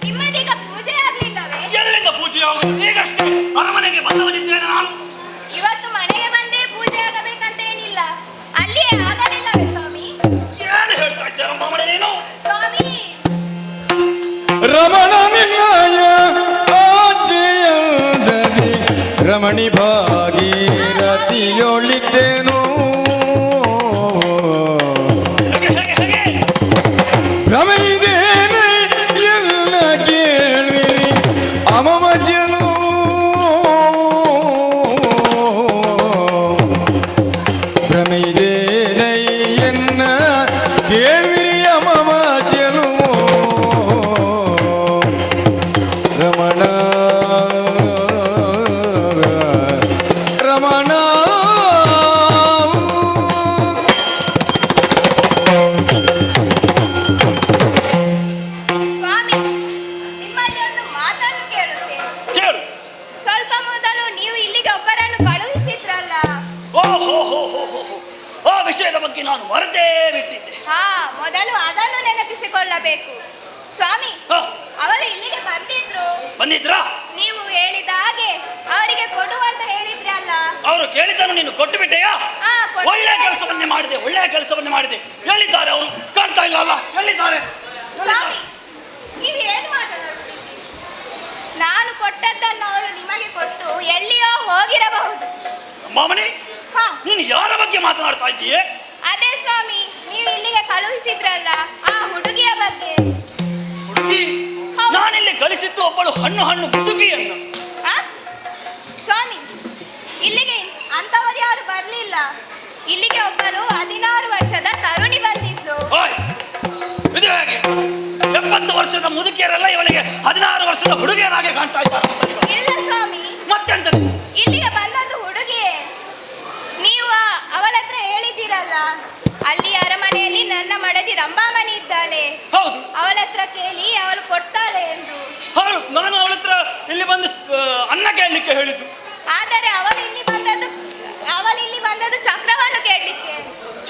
ನಿಮ್ಮದೀಗ ಪೂಜೆ ಆಗ್ಲಿಲ್ಲವೇ? ಎಲ್ಲಿಂದ ಪೂಜೆ ಆಗುವುದು? ಈಗಷ್ಟೇ ಅರಮನೆಗೆ ಬಂದವನಿದ್ದೇನೆ ನಾನು. ಇವತ್ತು ಮನೆಗೆ ಬಂದೇ ಪೂಜೆ ಆಗಬೇಕಂತ ಏನಿಲ್ಲ. ಅಲ್ಲಿಯೇ ಆಗಲಿಲ್ಲವೇ ಸ್ವಾಮಿ? ಏನು ಹೇಳ್ತಾ ಇದ್ದೆ ರಮಾಮಣಿ ನೀನು? ಸ್ವಾಮಿ, ರಮಣ ನಿನ್ನಯ ಆಜ್ಞೆಯಂದರಿ ರಮಣಿ ಭಾಗೀರಥಿಯೊಳಿದ್ದೇನು ಹೇಗೆ ಭ್ರಮೆಯಿದೇನೆ ಎಲ್ಲ ಕೇಳ್ವಿರಿ ಅಮಮಜನು ಭ್ರಮೆಯಿದೇನೆ ಎನ್ನ ಕೇಳ್ವಿರಿ ಅಮಮಜನು ರಮಣ ರಮಣ ಸ್ವಾಮಿ, ನಿಮ್ಮಲ್ಲಿ ಒಂದು ಮಾತನ್ನು ಕೇಳುತ್ತೇನೆ. ಕೇಳು. ಸ್ವಲ್ಪ ಮೊದಲು ನೀವು ಇಲ್ಲಿಗೆ ಒಬ್ಬರನ್ನು ಕಳುಹಿಸಿದ್ರಲ್ಲ? ಓಹೋ, ಆ ವಿಷಯದ ಬಗ್ಗೆ ನಾನು ಮರೆತೇ ಬಿಟ್ಟಿದ್ದೆ. ಹಾ, ಮೊದಲು ಅದನ್ನು ನೆನಪಿಸಿಕೊಳ್ಳಬೇಕು. ಸ್ವಾಮಿ, ಹ, ಅವರು ಇಲ್ಲಿಗೆ ಬಂದಿದ್ರು. ಬಂದಿದ್ರಾ? ನೀವು ಹೇಳಿದ ಹಾಗೆ ಅವರಿಗೆ ಕೊಡುವಂತ ಹೇಳಿದ್ರಲ್ಲ? ಅವರು ಕೇಳಿದ್ದನ್ನು ನೀನು ಕೊಟ್ಟು ಬಿಟ್ಟೆಯಾ? ಹಾ, ಕೊಟ್ಟೆ. ಒಳ್ಳೆಯ ಕೆಲಸವನ್ನೇ ಮಾಡಿದೆ. ಎಲ್ಲಿದ್ದಾರೆ ಅವರು? ಕಾಣ್ತಾ ಇಲ್ಲ ಅಲ್ಲ? ಎಲ್ಲಿದ್ದಾರೆ? ಸ್ವಾಮಿ, ನೀವು ಏನು ಮಾತನಾಡುತ್ತೀರಿ? ನಾನು ಕೊಟ್ಟದ್ದನ್ನು ಅವರು ನಿಮಗೆ ಕೊಟ್ಟು ಎಲ್ಲಿಯೋ ಹೋಗಿರಬಹುದು. ಮಾಮನಿ, ಹಾ, ನೀನು ಯಾರ ಬಗ್ಗೆ ಮಾತನಾಡ್ತಾ ಇದ್ದೀಯೇ? ಅದೇ ಸ್ವಾಮಿ, ನೀವು ಇಲ್ಲಿಗೆ ಕಳುಹಿಸಿದ್ರಲ್ಲ ಆ ಹುಡುಗಿಯ ಬಗ್ಗೆ. ಹುಡುಗಿ? ಹೌದು. ನಾನಿಲ್ಲಿ ಕಳಿಸಿದ್ದು ಒಬ್ಬಳು ಹಣ್ಣು ಹುಡುಗಿಯನ್ನು. ಆ? ಸ್ವಾಮಿ, ಇಲ್ಲಿಗೆ ಅಂತವರು ಯಾರು ಬರಲಿಲ್ಲ. ಇಲ್ಲಿಗೆ ಒಬ್ಬರು 16 ವರ್ಷದ ತರುಣಿ ಬಂದಿದ್ಲು. ಓಯ್, ಇದು ಹೇಗೆ? 70 ವರ್ಷದ ಮುದುಕಿಯರೆಲ್ಲ ಇವಳಿಗೆ 16 ವರ್ಷದ ಹುಡುಗಿಯರಾಗೆ ಕಾಣ್ತಾ ಇದ್ದಾರೆ. ಇಲ್ಲ ಸ್ವಾಮಿ, ಮತ್ತೆಂತ? ಇಲ್ಲಿಗೆ ಬಂದದ್ದು ಹುಡುಗಿಯೇ. ನೀವು ಅವಳ ಹತ್ರ ಹೇಳಿದ್ದೀರಲ್ಲ, ಅಲ್ಲಿ ಅರಮನೆ ಮನೆಯಲ್ಲಿ ನನ್ನ ಮಡದಿ ರಂಭಾಮಣಿ ಇದ್ದಾಳೆ. ಹೌದು ಅವಳ ಹತ್ರ ಕೇಳಿ ಅವಳು ಕೊಡ್ತಾಳೆ ಎಂದು. ಹೌದು, ನಾನು ಅವಳ ಹತ್ರ ಇಲ್ಲಿ ಬಂದು ಅನ್ನ ಕೇಳಲಿಕ್ಕೆ ಹೇಳಿದ್ದು. ಆದರೆ ಅವಳು ಇಲ್ಲಿ ಬಂದದ್ದು ಚಕ್ರವನ್ನು ಕೇಳಲಿಕ್ಕೆ.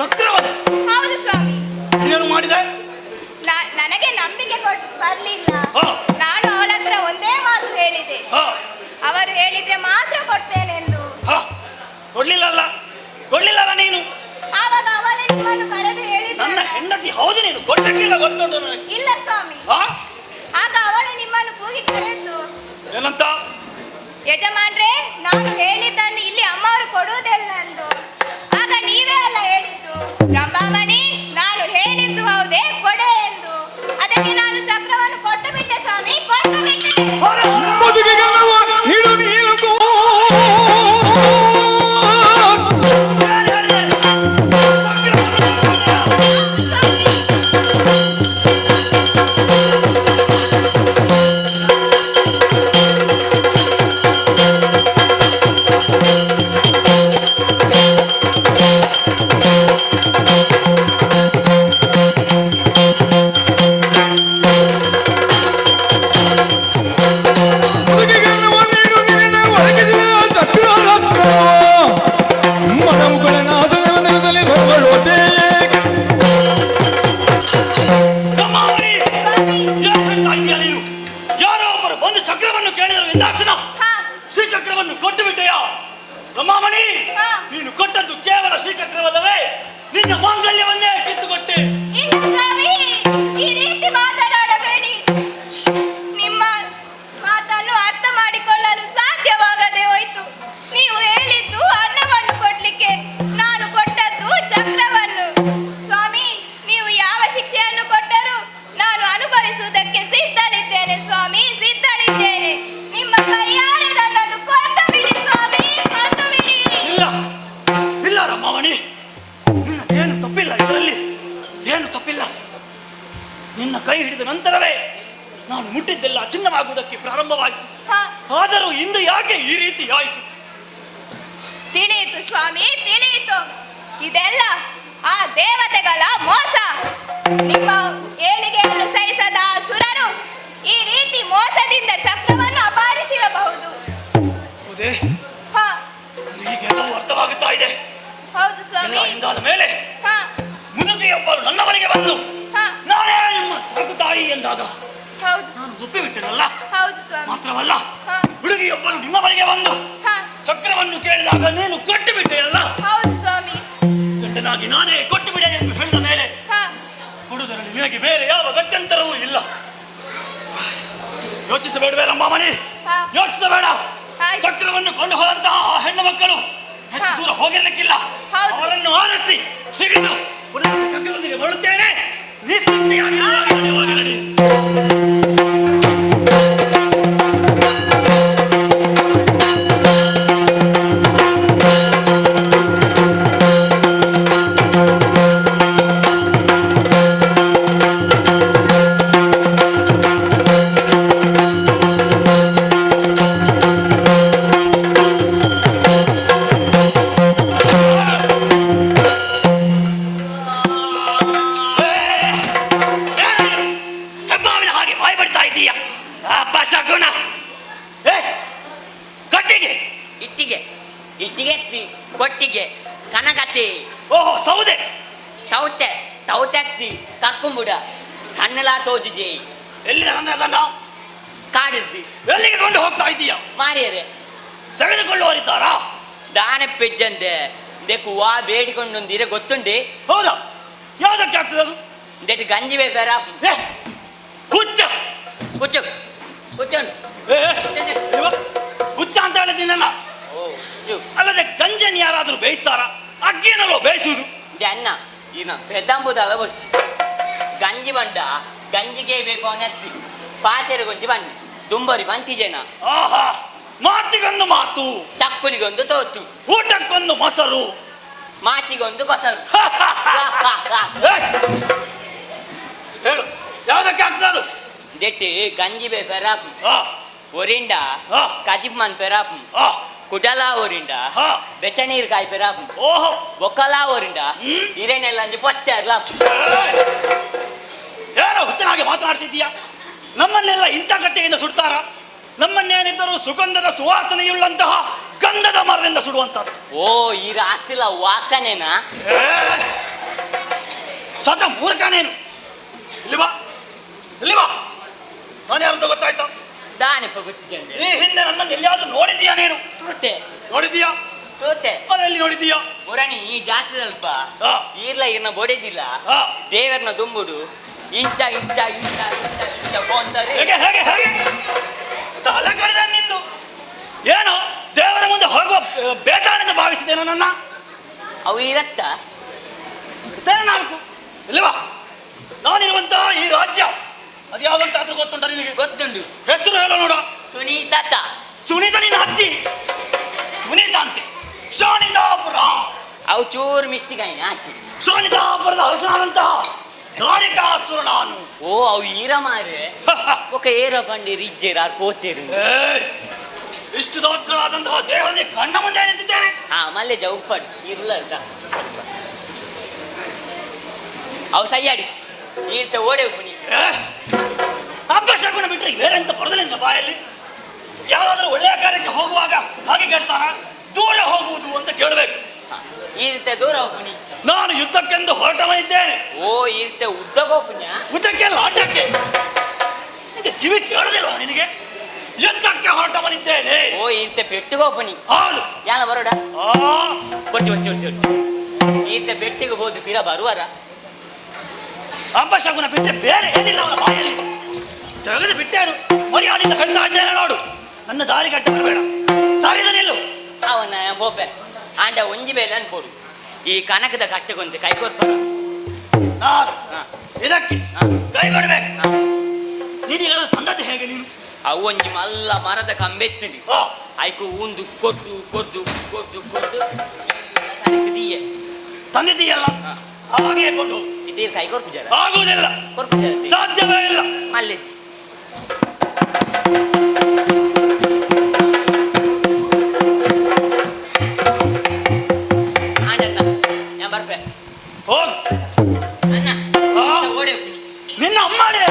ಚಕ್ರವನ್ನು? ಹೌದು ಸ್ವಾಮಿ. ಏನು ಮಾಡಿದೆ? ನನಗೆ ನಂಬಿಕೆ ಬರ್ಲಿಲ್ಲ. ಹಾ. ನಾನು ಅವಳ ಹತ್ರ ಒಂದೇ ಮಾತು ಹೇಳಿದೆ, ಹಾ. ಅವರು ಹೇಳಿದ್ರೆ ಮಾತ್ರ ಕೊಡ್ತೇನೆ ಎಂದು. ಕೊಡ್ಲಿಲ್ಲಲ್ಲ ನೀನು? ಆವಾಗ ಅವಳೇ ನಿಮ್ಮನ್ನು ಕರೆದು ಹೇಳಿದ. ನನ್ನ ಹೆಂಡತಿ ಹೌದು, ನೀನು ಕೊಟ್ಟಕ್ಕಿಲ್ಲ ಗೊತ್ತುಂಟು ನನಗೆ. ಇಲ್ಲ ಸ್ವಾಮಿ. ಹಾ? ಆಗ ಅವಳು ನಿಮ್ಮನ್ನು ಕೂಗಿ ಕರೆದು, ಏನಂತ? ಯಜಮಾನ್ರೆ, ನಾನು ಹೇಳಿದ್ದನ್ನು ಇಲ್ಲಿ ಅಮ್ಮವರು ಕೊಡುವುದಿಲ್ಲ ಎಂದು. ಆಗ ನೀವೇ ಅಲ್ಲ ಹೇಳಿದ್ದು, ರಂಭಾಮಣಿ ನಾನು ಹೇಳಿದ್ದು ಹೌದೇ, ಕೊಡೆ ಎಂದು. ಅದಕ್ಕೆ ನಾನು ಚಕ್ರವನ್ನು ಕೊಟ್ಟು ಬಿಟ್ಟೆ ಸ್ವಾಮಿ, ಕೊಟ್ಟು ಬಿಟ್ಟೆ. ಬದುಕಿಗೆಲ್ಲವ ಹಿಡು ನೀನು ಬದುಕಿಗೆಲ್ಲವ ನೀಡು ನಿನ್ನ ಒಳಗಿದ ಚಕ್ರರತ್ನ ಮನವುಗಳ ನಾದನದಲ್ಲಿ ಹೊರಗೊಳ್ಳುವುದೇ. ರಮಾವಣಿ, ಏನು ಹೇಳ್ತಾ ಇದೀಯ ನೀನು? ಯಾರೋ ಒಬ್ಬರು ಬಂದು ಚಕ್ರವನ್ನು ಕೇಳಿದರು ಎಂದಾಕ್ಷಣ ಶ್ರೀಚಕ್ರವನ್ನು ಕೊಟ್ಟು ಬಿಟ್ಟೆಯಾ? ರಮಾಮಣಿ, ಹಾ. ನೀನು ಕೊಟ್ಟದ್ದು ಕೇವಲ ಶ್ರೀಚಕ್ರವಲ್ಲವೇ, ನಿನ್ನ ಮಾಂಗಲ್ಯವನ್ನೇ ಕಿತ್ತುಕೊಟ್ಟೆ. ಇಲ್ಲ ಸ್ವಾಮಿ, ಈ ರೀತಿ ಮಾತನಾಡಬೇಡಿ. ನಿಮ್ಮ ಮಾತನ್ನು ಅರ್ಥ ಮಾಡಿಕೊಳ್ಳಲು ಸಾಧ್ಯವಾಗದೆ ಹೋಯ್ತು. ನೀವು ಹೇಳಿದ್ದು ಅನ್ನವನ್ನು ಕೊಡ್ಲಿಕ್ಕೆ, ನಾನು ಕೊಟ್ಟದ್ದು ಚಕ್ರವನ್ನು. ಸ್ವಾಮಿ, ನೀವು ಯಾವ ಶಿಕ್ಷೆಯನ್ನು ಕೊಟ್ಟರೂ ನಾನು ಅನುಭವಿಸುವುದಕ್ಕೆ ಸಿದ್ಧಳಿದ್ದೇನೆ ಸ್ವಾಮಿ, ಸಿದ್ಧಳಿದ್ದೇನೆ. ನಿಮ್ಮ ಕೈಯಾರೆ ನನ್ನನ್ನು ಕೊಂದು ಬಿಡಿ ಸ್ವಾಮಿ, ಕೊಂದು ಬಿಡಿ. ಇಲ್ಲ ಇಲ್ಲ ರಮಾಮಣಿ, ನಿನ್ನದೇನು ತಪ್ಪಿಲ್ಲ, ಇದರಲ್ಲಿ ಏನು ತಪ್ಪಿಲ್ಲ. ನಿನ್ನ ಕೈ ಹಿಡಿದ ನಂತರವೇ ನಾನು ಮುಟ್ಟಿದ್ದೆಲ್ಲ ಚಿನ್ನವಾಗುವುದಕ್ಕೆ ಪ್ರಾರಂಭವಾಯಿತು. ಹಾ. ಆದರೂ ಇಂದು ಯಾಕೆ ಈ ರೀತಿ ಆಯಿತು? ತಿಳಿಯಿತು ಸ್ವಾಮಿ, ತಿಳಿಯಿತು. ಇದೆಲ್ಲ ಆ ದೇವತೆಗಳ ಮೋಸ. ನಿಮ್ಮ ಏಳಿಗೆಯನ್ನು ಸಹಿಸದ ಸುರರು ಈ ರೀತಿ ಮೋಸದಿಂದ ಚಕ್ರವನ್ನು ಅಪಹರಿಸಿರಬಹುದು. ಹೌದೇ? ಹಾ, ನನಗೆಲ್ಲವೂ ಅರ್ಥವಾಗುತ್ತಾ ಇದೆ. ಹೌದು ಎಲ್ಲ ಸ್ವಾಮಿ. ಹಿಂದಾದ ಮೇಲೆ ಹಾ, ಮುದುಕಿಯೊಬ್ಬರು ನನ್ನ ಬಳಿಗೆ ಬಂದು ಹಾ, ನಾನೇ ನಿಮ್ಮ ಸಾಕು ತಾಯಿ ಎಂದಾಗ ಹೌದು, ನಾನು ಒಪ್ಪಿಬಿಟ್ಟೆನಲ್ಲ. ಹೌದು ಸ್ವಾಮಿ. ಮಾತ್ರವಲ್ಲ, ಹಾ, ಹುಡುಗಿಯೊಬ್ಬರು ನಿಮ್ಮ ಬಳಿಗೆ ಬಂದು ಹಾ, ಚಕ್ರವನ್ನು ಕೇಳಿದಾಗ ನೀನು ಕೊಟ್ಟು ಬಿಟ್ಟೆಯಲ್ಲ. ಹೌದು ಸ್ವಾಮಿ. ಗಂಡನಾಗಿ ನಾನೇ ಕೊಟ್ಟು ಬಿಡೆ ಎಂದು ಹೇಳಿದ ಮೇಲೆ ಹಾ, ಕೊಡುವುದರಲ್ಲಿ ನಿನಗೆ ಬೇರೆ ಯಾವ ಗತ್ಯಂತರವೂ ಇಲ್ಲ. ಯೋಚಿಸಬೇಡವೇ ರಮಾಮಣಿ, ಹಾ. ಯೋಚಿಸಬೇಡ. ಆಯ್ತು. ಚಕ್ರವನ್ನು ಕೊಂಡು ಹೋದಂತಹ ಆ ಹೆಣ್ಣು ಮಕ್ಕಳು ಹೆಚ್ಚು ಹಾ. ದೂರ ಹೋಗಿರಲಿಕ್ಕಿಲ್ಲ. ಹೌದು. ಅವರನ್ನು ಆರಿಸಿ ಸಿಗಿದು ಪುನಃ ಚಕ್ರದೊಂದಿಗೆ ಬರುತ್ತೇನೆ. ನಿಶ್ಚಿಂತೆಯಾಗಿರುವಾಗ ಹೋಗಿ ನಡಿ. ಹೆಬ್ಬಾವಿನ ಹಾಗೆ ಬಾಯಿ ಬಿಡ್ತಾ ಇದ್ದೀಯ. ಅಪಶಕುನ. ಕಟ್ಟಿಗೆ ಇಟ್ಟಿಗೆ ಕೊಟ್ಟಿಗೆ ಕನಗತ್ತಿ ಓಹೋ ಸೌದೆ ತೌತೆತ್ತಿ ಕಕ್ಕುಂಬುಡ ಕಣ್ಣಲಾ ತೋಜುಜಿ ಎಲ್ಲಿ ನನ್ನೆಲ್ಲ ಕಾಡಿರ್ತಿ ಎಲ್ಲಿಗೆ ಕೊಂಡು ಹೋಗ್ತಾ ಇದ್ದೀಯ? ಮಾರಿಯರೆ ತೆಗೆದುಕೊಳ್ಳುವರಿದ್ದಾರಾ? ದಾನೆ ಪೆಜ್ಜಂದೆ ದೆಕ್ಕು ವಾ ಬೇಡಿಕೊಂಡೊಂದಿರೆ ಗೊತ್ತುಂಡಿ. ಹೌದಾ? ಯಾವ್ದಕ್ಕೆ ಆಗ್ತದೆ ಅದು? ದೆಟ್ಟು ಗಂಜಿ ಬೇಕಾರ ಹುಚ್ಚ ಕುಚ್ಚು ಕುಚ್ಚುಂಡು ಹುಚ್ಚ ಅಂತ ಹೇಳಿದ್ದೀನಲ್ಲ. ಓ ಕುಚ್ಚು ಅಲ್ಲದೆ ಗಂಜನ್ ಯಾರಾದ್ರೂ ಬೇಯಿಸ್ತಾರ? ಅಕ್ಕೇನಲ್ಲೋ ಬೇಯಿಸುವುದು. ಅನ್ನ ಈಗ ಬೆದಂಬುದಲ್ಲ ಬಚ್ಚಿ ಗಂಜಿ ಬಂಡ ಗಂಜಿಗೆ ಬೇಕು ಅವನತ್ತಿ ಪಾತೆರೆ ಗೊಂಜಿ ಬನ್ನಿ ದುಂಬರಿ ಬಂತಿಜೇನ. ಆಹಾ, ಮಾತಿಗೊಂದು ಮಾತು, ಚಕ್ಕುಲಿಗೊಂದು ತೋತು, ಊಟಕ್ಕೊಂದು ಮೊಸರು, ಮಾತಿಗೊಂದು ಕೊಸರು. ಹೇಳು ಯಾವ್ದಕ್ಕೆ ಆಗ್ತದೆ ಅದು? ದೆಟ್ಟು ಗಂಜಿ ಬೇ ಪೆರಾಪು ಆ, ಒರಿಂಡ ಆ. ಕಜಿಪ್ ಮನ್ ಪೆರಾಪು ಆ, ಕುಟಲ ಓರಿಂಡ ಹಾ ಬೆಚ್ಚನೀರು ಕಾಯ್ಪೆರ ಓಹೋ ಬೊಕ್ಕಲ ಓರಿಂಡ ಇರೇನೆಲ್ಲ ಅಂಜಿ ಪೊತ್ತೆ ಅಲ್ಲ ಯಾರೋ ಹುಚ್ಚನಾಗಿ ಮಾತನಾಡ್ತಿದ್ದೀಯಾ? ನಮ್ಮನ್ನೆಲ್ಲ ಇಂಥ ಕಟ್ಟೆಯಿಂದ ಸುಡ್ತಾರ? ನಮ್ಮನ್ನೇನಿದ್ದರೂ ಸುಗಂಧದ ಸುವಾಸನೆಯುಳ್ಳಂತಹ ಗಂಧದ ಮರದಿಂದ ಸುಡುವಂತದ್ದು. ಓ ಈ ರಾತ್ರಿಲ ವಾಸನೆನಾ? ಸತ ಮೂರ್ಖನೇನು? ಇಲ್ಲಿ ಬಾ, ಇಲ್ಲಿ ಬಾ. ನಾನು ಯಾರಂತ ಗೊತ್ತಾಯ್ತಾ? ದಾನಿಪ್ಪ ಗೊತ್ತಿದ್ದೆ. ಈ ಹಿಂದೆ ನನ್ನನ್ನು ಎಲ್ಲಿಯಾದ್ರೂ ನೋಡಿದ್ದೀಯಾ ನೀನು? ತೂತೆ ನೋಡಿದ್ದೀಯಾ? ತೂತೆ ಎಲ್ಲಿ ನೋಡಿದ್ದೀಯಾ? ಮುರಣಿ ಈ ಜಾಸ್ತಿ ಸ್ವಲ್ಪ ಹಾ. ಈರ್ಲ ಇರ್ನ ಬೊಡೆದಿಲ್ಲ ಹಾ. ದೇವರನ್ನ ದುಂಬುಡು ಇಂಚ ಇಂಚ ಇಂಚ ಇಂಚ ಇಂಚ ಬೋಂತಾರೆ. ಹೇಗೆ ಹೇಗೆ ಹೇಗೆ ತಲೆ ಕಡಿದ ನಿಂದು ಏನು ದೇವರ ಮುಂದೆ ಹೋಗುವ ಬೇತಾಳೆಂದು ಭಾವಿಸಿದ್ದೇನೆ ನನ್ನ. ಅವು ಇರತ್ತ ನಾಲ್ಕು ಇಲ್ಲವಾ? ನಾನಿರುವಂತ ಈ ರಾಜ್ಯ ಅದು ಯಾವಂತಾದ್ರೂ ಗೊತ್ತುಂಟ ನಿನಗೆ? ಗೊತ್ತುಂಟು. ಹೆಸರು ಹೇಳೋ ನೋಡ. ಸುನೀತ. ಸುನೀತ ನಿನ್ನ ಅತ್ತಿ ಸುನೀತ ಅಂತೆ. ಶಾನಿತಾಪುರ ಅವು ಚೂರು ಮಿಸ್ಟಿಕಾಯಿ ಹಾಕಿ ಶಾನಿತಾಪುರದ ಅರಸನಾದಂತಹ ದಾರಿಕಾಸುರ ನಾನು. ಓ ಅವು ಈರ ಮಾರೆ ಒಕ್ಕ ಏರ ಕಂಡಿ ರಿಜ್ಜೆರ ಕೋತೇರು. ಇಷ್ಟು ದೊಡ್ಡದಾದಂತಹ ದೇಹದಲ್ಲಿ ಕಣ್ಣ ಮುಂದೆ ನಿಂತಿದ್ದೇನೆ. ಹಾ ಮಲ್ಲೆ ಜೌಪಡ್ ಇರ್ಲ ಅವು ಸಯ್ಯಾಡಿ ಈರ್ತ ಓಡೆ ಉಪ್ಪು ನೀ ಅಭ್ಯಾಸಗುಣ ಬಿಟ್ಟರೆ ಬೇರೆ ಅಂತ ಬರೋದಿಲ್ಲ ಬಾಯಲ್ಲಿ. ಯಾವುದಾದ್ರೂ ಒಳ್ಳೆಯ ಕಾರ್ಯಕ್ಕೆ ಹೋಗುವಾಗ ಹಾಗೆ ಕೇಳ್ತಾರ, ದೂರ ಹೋಗುವುದು ಅಂತ ಕೇಳಬೇಕು. ಈರ್ತೆ ದೂರ ಹೋಗ್ನಿ. ನಾನು ಯುದ್ಧಕ್ಕೆಂದು ಹೊರಟವನಿದ್ದೇನೆ. ಓ ಈರ್ತೆ ಉದ್ದಗೋಪುಣ್ಯ ಯುದ್ಧಕ್ಕೆಲ್ಲ ಆಟಕ್ಕೆ ನಿನಗೆ ಕಿವಿ ಕೇಳೋದಿಲ್ವ ನಿನಗೆ? ಯುದ್ಧಕ್ಕೆ ಹೊರಟವನಿದ್ದೇನೆ. ಓ ಈರ್ತೆ ಪೆಟ್ಟಿಗೋಪುಣಿ. ಹೌದು. ಯಾನ ಬರೋಡ ಕೊಚ್ಚಿ ಒಚ್ಚಿ ಒಚ್ಚಿ ಒಚ್ಚಿ ಈರ್ತೆ ಬೆಟ್ಟಿಗೆ ಹೋದು ಪಿರ ಬರುವರ. ಅಪಶಕುನ ಬಿಟ್ಟರೆ ಬೇರೆ ಏನಿಲ್ಲ ಅವನ ಬಾಯಲ್ಲಿ. ತೆಗೆದು ಬಿಟ್ಟೇನು ಮರ್ಯಾದೆಯಿಂದ ಹೇಳ್ತಾ ಇದ್ದೇನೆ ನೋಡು. ನನ್ನ ದಾರಿ ಕಟ್ಟ ಬರಬೇಡ, ಸರಿದ ನಿಲ್ಲು. ಅವನ ಬೋಪೆ ಆಂಡ ಒಂಜಿ ಬೇಲೆ ಅನ್ಕೊಡು. ಈ ಕನಕದ ಕಟ್ಟೆಗೊಂದು ಕೈ ಕೊರ್ಪ ನಾನು ಇದಕ್ಕೆ ಕೈ ಕೊಡ್ಬೇಕು. ನೀನೀಗ ತಂದದ್ದು ಹೇಗೆ ನೀನು? ಅವು ಒಂಜಿ ಮಲ್ಲ ಮರದ ಕಂಬೆತ್ತಿನಿ ಆಯ್ಕು ಉಂದು ಕೊಟ್ಟು ಕೊದ್ದು ಕೊದ್ದು ಕೊದ್ದು ಕನಕದೀಯ ತಂದಿದ್ದೀಯಲ್ಲ ಹಾಗೆ ಕೊಂಡು ಇದೇ ಕೈ ಕೊರ್ಪು ಜರ ಆಗುವುದಿಲ್ಲ, ಕೊರ್ಪು ಜರ ಸಾಧ್ಯವೇ ಇಲ್ಲ. ಮಲ್ಲೆಜ್ಜಿ ಆಂಡಣ್ಣ ഞാൻ ಬರ್ಪೆ ಹೋಗು. ಅಣ್ಣ ಓಡೆ ನಿನ್ನ ಅಮ್ಮನೇ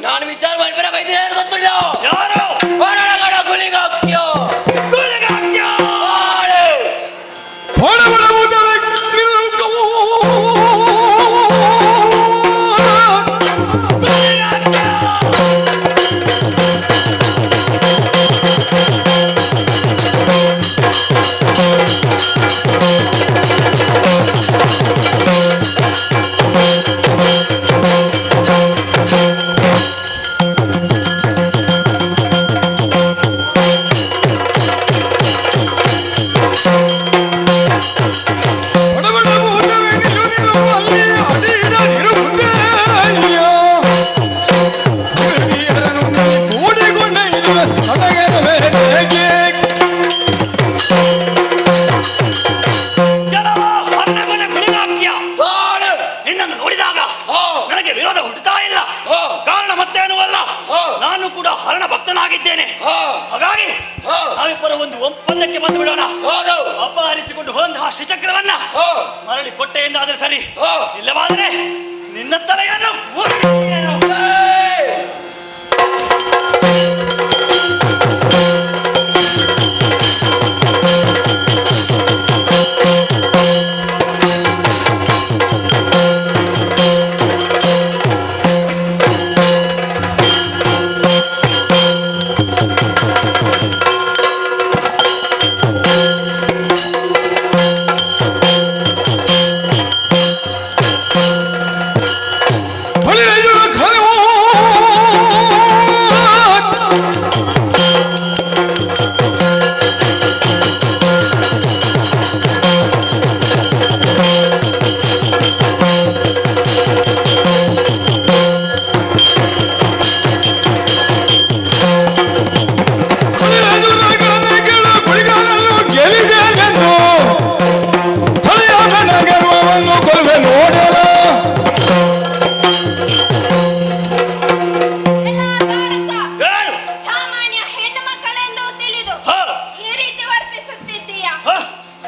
ನಾನು ವಿಚಾರ ಮಾಡ್ಬೇಡ ಬೈದ್ರೆ ಯಾರು ಗೊತ್ತಿಲ್ಲ. ಯಾರು ಗುಲಿಗಾಕ್ಯೋ ನಿನ್ನನ್ನು ನೋಡಿದಾಗ ನನಗೆ ವಿರೋಧ ಹುಟ್ಟುತ್ತಾ ಇಲ್ಲ. ಕಾರಣ ಮತ್ತೇನು ಅಲ್ಲ, ನಾನು ಕೂಡ ಹರಣ ಭಕ್ತನಾಗಿದ್ದೇನೆ. ಹಾಗಾಗಿ ನಾವಿಬ್ಬರು ಒಂದು ಒಪ್ಪಂದಕ್ಕೆ ಬಂದು ಬಿಡೋಣ. ಅಪಹರಿಸಿಕೊಂಡು ಬಾರಿಸಿಕೊಂಡು ಹೋದಂತಹ ಶ್ರೀಚಕ್ರವನ್ನ ಓ ಮರಳಿ ಕೊಟ್ಟೆ ಎಂದಾದ್ರೆ ಸರಿ, ಓ ಇಲ್ಲವಾದರೆ ನಿನ್ನ ತಲೆಯನ್ನು ಉರಿಯುವೆನು. ಏಯ್! ಹೊಳೆಯುವ ಕನವು ಕುಳಿಗಾಲನ್ನು ಗೆಲಿದೇನೆಂದು ತಲೆಯ ಗರ್ವವನ್ನು ಕೊಲ್ವೆ ನೋಡಲ ಏನು? ಸಾಮಾನ್ಯ ಹೆಣ್ಣು ಮಕ್ಕಳೆಂದು ತಿಳಿದು ಹ, ಈ ರೀತಿ ವರ್ತಿಸುತ್ತಿದ್ದೀಯಾ? ಹ,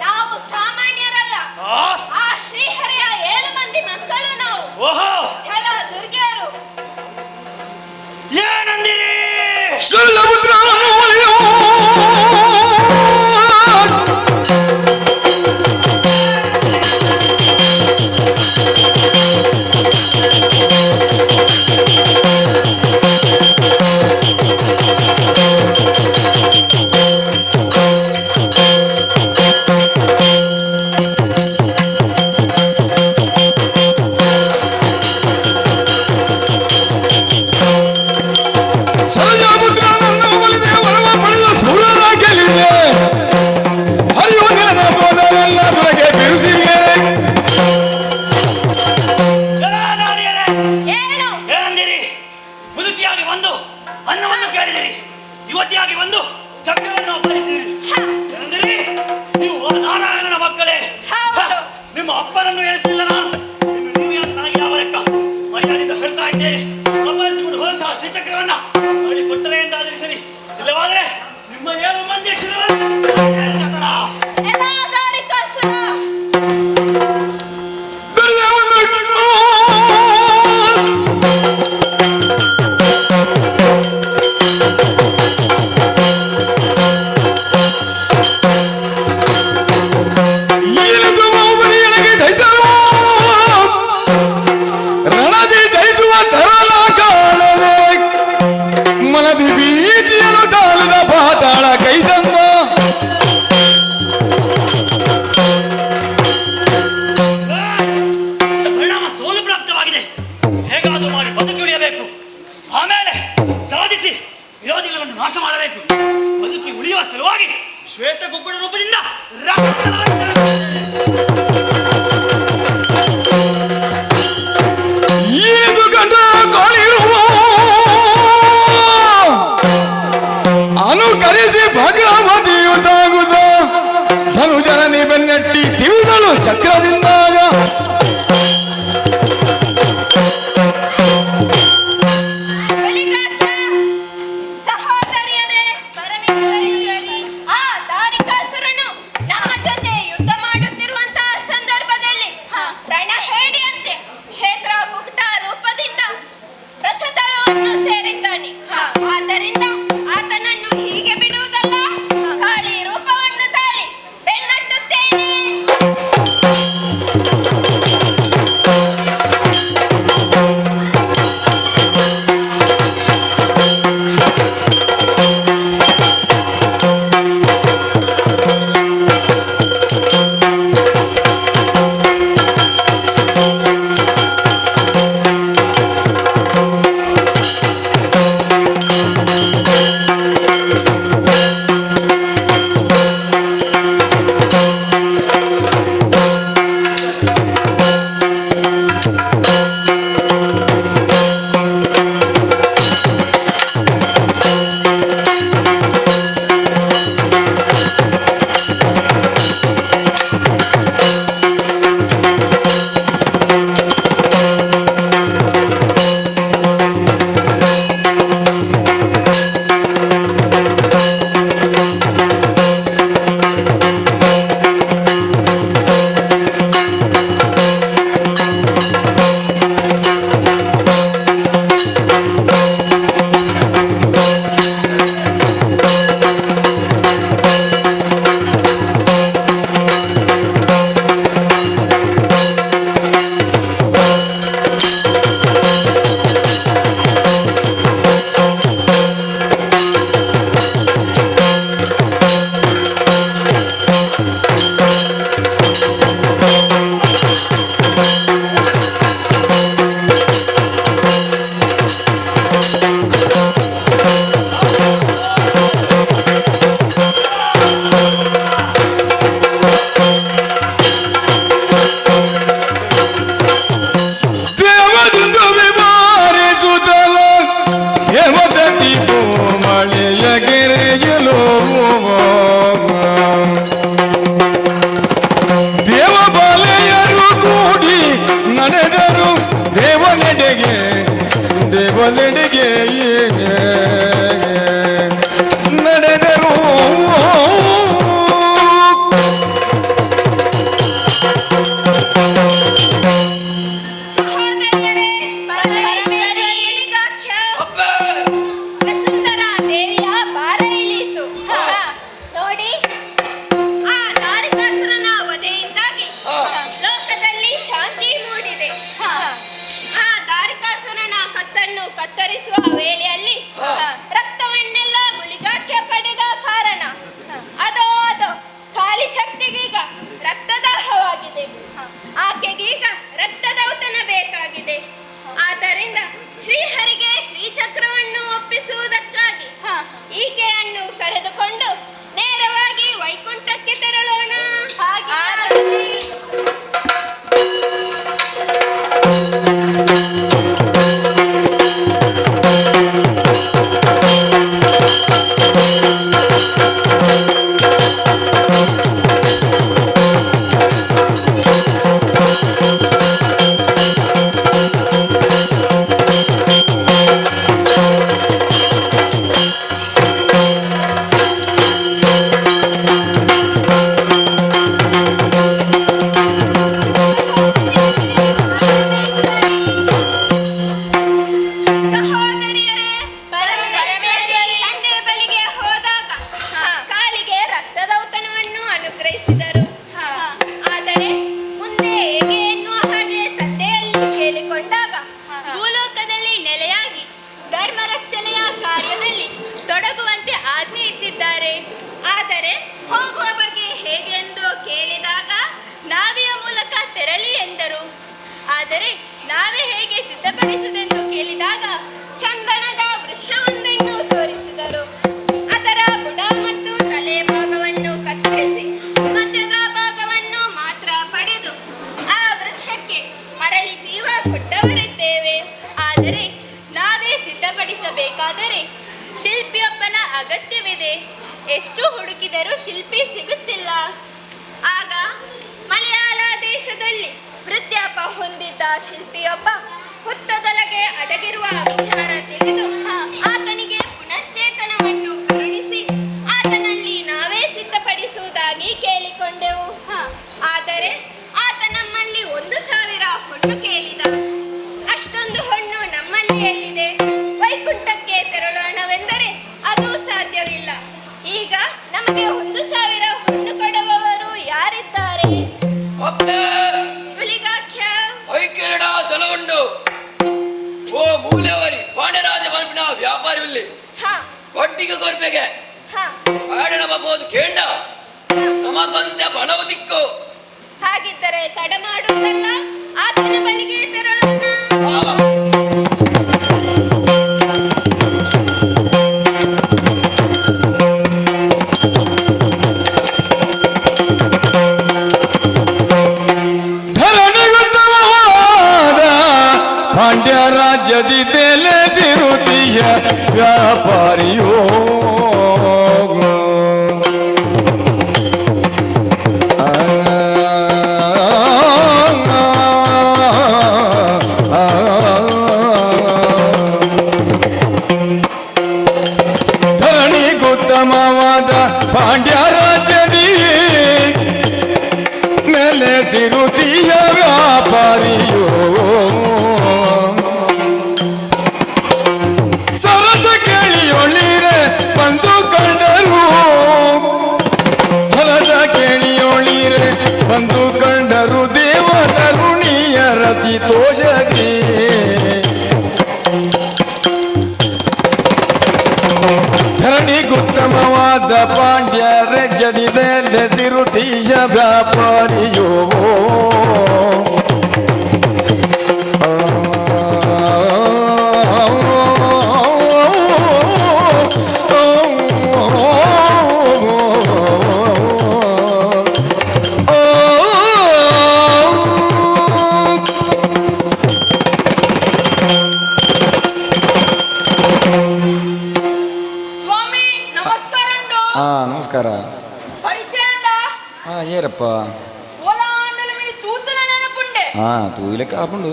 ನಾವು ಸಾಮಾನ್ಯರಲ್ಲ. ಆ, ಆ ಶ್ರೀಹರಿಯ 7 ಮಂದಿ ಮಕ್ಕಳು ನಾವು. ಓಹೋ, ಛಲ ದುರ್ಗೆಯರು. ಏನಂದಿರಿ? ಶೈಲಪುತ್ರನನ್ನು ಒಲಿಯೋ ಶೈಲಪುತ್ರನನ್ನು ಒಲಿದೆ ವರವ ಪಡೆದ ಸೂರನ ಗೆಲಿದೆ ಹರಿಯುವುದರ ಬೋಧನೆಲ್ಲ ಹೊರಗೆ ಬಿರುಸಿಗೆ ನಾರಿಯರೇ, ಏನು? ಏನಂದಿರಿ? ಮುದುಕಿಯಾಗಿ ಬಂದು ಅನ್ನವನ್ನು ಕೇಳಿದಿರಿ, ಯುವತಿಯಾಗಿ ಬಂದು ಚಕ್ರವನ್ನು ಅಪಹರಿಸಿದಿರಿ. ಏನಂದಿರಿ? ನೀವು ಆ ನಾರಾಯಣನ ಮಕ್ಕಳೇ. ಹೌದು. ಹ, ನಿಮ್ಮ ಅಪ್ಪನನ್ನು ಎಣಿಸಲಿಲ್ಲ ನಾನು. ಇನ್ನು ನೀವು ಯಾಕೆ ನನಗೆ ಯಾವ ಲೆಕ್ಕ? ಮರ್ಯಾದೆಯಿಂದ ಹೇಳ್ತಾ ಇದ್ದೇನೆ, ಅಪಹರಿಸಿಕೊಂಡು ಹೋದಂತಹ ಶ್ರೀಚಕ್ರವನ್ನ ಮಾಡಿ ಕೊಟ್ಟರೆ ಎಂದಾದರೆ ಸರಿ, ಇಲ್ಲವಾದರೆ ನಿಮ್ಮ 7 ಮಂದಿ ಶಿರವನ್ನು ಎಲ್ಲ ದಾರಿಕಾಸುರ. ರಣದಿ ಜಯಿಸುವ ತರಲ ಕಾಣದೆ ಮನದಿ ಭೀತಿಯನ್ನು ತಾಳದ ಪಾತಾಳ ಕೈತಂದ ಪರಿಣಾಮ ಸೋಲು ಪ್ರಾಪ್ತವಾಗಿದೆ. ಹೇಗಾದರೂ ಮಾಡಿ ಬದುಕಿ ಉಳಿಯಬೇಕು, ಆಮೇಲೆ ಸಾಧಿಸಿ ವಿರೋಧಿಗಳನ್ನು ನಾಶ ಮಾಡಬೇಕು. ಬದುಕಿ ಉಳಿಯುವ ಸಲುವಾಗಿ ಶ್ವೇತ ಕುಕ್ಕುಡ ರೂಪದಿಂದ ಈದು ಗಂಡ ಕಾಳಿರುವ ಅನುಕರಿಸಿ ಭಗವತಿಯು ಸಾಗುದ ಧನುಜನನಿ ಬೆನ್ನಟ್ಟಿ ತಿವಿದಳು ಚಕ್ರದಿಂದಾಗ ಬಲಿಗಾತ್ರ. ಸಹೋದರಿಯರೇ, ಪರಮೇಶ್ವರಿ, ಆ ದಾರಿಕಾಸುರನು ನಮ್ಮ ಜೊತೆ ಯುದ್ಧ ಮಾಡುತ್ತಿರುವಂತಹ ದೇಶದೆಡೆಗೆ ನಡೆದರು. ಸಹೋದರಿಯರೇ, ಪರಮೇಶ್ವರಿ ಇಳಿಗಾಖ್ಯ ವಸುಂಧರಾ ದೇವಿಯ ಭಾರ ಇಳಿಯಿತು. ನೋಡಿ, ಆ ದಾರಿಕಾಸುರನ ವಧೆಯಿಂದಾಗಿ ಲೋಕದಲ್ಲಿ ಶಾಂತಿ ಮೂಡಿದೆ. ಆ ದಾರಿಕಾಸುರನ ಕತ್ತನ್ನು ಕತ್ತರಿಸುವ ವೇಳೆಯಲ್ಲಿ ರಕ್ತವನ್ನೆಲ್ಲ ಗುಳಿಗಾಖ್ಯ ಪಡೆದ ಕಾರಣ ಅದೋ ಖಾಲಿ ಶಕ್ತಿಗೀಗ ರಕ್ತದಾಹವಾಗಿದೆ. ಆಕೆಗೀಗ ರಕ್ತದೌತಣ ಬೇಕಾಗಿದೆ. ಆದ್ದರಿಂದ ಶ್ರೀಹರಿಗೆ ಶ್ರೀಚಕ್ರವನ್ನು ಒಪ್ಪಿಸುವುದಕ್ಕಾಗಿ ಈಕೆಯನ್ನು ಕರೆದುಕೊಂಡು ನೇರವಾಗಿ ವೈಕುಂಠಕ್ಕೆ ತೆರಳೋಣ. ಸಹೋದರಿಯರೇ, ತಂದೆ ಬಳಿಗೆ ಹೋದಾಗ ಕಾಲಿಗೆ ರಕ್ತದೌತಣವನ್ನು ಅನುಗ್ರಹಿಸಿದರು. ಆದರೆ ಮುಂದೆ ಹೇಗೆ ಎನ್ನುವ ಹಾಗೆ ತಂದೆಯಲ್ಲಿ ಕೇಳಿಕೊಂಡಾಗ ಭೂಲೋಕದಲ್ಲಿ ನೆಲೆಯಾಗಿ ಧರ್ಮ ರಕ್ಷಣೆಯ ಕಾರ್ಯದಲ್ಲಿ ತೊಡಗುವಂತೆ ಆಜ್ಞೆ ಇಟ್ಟಿದ್ದಾರೆ. ಆದರೆ ಹೋಗುವ ಬಗ್ಗೆ ಹೇಗೆ ಎಂದು ಕೇಳಿದಾಗ ನಾವಿಯ ಮೂಲಕ ತೆರಳಿ ಎಂದರು. ಆದರೆ ನಾವೇ ಹೇಗೆ ಸಿದ್ಧಪಡಿಸುವುದೆಂದು ಕೇಳಿದಾಗ ಚಂದನದ ವೃಕ್ಷವೊಂದನ್ನು ತೋರಿಸಿದರು. ಅದರ ಬುಡ ಮತ್ತು ತಲೆ ಭಾಗವನ್ನು ಕತ್ತರಿಸಿ ಮಧ್ಯದ ಭಾಗವನ್ನು ಮಾತ್ರ ಪಡೆದು ಆ ವೃಕ್ಷಕ್ಕೆ ಮರಳಿ ಜೀವ ಕೊಟ್ಟವರಿದ್ದೇವೆ. ಆದರೆ ನಾವೇ ಸಿದ್ಧಪಡಿಸಬೇಕಾದರೆ ಶಿಲ್ಪಿಯೊಬ್ಬನ ಅಗತ್ಯವಿದೆ. ಎಷ್ಟು ಹುಡುಕಿದರೂ ಶಿಲ್ಪಿ ಸಿಗುತ್ತಿಲ್ಲ. ಆಗ ಮಲಯಾಳ ದೇಶದಲ್ಲಿ ವೃದ್ಧಾಪ ಹೊಂದಿದ್ದ ಶಿಲ್ಪಿಯೊಬ್ಬ ಹುತ್ತದೊಳಗೆ ಅಡಗಿರುವ ವಿಚಾರ ತಿಳಿದು ಆತನಿಗೆ ಪುನಶ್ಚೇತನವನ್ನು ಕರುಣಿಸಿ ಆತನಲ್ಲಿ ನಾವೇ ಸಿದ್ಧಪಡಿಸುವುದಾಗಿ ಕೇಳಿಕೊಂಡೆವು. ಆದರೆ ಆತ ನಮ್ಮಲ್ಲಿ 1,000 ಹೊನ್ನು ಕೇಳಿದ. ಅಷ್ಟೊಂದು ಹೊನ್ನು ನಮ್ಮಲ್ಲಿ ಎಲ್ಲಿದೆ? ವೈಕುಂಠಕ್ಕೆ ತೆರಳೋಣವೆಂದರೆ ಅದು ಸಾಧ್ಯವಿಲ್ಲ. ಈಗ ನಮಗೆ 1,000 ಹೊನ್ನು ಕೊಡುವವರು ಯಾರಿದ್ದಾರೆ? ಗುಳಿಗಾಖ್ಯ ಐಕ್ಯರಡ ಜಲವುಂಡು ಓ ಮೂಲೆವರಿ ಪಾಂಡರಾಜ ಬಲ್ಪಿನ ವ್ಯಾಪಾರವಿಲ್ಲಿ ಒಟ್ಟಿಗೆ ಕೊರ್ಪೆಗೆ ಆಡಣ ಬಬೋದು ಕೇಂಡ ನಮಗಂತೆ ಬಲವು ದಿಕ್ಕು. ಹಾಗಿದ್ದರೆ ತಡ ಮಾಡುವುದಲ್ಲ, ಆತನ ಬಳಿಗೆ ತೆರಳೋಣ. ಧರಣಿಯುತ್ತಮವಾದ ಪಾಂಡ್ಯ ರಾಜ್ಯದಿ ನೆಲೆಸಿರುತ್ತೀಯ ವ್ಯಾಪಾರಿಯೋ. ಧರಣಿಗುತ್ತಮವಾದ ಪಾಂಡ್ಯ ರಾಜ್ಯದಿ ನೆಲೆಸಿರುತ್ತೀಯ ವ್ಯಾಪಾರಿಯೋ. ಸರಸ ಕೇಳಿಯೊಳಿರೆ ಬಂದು ಕಂಡರು, ಸರಸ ಕೇಳಿಯೊಳಿರೆ ಬಂದು ಕಂಡರು ದೇವ ತರುಣಿಯ ರತಿ ತೋಷದಿ. ಧರಣಿಗುತ್ತಮವಾದ ಪಾಂಡ್ಯ ರಾಜ್ಯದಿ ನೆಲೆಸಿರುತ್ತೀಯ ವ್ಯಾಪಾರಿಯೋ. ಸ್ವಾಮಿ ನಮಸ್ಕಾರ. ನಮಸ್ಕಾರ. ಪರಿಚಯ ಏರಪ್ಪ ಒಲಾಂಡಲ ಮೀ ತೂತಲ ನೆನಪುಂಡೆ ತೂಯಿಲೆ ಕಾಪುಂಡು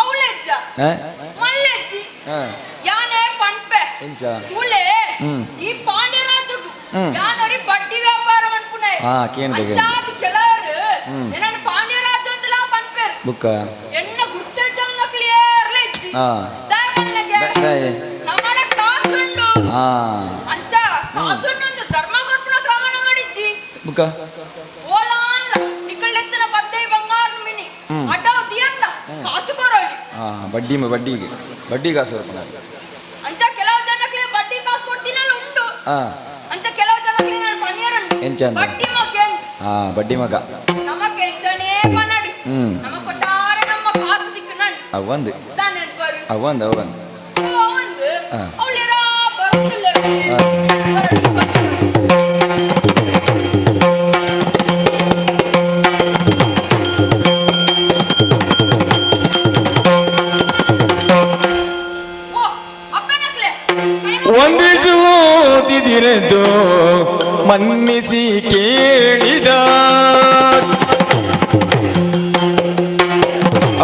ಅವಳೆಜ್ಜ ಮಲ್ಲೆಜ್ಜಿ ಹಾಂ ಯಾನೆ ಪಂಪೆ ಎಂಚ ತುಳೆ ಹ್ಮ್. ಈ ಪಾಂಡ್ಯರಾಜದು ಹ್ಮ್. ಯಾನರಿ ಬಡ್ಡಿ ವ್ಯಾಪಾರ ಅನ್ಪುನೆ ಹಾ, ಕೇಂದ್ರ. ಅಂಚಾದ ಕೆಲವರು ಹ್ಮ್. ಏನನ್ನ ಪಾಂಡ್ಯರಾಜ ಅಂತಲ ಪಂಪೆ ಬುಕ್ಕ ಎನ್ನ ಗುರ್ತೆ ಚಂದ ಕ್ಲಿಯರ್ ಇಜ್ಜಿ ಹಾ. ದಯಮಲ್ಲಗೆ ನಮ್ಮನೆ ಕಾಸುಂಡು ಹಾಂ ಅಂಚ ಕಾಸುಂಡು ಅಂತ ಧರ್ಮ ಕರ್ಪಣ ಕ್ರಮಣ ಮಾಡಿಜ್ಜಿ ಬುಕ್ಕ ಓಲಾನ್ಲ ನಿಕಳೆತ್ತನ ಬದ್ದೆ ಬಂಗಾರ ಮಿನಿ ಹ್ಮ್. ಅಡ್ಡಾವ್ ದಿಯಂದ ಕಾಸು ಬರೋಳಿ ಹಾಂ ಬಡ್ಡಿ ಕಾಸು ಬರ್ತಾನೆ ಅಂಚ ಕೆಲವು ಜನಕ್ಕೆ ಬಡ್ಡಿ ಕಾಸು ಕೊಡ್ತೀನಲ್ಲ ಉಂಟು ಹಾಂ ಅಂಚ ಕೆಲವು ಜನಕ್ಕೆ ನಾನು ಪಣಿಯರುಂಟು ಎಂಚ ಅಂದ? ಬಡ್ಡಿ ಮಗ್ಗೆ ಹಾಂ ಬಡ್ಡಿ ಮಗ ನಮಗೆ ಎಂಚನೇ ಪನಡಿ ಹ್ಮ್. ನಮ್ಮ ಕೊಟ್ಟಾರೆ ನಮ್ಮ ಕಾಸು ದಿಕ್ಕು ನಂಡು ಅವಂದು ತಾನೆ ಬರು ಅವಂದು ಒಂದು ಹಾ. ಅವಳಿರ ಬರುತ್ತಿಲ್ಲ ಹಾ. ವಂದಿಸುತ್ತಿದಿರೆಂದು ಮನ್ನಿಸಿ ಕೇಳಿದ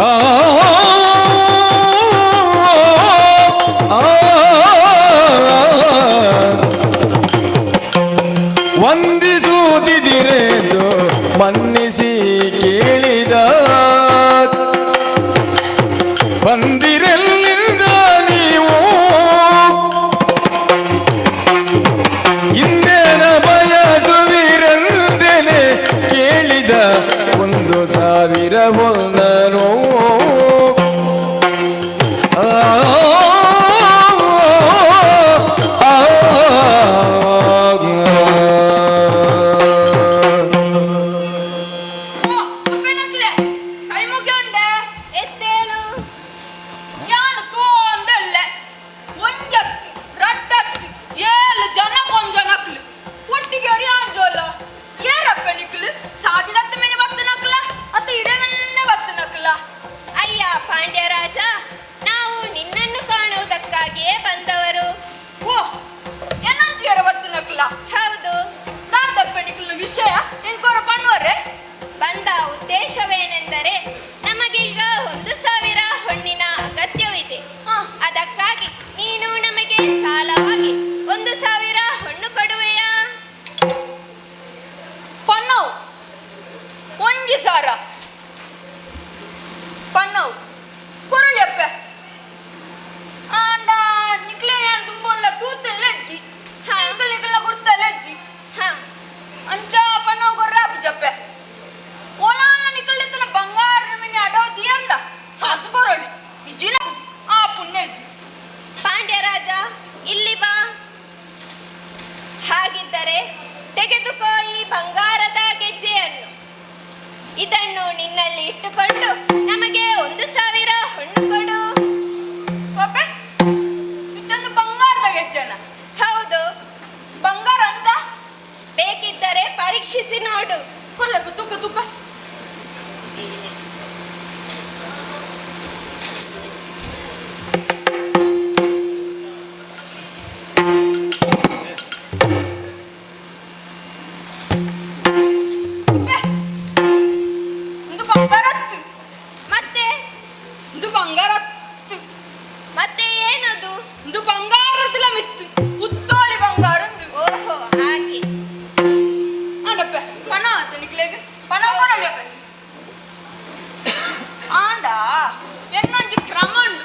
ಆ ವಂದಿಸುತ್ತಿದಿರೆಂದು ಮನ್ನಿಸಿ ಕೇಳಿದ ಬಂದಿರಲಿಂದ ನೀವು ಇನ್ನೇನ ಬಯಸುವಿರೆಂದೇನೆ ಕೇಳಿದ 1,000 ಹೊಂದನು ಕೈ ಮುಗಿಯೊಂಡೆ ಎತ್ತೇಳು ಯಾನು ತೋ ಅಂದಳ್ಳೆ ಒಂಜತ್ತು ರಡ್ಡತ್ತು 7 ಜನ ಪೊಂಜನಕ್ಲು ಒಟ್ಟಿಗೆ ಅರಿಯಾಂಜೋಲ್ಲ ಏರಪ್ಪ ನಿಕ್ಲು ಸಾದಿದತ್ತು ಮಿನಿ ಬತ್ತನಕ್ಲ ಅತ್ತ ಇಡಗನ್ನೆ ಬತ್ತನಕ್ಲ ಅಯ್ಯ ಪಾಂಡ್ಯರಾಜ ನಾವು ನಿನ್ನನ್ನು ಕಾಣುವುದಕ್ಕಾಗಿಯೇ ಬಂದವರು. ಓ ಏನಂತೀರ ಬತ್ತನಕ್ಲ ಹೌದು, ದಾರ್ದಪ್ಪ ನಿಕ್ಲು ವಿಷಯ ಎನ್ಕೋರ ಪಣ್ಣುವರೆ ಬಂದ ಉದ್ದೇಶವೇನೆಂದರೆ ನಮಗೀಗ 1,000 ಹೊನ್ನಿನ ಅಗತ್ಯವಿದೆ. ಹಾ. ಅದಕ್ಕಾಗಿ ನೀನು ನಮಗೆ ಸಾಲವಾಗಿ 1,000 ಹೊನ್ನು ಕೊಡುವೆಯಾ? ಪನ್ನವ್ ಒಂಜಿ ಸಾರ ಪನ್ನವ್ ಕುರುಳಿಯಪ್ಪೆ ಆಂಡ ನಿಕ್ಲೆ ನಾನು ತುಂಬಲ್ಲ ತೂತಲ್ಲೆಜ್ಜಿ ಹಾ. ನಿಕ್ಲೆಲ್ಲ ಗುರ್ತಲ್ಲೆಜ್ಜಿ ಹಾ, ಅಂಚ ಪನ್ನವ್ ಗೊರ್ರಾಪು ಜಪ್ಪೆ ಓಲಾನ ನಿಕ್ಲೆತ್ತನ ಬಂಗಾರ ಮಿನಿ ಅಡೋ ದಿಯಂದ ಹಸು ಬರೋಳಿ ಇಜ್ಜಿನ ಆ ಪುಣ್ಯ ಇಜ್ಜಿ ಪಾಂಡ್ಯರಾಜ ಇಲ್ಲಿ ಬಾ. ಹಾಗಿದ್ದರೆ ತೆಗೆದುಕೋ ಈ ಬಂಗಾರದ ಗೆಜ್ಜೆಯನ್ನು. ಇದನ್ನು ನಿನ್ನಲ್ಲಿ ಇಟ್ಟುಕೊಂಡು ನಮಗೆ 1,000 ಹೊನ್ನು ಕೊಡು. ಪಾಪೆ ಇಷ್ಟೊಂದು ಬಂಗಾರದ ಗೆಜ್ಜೆನ ಹೌದು, ಬಂಗಾರ ಅಂತ ಬೇಕಿದ್ದರೆ ಪರೀಕ್ಷಿಸಿ ನೋಡು. ಕೊರ್ಲಪ್ಪ ತೂಕ ತೂಕ ಇದು ಬಂಗಾರತ್ತು ಮತ್ತೆ ಇದು ಬಂಗಾರತ್ತು ಮತ್ತೆ ಏನದು? ಇದು ಬಂಗಾರದಲ್ಲ ಮಿತ್ತು ಪುತ್ತೋಳಿ ಬಂಗಾರಂದು ಓಹೋ, ಹಾಗೆ. ಆಂಡಪ್ಪ ಪಣ ಆತ ನಿಕ್ಲೆಗೆ ಪಣ ಕೊರಲ್ಲಪ್ಪ ಆಂಡ ಎನ್ನೊಂಜಿ ಕ್ರಮ ಉಂಡು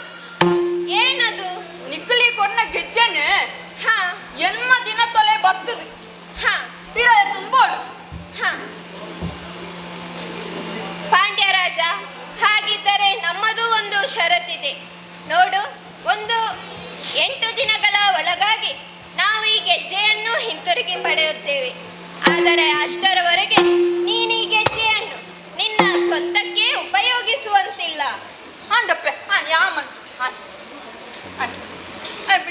ಏನದು? ನಿಕ್ಲಿ ಕೊರ್ನ ಗೆಜ್ಜೆನೆ ಹಾ, ಎನ್ಮ ದಿನ ತೊಲೆ ಬರ್ತದೆ ಹಾ, ಪಿರಾಯ ತುಂಬೋಡು ಹಾ. ಪಾಂಡ್ಯರಾಜ, ಹಾಗಿದ್ದರೆ ನಮ್ಮದು ಒಂದು ಷರತ್ತಿದೆ ನೋಡು. 8 ದಿನಗಳ ಒಳಗಾಗಿ ನಾವು ಈ ಗೆಜ್ಜೆಯನ್ನು ಹಿಂತಿರುಗಿ ಪಡೆಯುತ್ತೇವೆ. ಆದರೆ ಅಷ್ಟರವರೆಗೆ ನೀನು ಈ ಗೆಜ್ಜೆಯನ್ನು ನಿನ್ನ ಸ್ವಂತಕ್ಕೆ ಉಪಯೋಗಿಸುವಂತಿಲ್ಲ. ಆಂಡಪ್ಪೆ ಯಾಮನ್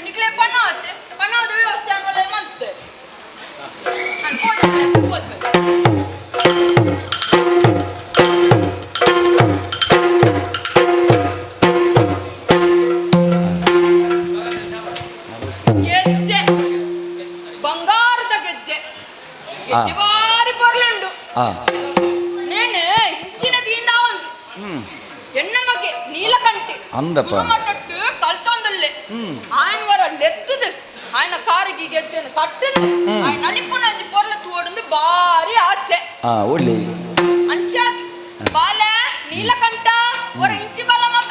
ನಿಕ್ಲೆ ಪಣ ಆತೆ ಪಣದ ವ್ಯವಸ್ಥೆ ಅನ್ನೋದೇ ಮಂತೆ ಗೆಜ್ಜೆ ಬಂಗಾರದ ಗೆಜ್ಜೆ ಗೆಜ್ಜೆ ಬಾರಿ ಬರ್ಲುಂಡು ಹಾಂ ನೇನೆ ಹಿಂಚಿನ ದಿಂಡ ಒಂದು ಹೆಣ್ಣ ಮಗೆ ನೀಲಕಂಠೆ ಅಂದಪ್ಪ. ಮಟ್ಟಟ್ಟು ಕಲ್ತೊಂದಲ್ಲೇ ఆయన వర లెత్తుదు ఆయన కారికి ಗೆಜ್ಜೆನ ಕಟ್ಟದು ఆయన ನಲಿಪುನ ಅಂಜಿ ಪೊರ್ಲ ತೋಡುಂದು ಬಾರಿ ಆಸೆ ಒಳ್ಳೆ ಅಂಚಾದ್ ಬಾಲ ನೀಲಕಂಠ ಒರ ಇಂಚಿ ಬಲ ಮಗ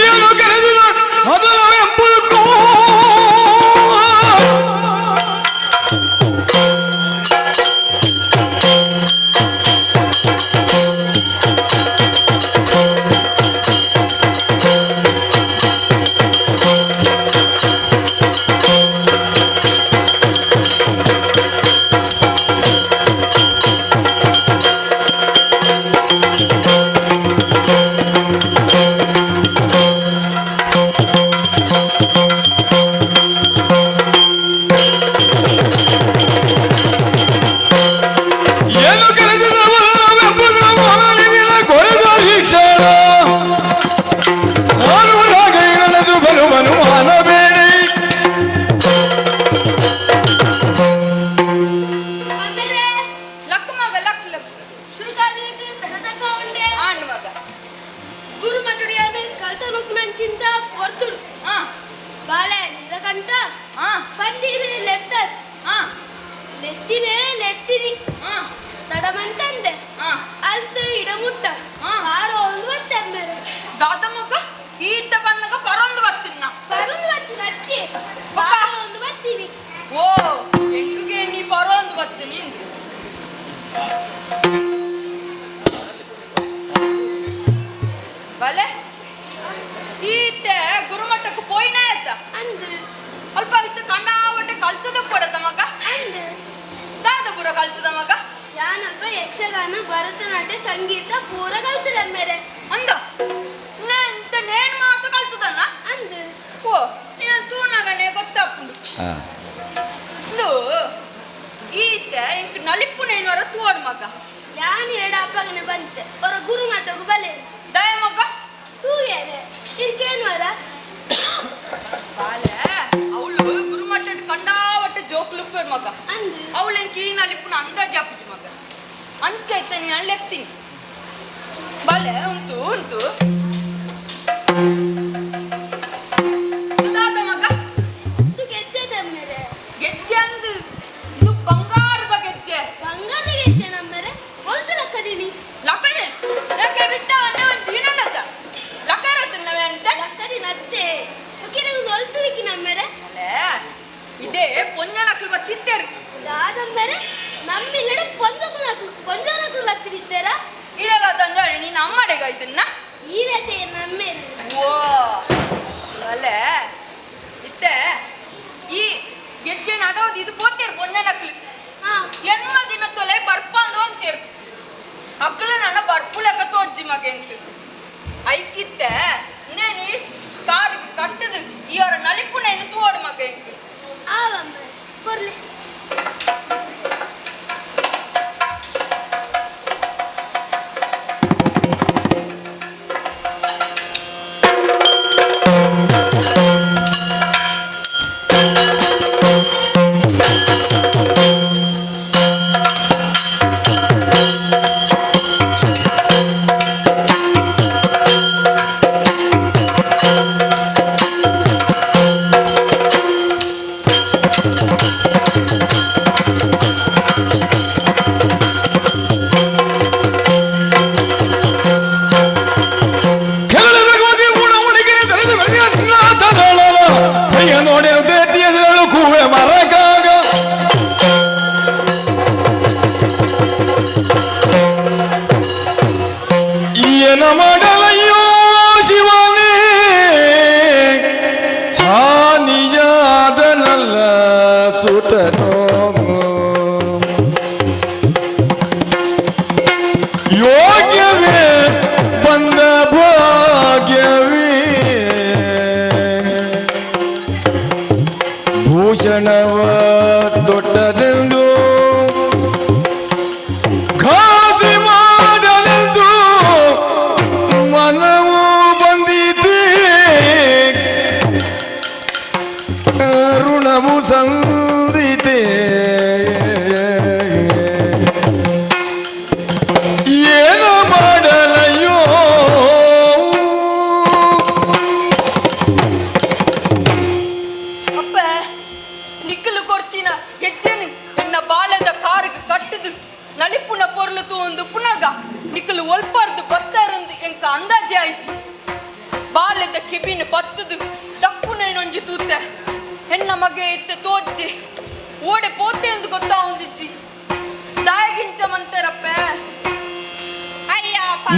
ಏನು ಕರೆದಿದ ಅದರ ಎಂಬುದಕ್ಕೂ ಏನು ಕರೆದಿದ ಎಂಬುದು ಮನನಿನ ಕೊರೆದ ವೀಕ್ಷಣ ಸಾರುವುದಾಗ ನನಸು ಬರುವನು ಮಾನಬೇಡಿ ಆಮೇಲೆ ಲಕ್ ಮಗ ಲಕ್ ಲಕ್ ಸುರುಕಾದಿಗೆ ತನಕ ಉಂಡೆ ಆಣ್ ಮಗ ಗುರು ಮಟುಡಿಯಾದ ಕಲ್ತ ರುಕ್ಮಂಚಿಂತ ಹೊರ್ತುಡು ಹಾ ಬಾಲೆ ನೀಲಕಂಠ ಹಾ ಬಂದಿರಿ ಲೆತ್ತದ್ ಹಾ ಲೆತ್ತಿನೇ ಲೆತ್ತಿನಿ ಹಾ ತಡಮಂತಂದೆ ಹಾ ಅಲ್ತು ಇಡಮುಟ್ಟ ಹಾ. ಹಾರೋ ಒಂದು ಬರ್ತಂದರೆ ದಾದ ಮಗ ಈತ ಬಣ್ಣಗ ಪರೊಂದು ಬರ್ತೀನಿ ಬರುಂದು ಬಚ್ಚಿ ನಟ್ಟಿ ಬಾರೋ ಒಂದು ಬತ್ತೀನಿ ಓ ಹೆಂಗಿಗೆ ನೀ ಪರೊಂದು ಬರ್ತೀನಿ ಬಲೆ ಈತ ಗುರುಮಟ್ಟಕ್ಕೆ ಪೋಯ್ನ ಆಯ್ತ ಅಂದು ಅಲ್ಪ ಇತ್ತು ಕಂಡಾವಟ್ಟೆ ಕಲ್ತದ ಪಡದ ಮಗ ಅಂದು ದಾದ ಪುರ ಕಲ್ತದ ಮಗ ಯಾನಲ್ಪ ಯಕ್ಷಗಾನ ಭರತನಾಟ್ಯ ಸಂಗೀತ ಪೂರ ಕಲ್ತಿದೆ ಮೇರೆ ಅಂದ ಎಂತ ನೇನ್ ಮಾತು ಕಲ್ತದನ್ನ ಅಂದು ಓ ನೀನು ತೂಣಗನೆ ಗೊತ್ತಾಪುಂಡು ಇದು ಈತ ಇಂಕ ನಲಿಪು ನೇನವರ ತೋಡ್ ಮಗ ಯಾನ್ ಎರಡು ಅಪ್ಪಗನೆ ಬಂತೆ ಅವರ ಗುರು ಮಟ್ಟಗೂ ಬಲೆ ದಯ ಮಗ ತೂಗೇನೆ ಇದಕ್ಕೇನು ವರ ಬಾಲೆ ಅವಳು ಗುರುಮಟ್ಟ ಕಂಡಾವಟ್ಟೆ ಜೋಕ್ಲುಪ್ಪೆ ಮಗ ಅಂದು ಅವಳೇನ್ ಕೀ ನಲಿಪುನ ಅಂದಾಜ್ ಅಪ್ಪಚಿ ಮಗ ಅಂಚೈತೆ ನೀನು ಅಲ್ಲೆತ್ತೀನಿ ಬಾಲೆ ಉಂಟು ಉಂಟು ಇದಾದ ಮಗ ಇದು ಗೆಜ್ಜೆ ತಮ್ಮೆರೆ ಗೆಜ್ಜೆ ಅಂದು ಇದು ಬಂಗಾರದ ಗೆಜ್ಜೆ ಬಂಗಾರ ಗೆಜ್ಜೆ ನಮ್ಮೆರೆ ಒಂದು ಕಡಿನಿ ಲಕ್ಕನೆ ಯಾಕೆ ಬಿಟ್ಟ ಅಂದ್ರೆ ಒಂದು ಏನಲ್ಲದ ಲಕ್ಕರತ್ತಲ್ಲವೇ ಅಂತ ಲಕ್ಕಡಿ ನತ್ತೆ ಉಕಿರಂಗ್ ಹೊಲ್ತಿರಿಕಿ ನಮ್ಮೆರೆ ಇದೇ ಪೊಂಜನಕ್ಲು ಬತ್ತಿತ್ತೇರು ದಾದಮ್ಮೆರೆ ನಮ್ಮಿಲ್ಲಡೆ ಪೊಂಜನಕ್ಲು ಬತ್ತಿರಿದ್ದಾರ ಇವಾಗ ತಂದ್ರೆ ನೀನು ಅಮ್ಮಡೆಗಾಯ್ತನ್ನ ಈ ರೀತಿ ನಮ್ಮೆರೆ ಓ ಅಲ್ಲೇ ಇತ್ತೆ ಈ ಗೆಜ್ಜೆ ನಡೋದು ಇದು ಪೋತೇರು ಪೊಂಜನಕ್ಲು ಹಾ ಎನ್ಮ ದಿನ ತೊಲೆ ಬರ್ಪಂದು ಅಂತೇರು ಅಕ್ಕಲು ನನ್ನ ಬರ್ಪು ಲೆಕ್ಕ ತೋಜ್ಜಿ ಮಗೆ ಅಂತ ಐಕಿತ್ತೆ ನೇನಿ ಕಾರ್ ಕಟ್ಟದು ಇವರ ನಲಿಪು ನೇನು ತೋಡು ಮಗೆ ಅಂತ ಆವಮ್ಮೆ ಕೊರ್ಲಿ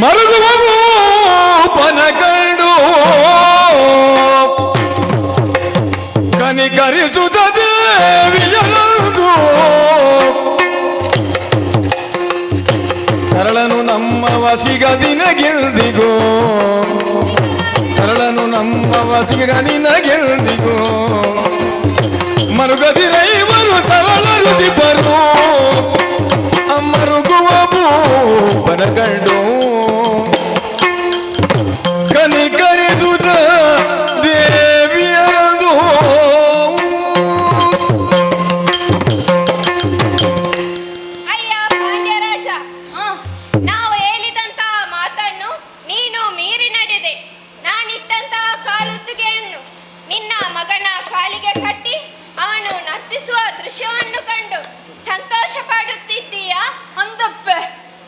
ಮರುಗುವ ಭೂಪನ ಕಂಡು ಕನಿಕರಿಸುತ್ತ ದೇವಿಯರಂದು ತರಳನು ನಮ್ಮ ವಸಿಗ ದಿನಗೆಲ್ದಿಗೋ ತರಳನು ನಮ್ಮ ವಸಿಗ ನಿನಗೆಲ್ದಿಗೋ ಮರುಗದಿರೈವರು ತರಳರು ದಿಬ್ಬರು ಮರುಗುವ ಭೂಪನ ಕಂಡು ಕನಿಕರಿಸುತ್ತ ದೇವಿಯರಂದು ಅಯ್ಯ ಪಾಂಡ್ಯರಾಜ, ನಾವು ಹೇಳಿದಂತಹ ಮಾತನ್ನು ನೀನು ಮೀರಿ ನಡೆದೆ. ನಾನಿಟ್ಟಂತಹ ಕಾಲುತ್ತಿಗೆಯನ್ನು ನಿನ್ನ ಮಗನ ಕಾಲಿಗೆ ಕಟ್ಟಿ ಅವನು ನರ್ತಿಸುವ ದೃಶ್ಯವನ್ನು ಕಂಡು ಸಂತೋಷ ಪಡುತ್ತಿದ್ದೀಯಾ? ಅಂದಪ್ಪೆ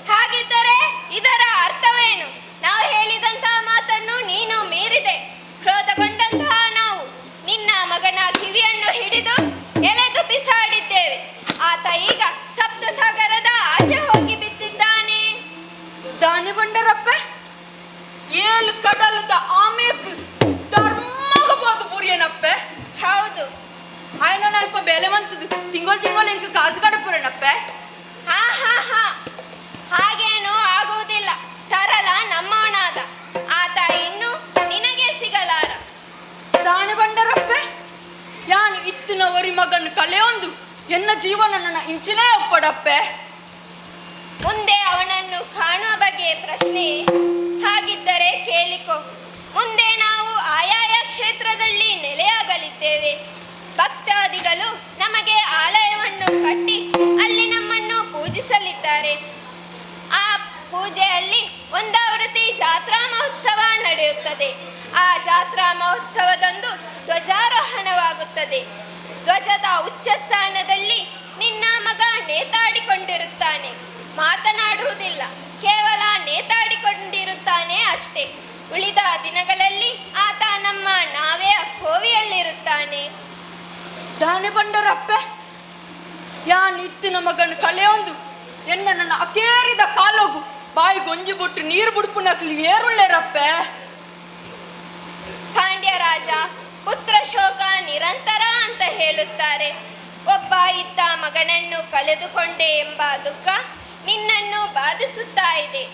ಹಾಗಿದ್ದರೆ ಇದರ ಅರ್ಥವೇನು? ನಾವು ಹೇಳಿದಂತಹ ಮಾತನ್ನು ನೀನು ಮೀರಿದೆ. ಕ್ರೋಧಗೊಂಡಂತಹ ನಾವು ನಿನ್ನ ಮಗನ ಕಿವಿಯನ್ನು ಹಿಡಿದು ಎಳೆದು ಬಿಸಾಡಿದ್ದೇವೆ. ಆತ ಈಗ ಸಪ್ತಸಾಗರದ ಆಚೆ ಹೋಗಿ ಬಿದ್ದಿದ್ದಾನೆ. ದಾನಿ ಬಂಡರಪ್ಪೆ ಏಳು ಕಡಲದ ಆಮೇಕು ಧರ್ಮಗಬಹುದು ಬುರಿಯನಪ್ಪೆ. ಹೌದು. ಆಯ್ನ ಅಲ್ಪ ಬೆಲೆ ಬಂತದು ತಿಂಗಳು ಎಂಟು ಕಾಸು ಕಡಪುರನಪ್ಪೆ. ಹಾ ಹಾ ಹಾ, ಹಾಗೇನು ಆಗುವುದಿಲ್ಲ. ಸರಳ ನಮ್ಮವನಾದ ಆತ ಇನ್ನು ನಿನಗೆ ಸಿಗಲಾರ. ದಾನಿ ಬಂಡರಪ್ಪೆ ಯಾನು ಇತ್ತಿನ ಒರಿ ಮಗನ ಕಲೆಯೊಂದು ಎನ್ನ ಜೀವನ ನನ್ನ ಇಂಚಿನೇ ಒಪ್ಪಡಪ್ಪೆ. ಮುಂದೆ ಅವನನ್ನು ಕಾಣುವ ಬಗ್ಗೆ ಪ್ರಶ್ನೆ? ಹಾಗಿದ್ದರೆ ಕೇಳಿಕೊ. ಮುಂದೆ ನಾವು ಆಯಾಯ ಕ್ಷೇತ್ರದಲ್ಲಿ ನೆಲೆಯಾಗಲಿದ್ದೇವೆ. ಭಕ್ತಾದಿಗಳು ನಮಗೆ ಆಲಯವನ್ನು ಕಟ್ಟಿ ಅಲ್ಲಿ ನಮ್ಮನ್ನು ಪೂಜಿಸಲಿದ್ದಾರೆ. ಆ ಪೂಜೆಯಲ್ಲಿ ಒಂದಾವೃತ್ತಿ ಜಾತ್ರಾ ಮಹೋತ್ಸವ ನಡೆಯುತ್ತದೆ. ಆ ಜಾತ್ರಾ ಮಹೋತ್ಸವದಂದು ಧ್ವಜಾರೋಹಣವಾಗುತ್ತದೆ. ಧ್ವಜದ ಉಚ್ಚ ಸ್ಥಾನದಲ್ಲಿ ನಿನ್ನ ಮಗ ನೇತಾಡಿಕೊಂಡಿರುತ್ತಾನೆ. ಮಾತನಾಡುವುದಿಲ್ಲ, ಕೇವಲ ನೇತಾಡಿಕೊಂಡಿರುತ್ತಾನೆ ಅಷ್ಟೇ. ಉಳಿದ ದಿನಗಳಲ್ಲಿ ಆತ ನಮ್ಮ ನಾವೆಯ ಕೋವಿಯಲ್ಲಿರುತ್ತಾನೆ. ದಾನಿ ಬಂಡರಪ್ಪೆ ಯಾನ್ ಇತ್ತಿನ ಮಗನ ಕಲೆಯೊಂದು ಎನ್ನ ನನ್ನ ಅಕೇರಿದ ಕಾಲೋಗು ಬಾಯಿ ಗೊಂಜಿ ಬಿಟ್ಟು ನೀರು ಬುಡುಪು ನಕಲಿ ಏರುಳ್ಳೇರಪ್ಪೆ. ಪಾಂಡ್ಯರಾಜ, ಪುತ್ರ ಶೋಕ ನಿರಂತರ ಅಂತ ಹೇಳುತ್ತಾರೆ. ಒಬ್ಬ ಇದ್ದ ಮಗನನ್ನು ಕಳೆದುಕೊಂಡೆ ಎಂಬ ದುಃಖ ನಿನ್ನನ್ನು ಬಾಧಿಸುತ್ತಾ ಇದೆ.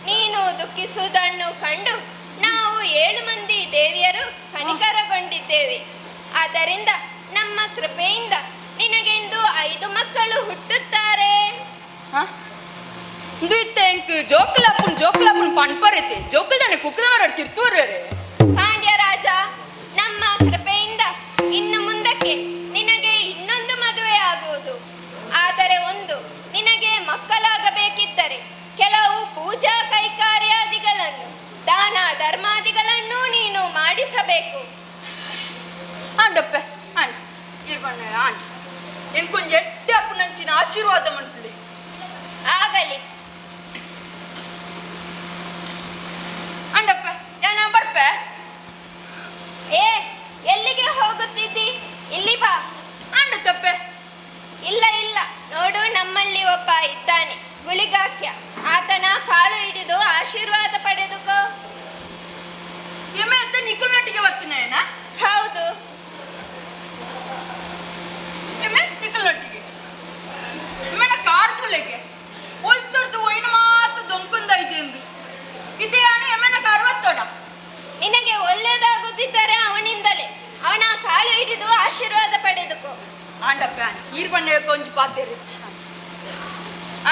ನೀನು ದುಃಖಿಸುವುದನ್ನು ಕಂಡು ನಾವು 7 ಮಂದಿ ದೇವಿಯರು ಕನಿಕರಗೊಂಡಿದ್ದೇವೆ. ಆದ್ದರಿಂದ ನಮ್ಮ ಕೃಪೆಯಿಂದ ನಿನಗೆಂದು 5 ಮಕ್ಕಳು ಹುಟ್ಟುತ್ತಾರೆ. ಇದು ಇತ್ತೆಂಕ್ ಜೋಕುಲಾಪುನ್ ಪಣ್ಪರೈತೆ ಜೋಕುಲ್ದಾನೆ ಕುಕ್ಕದವರ ತಿರ್ತೂರೇ. ಪಾಂಡ್ಯರಾಜ, ನಮ್ಮ ಕೃಪೆಯಿಂದ ಇನ್ನು ಮುಂದಕ್ಕೆ ನಿನಗೆ ಇನ್ನೊಂದು ಮದುವೆ ಆಗುವುದು. ಆದರೆ ಒಂದು, ನಿನಗೆ ಮಕ್ಕಳಾಗಬೇಕಿದ್ದರೆ ಕೆಲವು ಪೂಜಾ ಕೈಕಾರ್ಯಾದಿಗಳನ್ನು ದಾನ ಧರ್ಮಾದಿಗಳನ್ನು ನೀನು ಮಾಡಿಸಬೇಕು. ಆಂಡಪ್ಪೆ ಆಂಡ್ ಇರ್ಬಣ್ಣ ಆಂಡ್ ಎಂಕೊಂಜ ಎಟ್ಟೆ ಅಪ್ಪನಂಚಿನ ಆಶೀರ್ವಾದ ಮಂಟ್ಲಿ ಆಗಲಿ. ಅಂಡಪ್ಪೆ ಯಾನ ಬರ್ಪೆ. ಏ, ಎಲ್ಲಿಗೆ ಹೋಗುತ್ತಿದ್ದಿ? ಇಲ್ಲಿ ಬಾ. ಅಂಡತ್ತಪ್ಪೆ ಇಲ್ಲ ಇಲ್ಲ, ನೋಡು, ನಮ್ಮಲ್ಲಿ ಒಬ್ಬ ಇದ್ದಾನೆ, ಗುಳಿಗಾಕ್ಯ. ಆತನ ಕಾಲು ಹಿಡಿದು ಆಶೀರ್ವಾದ ಪಡೆದುಕೋ. ಎಮ್ಮೆ ಅಂತ ನಿಕ್ಕುಲೊಟ್ಟಿಗೆ ಬರ್ತೀನೇನ? ಹೌದು. ಎಮ್ಮೆ ನಿಕ್ಕುಲೊಟ್ಟಿಗೆ ಎಮ್ಮೆನ ಕಾರ್ ತುಲೆಗೆ ಒಲ್ತರ್ದು ಒಯ್ನ ಮಾತು ದೊಂಕುಂದ ಇದೆ ಎಂದು ಇದೇ ಆನೆ ಎಮ್ಮೆನ ಕಾರ್ ಒತ್ತೋಡ. ನಿನಗೆ ಒಳ್ಳೆಯದಾಗುತ್ತಿದ್ದರೆ ಅವನಿಂದಲೇ ಅವನ ಕಾಲು ಹಿಡಿದು ಆಶೀರ್ವಾದ ಪಡೆದುಕೋ. ಆಂಡಪ್ಪೆ ಈರ್ಬಣ್ಣ ಕೊಂಚ ಪಾತೇರಿ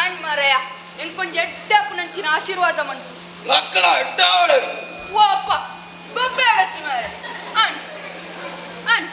ಆಂಡ್ ಮಾರಯ್ಯ ಎಂಕೊಂಚ ಎಟ್ಟೆ ಅಪ್ಪನಂಚಿನ ಆಶೀರ್ವಾದ ಮಂಟು ಮಕ್ಕಳ ಅಡ್ಡಾವಳು ಓ ಅಪ್ಪ ಗೊಬ್ಬೆ ಅಡಚ್ಚು ಮಾರ ಆಂಡ್ ಆಂಡ್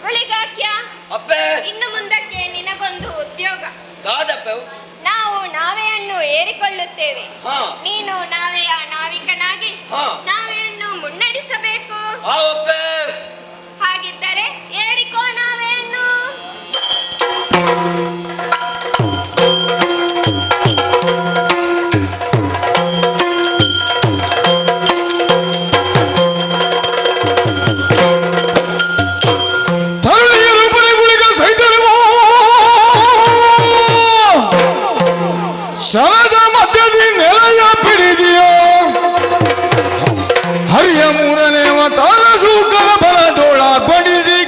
ಗುಳಿಗಾಕ್ಯ ಅಪ್ಪೆ ಇನ್ನು ಮುಂದಕ್ಕೆ ನಿನಗೊಂದು ಉದ್ಯೋಗ. ಕಾದಪ್ಪೆ ನಾವು ನಾವೆಯನ್ನು ಏರಿಕೊಳ್ಳುತ್ತೇವೆ. ಹಾ. ನೀನು ನಾವೆಯ ನಾವಿಕನಾಗಿ ಹಾ. ನಾವೆಯನ್ನು ಮುನ್ನಡೆಸಬೇಕು. ಅಪ್ಪೆ ಹಾಗಿದ್ದರೆ ಏರಿಕೋ ನಾವೆಯನ್ನು. ತರುಣಿಯರು ಬರೆಗುಳಿಗ ಸೈತರಿವೋ ಶರದ ಮಧ್ಯದಿ ನೆಲೆಯ ಪಿಡಿದಿಯೋ ಹರಿಯ ಮೂರನೇ ಅವತಾರ ಸೂಕರ ಬಲದೋಳ ಬಡಿದಿ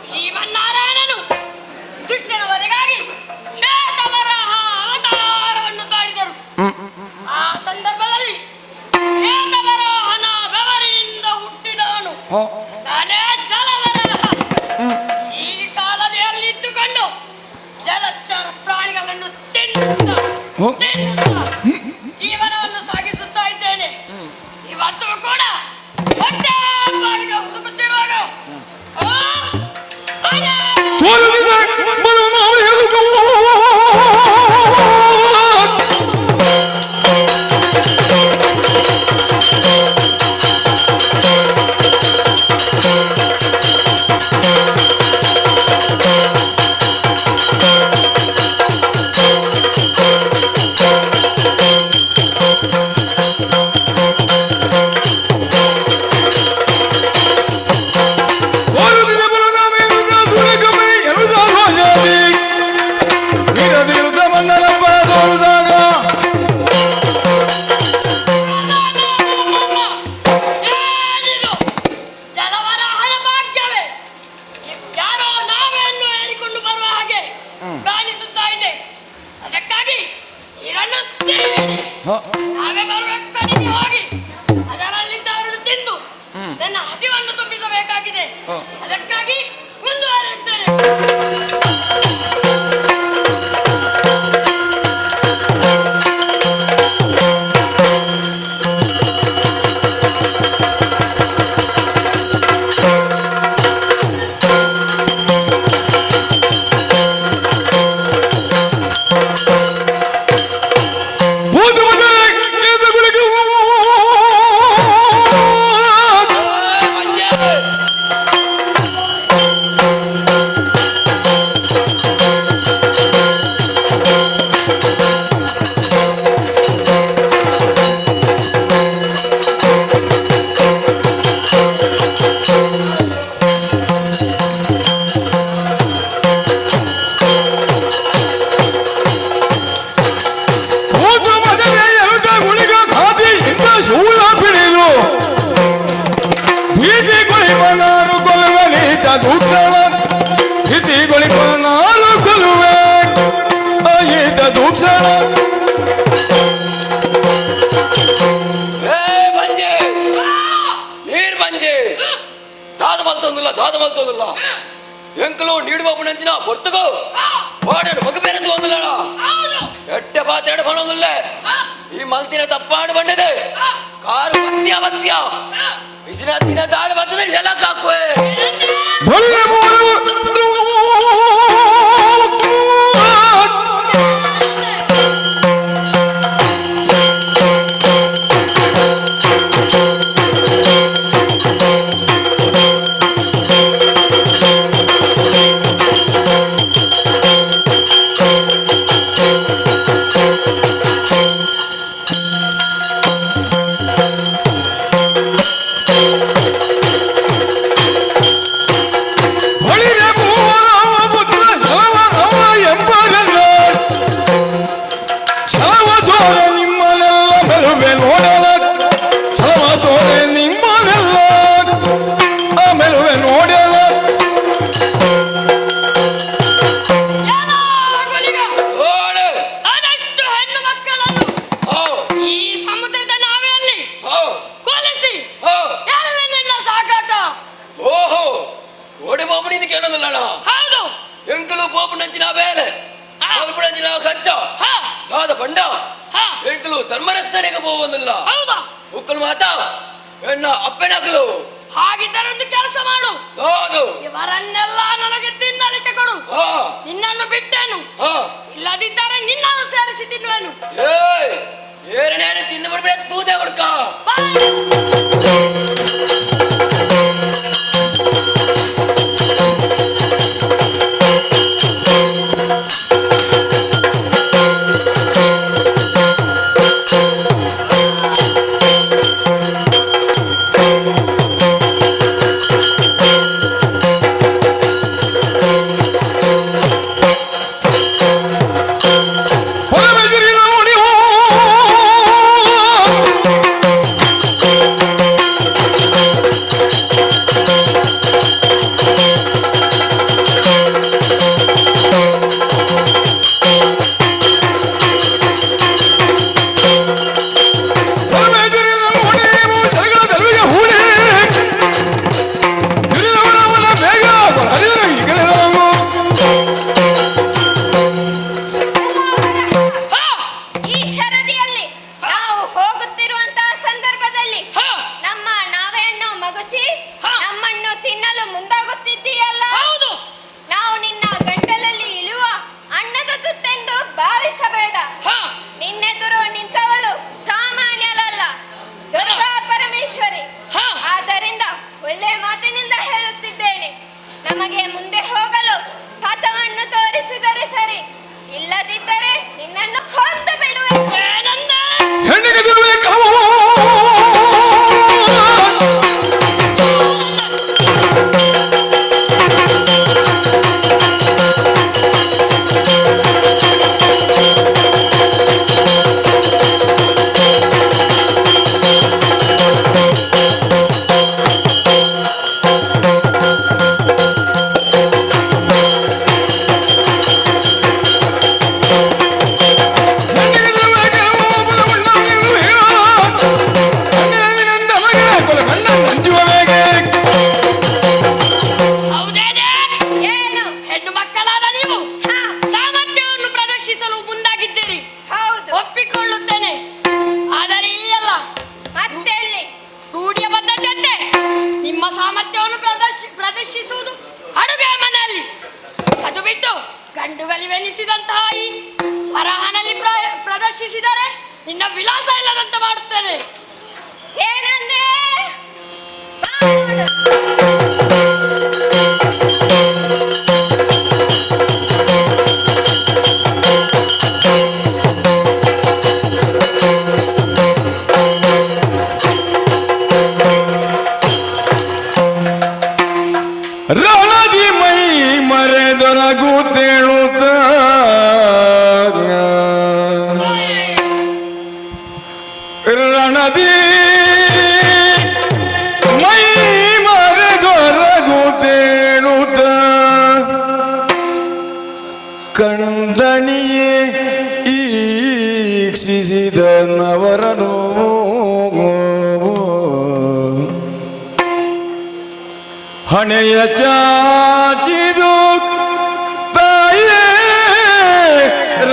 ಶ್ರೀಮನ್ನಾರಾಯಣನು ದುಷ್ಟನ ವಧೆಗಾಗಿ ಶ್ವೇತವರಾಹ ಅವತಾರವನ್ನು ತಾಳಿದರು. ಆ ಸಂದರ್ಭದಲ್ಲಿ ಶ್ವೇತವರಾಹನ ಬೆವರಿನಿಂದ ಹುಟ್ಟಿದವನು ನಾನೇ ಜಲವರಾಹ. ಈ ಕಾಲದಲ್ಲಿದ್ದುಕೊಂಡು ಜಲಚರ ಪ್ರಾಣಿಗಳನ್ನು ತಿನ್ನುತ್ತಾ ಜೀವನವನ್ನು ಸಾಗಿಸುತ್ತಾ ಇದ್ದೇನೆ. ಇವತ್ತು ಕೂಡ ಹೊಟ್ಟೆ ಬಾಡಿಗೆ ಹುಡುಕುತ್ತಿರುವಾಗ ಅದಕ್ಕಾಗಿ ಇದನ್ನು ಸೇರಿ ಹ, ನಾವೇ ಬರುವ ಕಡೆಗೆ ಹೋಗಿ ಅದರಲ್ಲಿದ್ದ ಅವರನ್ನು ತಿಂದು ನನ್ನ ಹಸಿವನ್ನು ತುಂಬಿಸಬೇಕಾಗಿದೆ. ಅದಕ್ಕಾಗಿ ಮುಂದುವರೆಯುತ್ತೇನೆ. ಒಂದು ಮೊದಲೇ ಎದುಗುಳಿಗೆ ಒಂದು ಮೊದಲೇ ಎದುಗುಳಿಗೆ ಖಾದಿಯಿಂದ ಶೂಲ ಬಿಡಿದು ಭೀತಿಗೊಳಿಪನಾರು ಕೊಲ್ಲುವನಿತ ದೂಕ್ಷಣ ಭೀತಿಗೊಳಿಪನಾರು ಕೊಲ್ಲುವೆ ಈತ ದೂಕ್ಷಣ ಬಂಜೆ ನೀರ್ ಬಂಜೆ ದಾದ ಮಲ್ತೊಂದಿಲ್ಲ ಎಂಕಲು ನೀಡುವ ನಂಚಿನ ಹೊರ್ತಗೋ వాడు మగ పేరు వందలాడా ఎట్ట పాతాడు పనుందిలే ఈ మల్తిన తప్పాడు పండేది కారు వత్య విసిన తిన దాడి వత్తది ఎలా కాక్కువే ಆದಷ್ಟು ಹೆಣ್ಣು ಮಕ್ಕಳನ್ನು ಈ ಸಮುದ್ರದ ನಾವೆಯಲ್ಲಿ ಕೊಲಿಸಿ ಎಲ್ಲ ಸಾಕಾಟ. ಓಹೋ ಓಡಿ ಬಾಬು ನಿಂದು ಕೇಳೋದಿಲ್ಲ ಹೌದು ಎಂಕಲು ಬಾಬು ನಂಚಿನ ಬೇಲೆ ಬಾಬು ನಂಚಿನ ಕಚ್ಚ ದಾದ ಬಂಡ ಎಂಕಲು ಧರ್ಮರಕ್ಷಣೆಗೆ ಹೋಗುವುದಿಲ್ಲ ಹೌದಾ ಉಕ್ಕಲು ಮಾತಾ ಎನ್ನ ಅಪ್ಪೆನಕಲು ಹಾಗಿದ್ದರೊಂದು ಕೆಲಸ ಮಾಡು. ಹೌದು ಇವರನ್ನೆಲ್ಲ ನನಗೆ ತಿನ್ನಲಿಕ್ಕೆ ಕೊಡು. ನಿನ್ನನ್ನು ಬಿಟ್ಟೇನು, ಇಲ್ಲದಿದ್ದರೆ ನಿನ್ನನ್ನು ಸೇರಿಸಿ ತಿನ್ನುವೆನು. ಏರನೇನು ತಿಂದು ಬಿಡ್ಬೇಡ ತೂದೆ ಹುಡ್ಕ ಗಂಡುಗಳಿವೆನಿಸಿದಂತಹ ಈ ವರಹನಲ್ಲಿ ಪ್ರದರ್ಶಿಸಿದರೆ ನಿನ್ನ ವಿಳಾಸ ಇಲ್ಲದಂತೆ ಮಾಡುತ್ತೇನೆ. ಏನಂದೆ? ರಣದಿ ಮೈ ಮರೆದೊರಗುತ್ತೇಳುತ್ತ ರಣದಿ ಮೈ ಮರೆದೊರಗುತ್ತೇಳುತ್ತ ಕಂದಣಿಯೇ ಈಕ್ಷಿಸಿದ ನವರನು ಹಣೆಯ ಚಾಚಿದು ತಾಯೇ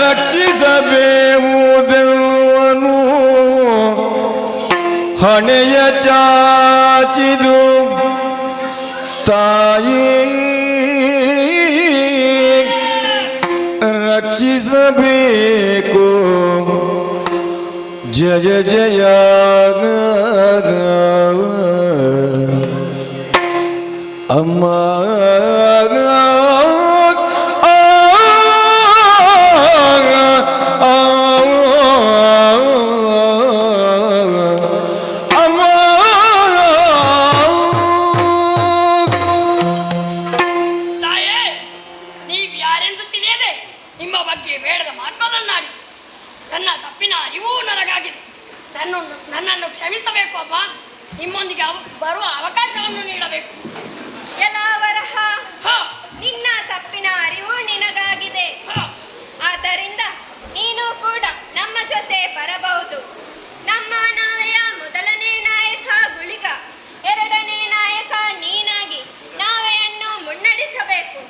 ರಕ್ಷಿಸಬೇವುದೆವನು ಹಣೆಯ ಚಾಚಿದು ತಾಯೇ ರಕ್ಷಿಸಬೇಕು ಜಯ ಜಯ ಅಮ್ಮ ತಾಯೇ, ನೀವ್ ಯಾರೆಂದು ತಿಳಿಯದೆ ನಿಮ್ಮ ಬಗ್ಗೆ ಬೇಡದ ಮಾತನಾಡಿ ನನ್ನ ತಪ್ಪಿನ ಅರಿವು ನನಗಾಗಿದೆ. ನನ್ನನ್ನು ಕ್ಷಮಿಸಬೇಕು ಅಮ್ಮ. ನಿಮ್ಮೊಂದಿಗೆ ಬರುವ ಅವಕಾಶವನ್ನು ನೀಡಬೇಕು. ಎಲ್ಲ ವರಹ, ಹ, ನಿನ್ನ ತಪ್ಪಿನ ಅರಿವು ನಿನಗಾಗಿದೆ. ಹ. ಆದ್ದರಿಂದ ನೀನು ಕೂಡ ನಮ್ಮ ಜೊತೆ ಬರಬಹುದು. ನಮ್ಮ ನಾವೆಯ ಮೊದಲನೇ ನಾಯಕ ಗುಳಿಗ, ಎರಡನೇ ನಾಯಕ ನೀನಾಗಿ ನಾವೆಯನ್ನು ಮುನ್ನಡೆಸಬೇಕು.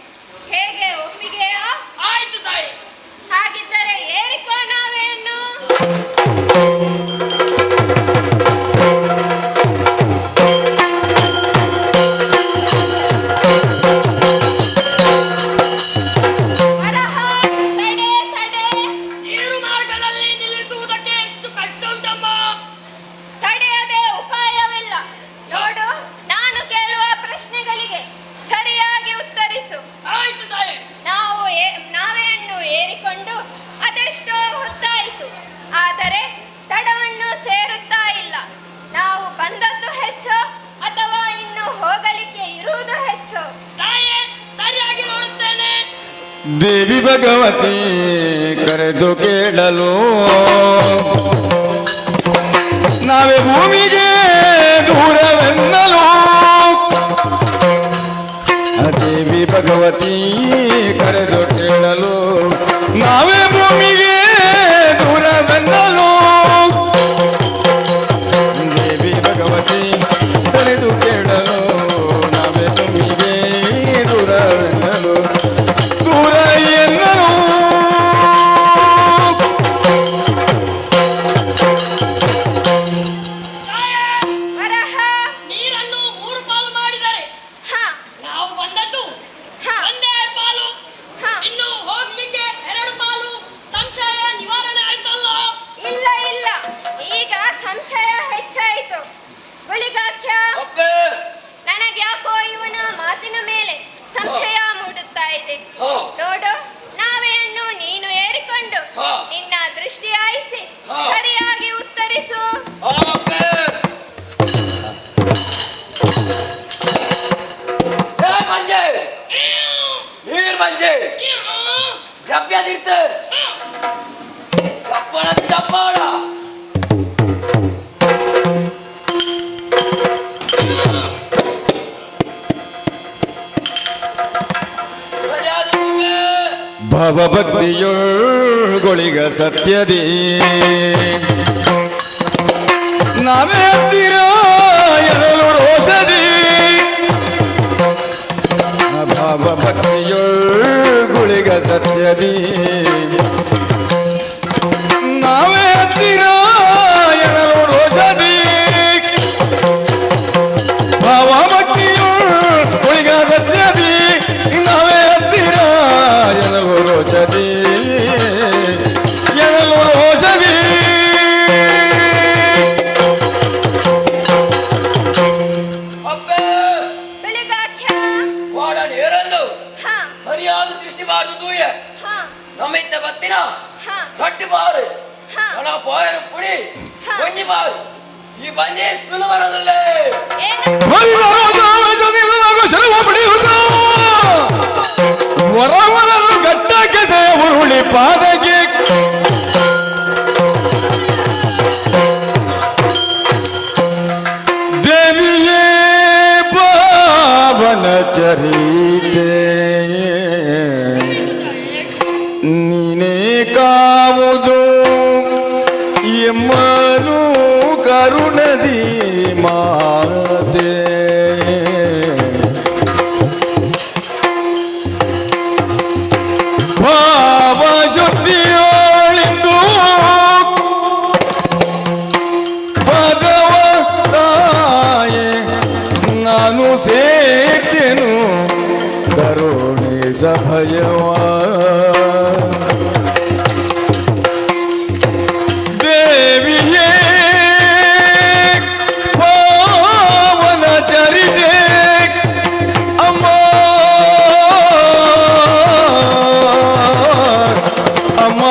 ಹೇಗೆ, ಒಪ್ಪಿಗೆಯಾ? ಆಯ್ತು ತಾಯಿ. ಹಾಗಿದ್ದರೆ ಏರಿಕೋ ನಾವೆಯನ್ನು. ವರಹ, ತಡೆ ತಡೆ. ನೀರು ಮಾರ್ಗದಲ್ಲಿ ನಿಲ್ಲಿಸುವುದಕ್ಕೆ ಎಷ್ಟು ಕಷ್ಟ ಉಂಟಮ್ಮ. ತಡೆಯದೆ ಉಪಾಯವಿಲ್ಲ. ನೋಡು, ನಾನು ಕೇಳುವ ಪ್ರಶ್ನೆಗಳಿಗೆ ಸರಿಯಾಗಿ ಉತ್ತರಿಸು. ಆಯ್ತು ತಾಯಿ. ನಾವೆಯನ್ನು ಏರಿಕೊಂಡು ಅದೆಷ್ಟೋ ಹೊತ್ತಾಯಿತು, ಆದರೆ ತಡವನ್ನು ಸೇರುತ್ತಾ ಇಲ್ಲ. ನಾವು ಬಂದದ್ದು ಹೆಚ್ಚು ಅಥವಾ ಇನ್ನು ಹೋಗಲಿಕ್ಕೆ ಇರುವುದು ಹೆಚ್ಚು? ತಾಯಿ, ಸರಿಯಾಗಿ ನೋಡುತ್ತೇನೆ. ದೇವಿ ಭಗವತಿ ಕರೆದು ಕೇಳಲು ನಾವೇ ಭೂಮಿಗೆ ದೂರವೆನ್ನಲು ದೇವಿ ಭಗವತಿ ಕರೆದು ಕೇಳಲು ನಾವೇ ಭೂಮಿಗೆ ದೂರವೆನ್ನಲು ದೇವಿ ಭಗವತಿ ಕರೆದು ಕೇಳಲು ನಾವೇ ಭೂಮಿಗೆ ದೂರವೆನ್ನಲು ದೂರ ಎನ್ನಲು ತಾಯಿ, ವರಹ, ನೀರನ್ನು 3 ಪಾಲು ಮಾಡಿದರೆ ಹ ನಾವು ಬಂದದ್ದು ಹ ಒಂದೇ ಪಾಲು. ಹ. ಇನ್ನು ಹೋಗ್ಲಿಕ್ಕೆ 2 ಪಾಲು. ಸಂಶಯ ನಿವಾರಣೆ ಆಯ್ತಲ್ಲ. ಇಲ್ಲ ಇಲ್ಲ, ಈಗ ಸಂಶಯ ಹೆಚ್ಚಾಯಿತು. ಗುಳಿಗಾಖ್ಯ, ಅಪ್ಪೆ ನನಗ್ಯಾಕೋ ಇವನ ಮಾತಿನ ಮೇಲೆ ಸಂಶಯ ಮೂಡುತ್ತಾ ಇದೆ. ಹಾ. ನೋಡು, ನಾವೆಯನ್ನು ನೀನು ಏರಿಕೊಂಡು ಹಾ. ನಿನ್ನ ದೃಷ್ಟಿ ಹಾಯಿಸಿ ಹಾ. ಸರಿಯಾಗಿ ಉತ್ತರಿಸು. ಅಪ್ಪೆ ಏ ಮಂಜೆ ನೀರ್ ಮಂಜೆ ಜಪ್ಪ್ಯಾದಿರ್ತ ಚಪ್ಪಳ ಚಪ್ಪಳ ಭವಭಕ್ತಿಯೊಳ್ಗೊಳಿಗ ಸತ್ಯದಿ ನಾವೇ ಹತ್ತಿರ ಎರಲು ರೋಷದಿ ಭವಭಕ್ತಿಯೊಳ್ಗೊಳಿಗ ಸತ್ಯದಿ ನಾವೇ ಹತ್ತಿರ ಎರಲು ರೋಷದಿ ಭವಭಕ್ತಿಯೊಳ್ಗೊಳಿಗ ಸತ್ಯದಿ ನಾವೇ ಹತ್ತಿರ ಮಾರದೆ ಎನಲು ರೋಷದಿ ಅಪ್ಪೆ ಬೆಳಿಗಾಖ್ಯ ವಾಡ ನೇರಂದು ಹಾ ಸರಿಯಾದ ದೃಷ್ಟಿ ಬಾರದು ತೂಯ ಹಾ ನಮ್ಮಿತ್ತ ಬತ್ತಿನ ಹಾ ಗಟ್ಟಿ ಬಾರು ಹಾ ಹಣ ಪಾಯರು ಪುಡಿ ಹಾ. ಕೊಂಜಿ ಬಾರು ಈ ಬಂಜೆ ಸುಲಭರದಲ್ಲೇ ವರವರರು ಗಟ್ಟ ಕೆಸೆಯ ಉರುಳಿ ಪಾದಗೆ ದೇವಿಯೇ ಪಾವನ ಚರಿತೆ ನೀನೇ ಕಾವುದು ಎಮ್ಮನು ಕರುಣದಿ ಮಾತೆ ಭಾವ ಶುದ್ಧಿಯೋಳಿಂದು ಪದವ ತಾಯೆ ನಾನು ಸೇರ್ತೇನು ಕರುಣೆ ಸಭಯವ ದೇವಿಯೇ ಪಾವನ ಚರಿತೆ ಅಮ್ಮ ಅಮ್ಮ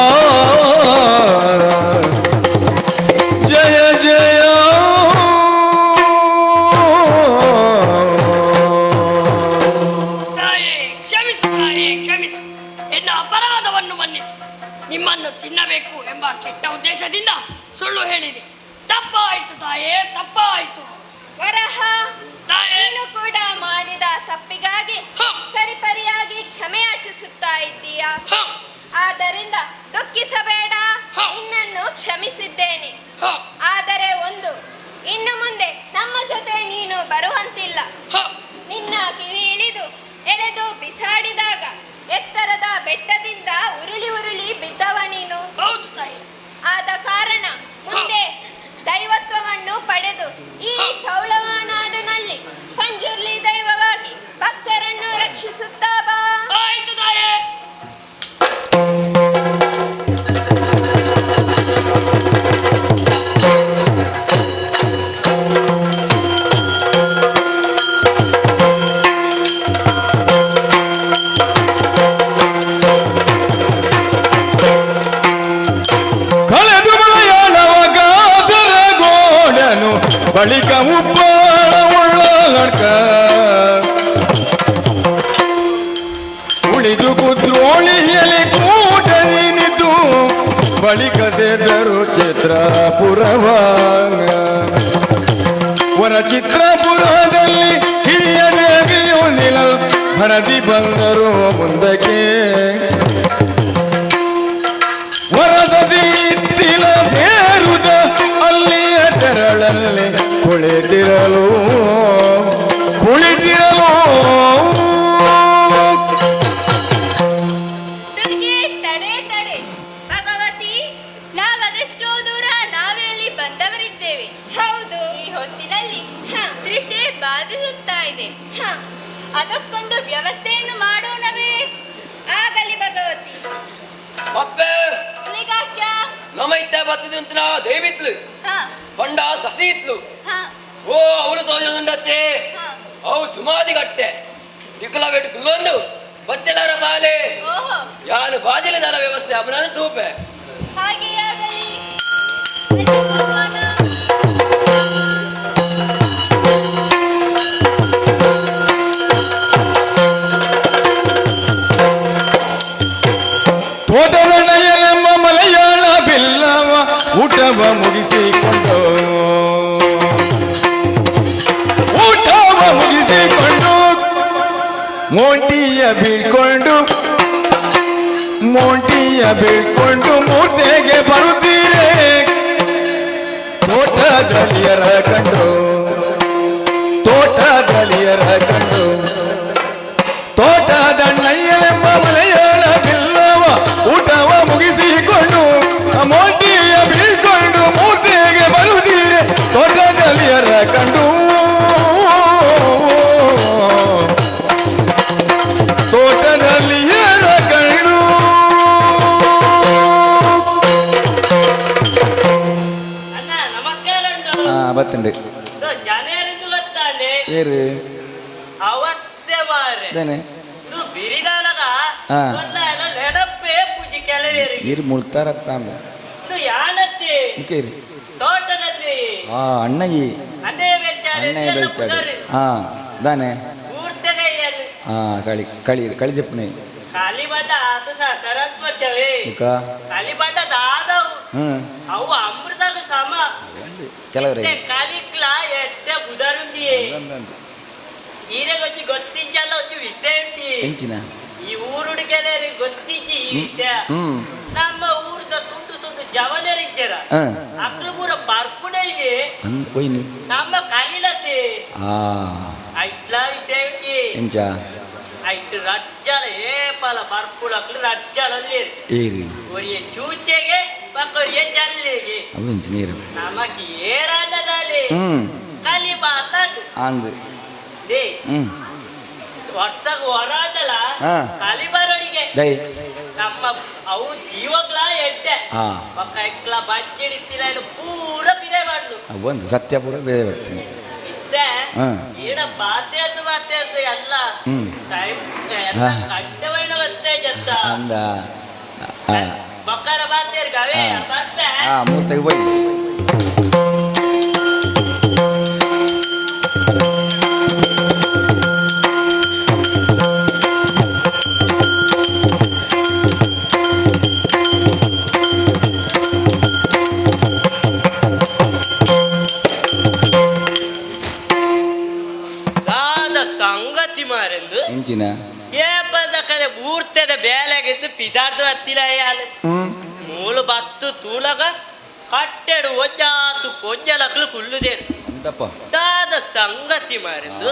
ಜಯ ಜಯ ತಾಯೇ ಕ್ಷಮಿಸು ತಾಯೇ ಕ್ಷಮಿಸು ಎನ್ನ ಅಪರಾಧವನ್ನು ಮನ್ನಿಸು ನಿಮ್ಮನ್ನು ತಿನ್ನಬೇಕು ಎಂಬ ಕೆಟ್ಟ ಉದ್ದೇಶದಿಂದ ಸುಳ್ಳು ಹೇಳಿದೆ ತಪ್ಪಾಯಿತು ತಾಯೇ ತಪ್ಪಾಯಿತು ವರಹ ತಾಯೇ ನೀನು ಕೂಡ ಮಾಡಿದ ತಪ್ಪಿಗಾಗಿ ಹ. ಸರಿಪರಿಯಾಗಿ ಕ್ಷಮೆ ಯಾಚಿಸುತ್ತಾ ಇದ್ದೀಯಾ ಹ, ಆದ್ದರಿಂದ ದುಃಖಿಸಬೇಡ ಹ. ನಿನ್ನನ್ನು ಕ್ಷಮಿಸಿದ್ದೇನೆ ಹ, ಆದರೆ ಒಂದು ಇನ್ನು ಮುಂದೆ ನಮ್ಮ ಜೊತೆ ನೀನು ಬರುವಂತಿಲ್ಲ ಹ. ನಿನ್ನ ಕಿವಿ ಇಳಿದು ಎಳೆದು ಬಿಸಾಡಿದಾಗ ಎತ್ತರದ ಬೆಟ್ಟದಿಂದ ಉರುಳಿ ಉರುಳಿ ಬಿದ್ದವ ನೀನು ಹೌದು ತಾಯಿ ಆದ ಕಾರಣ ಮುಂದೆ ದೈವತ್ವವನ್ನು ಪಡೆದು ಈ ಕೌಳವ ನಾಡಿನಲ್ಲಿ ಪಂಜುರ್ಲಿ ದೈವವಾಗಿ ಭಕ್ತರನ್ನು ರಕ್ಷಿಸುತ್ತಾ ಬಾ ಆಯ್ತು ತಾಯೇ ಕಳೆದು ಮಲಯಾಳವ ಗಾದರ ಗೋಡನು ಬಳಿಕ ಉಬ್ಬಾಳ ಉಳ್ಳಕ ಉಳಿದು ಕುದ್ರೋಳಿಯಲ್ಲಿ ಕೂಟದಿ ನಿದ್ದು ಬಳಿಕ ಸೇದರು ಚಿತ್ರಪುರವ ವರ ಚಿತ್ರಪುರದಲ್ಲಿ ಹಿರಿಯ ದೇವಿಯು ನಿಲಲ್ ಹರದಿ ಬಂದರು ಮುಂದಕ್ಕೆ ವರಸದಿ ತಿಲ ಸೇರುದ ಅಲ್ಲಿಯ ತೆರಳಲ್ಲಿ ಕುಳಿತಿರಲು ದುರ್ಗೆ ತಡೆ ತಡೆ ಭಗವತಿ ನಾವದೆಷ್ಟೋ ದೂರ ನಾವೇ ಅಲ್ಲಿ ಬಂದವರಿದ್ದೇವೆ ಹೌದು ಈ ಹೊತ್ತಿನಲ್ಲಿ ದೃಶ್ಯ ಬಾಧಿಸುತ್ತಾ ಇದೆ ಅದಕ್ಕೊಂದು ವ್ಯವಸ್ಥೆಯನ್ನು ಮಾಡೋಣವೇ ಆಗಲಿ ಭಗವತಿ ಅಪ್ಪೆ ಹುಲಿಗಾಕ್ಯ ನಮೈತ್ತ ಬತ್ತದಂತನ ದೇವಿತ್ಲು ಪಂಡ ಸಸಿ ಇತ್ಲು ಓ ಅವಳು ತೋಜುಂಡತ್ತೆ ಅವು ಜುಮಾದಿ ಗಟ್ಟೆ ಇಕ್ಕಲ ಬೆಟ್ಟು ಕುಲ್ಲೊಂದು ಬಚ್ಚಲಾರ ಬಾಲೆ ಓಹೋ ಯಾನು ಬಾಜಿಲದಾರ ವ್ಯವಸ್ಥೆ ಅವನನ್ನು ತೂಪೆ ಹಾಗೆ ಆಗಲಿ ತೋಟದ ನಯನೆಂಬ ಮಲಯಾಳ ಬಿಲ್ಲವ ಊಟವ ಮುಗಿಸಿಕೊಂಡು ಮೋಂಟಿಯ ಬೀಳ್ಕೊಂಡು ಮೂರ್ತಿಗೆ ಬರುತ್ತೀರೆ ತೋಟದಲ್ಲಿಯರ ಕಂಡು ತೋಟದ ನಯ್ಯಲೆಂಬ ಮಲಯಾಳ ಬಿಲ್ಲವ ಊಟವ ಮುಗಿಸಿಕೊಂಡು ಮೋಂಟಿಯ ಬೀಳ್ಕೊಂಡು ಮೂರ್ತಿಗೆ ಬರುತ್ತೀರೆ ತೋಟದಲ್ಲಿಯರ ಕಂಡು ತೋಟದಲ್ಲಿಯರ ಕಂಡು ಇದೇನೆ ಇದು ಬಿರಿಗಾಲಗ ಹಾ. ಎಲ್ಲ ಲೆಡಪ್ಪೆ ಪೂಜೆ ಕೆಲವೇರಿ ಇರ್ ಮುಳ್ತಾರತ್ತ ಅಂದ ಇದು ಯಾನತ್ತಿ ಮುಖೇರಿ ತೋಟದಲ್ಲಿ ಅಣ್ಣಯ್ಯಿ ಅದೇ ಬೆಲ್ಚಾಡಿ ಅಣ್ಣಯ್ಯ ಬೆಳ್ಚಾಡಿ ದಾನೆ ಪೂರ್ತಿಗೆಯಲ್ಲಿ ಕಳಿದಪ್ಪನೆ ಕಾಲಿಬಡ್ಡ ಅದು ಸರಸ್ವಚವೇ ಮುಖ ಕಾಲಿಬಡ್ಡದ ಆದವು ಹ್ಮ್ ಅವು ಅಮೃತಗ ಸಮ ಕೆಲವ್ರೆ ಕಾಲಿಕ್ಲ ಎಟ್ಟೆ ಬುಧರುಂಡಿಯೇ ಈರೆಗೊಚ್ಚಿ ಗೊತ್ತಿಂಚಲ್ಲ ಒಂದು ವಿಷಯ ಉಂಟಿ ಹೆಂಚಿನ ಈ ಊರುಡಿಗೆleri ಗೊತ್ತಿಜ್ಜಿ ಈ ವಿಷಯ ನಮ್ಮ ಊರ್ದ ತುಂಡು ತುಂಡು ಜವನರಿಜ್ಜರ ಅಕ್ಲು ಪೂರ ಬರ್ಪುಡೆ ಇದೆ ಒಯ್ನು ನಮ್ಮ ಕಲಿಲತ್ತೆ ಆ ಐಟ್ಲ ವಿಷಯ ಉಂಟಿ ಹೆಂಚ ಐಟ್ ರಜ್ಜಲ ಏಪಲ ಬರ್ಪುಡ ಅಕ್ಲು ರಜ್ಜಲಲ್ಲಿ ಏರಿ ಒರಿಯ ಚೂಚೆಗೆ ಬಕ್ಕೊರಿಯ ಜಲ್ಲಿಗೆ ಅವು ಹೆಂಚ ನೀರು ನಮಕ್ ಏರಾಡದಲ್ಲಿ ಕಲಿ ಮಾತಾಡು ಅಂದು ದೇ ಹ್ಮ್ ವರ್ಷಕ್ಕೆ ಹೊರಾಟಲ್ಲ ಕಲಿ ಬರೋಡಿಗೆ ದೈ ನಮ್ಮ ಅವು ಜೀವಗ್ಲ ಎಡ್ಡೆ ಹಾ ಪಕ್ಕ ಎಕ್ಲ ಬಜ್ಜಿಡಿತ್ತಿರ ಪೂರ ಬಿದೆ ಮಾಡ್ಲು ಒಂದು ಸತ್ಯಪುರ ಬೇರೆ ಬರ್ತೀನಿ ಇದ್ದೆ ಈಡ ಬಾತೆ ಅಂತ ಎಲ್ಲ ಟೈಮ್ ಎಲ್ಲ ಕಡ್ಡವೈನ ಬತ್ತೆ ಜತ್ತ ಅಂದ ಬಕ್ಕರ ಬಾತೇರ್ ಗವೆ ಬರ್ತೆ ಮೂರ್ತಿಗೆ ಹೋಯ್ ಸಂಗತಿ ಮಾರೆಂದು ಹೆಂಚಿನ ಏಪದ ಕಡೆ ಊರ್ತದ ಬೇಲೆಗೆದ್ದು ಪಿದಾರ್ದು ಹತ್ತಿರ ಯಾಲು ಮೂಲ ಬತ್ತು ತೂಲಗ ಕಟ್ಟೆಡು ಒಜ್ಜಾತು ಕೊಂಜಲಕ್ಲು ಕುಳ್ಳುದೇರು ಅಂತಪ್ಪ ದಾದ ಸಂಗತಿ ಮಾರೆಂದು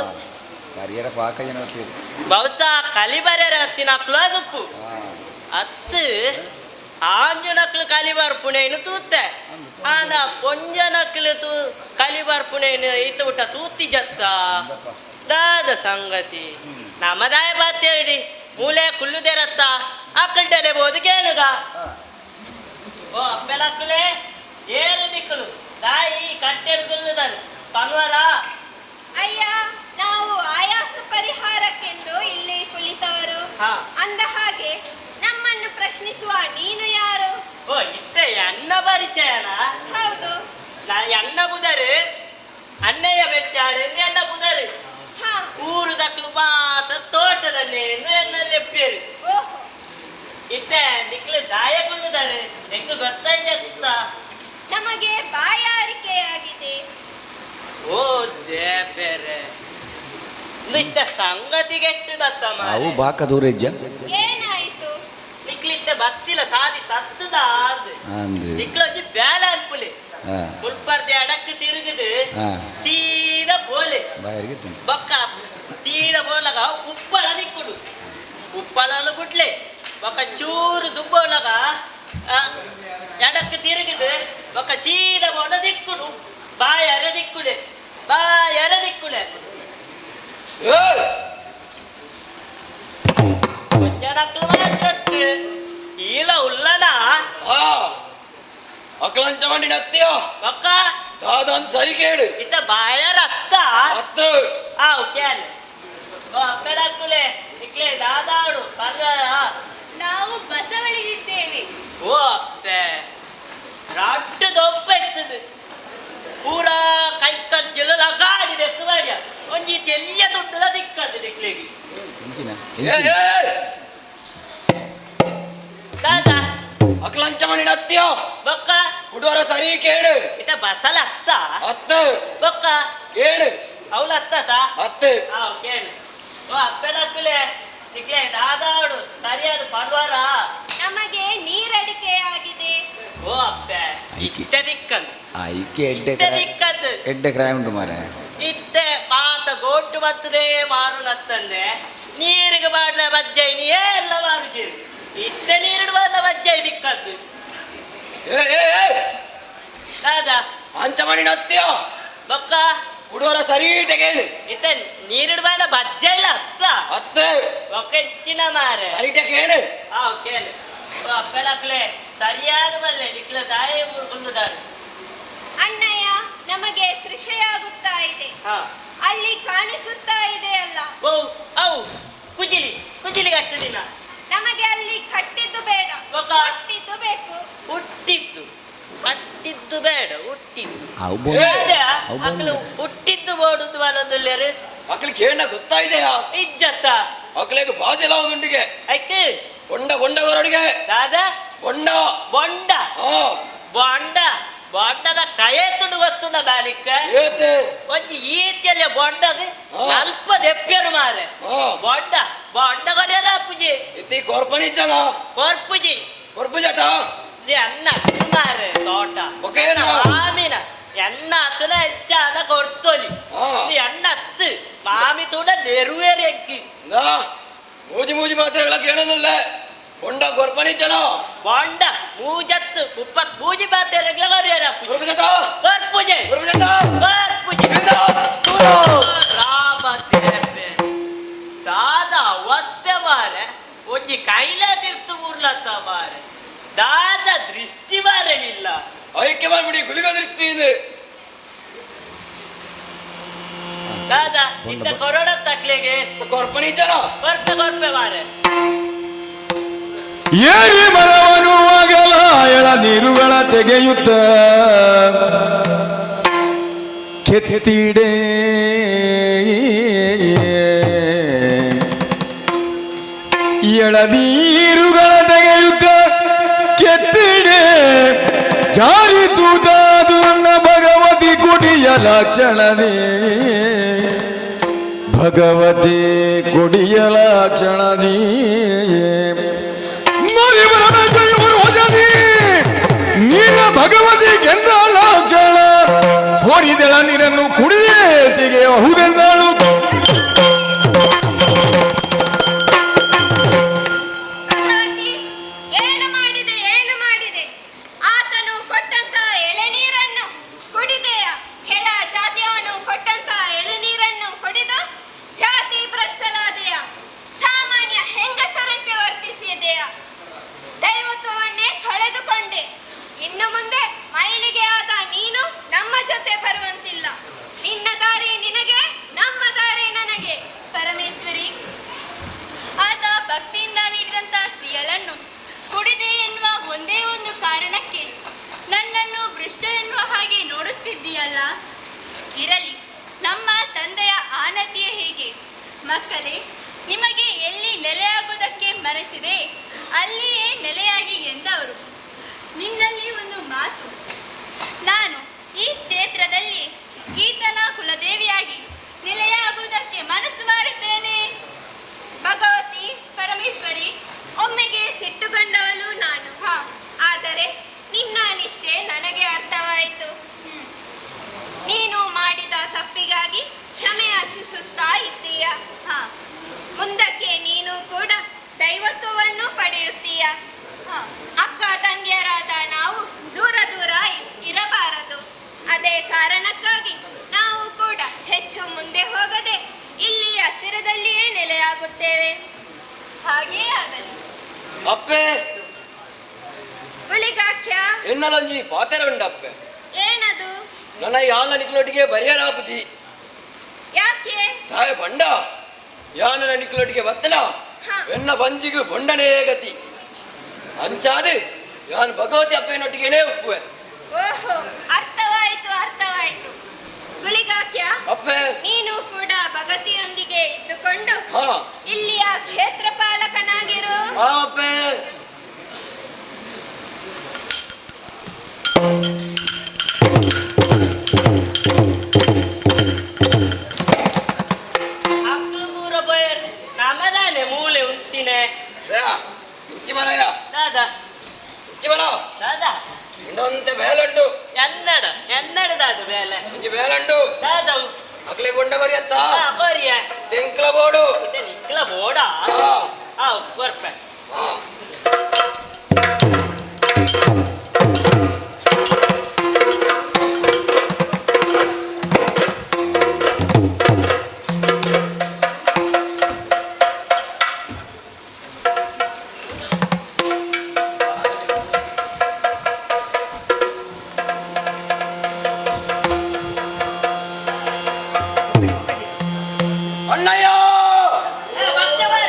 ಕರಿಯರ ಪಾಕ ಜನ ಬಹುಶಃ ಕಲಿಬರ ಹತ್ತಿನಕ್ಲು ಅದಪ್ಪು ಅತ್ತು ಆಂಜನಕ್ಲು ಕಲಿಬಾರ್ ಪುಣೆನು ತೂತ್ತೆ ಆಂಡ ಪೊಂಜನಕ್ಲು ತೂ ಕಲಿಬಾರ್ ಪುಣೆನು ಈತ ಊಟ ತೂತಿ ಜತ್ತ ದಾದ ಸಂಗತಿ ನಮ್ಮದಾಯ ಬಾತೇರಡಿ ಮೂಲೆ ಕುಲ್ಲುದೇರತ್ತ ಅಕ್ಕಲ್ಟನೆ ಬೋದು ಕೇಳುಗ ಓ ಅಪ್ಪೆಲಕ್ಕಲೆ ಏರು ದಿಕ್ಕಲು ತಾಯಿ ಕಟ್ಟೆಡು ಕುಲ್ಲುದನು ಕನ್ವರ ಅಯ್ಯ ನಾವು ಆಯಾಸ ಪರಿಹಾರಕ್ಕೆಂದು ಇಲ್ಲಿ ಕುಳಿತವರು ಅಂದ ಹಾಗೆ ನಮ್ಮನ್ನು ಪ್ರಶ್ನಿಸುವ ನೀನು ಯಾರು? ಓ ಇತ್ತೆ ಅನ್ನ ಪರಿಚಯನ? ಹೌದು. ನಾ ಅನ್ನ ಬುದರು ಅಣ್ಣಯ್ಯ ಬೆಚ್ಚಾಡು ಎನ್ನ ಬುದರು ಊರು ದಕ್ಲು ಮಾತ ತೋಟದಲ್ಲಿ ಎನ್ನ ಲೆಪ್ಪೇರು ಇತ್ತೆ ನಿಕ್ಲು ದಾಯಗೊಳ್ಳುತ್ತಾರೆ ಹೆಂಗ ಗೊತ್ತಾಯ್ತ ನಮಗೆ ಬಾಯಾರಿಕೆಯಾಗಿದೆ. ಓ ದೇಬೇರೆ ನಿತ್ತ ಸಂಗತಿಗೆಟ್ಟು ದತ್ತಮ್ಮ ಅವು ಬಾಕ ದೂರ ಇಜ್ಜ ಏನಾಯ್ತು? ನಿಕ್ಲಿತ್ತ ಬತ್ತಿಲ ಸಾದಿ ತತ್ತದ ಅಂದು ನಿಕ್ಲೊಂದು ಬ್ಯಾಲ ಅನ್ಪುಲಿ ಮುಲ್ಪರ್ದೆ ಅಡಕ್ಕೆ ತಿರುಗುದು ಸೀದಾ ಬೋಲೆ ಬಾಯರಿಗೆ ಬೊಕ್ಕ ಸೀದಾ ಬೋಲಗ ಉಪ್ಪಳ ದಿಕ್ಕುಡು ಉಪ್ಪಳಲು ಬಿಡ್ಲೆ ಬೊಕ್ಕ ಚೂರು ದುಬ್ಬೋಲಗ ಎಡಕ್ಕೆ ತಿರುಗುದು ಬೊಕ್ಕ ಸೀದಾ ಬೋಲ ದಿಕ್ಕುಡು ಬಾಯರ ದಿಕ್ಕುಡೆ ಬಾಯರ ದಿಕ್ಕುಡೆ ಕೊಂಜನಕ್ಲು ಮಾತ್ರ ಈಲ ಉಲ್ಲನ ಅಕ್ಲಂಚ ಮಂಡಿ ನತ್ತಿಯೋ ಬೊಕ್ಕ ದಾದನ್ ಸರಿ ಕೇಳು ಇತ್ತ ಬಾಯರ ಅತ್ತ ಹತ್ತು ಕೇಳ ಓ ಅಪ್ಪೆಲಕ್ಕುಲೆ ನಿಕ್ಲೆ ದಾದಾಡು ಪರ್ವಾರ ನಾವು ಬಸವಳಿದಿದ್ದೇವೆ. ಓ ಅಪ್ಪೆ ರಟ್ಟು ದೊಪ್ಪ ಇರ್ತದೆ ಪೂರಾ ಕೈ ಕಜ್ಜಲು ಲಗಾಡಿ ದೆಕ್ಕು ಮಾಡ್ಯ ಒಂಜಿ ತೆಲ್ಲಿಯ ದುಡ್ಡುಲ ದಿಕ್ಕದು ನಿಕ್ಲಿಗೆ ದಾದಾ ಅಕ್ಲಂಚ ಮಂಡಿ ನತ್ತಿಯೋ ಬೊಕ್ಕ ಹುಡುಗರ ಸರಿ ಕೇಳು ಇತ್ತ ಬಸಲ ಅತ್ತ ಹತ್ತು ಬೊಕ್ಕ ಕೇಳು ಅವಳ ಅತ್ತದ ಹತ್ತು ಕೇಳು ಓ ಅಪ್ಪೆಲಕ್ಕುಲೆ ನಿಕ್ಲೆ ದಾದಾಡು ಸರಿಯಾದ ಪರ್ವಾರ ನಮಗೆ ನೀರಡಿಕೆಯಾಗಿದೆ. ಓ ಅಪ್ಪೆ ಇತ್ತೆ ದಿಕ್ಕದು ಐಕೆ ಇತ್ತೆ ದಿಕ್ಕದು ಎಡ್ಡೆ ಕ್ರಾಯ ಉಂಟು ಮಾರ ಇತ್ತೆ ಮಾತ ಗೋಟು ಬರ್ತದೆ ಮಾರು ನತ್ತಂದೆ ನೀರಿಗೆ ಬಾಡ್ಲ ಬಜ್ಜೈ ನೀ ಎಲ್ಲ ಮಾರು ಜೀರು ಇತ್ತೆ ನೀರಿಡು ಬಾಡ್ಲ ಬಜ್ಜೈ ದಿಕ್ಕದ್ದು ದಾದಾ ಅಂಚ ಮಂಡಿ ನತ್ತಿಯೋ ಬೊಕ್ಕ ಹುಡುಗರ ಸರಿ ಕೇಳು ಇತ್ತೆ ನೀರಿಡು ಬಾಡ್ಲ ಬಜ್ಜೈ ಇಲ್ಲ ಅತ್ತ ಹತ್ತು ಬೊಕ್ಕ ಹೆಚ್ಚಿನ ಮಾರೆ ಸರಿಟ ಕೇಳು ಕೇಳು ಓ ಅಪ್ಪೆಲಕ್ಲೆ ಸರಿಯಾದ ಬಲ್ಲೆ ನಿಕ್ಲ ದಾಯ ಊರ್ಕೊಂಡುದಾರು ಅಣ್ಣಯ್ಯ ನಮಗೆ ಕೃಷಿಯಾಗುತ್ತಾ ಇದೆ. ಅಲ್ಲಿ ಕಾಣಿಸುತ್ತಾ ಇದೆ ಅಲ್ಲ. ಓ ಅವು ಕುಜಿಲಿ ಕುಜಿಲಿಗೆ ಅಷ್ಟು ದಿನ ನಮಗೆ ಅಲ್ಲಿ ಕಟ್ಟಿದ್ದು ಬೇಡ, ಗೊತ್ತ? ಕಟ್ಟಿದ್ದು ಬೇಕು. ಹುಟ್ಟಿದ್ದು ಕಟ್ಟಿದ್ದು ಬೇಡ ಹುಟ್ಟಿದ್ದು ಅವು ಬೋಂಡ ಅವು ಬೋಂಡ ಮಕ್ಕಳು ಹುಟ್ಟಿದ್ದು ಬೋಡುದು ಮಾಡೋದಿಲ್ಲರು ಮಕ್ಕಳಿಗೆ ಏನ ಗೊತ್ತಾಯಿದೆಯಾ? ಇಜ್ಜತ್ತ ಮಕ್ಕಳಿಗೆ ಬಾಜೆಲ್ಲ ಉಂಡಿಗೆ ಐಕೆ ಬೊಂಡ ಬೊಂಡಗರೊಡಿಗೆ ದಾದಾ ಬೊಂಡ ಬೊಂಡ ಹಾ ಬೊಂಡ ಬೊಂಡದ ಕೈ ತುಡು ಗೊತ್ತುಂಡ ಬಾಲಿಕ್ಕ ಏತೆ ಒಂಜಿ ಈತಿಯಲ್ಲಿ ಬೊಂಡದ ಅಲ್ಪ ದೆಪ್ಪೆರು ಮಾರೆ ಹಾ ಬೊಂಡ ಬೊಂಡ ಕೊರಿಯರ ಪೂಜೆ ಇತ್ತಿ ಕೊರ್ಪಣಿ ಜನ ಕೊರ್ಪುಜಿ ಕೊರ್ಪುಜಾತ ಅನ್ನ ಮಾರೆ ತೋಟ ಒಕೇನ ಮಾಮಿನ ಎನ್ನ ಹತ್ತಲ ಹೆಚ್ಚಾದ ಕೊಡ್ತೋಲಿ ಹಾ ಎನ್ನ ಹತ್ತು ಮಾಮಿ ತೂಡ ನೆರುವೇರಿ ಎಂಕಿ ನಾ ಮೂಜಿ ಮೂಜಿ ಮಾತ್ರೆಗಳ ಕೇಳೋದಿಲ್ಲ ಬೊಂಡ ಕೊರ್ಪಣಿ ಜನ ಬೊಂಡ ಮೂಜತ್ತು ಮುಪ್ಪತ್ ಮೂಜಿ ಬಾತೆ ರೆಗ್ಲರಿಯರ ಕೊರ್ಪುಜಾತ ಕೊರ್ಪುಜೆ ಕೊರ್ಪುಜಾತ ಕೊರ್ಪುಜೆ ರಾಮ ದೇವೆ ದಾದ ಅವಸ್ಥೆ ಮಾರೆ ಒಂಜಿ ಕೈಲಾದಿರ್ತು ಉರ್ಲತ್ತ ಮಾರೆ ದಾದ ದೃಷ್ಟಿ ಮಾರಲಿಲ್ಲ ಐಕ್ಯ ಮಾಡ್ಬಿಡಿ ಗುಳಿಗ ದೃಷ್ಟಿಯಿಂದ ದಾದ ಇಂದ ಕೊರೋಡ ತಕ್ಲೆಗೆ ಕೊರ್ಪಣಿ ಜನ ಕೊರ್ಪೆ ಮಾರೆ ಏರಿ ಮರವನು ಅಗಲ ಎಳನೀರುಗಳ ತೆಗೆಯುತ್ತ ಕೆತ್ತಿಡೆ ಎಳನೀರುಗಳ ತೆಗೆಯುತ್ತ ಕೆತ್ತಿಡೆ ಜಾರಿತು ತಾದು ನನ್ನ ಭಗವತಿ ಕುಡಿಯ ಲಕ್ಷಣದೇ ಭಗವತಿ ಕುಡಿಯ ಲಕ್ಷಣದೇ ನೀನ ಭಗವತಿ ಕೆಂದ ಲಾಕ್ಷಣ ಸೋರಿದೆಳ ನೀರನ್ನು ಕುಡಿಯೇ ಸಿಗೆಯಬಹುದೆಂದಳು. ಭಗವತಿ ಏನು ಮಾಡಿದೆ, ಏನು ಮಾಡಿದೆ? ಆತನು ಕೊಟ್ಟಂತ ಎಳೆನೀರನ್ನು ಕುಡಿದೆಯ? ಕೆಲ ಜಾತಿಯವನು ಕೊಟ್ಟಂತ ಎಳೆನೀರನ್ನು ಕುಡಿದು ಜಾತಿ ಭ್ರಷ್ಟಲಾದೆಯ? ಸಾಮಾನ್ಯ ಹೆಂಗಸರಂತೆ ವರ್ತಿಸಿದೆಯ? ದೈವತ್ವವನ್ನೇ ಕಳೆದುಕೊಂಡೆ. ಇನ್ನು ಮುಂದೆ ಮೈಲಿಗೆ ಆದ ನೀನು ನಮ್ಮ ಜೊತೆ ಬರುವಂತಿಲ್ಲ. ನಿನ್ನ ದಾರಿ ನಿನಗೆ, ನಮ್ಮ ದಾರಿ ನನಗೆ. ಪರಮೇಶ್ವರಿ, ಆತ ಭಕ್ತಿಯಿಂದ ನೀಡಿದಂತ ಸಿಯಲನ್ನು ಕುಡಿದೆ ಎನ್ನುವ ಒಂದೇ ಒಂದು ಕಾರಣಕ್ಕೆ ನನ್ನನ್ನು ಭ್ರಷ್ಟ ಎನ್ನುವ ಹಾಗೆ ನೋಡುತ್ತಿದ್ದೀಯಲ್ಲ. ಇರಲಿ, ನಮ್ಮ ತಂದೆಯ ಆನತಿಯೇ ಹೀಗೆ. ಮಕ್ಕಳೇ, ನಿಮಗೆ ಎಲ್ಲಿ ನೆಲೆಯಾಗುವುದಕ್ಕೆ ಮನಸ್ಸಿದೆ ಅಲ್ಲಿಯೇ ನೆಲೆಯಾಗಿ ಎಂದವರು. ನಿನ್ನಲ್ಲಿ ಒಂದು ಮಾತು, ನಾನು ಈ ಕ್ಷೇತ್ರದಲ್ಲಿ ಈತನ ಕುಲದೇವಿಯಾಗಿ ನೆಲೆಯಾಗುವುದಕ್ಕೆ ಮನಸ್ಸು ಮಾಡಿದ್ದೇನೆ. ಭಗವತಿ, ಪರಮೇಶ್ವರಿ, ಒಮ್ಮೆಗೆ ಸಿಟ್ಟುಗೊಂಡವಳು ನಾನು. ಆದರೆ ನಿನ್ನ ನಿಷ್ಠೆ ನನಗೆ ಅರ್ಥವಾಯಿತು. ನೀನು ಮಾಡಿದ ತಪ್ಪಿಗಾಗಿ ಕ್ಷಮೆ ಯಾಚಿಸುತ್ತಾ ಇದ್ದೀಯ. ಮುಂದಕ್ಕೆ ನೀನು ಕೂಡ ದೈವತ್ವವನ್ನು ಪಡೆಯುತ್ತೀಯ. ಅಕ್ಕ ತಂಗಿಯರಾದ ನಾವು ದೂರ ದೂರ ಇರಬಾರದು. ಅದೇ ಕಾರಣಕ್ಕಾಗಿ ನಾವು ಕೂಡ ಹೆಚ್ಚು ಮುಂದೆ ಹೋಗದೆ ಇಲ್ಲಿ ಹತ್ತಿರದಲ್ಲಿಯೇ ನೆಲೆಯಾಗುತ್ತೇವೆ. ಹಾಗೇ ಆಗಲಿ. ಅಪ್ಪೆ ಗುಳಿಗಾಖ್ಯ ಎನ್ನಲೊಂಜಿ ಪಾತೆರ ಉಂಡಪ್ಪೆ ಏನದು? ನನ್ನ ಯಾಲ ನಿಕ್ಲೊಟ್ಟಿಗೆ ಬರಿಯರಾಪುಜಿ ಯಾಕೆ? ತಾಯ ಬಂಡ ಯಾನನ ನಿಕ್ಲೊಟ್ಟಿಗೆ ಬತ್ತನ ಎನ್ನ ಬಂಜಿಗೂ ಬೊಂಡನೇ ಗತಿ ಅಂಚಾದೆ ಯಾನ್ ಭಗವತಿ ಅಪ್ಪನೊಟ್ಟಿಗೆನೇ ಉಪ್ಪುವೆ. ಓಹೋ, ಅರ್ಥವಾಯಿತು ಅರ್ಥವಾಯಿತು. ಗುಳಿಗಾಖ್ಯ, ಅಪ್ಪೆ ನೀನು ಕೂಡ ಭಗತಿಯೊಂದಿಗೆ ಇದ್ದುಕೊಂಡು ಹಾ ಇಲ್ಲಿಯ ಕ್ಷೇತ್ರ ಪಾಲಕನಾಗಿರು. ಹಾ ಅಪ್ಪೆ. ಮಕ್ಕಳು ಮೂರ ಬಯರು ನಮದಾನೆ ಮೂಲೆ ಉಂಟಿನೆ ಉಚ್ಚಿಮಲಯ ದಾದಾ ಉಚ್ಚಿಮಲ ದಾದಾ ಇನ್ನೊಂತೆ ಬೇಲುಂಡು ಎನ್ನಡ ದಾದ ಬೇಲೆ ಒಂಜಿ ಬೇಲುಂಡು ದಾದಾ ಅಕ್ಲೆ ಗೊಂಡ ಕೊರಿಯತ್ತ ಕೊರಿಯ ತೆಂಕ್ಲ ಬೋಡು ಇದು ನಿಕ್ಲ ಬೋಡ ಕೊರ್ಪೆ ಅಣ್ಣಯ್ಯ ಭಕ್ತವರ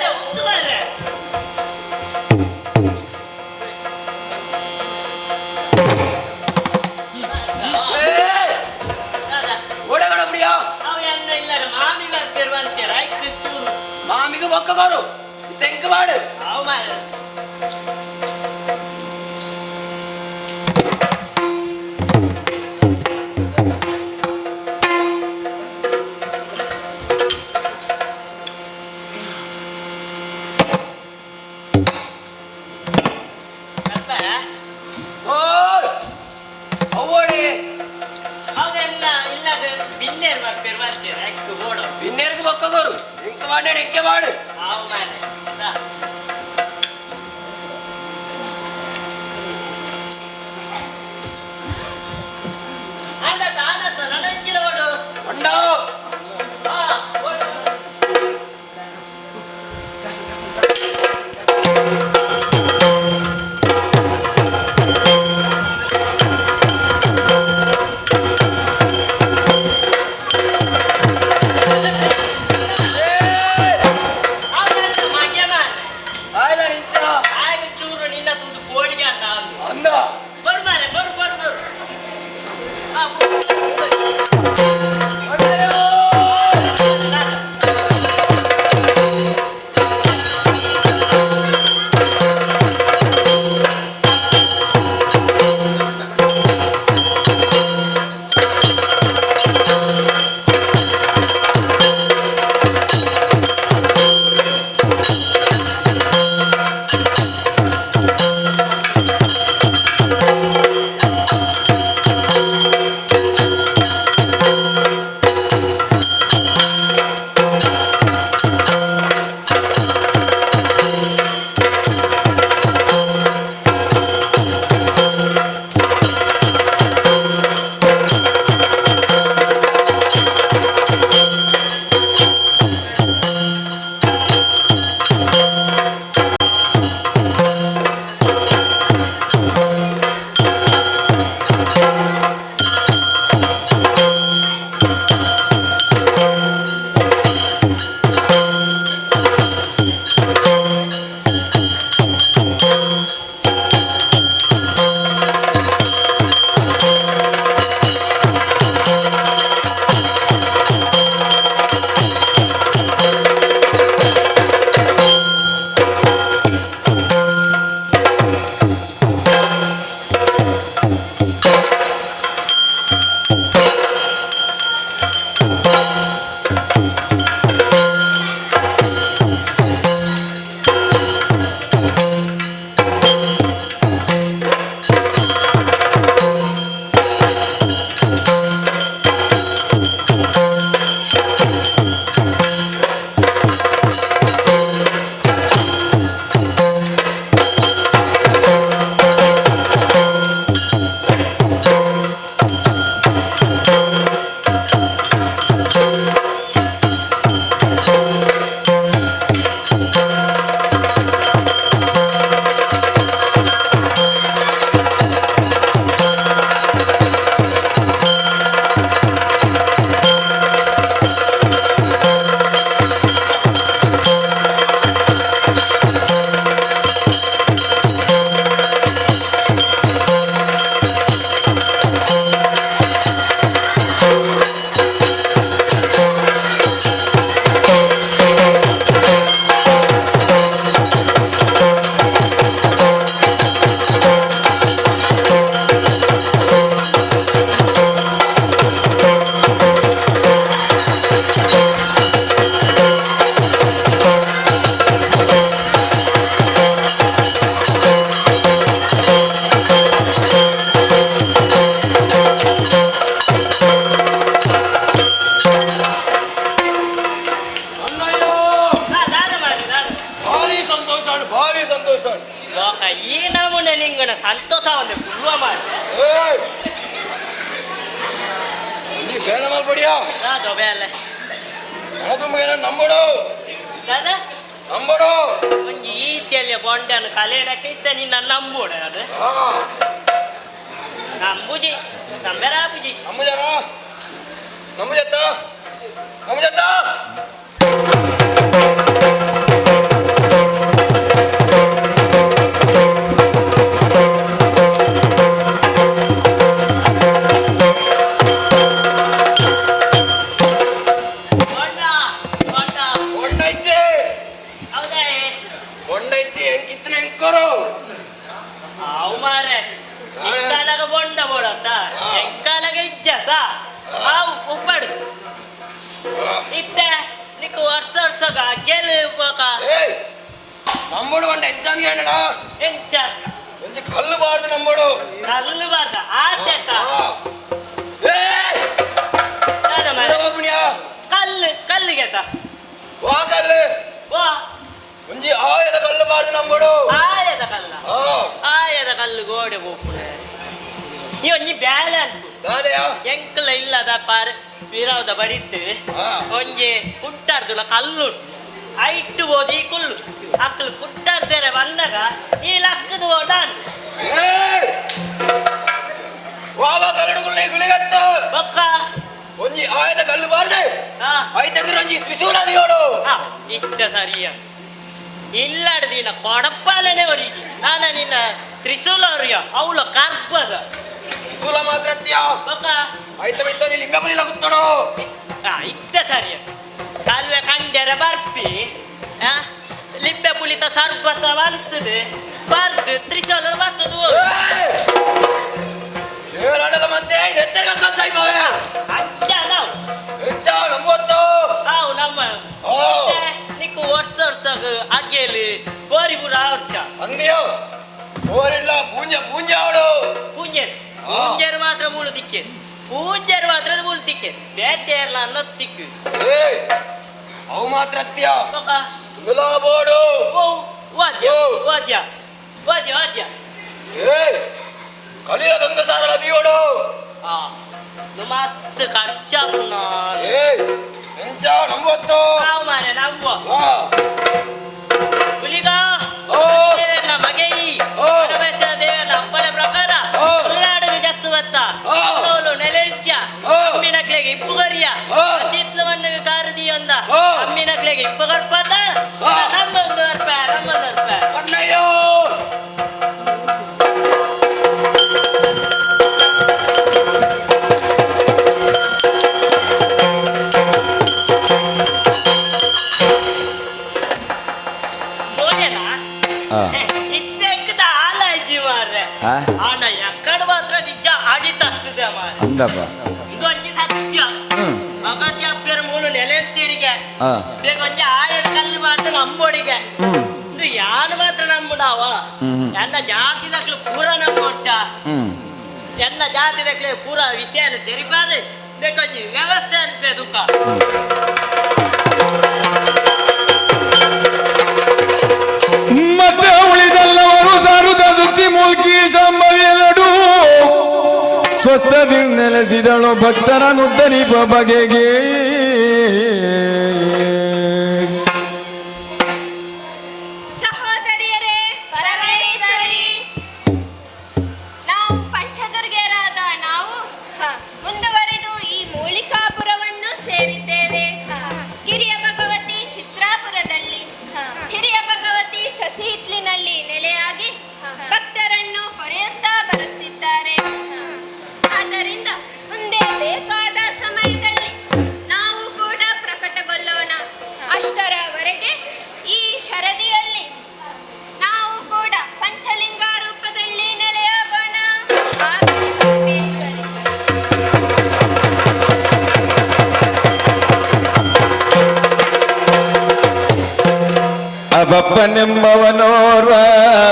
ಅವೋಡಿ ಅವೆಲ್ಲ ಇಲ್ಲದ ಬಿನ್ನೇರು ಬರ್ಪೇರು ಬರ್ತೀರ ಎಕ್ಕು ಓಡೋ ಇನ್ನೇರ್ಗೆ ಬಕ್ಕದವರು ಇಂಕ ಮಾಡಿ ಇಂಕೆ ಮಾಡು ಅವು ಮಾರೆ ಆನತ್ತ ನನ್ನ ಹೆಚ್ಚಿನ ಓಡು ಹೊಂಡ ಹಾ ಓಡು ಆಯ್ದ ನಿಂತ ಚೂರು ನಿನ್ನ ತುದು ಕೋಡಿಗೆ ಅನ್ನ ಅಂದ ಬರು ಮಾರೆ ಬರು ಬರು ಬರು ಈ ನಮೂನೆ ನಿಂಗನ ಸಂತೋಷ ಒಂದು ಪೂರ್ವ ಮಾಡಿ ಬೇಡ ಮಾಡ್ಬೇಡಿಯಾ ಬೇಡ ತುಂಬ ನಂಬೋಡು ನಂಬೋಡು ಒಂಜಿ ಈತಿಯಲ್ಲಿ ಬೊಂಡನ್ನು ಕಲೆಯಕ್ಕೆ ಇದ್ದ ನಿನ್ನ ನಂಬೋಡ ಅದು ನಂಬುಜಿ ನಂಬೆರಾಬುಜಿ ನಂಬುಜನ ನಂಬುಜತ್ತ ನಂಬುಜತ್ತ ನಮ್ಮಡು ಒಂದು ಎಕ್ಸಾಮ್ ಹೇಳಣ ಎಂಚ ಒಂಜಿ ಕಲ್ಲು ಓಡೆ ಹೋಗ್ರೆ ಈ ಒಂಜಿ ಬ್ಯಾಲೆ ಅನ್ಪು ದಾದೆಯ ಎಂಕಲ ಇಲ್ಲದ ಪಾರ್ ವಿರಾವದ ಬಡಿದ್ದು ಒಂಜಿ ಕುಟ್ಟಾರ್ದುಲ ಕಲ್ಲು ಐಟ್ಟು ಓದಿ ಕುಲ್ಲು ಅಕ್ಕಲು ಕುಟ್ಟಾರ್ದೇರೆ ಬಂದಾಗ ಈ ಲಕ್ಕದ ಓಡಾನ್ ವಾವ ಕಲ್ಲಡುಗುಳ್ಳೆ ಗುಳಿಗತ್ತ ಬೊಕ್ಕ ಒಂಜಿ ಆಯದ ಕಲ್ಲು ಬಾರ್ದೆ ಹಾ ಐತಂದ್ರೆ ಒಂಜಿ ತ್ರಿಶೂಲದಿಯೋಡು ಇತ್ತ ಸರಿಯ ಇಲ್ಲಡ ದಿನ ಕೊಡಪಾಲನೆ ಹೊರಿಗಿ ನಾನ ನಿನ್ನ ತ್ರಿಶೂಲ ಹೊರಿಯ ಅವಳ ಕರ್ಪದ ತ್ರಿಶೂಲ ಮಾತ್ರ ಬೊಕ್ಕ ಐತ ಬಿತ್ತೋನಿ ಲಿಂಗ ಬಲಿಲ ಕುತ್ತಣೋ ಇತ್ತ ಸರಿಯ ಕಾಲುವೆ ಕಂಡೆರ ಬರ್ಪಿ ಲಿಂಬೆ ಪುಲಿತ ಸರ್ಬತ ಬರ್ತದೆ ಬರ್ದು ತ್ರಿಶೂಲ ಬರ್ತದು ಏಳಾಡಲ ಮತ್ತೆ ಎತ್ತರ ಕಲ್ಸಾಯಿ ಬಾವೆ ಅಜ್ಜ ನಾವು ಹೆಚ್ಚ ನಂಬೊತ್ತು ಅವು ನಮ್ಮ ನಿಕ್ಕು ವರ್ಷ ಅಗ್ಗೆಲಿ ಕೋರಿಪುರ ಅವ್ರಚ ಅಂದಿಯೋ ಓರಿಲ್ಲ ಪೂಂಜ ಪೂಂಜ ಆಡು ಪೂಂಜೆರ್ ಪೂಂಜೆರ್ ಮಾತ್ರ ಮೂಳು ದಿಕ್ಕೆ ಪೂಂಜೆರ್ ಮಾತ್ರ ಮೂಳು ದಿಕ್ಕೆ ಬೇತೆಯರ್ಲ ಅನ್ನೋದು ದಿಕ್ಕು ಅವು ಮಾತ್ರ ಬೊಕ್ಕ ಬೋಡು ಓ ವಾದ್ಯ ವಾದ್ಯ ವಾದ್ಯ ವಾದ್ಯ ಕಲಿಯ ಗಂಗ ಸಾರಳ ದಿಯೋಡು ಮಸ್ತ್ ಖರ್ಚಾಪುನ ಎಂಚ ನಂಬೊತ್ತು ನಾವು ಮಾರೆ ನಂಬ ಹುಲಿಗ ದೇವರ ಮಗೆಯಿ ಪರಮೇಶ ದೇವರ ಅಪ್ಪಲೆ ಪ್ರಕಾರ ಉಳ್ಳಾಡಲು ಜತ್ತು ಬತ್ತ ಸೋಲು ನೆಲೆತ್ಯ ಅಮ್ಮಿನಕ್ಲೆಗೆ ಇಪ್ಪು ಗರಿಯ ಶೀತ್ಲ ಮಣ್ಣಿಗೆ ಕಾರದಿಯೊಂದ ಅಮ್ಮಿನಕ್ಲೆಗೆ ಇಪ್ಪು ಗರ್ಪದ ನಮ್ಮೊಂದು ಅರ್ಪ ನಮ್ಮೊಂದು ಅರ್ಪ ಅಣ್ಣಯ್ಯೋ ಅಂದಪ್ಪ ಇದೊಂಜಿ ಸತ್ಯ ಅಗತ್ಯ ಅಪ್ಪರ ಮೂಲು ನೆಲೆಂತೀರಿಗೆ ಬೇಗೊಂಜಿ ಆಯರ ಕಲ್ಲು ಮಾತ್ರ ನಂಬೋಡಿಗೆ ಇದು ಯಾನು ಮಾತ್ರ ನಂಬುಡಾವ ಎನ್ನ ಜಾತಿ ದಕ್ಲು ಪೂರ ನಂಬೋಡ್ಚ ಎನ್ನ ಜಾತಿ ದಕ್ಲೆ ಪೂರ ವಿಷಯ ತೆರಿಪಾದೆ ಬೇಕೊಂಜಿ ವ್ಯವಸ್ಥೆ ಅನ್ಪೆ ದುಃಖ ಮತ್ತೆ ಉಳಿದಲ್ಲವರು ಸಾರುದ ಸುತ್ತಿ ಮೂಲ್ಕಿ ಸಂಭವಿಯಲಡು ಸ್ವಸ್ಥದಿ ನೆಲೆಸಿದಳು ಭಕ್ತರ ನುಡ್ಡನಿಪ ಬಗೆಗೆ ಸಹೋದರಿಯರೇ ಪರಮೇಶ್ವರಿ ನಾವು ಪಂಚದುರ್ಗೆಯರಾದ ನಾವು ಮುಂದುವರೆದು ಈ ಮೂಲಿಕಾಪುರವನ್ನು ಸೇರಿದ್ದೇವೆ ಕಿರಿಯ ಭಗವತಿ ಚಿತ್ರಾಪುರದಲ್ಲಿ ಹಿರಿಯ ಭಗವತಿ ಸಸಿಹಿತ್ಲಿನಲ್ಲಿ ನೆಲೆಯಾಗಿ ಭಕ್ತರನ್ನು ಹೊರೆಯುತ್ತಾ ಬರುತ್ತಿದ್ದಾರೆ. ಆದ್ದರಿಂದ ಮುಂದೆ ಬೇಕಾದ ಸಮಯದಲ್ಲಿ ನಾವು ಕೂಡ ಪ್ರಕಟಗೊಳ್ಳೋಣ. ಅಷ್ಟರವರೆಗೆ ಈ ಶರದಿಯಲ್ಲಿ ನಾವು ಕೂಡ ಪಂಚಲಿಂಗ ರೂಪದಲ್ಲಿ ನೆಲೆಯಾಗೋಣ. ಅಬಪ್ಪನೆಂಬವನೋರ್ವ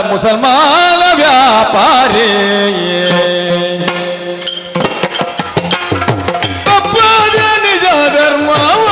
ಮುಸಲ್ಮಾನ ವ್ಯಾಪಾರಿ ಅಪ್ಪದ ನಿಜ ಧರ್ಮವ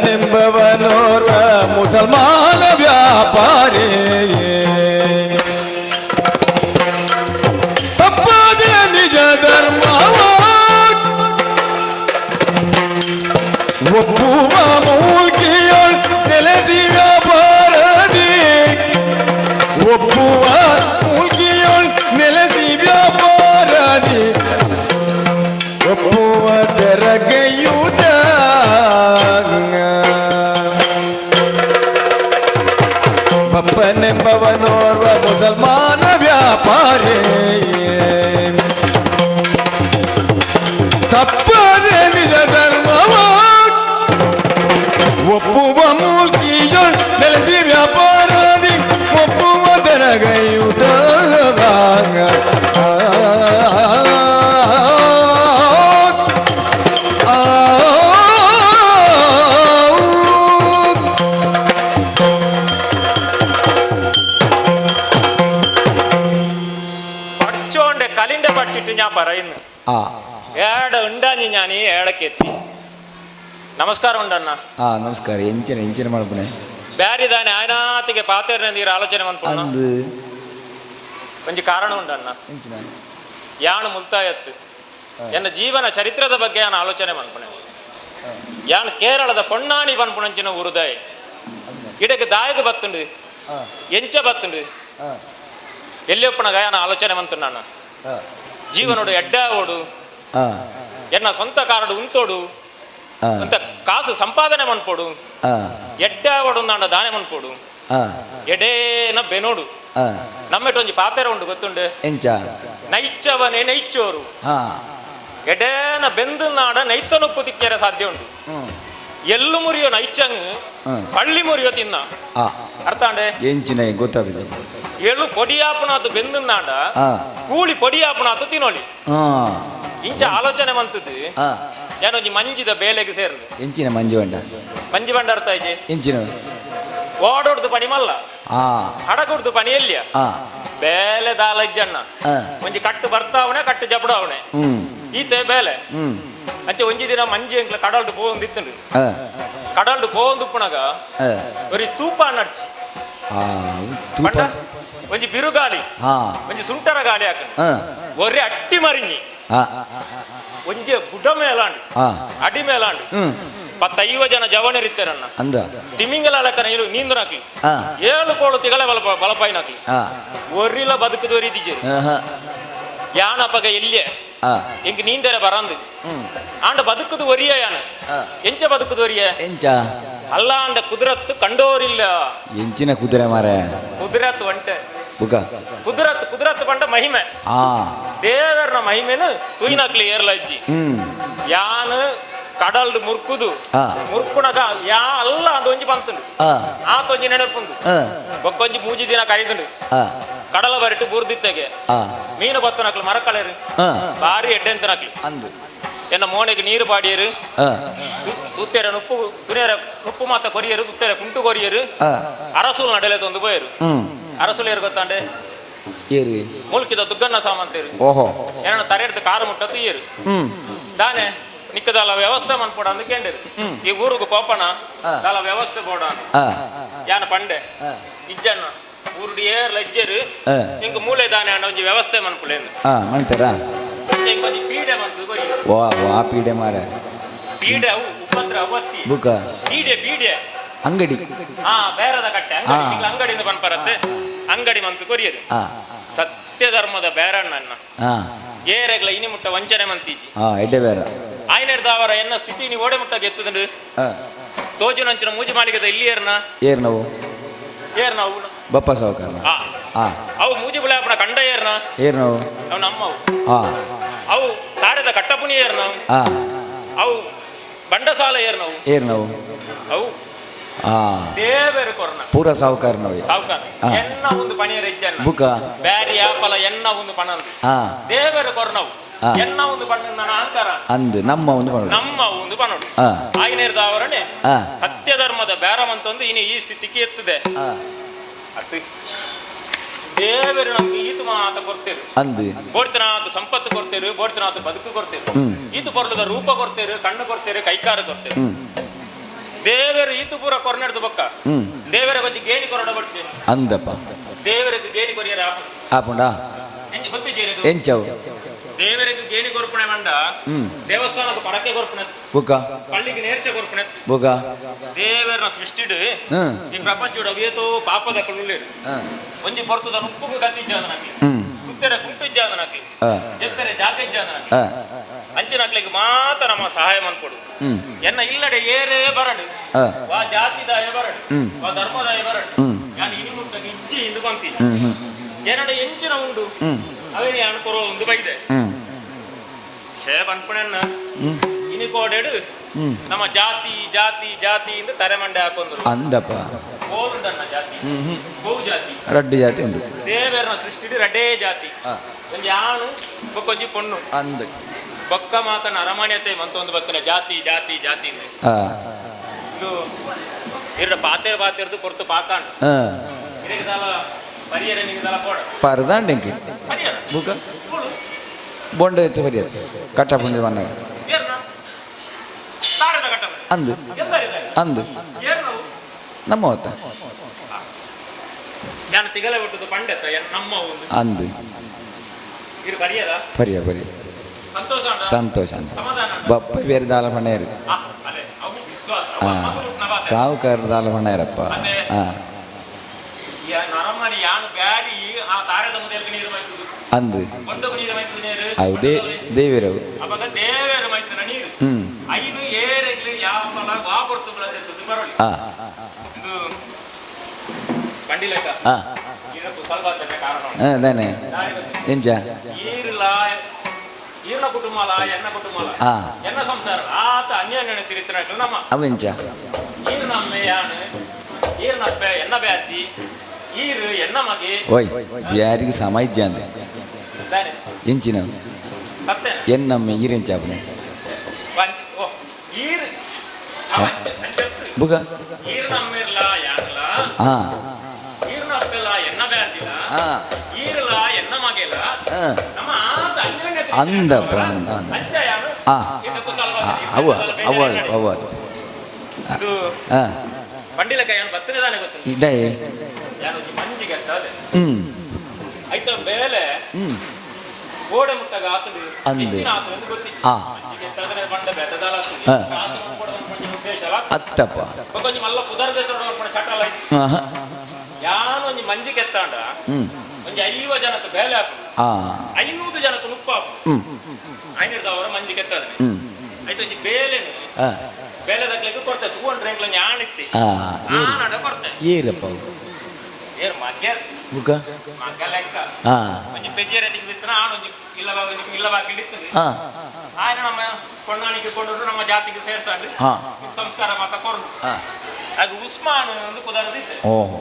ಬಪ್ಪನೆಂಬವನೋರ್ವ ಮುಸಲ್ಮಾನ ವ್ಯಾಪಾರಿ ತಪ್ಪದ ನಿಜ ಧರ್ಮವ ಒಪ್ಪುವ ಮೂಲ್ಕಿಯೊಳ್ ನೆಲೆಸಿ ವ್ಯಾಪಾರದಿ ಒಪ್ಪುವ ಮೂಲ್ಕಿಯೊಳ್ ನೆಲೆಸಿ ವ್ಯಾಪಾರದಿ ಒಪ್ಪುವ ತೆರಗೆಯುತ ಬಪ್ಪನೆಂಬವನೋರ್ವ ಮುಸಲ್ಮಾನ ವ್ಯಾಪಾರಿ ತಪ್ಪದೆ ನಿಜ ಧರ್ಮವ ಒಪ್ಪುವ ಮೂಲ್ಕಿಯೊಳ್ ನೆಲೆಸಿ ವ್ಯಾಪಾರದಿ ಒಪ್ಪುವ ಗೈಯುತ പഠിച്ചോണ്ട് കലിന്റെ പട്ടിട്ട് ഞാൻ പറയുന്നു ഏടെ ഉണ്ടാഞ്ഞ് ഞാൻ ഈ ഏടക്കെത്തി ನಮಸ್ಕಾರ ಉಂಡಣ್ಣ ನಮಸ್ಕಾರ ಎಂಚಿನ ಮಾಡ್ಪಣೆ ಬ್ಯಾರಿದಾನೆ ಆಯ್ನಾತಿಗೆ ಪಾತೇರ್ನ ನೀರು ಆಲೋಚನೆ ಮಾಡ್ಕೊಂಡು ಅಂದು ಒಂಜಿ ಕಾರಣ ಉಂಡಣ್ಣ ಎಂಚಿನ ಯಾನು ಮುಲ್ತಾಯತ್ತು ಎನ್ನ ಜೀವನ ಚರಿತ್ರದ ಬಗ್ಗೆ ನಾನು ಆಲೋಚನೆ ಮಾಡ್ಪಣೆ ಯಾನು ಕೇರಳದ ಪೊನ್ನಾಣಿ ಪನ್ಪುಣಂಚಿನ ಉರುದಾಯ್ ಇಡಕ್ಕೆ ದಾಯಗ ಬತ್ತುಂಡು ಎಂಚ ಬತ್ತುಂಡು ಎಲ್ಲಿಯಪ್ಪನಗ ಯಾನ ಆಲೋಚನೆ ಮಂತು ನಾನು ಜೀವನೋಡು ಎಡ್ಡಾವೋಡು ಎನ್ನ ಸ್ವಂತ ಕಾರಡು ಉಂತೋಡು ಅಂತ ಕಾಸು ಸಂಪಾದನೆ ಮನ್ಪೋಡು ಎಡ್ಡಾವಡು ನಾಂಡ ದಾನೆ ಮನ್ಪೋಡು ಎಡೇನ ಬೆನೋಡು ನಮ್ಮೆಟ್ಟು ಒಂಜಿ ಪಾತೆರ ಉಂಡು ಗೊತ್ತುಂಡು ಎಂಚ ನೈಚ್ಚವನೇ ನೈಚೋರು ಎಡೇನ ಬೆಂದು ನಾಡ ನೈತನುಪ್ಪು ತಿಕ್ಕರೆ ಸಾಧ್ಯ ಉಂಟು ಎಲ್ಲು ಮುರಿಯೋ ನೈಚಂಗ್ ಪಳ್ಳಿ ಮುರಿಯೋ ತಿನ್ನ ಅರ್ಥ ಅಂಡೆ ಎಂಚಿನ ಗೊತ್ತಾಗಿದೆ ಎಳ್ಳು ಪೊಡಿಯಾಪುನಾತು ಬೆಂದು ನಾಡ ಕೂಳಿ ಪೊಡಿಯಾಪುನಾತು ತಿನ್ನೋಳಿ ಇಂಚ ಆಲೋಚನೆ ಮಂತದ್ದು ಏನೊಂಜಿ ಮಂಜಿದ ಬೇಲೆಗೆ ಸೇರ್ದು ಎಂಚಿನ ಮಂಜು ಬಂಡ ಮಂಜಿ ಬಂಡ ಅರ್ಥ ಆಯ್ತು ಎಂಚಿನ ಓಡೋಡ್ದು ಪಣಿ ಮಲ್ಲ ಹಡಗುಡ್ದು ಪಣಿ ಎಲ್ಲಿಯ ಬೇಲೆ ದಾಲಜ್ಜಣ್ಣ ಒಂಜಿ ಕಟ್ಟು ಬರ್ತಾವಣೆ ಕಟ್ಟು ಜಬಡಾವಣೆ ಈತೆ ಬೇಲೆ ಅಂಚೆ ಒಂಜಿ ದಿನ ಮಂಜಿ ಎಂಕ್ಲ ಕಡಲ್ಡು ಪೋಂದಿತ್ತುಂಡು ಕಡಲ್ಡು ಪೋಂದುಪ್ಪುನಗ ಒರಿ ತೂಪ ನಡ್ಚಿ ಪಂಡ ಒಂಜಿ ಬಿರುಗಾಳಿ ಒಂಜಿ ಸುಂಟರ ಗಾಳಿ ಹಾಕಂಡು ಒರಿ ಅಟ್ಟಿ ಮರಿഞ്ഞി ಒಂಜೆ ಗುಡ್ಡ ಮೇಲಾಂಡು ಅಡಿ ಮೇಲಾಂಡು 15 ಜನ ಜವಣರಿತ್ತಾರಣ್ಣ ಅಂದ ತಿಮಿಂಗಲ ಲೆಕ್ಕನ ನೀಂದು ನಾಕ್ಲಿ 7 ಕೋಳು ತಿಗಳೆ ಬಲಪಾಯಿ ನಾಕ್ಲಿ ಒರಿಲ ಬದುಕುದು ಒರಿದಿಜೇರು ಯಾನಪಗ ಎಲ್ಲಿಯೇ ಎಂಕ್ ನೀಂದರೆ ಬರಂದು ಆಂಡ ಬದುಕುದು ಒರಿಯ ಯಾನ ಎಂಚ ಬದುಕುದು ಒರಿಯ ಎಂಚ ಅಲ್ಲ ಆಂಡ ಕುದುರತ್ತು ಕಂಡೋರಿಲ್ಲ ಎಂಚಿನ ಕುದುರೆ ಮಾರೆ ಕುದುರತ್ತು ಒಂಟೆ ಕುದುರತ್ತು ಪಂಡ ಮಹಿಮೆ ದೇವರನ ಮಹಿಮೆನು ತುಯ್ನಾಕ್ಲಿ ಏರ್ಲಜ್ಜಿ ಯಾನು ಕಡಲ್ಡು ಮುರ್ಕುದು ಮುರ್ಕುಣಗ ಯಾ ಅಲ್ಲ ಅದು ಒಂಜಿ ಬಂತುಂಡು ಆತೊಂಜಿ ನೆನಪುಂಡು ಬೊಕ್ಕೊಂಜಿ ಮೂಜಿ ದಿನ ಕರಿದುಂಡು ಕಡಲ ಬರಿಟ್ಟು ಬುರ್ದಿತ್ತೆಗೆ ಮೀನು ಬತ್ತನಕ್ಲು ಮರಕಳೆರು ಬಾರಿ ಎಡ್ಡೆಂತನಕ್ಲಿ ಅಂದು ಎನ್ನ ಮೋನೆಗೆ ನೀರು ಪಾಡಿಯರು ತುತ್ತೆರ ನುಪ್ಪು ತುರಿಯರ ನುಪ್ಪು ಮಾತ ಕೊರಿಯರು ತುತ್ತೆರ ಕುಂಟು ಕೊರಿಯರು ಅರಸುಲ್ ನಡಲೆ ತೊಂದು ಬೋಯರು ಅರಸುಲ್ ಏರು ಗೊತ್ತಾಂಡೆ ಏರು ಮುಲ್ಕಿದ ದುಗ್ಗಣ್ಣ ಸಾಮಂತೇರು ಓಹೋ ಏನ ತರೆಡ್ದು ಕಾರು ಮುಟ್ಟತ್ತು ಏರು ದಾನೆ ನಿಕ್ಕದಲ್ಲ ವ್ಯವಸ್ಥೆ ಮನ್ಪೋಡ ಅಂದು ಕೇಂಡಿರು ಈ ಊರುಗು ಪೋಪಣ ದಲ ವ್ಯವಸ್ಥೆ ಬೋಡ ಯಾನ ಪಂಡೆ ಇಜ್ಜಣ್ಣ ಊರುಡಿ ಏರ್ ಲಜ್ಜರು ಇಂಕ ಮೂಲೆ ದಾನೆ ಅಂಡ ಒಂಜಿ ವ್ಯವಸ್ಥೆ ಮನ್ಪುಲೇನು ಮಾಡ್ತಾರ ಇಂಕ ಒಂಜಿ ಪೀಡೆ ಮಂತು ಕೊರಿ ಆ ಪೀಡೆ ಮಾರೆ ಪೀಡೆ ಅವು ಉಪದ್ರ ಅವತ್ತಿ ಬುಕ್ಕ ಪೀಡೆ ಅಂಗಡಿ ಬೇರದ ಕಟ್ಟೆ ಅಂಗಡಿಯಿಂದ ಪನ್ಪರತ್ತೆ ಅಂಗಡಿ ಮಂತು ಕೊರಿಯರು ಸತ್ಯ ಧರ್ಮದ ಬೇರಣ್ಣ ಏರೆಗ್ಲ ಇನಿ ಮುಟ್ಟ ವಂಚನೆ ಮಂತೀಜಿ ಎಡ್ಡೆ ಬೇರೆ ಆಯ್ನೆಡ್ದವರ ಎನ್ನ ಸ್ಥಿತಿ ನೀವು ಓಡೆ ಮುಟ್ಟಾಗ ಎತ್ತುದುಂಡು ತೋಜುನಂಚಿನ ಮೂಜಿ ಮಾಳಿಗೆದ ಇಲ್ಲಿ ಏರ್ನ ನಾವು ಬಪ್ಪ ಸಾವುಕಾರ ಅವು ಮೂಜಿ ಬುಳಾಪಣ ಕಂಡ ಏರ್ನ ಅವು ನಮ್ಮವು ಅವು ತಾರದ ಕಟ್ಟಪುನಿ ಏರ್ನ ಅವು ಬಂಡಸಾಲ ಏರ್ನವು ಅವು ದೇವರು ಕೊರ್ನ ಪೂರ ಸಾವುಕಾರ ಎನ್ನ ಒಂದು ಪಣಿಯರ ಇಜ್ಜನ್ನ ಬುಕ್ಕ ಬ್ಯಾರಿ ಆಪಲ ಎನ್ನ ಒಂದು ಪಣಂದು ದೇವರು ಕೊರ್ನವು ಎನ್ನ ಒಂದು ಪಣ್ಣ ಅಹಂಕಾರ ಅಂದು ನಮ್ಮ ಒಂದು ಪಣೋಡು ಆಗಿನೇರ್ದವರನೆ ಸತ್ಯ ಧರ್ಮದ ಬೇರಮಂತೊಂದು ಇನ್ನು ಈ ಸ್ಥಿತಿಗೆ ಎತ್ತದೆ ಅತ್ತು ದೇವರು ನಮ್ಗೆ ಈತು ಮಾತ ಕೊಡ್ತೇರು ಅಂದು ಬೋಡ್ತನಾಥ ಸಂಪತ್ತು ಕೊಡ್ತೇರು ಬೋಡ್ತನಾಥ ಬದುಕು ಕೊಡ್ತೇರು ಈತು ಪೊರ್ಲದ ರೂಪ ಕೊಡ್ತೇರು ಕಣ್ಣು ಕೊಡ್ತೇರು ಕೈಕಾರ ಕೊಡ್ತೇರು ದೇವರು ಈತು ಪೂರ ಕೊರ್ನೆಡ್ದು ಬೊಕ್ಕ ದೇವರ ಕೊಂಚ ಗೇಣಿ ಕೊರಡ ಬಡ್ಚೆ ಅಂದಪ್ಪ ದೇವರಿಗೆ ಗೇಣಿ ಕೊರಿಯರ ಆಪುಂಡ ಗೊತ್ತಿದ್ದೀರಿ ಎಂಚವು ದೇವರಿಗೆ ಗೇಣಿ ಕೊರ್ಪಣೆ ಮಂಡ ದೇವಸ್ಥಾನದ ಪಡಕೆ ಕೊರ್ಪಣೆ ಬುಕ್ಕ ಪಳ್ಳಿಗೆ ನೇರ್ಚ ಕೊರ್ಪಣೆ ಬುಕ್ಕ ದೇವರನ್ನ ಸೃಷ್ಟಿಡು ಈ ಪ್ರಪಂಚದ ಅವಿಯತೋ ಪಾಪದ ಕಳ್ಳುಲೇರು ಒಂಜಿ ಪೊರ್ತದ ನುಪ್ಪುಗು ಗತಿಜ್ಜಾದನಾಕ್ಲಿ ಕುತ್ತೆರ ಕುಂಟುಜ್ಜಾದನಾಕ್ಲಿ ಎತ್ತರೆ ಜಾಗಜ್ಜಾದನಾಕ್ಲಿ ಅಂಚಿನಾಕ್ಲಿಗೆ ಮಾತ್ರ ನಮ್ಮ ಸಹಾಯ ಮನ್ಕೊಡು ಎನ್ನ ಇಲ್ಲಡೆ ಏರೇ ಬರಡು ವಾ ಜಾತಿದಾಯ ಬರಡು ವಾ ಧರ್ಮದಾಯ ಬರಡು ನಾನು ಇನ್ನು ಇಜ್ಜಿ ಇಂದು ಬಂತಿ ಏನಡೆ ಎಂಚಿನ ಉಂಡು ಅವನಿ ಅನ್ಕೊರೋ ಒಂದು ಬೈದೆ ಶೇ ಬಂದ್ಪುಣನ್ನ ಇನಿ ಕೋಡೆಡು ನಮ್ಮ ಜಾತಿ ಜಾತಿ ಜಾತಿ ಇಂದ ತರೆಮಂಡೆ ಹಾಕೊಂಡ್ರು ಅಂದಪ್ಪ ಗೋವುಂಡನ್ನ ಜಾತಿ ಗೋವು ಜಾತಿ ರಡ್ಡು ಜಾತಿ ಉಂಟು ದೇವರನ್ನ ಸೃಷ್ಟಿ ರಡ್ಡೇ ಜಾತಿ ಒಂಜಿ ಆಣು ಬೊಕ್ಕೊಂಜಿ ಪೊಣ್ಣು ಅಂದ ಬೊಕ್ಕ ಮಾತನ ಅರಮನೆಯತೆ ಮಂತೊಂದು ಬರ್ತನೆ ಜಾತಿ ಜಾತಿ ಜಾತಿ ಇಂದ ಇದು ಇರ ಪಾತೆರ್ದು ಕೊರ್ತು ಪಾಕಾಂಡು ಇದಕ್ಕೆ ದಾಲ ಪರಿಯರ ನಿಂಗೆ ದಾಲ ಪೋಡ ಪರದಾಂಡೆಂಕಿ ಪರಿಯರ ಬುಕ ಬೊಂಡ ಎತ್ತು ಪರಿಯರ ಕಟ್ಟ ಪುಂಡಿ ಬಂದಾಗ ಏರ್ನ ತಾರದ ಕಟ್ಟ ಅಂದು ಅಂದು ಏರ್ನ ನಮ್ಮ ಹೊತ್ತ ನಾನು ತಿಗಲೆ ಬಿಟ್ಟದ್ದು ಪಂಡೆತ್ತ ನಮ್ಮ ಒಂದು ಅಂದು ಇದು ಪರಿಯರ ಪರಿಯ ಪರಿಯ ಸಂತೋಷ ಉಂಟಾ? ಸಂತೋಷ ಅಂತ ಸಮಾಧಾನ ಉಂಟಾ? ಬಪ್ಪ ಬೇರೆ ದಾಲ ಪಣೇರು ಅಲ್ಲೇ ಅವು ವಿಶ್ವಾಸ ಹಾಂ ಸಾವುಕಾರ ದಾಲ ಪಣೇರಪ್ಪ ಹಾಂ ನರಮ್ಮನಿ ಯಾನು ಬ್ಯಾಡಿ ಆ ತಾರದ ಮುದೇಲ್ಗೆ ನೀರು ಮೈತುದು ಅಂದು ಕೊಂಡೊಬ್ಬ ನೀರು ಮೈತುದು ನೀರು ಅವು ದೇವಿರವು ಅವಾಗ ದೇವೇರು ಮೈತುನ ನೀರು ಐದು ಏರೆಗ್ಲಿ ಯಾವ ವಾಪರ್ತುಗಳದ್ದು ಬರೋಳಿ ಇದು ಕಂಡಿಲೆಕ್ಕ ಹಾಂ ಇದಕ್ಕೂ ಸ್ವಲ್ಪ ಕಾರಣ ಹಾಂ ತಾನೆ ಎಂಚ ಈರ್ಲ ಈರ್ನ ಕುಟುಂಬಲ ಎನ್ನ ಕುಟುಂಬಲ ಹಾಂ ಎನ್ನ ಸಂಸಾರ ಆತ ಅನ್ಯ ತಿರುತ್ತಿನ ನಮ್ಮ ಅವೆಂಚ ಈರ್ನ ಅಮ್ಮೆ ಯಾನು ಈರ್ನ ಅಪ್ಪೆ ಎನ್ನ ಬ್ಯಾತಿ ಈರು ಎನ್ನ ಮಗೆ ಓಯ್ ಯಾರಿಗೆ ಸಮಾಜ್ಯ ಅಂದೆ ಎಂಚಿನ ಸತ್ತೆ ಎನ್ನಮ್ಮ ಈರೆಂಚಾಪನೆ ಓ ಈರು ಬುಗ ಈರ್ನ ಅಮ್ಮಿರ್ಲ ಯಾನಲ ಹಾಂ ಈರ್ನ ಅಪ್ಪೆಲ್ಲ ಎನ್ನ ಬ್ಯಾತಿಲ ಹಾಂ ಈರ್ಲ ಎನ್ನ ಮಗೆಲ ಹಾಂ ನಮ್ಮ ಆತ ಅನ್ಯ ಅಂದಪ್ಪ ಅಂಚ ಯಾನು ಹಾಂ ಇದಕ್ಕೂ ಸ್ವಲ್ಪ ಅವ ಅವ ಅವ ಇದು ಹಾಂ ಪಂಡಿಲಕ್ಕ ಏನು ಬತ್ತನೆ ತಾನೆ ಗೊತ್ತು ಇಡೇ ಯಾನು ಮಂಜಿಗೆ ಅಷ್ಟೇ ಹ್ಞೂ ಆಯ್ತು ಬೇಲೆ ಗೋಡೆ ಮುಟ್ಟಾಗ ಆತದು ಅಂದೆ. ಹೆಚ್ಚಿನ ಆತದು ಎಂದು ಗೊತ್ತಿ ಹಾಂ ಮಂಜಿಗೆ ಎತ್ತಾದ್ರೆ ಬಂಡ ಬೆಟ್ಟದಾಲ ಆಗ್ತದೆ ಹಾ. ಕಾಸು ಕೊಡೋದು ಒಂದು ಉದ್ದೇಶ ಅಲ್ಲ ಅತ್ತಪ್ಪ ಕೊಂಚ ಮಲ್ಲ ಕುದರದೆ ತೊಡೋರ್ಪಣ ಚಟಲ ಹಾಂ ಹಾಂ ಯಾನು ಒಂಜಿ ಮಂಜಿಗೆ ಎತ್ತಾಂಡ ಹ್ಞೂ ಒಂಜಿ 50 ಜನಕ್ಕೆ ಬೇಲೆ ಹಾಕು ಹಾಂ 500 ಜನಕ್ಕೆ ನುಪ್ಪು ಹಾಕು ಹ್ಞೂ ಐನಿಡ್ದವರ ಮಂಜಿಗೆ ಎತ್ತಾದ್ರೆ ಹ್ಞೂ ಆಯ್ತು ಒಂಜಿ ಬೇಲೆನು ಹಾಂ ಬೇಲೆ ತಗ್ಲಿಕ್ಕೆ ಕೊಡ್ತೇವೆ 200 ಎಂಕ್ಲ ஞானிತ್ತಿ ಹಾಂ ನಾನಡ ಕೊಡ್ತೇನೆ ಏರಪ್ಪ ಏರ್ ಮಗ್ಯ ಬುಗ ಮಗ್ಗ ಲೆಕ್ಕ ಹಾಂ ಒಂಜಿ ಪೆಜ್ಜೆರೆ ದಿಕ್ಕಿನ ಆಣ ಒಂಜಿ ಇಲ್ಲವಾಗಿ ಹಿಡಿತದೆ ಹಾಂ ಆಯ್ನ ನಮ್ಮ ಕೊಂಡಾಣಿಗೆ ಕೊಂಡರು ನಮ್ಮ ಜಾತಿಗೆ ಸೇರ್ಸಂಡು ಹಾಂ ಸಂಸ್ಕಾರ ಮಾತ ಕೊರಡು ಹಾಂ ಅದು ಉಸ್ಮಾನ್ ಒಂದು ಕುದರದಿತ್ತೆ ಓಹೋ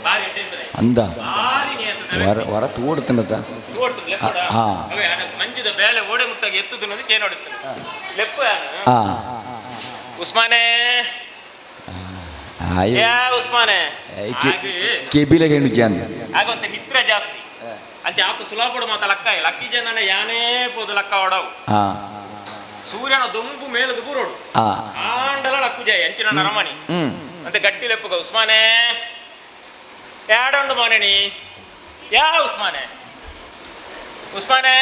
ಬಾರಿ ಇಟ್ಟಿದ್ರೆ ಅಂದ ಬಾರಿ ನಿಯಂತ್ರಣೆ ವರ ವರ ತೋಡ್ತನದ ತೋಡ್ತು ಲೆಪ್ಪಡ ಹಾ. ಅವೇ ಅಡ ಮಂಜಿದ ಬೇಲೆ ಓಡೆ ಮುಟ್ಟಾಗಿ ಎತ್ತುದು ಅನ್ನೋದಕ್ಕೆ ಏನು ನೋಡುತ್ತೆ ಲೆಪ್ಪ ಹಾಂ ಉಸ್ಮಾನೇ ಆಯ್ ಯಾ ಉಸ್ಮಾನೇ ಕೆಬಿಲಗೆ ಹೆಣ್ಣು ಅಂದ ಆಗೊಂತ ನಿತ್ರ ಜಾಸ್ತಿ ಅಂಚೆ ಆತು ಸುಲಭ ಮಾತ ಲಕ್ಕ ಲಕ್ಕಿ ಜನ ಯಾನೇ ಪೋದು ಲಕ್ಕ ಹೊಡವು ಹಾಂ ಸೂರ್ಯನ ದೊಂಬು ಮೇಲದು ಬೂರೋಡು ಹಾಂ ಆಂಡಲ ಲಕ್ಕು ಜಯ ಎಂಚಿನ ನರಮಣಿ ಹ್ಞೂ ಮತ್ತೆ ಗಟ್ಟಿ ಲೆಪ್ಪಗ ಉಸ್ಮಾನೇ ಯಾಡೊಂಡು ಮೋನೆ ಯಾ ಉಸ್ಮಾನೇ ಉಸ್ಮಾನೇ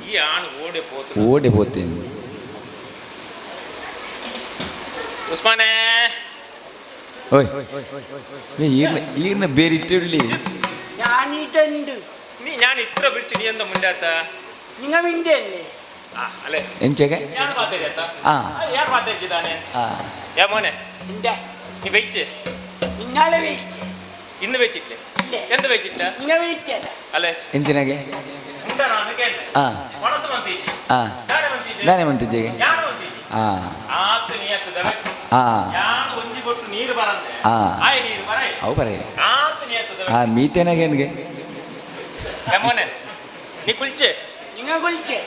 ಈ ಆಣ್ ಓಡೆ ಪೋತು ಓಡಿ ಹೋಗ್ತೀನಿ ಉಸ್ಮಾನೇ ಓಯ್ ಈರ್ನ ಬೇರೆ ಇಟ್ಟಿರಲಿ ഞാനിട്ടുണ്ട് ನೀ ഞാൻ ഇത്ര വിളിച്ചു നീ എന്താ മുണ്ടാത്ത നിങ്ങ മിണ്ടല്ലേ അല്ലേ ಎಂಚಗೆ ഞാൻ പാത്തേരിയാത്ത ಹಾಂ ഞാൻ പാത്തേരിച്ചതാനെ ಹಾಂ യാ മോനെ എന്റെ നീ വെയിച്ച് ഇന്നാളെ വെയിറ്റ് ഇന്ന് വെച്ചിട്ടില്ലേ ഇല്ല എന്ത് വെച്ചിട്ടില്ല നിങ്ങ വെയിറ്റല്ല അല്ലേ ಎಂಚಿನಾಗೆ ഉണ്ടാണ് കേട്ടെ ಹಾಂ മനസ്സ് വന്നിട്ട് ಹಾಂ ഞാനെ വന്നിട്ട് ನಾನೇ ಮಂತಿಜ್ಜೆಗೆ ഞാൻ വന്നിട്ട് ಹಾಂ ആത്ത് നീ എത്തുതവേ ಹಾಂ ഞാൻ ഒഞ്ചി പൊട്ട് നീര് പറന്നേ ആയ നീര് പറയേ ಅವು ಬರೇ ആത്ത് നീ എത്തുതവേ ಹಾಂ ಮೀತೇನಾಗೆ ಹೆಣ್ಗೆ യാ മോനെ നീ കുളിച്ചേ നിങ്ങ വിളിച്ചേ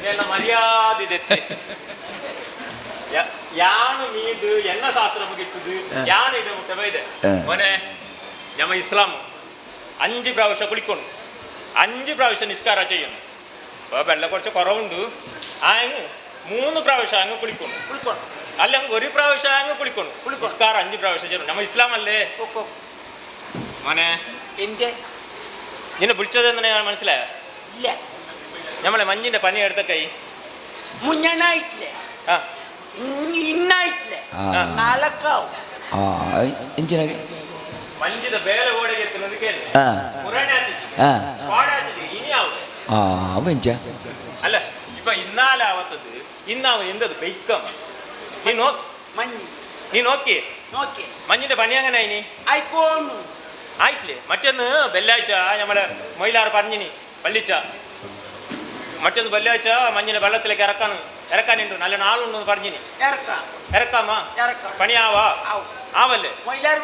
ಎಲ್ಲ ಮರ್ಯಾದೆ ತೆತ್ತೆ ಯಾನು ಮೀದು ಎನ್ನ ಶಾಸ್ತ್ರ ಮುಗಿತ್ತದು ಯಾನು ಇಡ ಮುಟ್ಟ ಬೈದೆ ಮೊನೆ ನಮ್ಮ ಇಸ್ಲಾಂ 5 പ്രാവശ്യം കുളിക്കൊണ്ടു 5 പ്രാവശ്യം നിസ്കാര ചെയ്യുന്നു അപ്പോൾ വെള്ളം കുറച്ച് കുറവുണ്ട് അങ്ങ് 3 പ്രാവശ്യം അങ്ങ് കുളിക്കൊണ്ടു അല്ല അങ്ങ് 1 പ്രാവശ്യം അങ്ങ് കുളിക്കൊണ്ടു നിസ്കാര 5 പ്രാവശ്യം ചെയ്യണം നമ്മ ഇസ്ലാം അല്ലേ മോനെ എന്റെ നിന്നെ വിളിച്ചതെന്ന് ഞാൻ മനസ്സിലായ ഇല്ല നമ്മളെ മഞ്ഞിന്റെ പനി എടുത്ത കൈ മുഞ്ഞനായിട്ടില്ലേ ആ ഇന്നായിട്ടില്ലേ ആ. നാളെക്കാവും ಹಾಂ ಎಂಚಿನಾಗೆ ಮಂಜಿದ ಬೇರೆ ಓಡೆಗೆ ಎತ್ತುന്നത് ಕೇಳಿ ಹಾಂ ಪುರಾಣ ಹಾಂ ಇನಿ ಯಾವುದು ಹಾಂ ಅವು ಎಂಚ ಅಲ್ಲ ಇಪ್ಪ ಇನ್ನಾಲೆ ಆವತ್ತದು ಇನ್ನಾವ ಎಂದದು ಬೈಕಂ ನೀನು മഞ്ഞ് ನೀನು നോക്കി നോക്കി മഞ്ഞിന്റെ പണി അങ്ങനെ ഇനി ആയിക്കോന്നു ആയിട്ടില്ലേ മറ്റൊന്ന് വെള്ളിയാഴ്ച നമ്മളെ മൊയിലാറ് പറഞ്ഞിനി പള്ളിച്ച മറ്റൊന്ന് വെള്ളിയാഴ്ച മഞ്ഞിനെ വെള്ളത്തിലേക്ക് ഇറക്കാനുണ്ട്. നല്ല നാളുണ്ടെന്ന് പറഞ്ഞിനി. ഇറക്കാമാ പണിയാവാ ആവല്ലേ? മൊയിലാർ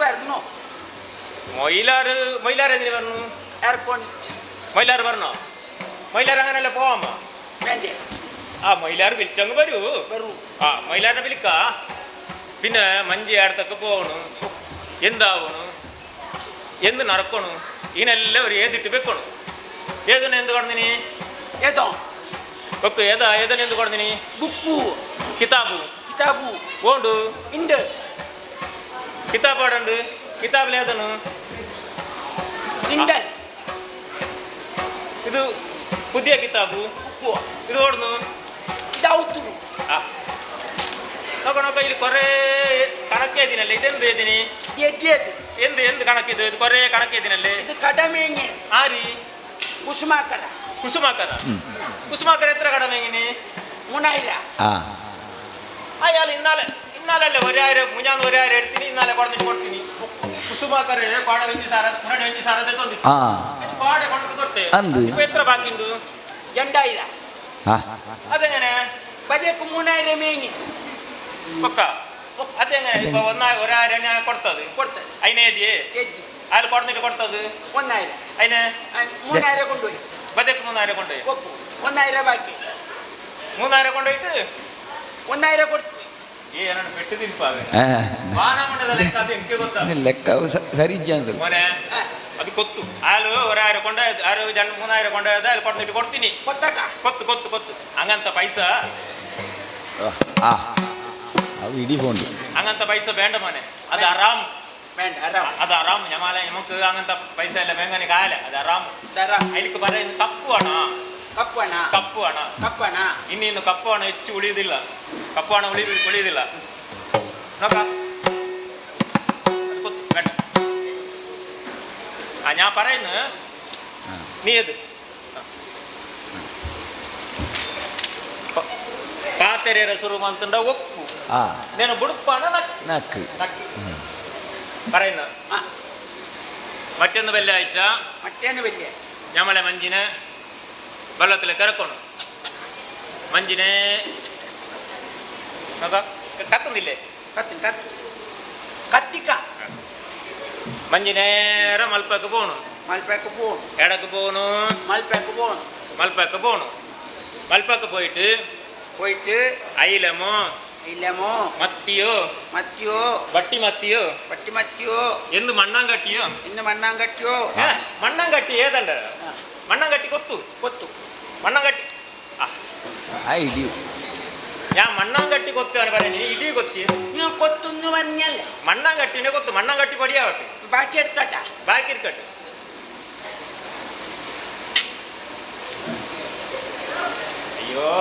എന്തിനു പറഞ്ഞു? മൊയിലാർ പറഞ്ഞോ? മൊയിലാർ അങ്ങനല്ല പോവാമ്മ. ആ മൊയിലാർ വിളിച്ചങ്ങ് വരൂ. ആ മൊയിലാറിനെ വിളിക്ക. പിന്നെ മഞ്ചി അടുത്തൊക്കെ പോകണു, എന്താവണു, എന്ത് നടക്കണു, ഇതിനെല്ലാം ഒരു ഏതിട്ട് വെക്കണു. ഏതിനെ എന്ത് കൊണ്ടിനി വെക്ക്? ഏതിനെ എന്ത് കൊണ്ടിനി? ബുക്ക് കിതാബ് ഓണ്ടു ഉണ്ട്. കിതാബ് അവിടെ ഉണ്ട്. കിതാബിൽ ഏതാണ്? ഇത് പുതിയ കിതാബ്. ഇത് ഓടുന്നു. നോക്കണോക്ക ഇതിൽ കൊറേ കണക്കേതിനല്ലേ? ഇതെന്ത് ഏതിന്? എന്ത് കണക്കിത്? ഇത് കൊറേ കണക്കേതിനല്ലേ? ആര്? കുസുമാക്കര എത്ര കടമേങ്ങിന്? 3000. അയാൾ ഇന്നാലല്ലേ 1000 മുഞ്ഞാന്ന് 1000 എടുത്തിന്. ഇന്നാലെ പറഞ്ഞിട്ട് കൊടുത്തിന്. കുസുമാക്കര പാട വെഞ്ചി സാറത്തെ തോന്നി പാട കൊടുത്ത് കൊടുത്തേ. ഇപ്പൊ എത്ര ബാക്കിയുണ്ട്? 2000. അതെങ്ങനെ? 3000 മേങ്ങി പൊക്ക അതെങ്ങനെ? ഇപ്പൊ 1000 കൊടുത്തത് അതിനേതിയേ അയാൾ കൊടുത്തിട്ട് കൊടുത്തത് 1000. അതിന് 3000 കൊണ്ടുപോയി. 3000 കൊണ്ടുപോയി. 1000 ബാക്കി. 3000 കൊണ്ടുപോയിട്ട് 1000 കൊടുത്തു. പെട്ട് തിരിപ്പാവേ മോനെ. അത് കൊത്തു. അയാൾ 1000 കൊണ്ടുപോയത്, 3000 കൊണ്ടുപോയത് അയാൾ കൊടുത്തിട്ട് കൊടുത്തിനി. കൊത്ത് അങ്ങനത്തെ പൈസ അങ്ങനത്തെ പൈസ വേണ്ട മോനെ. അത് അറാം. അത് അറാം. നമുക്ക് അങ്ങനത്തെ പൈസ എല്ലാം വേങ്ങനെ കാല. അത് അറാം. അതിലേക്ക് പറയുന്നത് കപ്പുവാണ്. ഇനി ഇന്ന് കപ്പാണ് ಹೆಚ್ಚು ಉಳಿಯುವುದಿಲ್ಲ. കപ്പാണ് ಉಳಿಯುವುದಿಲ್ಲ. നോക്കാം. വേണ്ട. ഞാൻ പറയുന്നത് നീ ഏത് ಪಾತೆರೆರ ಶುರು ಮಂತಂದ ಒಪ್ಪು నేను ಬುಡುಪಾನ ನಕ್ಕು പറയുന്നു. മറ്റൊന്ന് വെള്ളിയാഴ്ച ഞമ്മളെ മഞ്ചിനെ വെള്ളത്തിലേക്ക് ഇറക്കണം. മഞ്ചിനെ കത്തുന്നില്ലേ? മഞ്ചിനേരെ മൽപ്പക്ക് പോണു. എടക്ക് പോണു. മൽപ്പക്ക് പോയിട്ട് അയിലമോ മത്തിയോ വട്ടി മത്തിയോ എന്ത് മണ്ണാങ്കട്ടിയോ മണ്ണാങ്കട്ടി ഏതണ്ട മണ്ണാങ്കട്ടി കൊത്തു മണ്ണാങ്കട്ടി ഞാൻ മണ്ണാങ്കട്ടി കൊത്താണ് പറയുന്നത്. ഇടി കൊത്തി കൊത്തുന്നു പറഞ്ഞല്ല മണ്ണാങ്കട്ടിനെ കൊത്തു. മണ്ണാങ്കട്ടി പൊടിയാവട്ടെ. ബാക്കി എടുക്കട്ടെ. അയ്യോ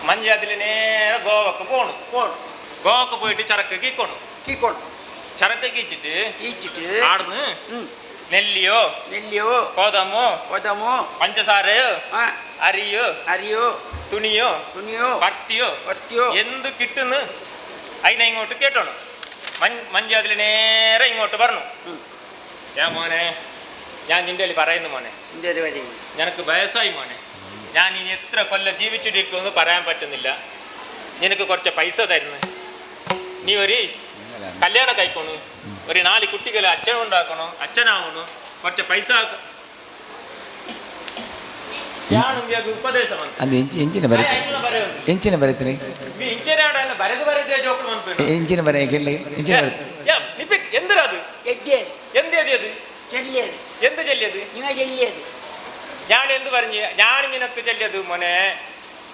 മഞ്ചി അതിൽ നേരെ ഗോവക്ക് പോണു. ഗോവക്ക് പോയിട്ട് ചരക്ക് കീക്കോണം. ചരക്ക് കീച്ചിട്ട് ആടുന്ന് നെല്ലിയോ കോതമോ പഞ്ചസാരയോ അരിയോ തുണിയോ പത്തിയോ എന്ത് കിട്ടുന്നു അതിനെ ഇങ്ങോട്ട് കേട്ടോണം. മഞ്ചി അതിൽ നേരെ ഇങ്ങോട്ട് പറഞ്ഞു. മോനെ ഞാൻ നിന്റെ പറയുന്നു മോനെ, നിനക്ക് വയസ്സായി മോനെ. ഞാൻ ഇനി എത്ര കൊല്ലം ജീവിച്ചിരിക്കുമെന്ന് പറയാൻ പറ്റുന്നില്ല. നിനക്ക് കുറച്ച് പൈസ തരുന്നു. നീ ഒരു കല്യാണം കഴിക്കണു. ഒരു 4 കുട്ടികളെ അച്ഛനാവണു. കുറച്ച് പൈസ ಉಪದೇಶ എന്ത് ചെല്ലിയത്? ഞാൻ എന്ത് പറഞ്ഞു? ഞാൻ നിനക്ക് ചെല്ലിയത് മോനെ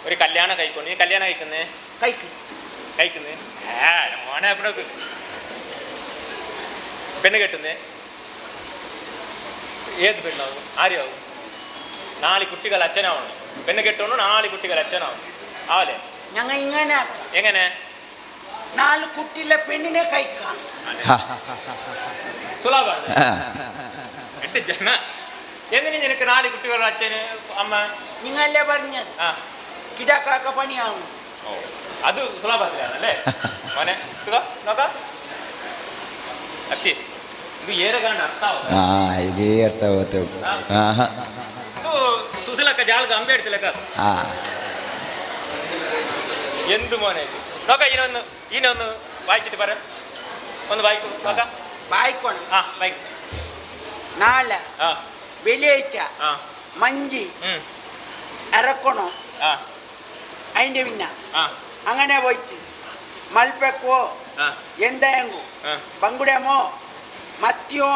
ഒരു കല്യാണം കഴിക്കണം. നീ കല്യാണം കഴിക്കുന്നേ മോനെ എവിടെ പെണ്ണ് കെട്ടുന്നേ? ഏത് പെണ്ണാവും? ആരെയാവും? 4 കുട്ടികൾ അച്ഛനാവണം. പെണ്ണ് കെട്ടണം. 4 കുട്ടികൾ അച്ഛനാവണം. ആവല്ലേ? ഞങ്ങൾ ഇങ്ങനെ എങ്ങനെ 4 കുട്ടികളെ പെണ്ണിനെ കഴിക്കാം. സുലഭാണ്. എട്ട് ജന എങ്ങനെ നിനക്ക് 4 കുട്ടികളുടെ അച്ഛന് അമ്മ? നിങ്ങളല്ലേ പറഞ്ഞത് കിടക്കാക്ക പണിയാവും. അത് സുലഭത്തിലാണല്ലേ മോനെ? നോക്കാം അത്തി ಇದು ಏರಗಾಂಡ ಅರ್ಥ ಇದೇ ಅರ್ಥ ಆಗುತ್ತೆ. ಇದು ಸುಸಲಕ್ಕ ಜಾಲದ ಅಂಬೆ ಇಡ್ತಿಲಕ್ಕ എന്ത് മോനെ നോക്ക ഇതിനൊന്ന് വായിച്ചിട്ട് പറ ഒന്ന് വായിക്കൂ നോക്ക വായിക്കണം ആ വായിക്കും നാളെ ആ വെള്ളിയാഴ്ച ആ മഞ്ചി ഇറക്കണോ അതിന്റെ പിന്നെ അങ്ങനെ പോയിട്ട് മൽപ്പക്കോ എന്തായെങ്കോ പങ്കുടമോ മത്തിയോ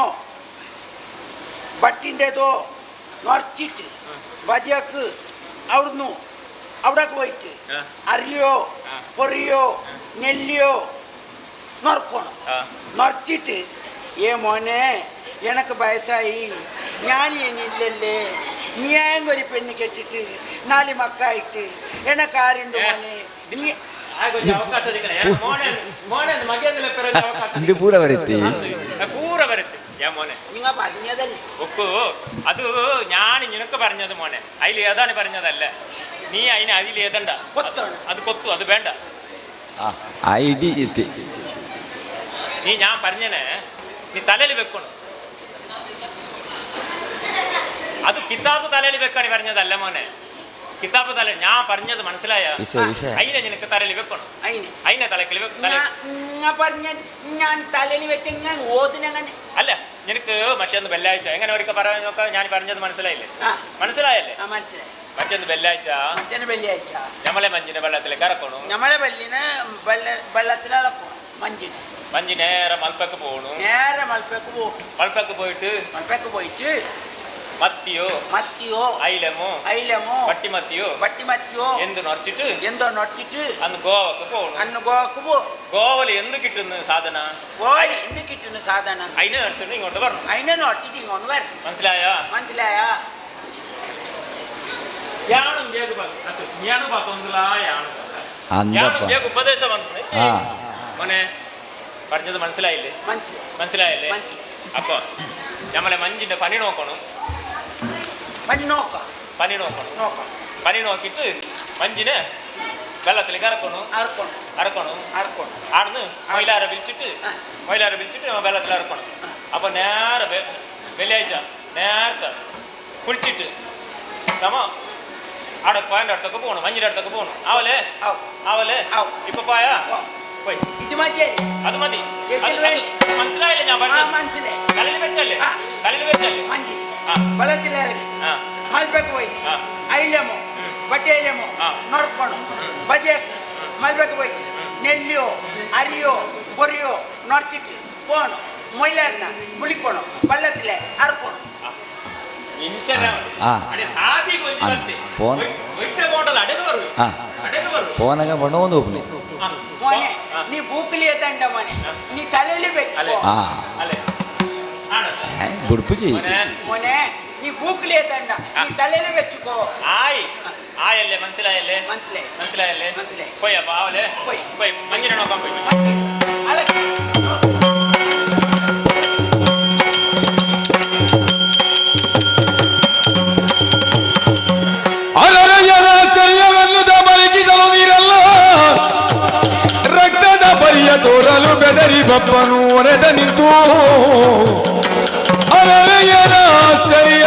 ബട്ടിൻ്റെതോ നിറച്ചിട്ട് വതിയക്ക് അവിടുന്ന് അവിടെ പോയിട്ട് അരിയോ പൊറിയോ നെല്ലിയോ നിറക്കണം നിറച്ചിട്ട് മോനെ എനക്ക് വയസ്സായി ഞാൻ ഇനിയില്ലല്ലേ നീ ഒരു പെണ്ണ് കെട്ടിട്ട് 4 മക്കായിട്ട് എനക്ക് ആരുണ്ട് മോനെ നീ ഇത് പൂര വരത്തി പൂര വരത്തി മോനെ നിങ്ങൾ പറഞ്ഞതല്ലേ ഒക്കു അത് ഞാൻ നിനക്ക് പറഞ്ഞത് മോനെ അതിൽ ഏതാണ് പറഞ്ഞതല്ല നീ അതിൽ ഏതണ്ട അത് കൊത്തു അത് വേണ്ട നീ ഞാൻ പറഞ്ഞനെ നീ തലയിൽ വെക്കണം അത് കിതാബ് തലയിൽ വെക്കാണ് പറഞ്ഞതല്ല മോനെ കിതാബ് തല ഞാൻ പറഞ്ഞത് മനസ്സിലായ അതിനെ നിനക്ക് തലയിൽ വെക്കണം അതിനെ തലക്കിൽ അല്ല നിനക്ക് മറ്റൊന്ന് വെള്ളിയാഴ്ച എങ്ങനെ ഒരിക്കൽ പറയാൻ നോക്കാം ഞാൻ പറഞ്ഞത് മനസ്സിലായില്ലേ മനസ്സിലായല്ലേ മറ്റൊന്ന് വെള്ളിയാഴ്ച ഞമ്മളെ മഞ്ഞിനെ വെള്ളത്തിലേക്ക് ഇറക്കണം ഞമ്മളെ വെള്ളത്തിലിറക്കണം മഞ്ഞ് നേരെ മൽപ്പക്ക് പോകണു മൽപ്പക്ക് പോയിട്ട് മത്തിയോ അയിലമോ പട്ടിമത്തിയോ എന്ത് നൊറച്ചിട്ട് അന്ന് ഗോവക്ക് പോകണം ഗോവല് എന്ത് കിട്ടുന്നു സാധന അതിനെ നൊറച്ചിട്ട് ഇങ്ങോട്ട് വരണം മനസ്സിലായോ ഉപദേശം വന്നു മോനെ പറഞ്ഞത് മനസ്സിലായില്ലേ അപ്പൊ നമ്മളെ മഞ്ഞിന്റെ പനി നോക്കണം പനി നോക്കിട്ട് മഞ്ഞിനെ വെള്ളത്തിലേക്ക് ഇറക്കണം ആടുന്ന് മൊയിലാരെ വിളിച്ചിട്ട് വെള്ളത്തിൽ ഇറക്കണം അപ്പൊ നേരെ വെള്ളിയാഴ്ച നേരത്തെ കുളിച്ചിട്ട് നമ്മ അവിടെ പോയന്റെ അടുത്തൊക്കെ പോകണം മഞ്ഞിന്റെ അടുത്തൊക്കെ പോകണം ആവല്ലേ ഇപ്പൊ പോയാ പോയി അത് മതി മനസ്സിലായില്ലേ ഞാൻ പറഞ്ഞു തലയിൽ വെച്ചല്ലേ പോയി അയിലമോ വട്ടയിലമോ നൊറക്കണം ബജക്ക് മൽബക്ക് പോയി നെല്ലിയോ അരിയോ പൊറിയോ നൊറച്ചിട്ട് പോകണം മൊയിലാറിന വിളിക്കണം വെള്ളത്തിലെ അറക്കണം പോനക പണോന്ന് ഒപ്പി മോനെ നീ ബൂക്കിലേ തണ്ട മോനെ നീ തലയിൽ വെക്കോ ഗുടുപ്പിച്ച് മോനെ നീ ബൂക്കിലേ തണ്ട നീ തലയിൽ വെച്ചുക്കോ ആയല്ലേ മനസ്സിലായല്ലേ പോയാ ആവല്ലേ പോയി മഞ്ഞിനെ നോക്കാൻ പോയി ರಕ್ತದ ಪರಿಯ ತೋರಲು ಬೆದರಿ ಬಪ್ಪನು ಒರೆದ ನಿಂತು ಅರಳೆಯನ ಆಶ್ಚರ್ಯ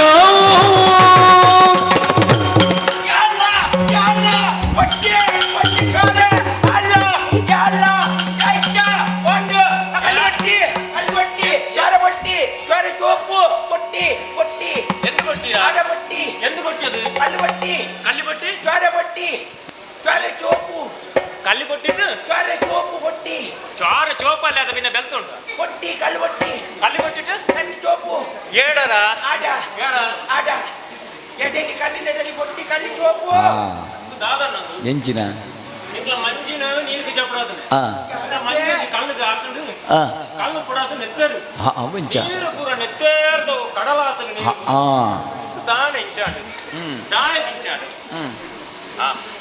കല്ല് പൊട്ടിട്ട് ചോര ചോപ്പല്ലാതെ പിന്നെ ബെൽത്തുണ്ട് കല്ല് പൊട്ടിട്ട് ഏടറാ ಎಂಚಿನ ಮಂಜಿನ ನೀರಿಗೆ ಚಪ್ಪಡಾದ ಕಲ್ಲು ಹಾಕೊಂಡು ಕಲ್ಲು ಪುಡಾದ ನೆತ್ತರು ನೀರು ಪೂರ ನೆತ್ತೇರ್ದು ಕಡಲಾತ ತಾನೆ ಇಂಚಾಡು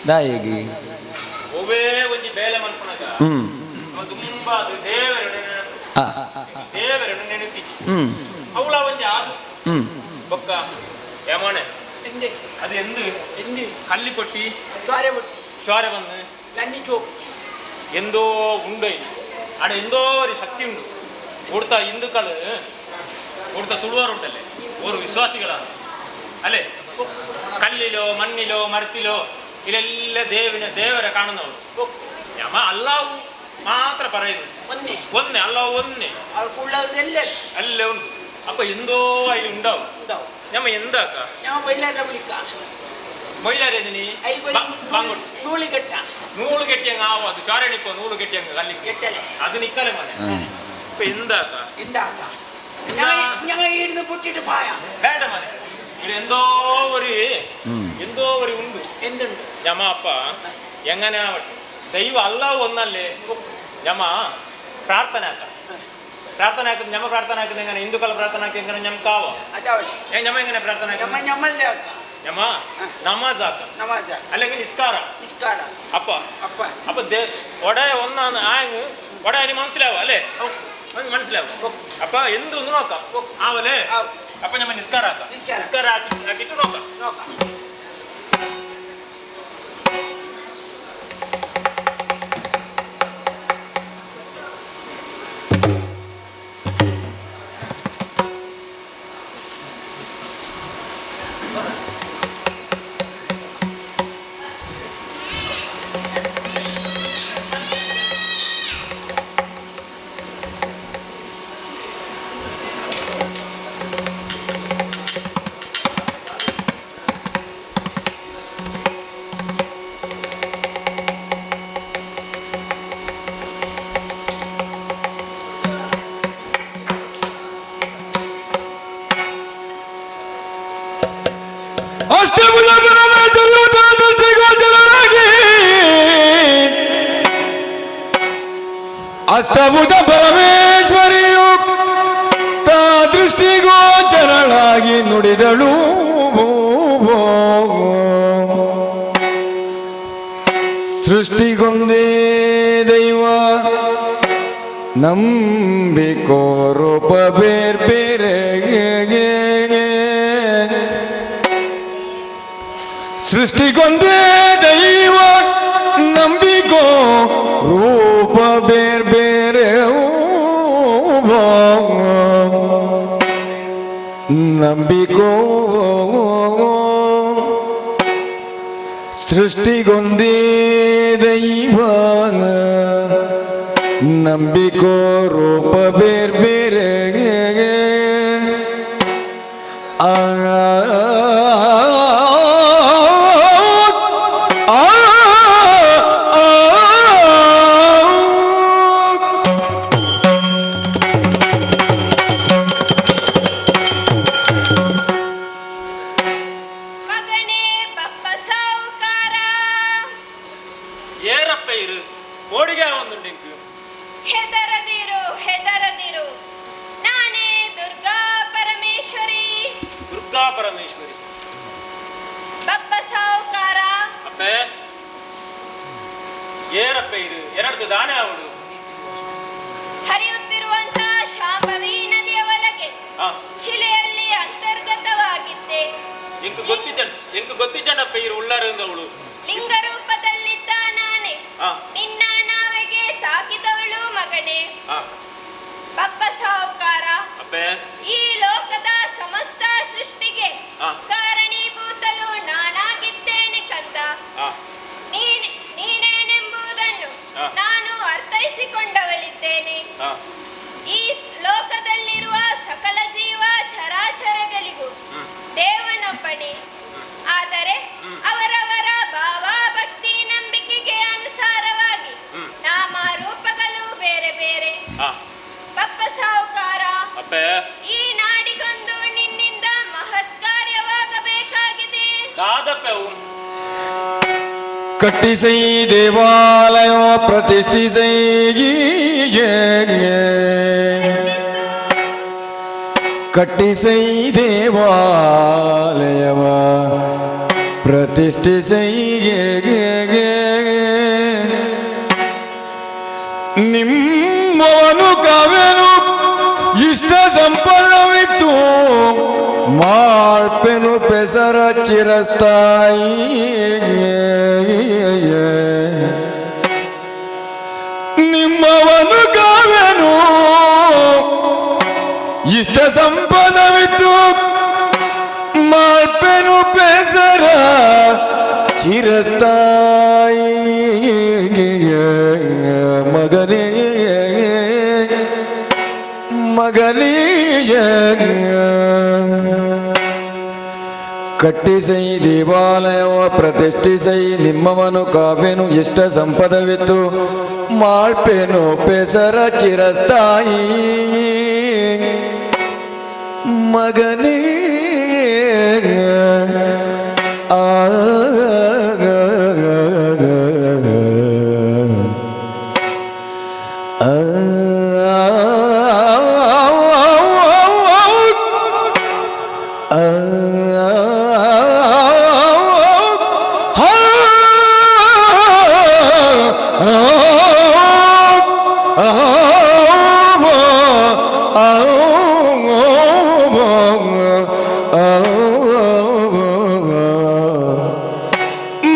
ದಾಯಿಗೆ ಒವೇ ಒಂಜಿ ಬೇಲೆ ಮನ್ಪುನಗ ತುಂಬಾ ಅದು ದೇವರನ್ನು ನೆನಪಿಜಿ ಅವಳ ಒಂಜಿ ಆದು ಬೊಕ್ಕ ಏಮೋನೆ ಅದು ಎಂದು ಕಲ್ಲಿ ಕೊಟ್ಟಿ ചോര വന്ന് എന്തോ ഉണ്ട് അടെ എന്തോ ഒരു ശക്തി ഉണ്ട് ഇവിടുത്തെ ഹിന്ദുക്കള് കൊടുത്ത തുളുവാറുണ്ടല്ലേ ഓർ വിശ്വാസികളാണ് അല്ലേ കല്ലിലോ മണ്ണിലോ മരത്തിലോ ഇതിലെല്ലാം ദേവരെ കാണുന്നവർ ഞമ്മ അല്ലാഹു മാത്ര പറയുന്നു ഒന്നേ അല്ലാഹു ഒന്നേ അല്ല ഉണ്ട് അപ്പൊ എന്തോ അതിൽ ഉണ്ടാവും ഞമ്മ എന്താക്ക മൊയിലാരേതിനി നൂല് കെട്ടിയങ്ങ് ആവും അത് ചോരണിപ്പോ നൂല് കെട്ടിയങ്ങ് കല്ലിക്ക് അത് നിക്കല മോനെ ഇപ്പൊ എന്താക്ക വേണ്ട മോനെ ഇത് എന്തോ ഒരു ഉണ്ട് എന്തുണ്ട് ഞമ്മ അപ്പ എങ്ങനെ ആവട്ടെ ദൈവം അല്ലാഹു ഒന്നല്ലേ ഞമ്മ പ്രാർത്ഥനാക്കുന്ന ഞമ്മ പ്രാർത്ഥനാക്കുന്ന എങ്ങനെ ഹിന്ദുക്കളെ പ്രാർത്ഥനാക്കി എങ്ങനെ ഞമ്മക്കാവോ ഞമ്മ എങ്ങനെ പ്രാർത്ഥന ഞമ്മ നമാസാക്ക അല്ലെങ്കിൽ നിസ്കാര അപ്പ ഒടേ ഒന്നാണ് ആയങ്ങ് ഒടേ അതിന് മനസ്സിലാവും അല്ലേ മനസ്സിലാവും അപ്പൊ എന്തൊന്ന് നോക്കാം ആവല്ലേ അപ്പൊ ഞമ്മ നിസ്കാരാക്കാം നിസ്കാര ആക്കിട്ട് നോക്കാം ಅಷ್ಟಭುಜ ಪರಮೇಶ್ವರಿಯು ತನ್ನ ದೃಷ್ಟಿಗೋಚರನಾಗಿ ಅಷ್ಟಭುಜ ಪರಮೇಶ್ವರಿಯು ತಾ ದೃಷ್ಟಿಗೋಚರಳಾಗಿ ನುಡಿದಳು ಸೃಷ್ಟಿಗೊಂದೇ ದೈವ ನಂಬಿಕೋ ರೂಪ ಬೇರೆ ಸೃಷ್ಟಿಗೊಂದೇ ದೈವ ನಂಬಿಕೋ ರೂಪ ಬೇರೆ ನಂಬಿಕೋ ಸೃಷ್ಟಿಗೊಂದೇ ದೈವ ನಂಬಿಕೋ ರೂಪ ಬೇರೆ ಆ ಪರಮೇಶ್ವರಿ ಬಪ್ಪ ಸಾವುಕಾರ ಅಪ್ಪೆ ಏರಪ್ಪ ಇದು ಎರಡು ದಾನೆ ಅವಳು ಹರಿಯುತ್ತಿರುವಂತಹ ಶಾಂಭವಿ ನದಿಯ ಒಳಗೆ ಶಿಲೆಯಲ್ಲಿ ಅಂತರ್ಗತವಾಗಿದ್ದೆ ಎಂಕು ಗೊತ್ತಿದ್ದನಪ್ಪ ಇರು ಉಳ್ಳಾರಂದವಳು ಲಿಂಗ ರೂಪದಲ್ಲಿದ್ದ ನಾನೇ ನಿನ್ನ ನಾವೆಗೆ ತಾಕಿದವಳು ಮಗನೇ ಬಪ್ಪ ಸಾವುಕಾರ ಈ ಲೋಕದ ಸಮಸ್ತ ಸೃಷ್ಟಿಗೆ ಕಾರಣೀಭೂತಲು ನಾನಾಗಿದ್ದೇನೆ ಕಂದ ನೀನೇನೆಂಬುದನ್ನು ನಾನು ಅರ್ಥೈಸಿಕೊಂಡವಳಿದ್ದೇನೆ ಈ ಲೋಕದಲ್ಲಿರುವ ಸಕಲ ಜೀವ ಚರಾಚರಗಳಿಗೂ ದೇವನೊಬ್ಬನೇ ಆದರೆ ಅವರವರ ಭಾವ ಭಕ್ತಿ ನಂಬಿಕೆಗೆ ಅನುಸಾರವಾಗಿ ನಾಮ ರೂಪಗಳು ಬೇರೆ ಬೇರೆ ಬಪ್ಪ ಸಾವುಕಾರ ಈ ನಾಡಿಗೊಂದು ನಿನ್ನಿಂದ ಮಹತ್ ಕಾರ್ಯವಾಗಬೇಕಾಗಿದೆ ಕಟ್ಟಿಸೈ ದೇವಾಲಯ ಪ್ರತಿಷ್ಠಿಸೈ ಕಟ್ಟಿಸೈ ದೇವಾಲಯವ ಪ್ರತಿಷ್ಠಿಸೈ ನಿಮ್ಮವನು ಕಾವ್ಯನು ಇಷ್ಟ ಸಂಪನ್ನವಿತ್ತು ಮಾಳ್ಪೆನು ಪೆಸರ ಚಿರಸ್ಥಾಯಿ ನಿಮ್ಮವನು ಕಾವ್ಯನು ಇಷ್ಟ ಸಂಪದವಿತ್ತು ಮಾಳ್ಪೆನು ಬೇಸರ ಚಿರಸ್ಥಾಯಿ ಮಗನೇ ಮಗನಿಯ ಕಟ್ಟಿಸೈ ದೇವಾಲಯವ ಪ್ರತಿಷ್ಠಿಸೈ ನಿಮ್ಮವನು ಕಾವೆನು ಇಷ್ಟ ಸಂಪದವಿತ್ತು ಮಾಳ್ಪೆನು ಪೆಸರ ಚಿರಸ್ಥಾಯಿ ಮಗನೇ ಆ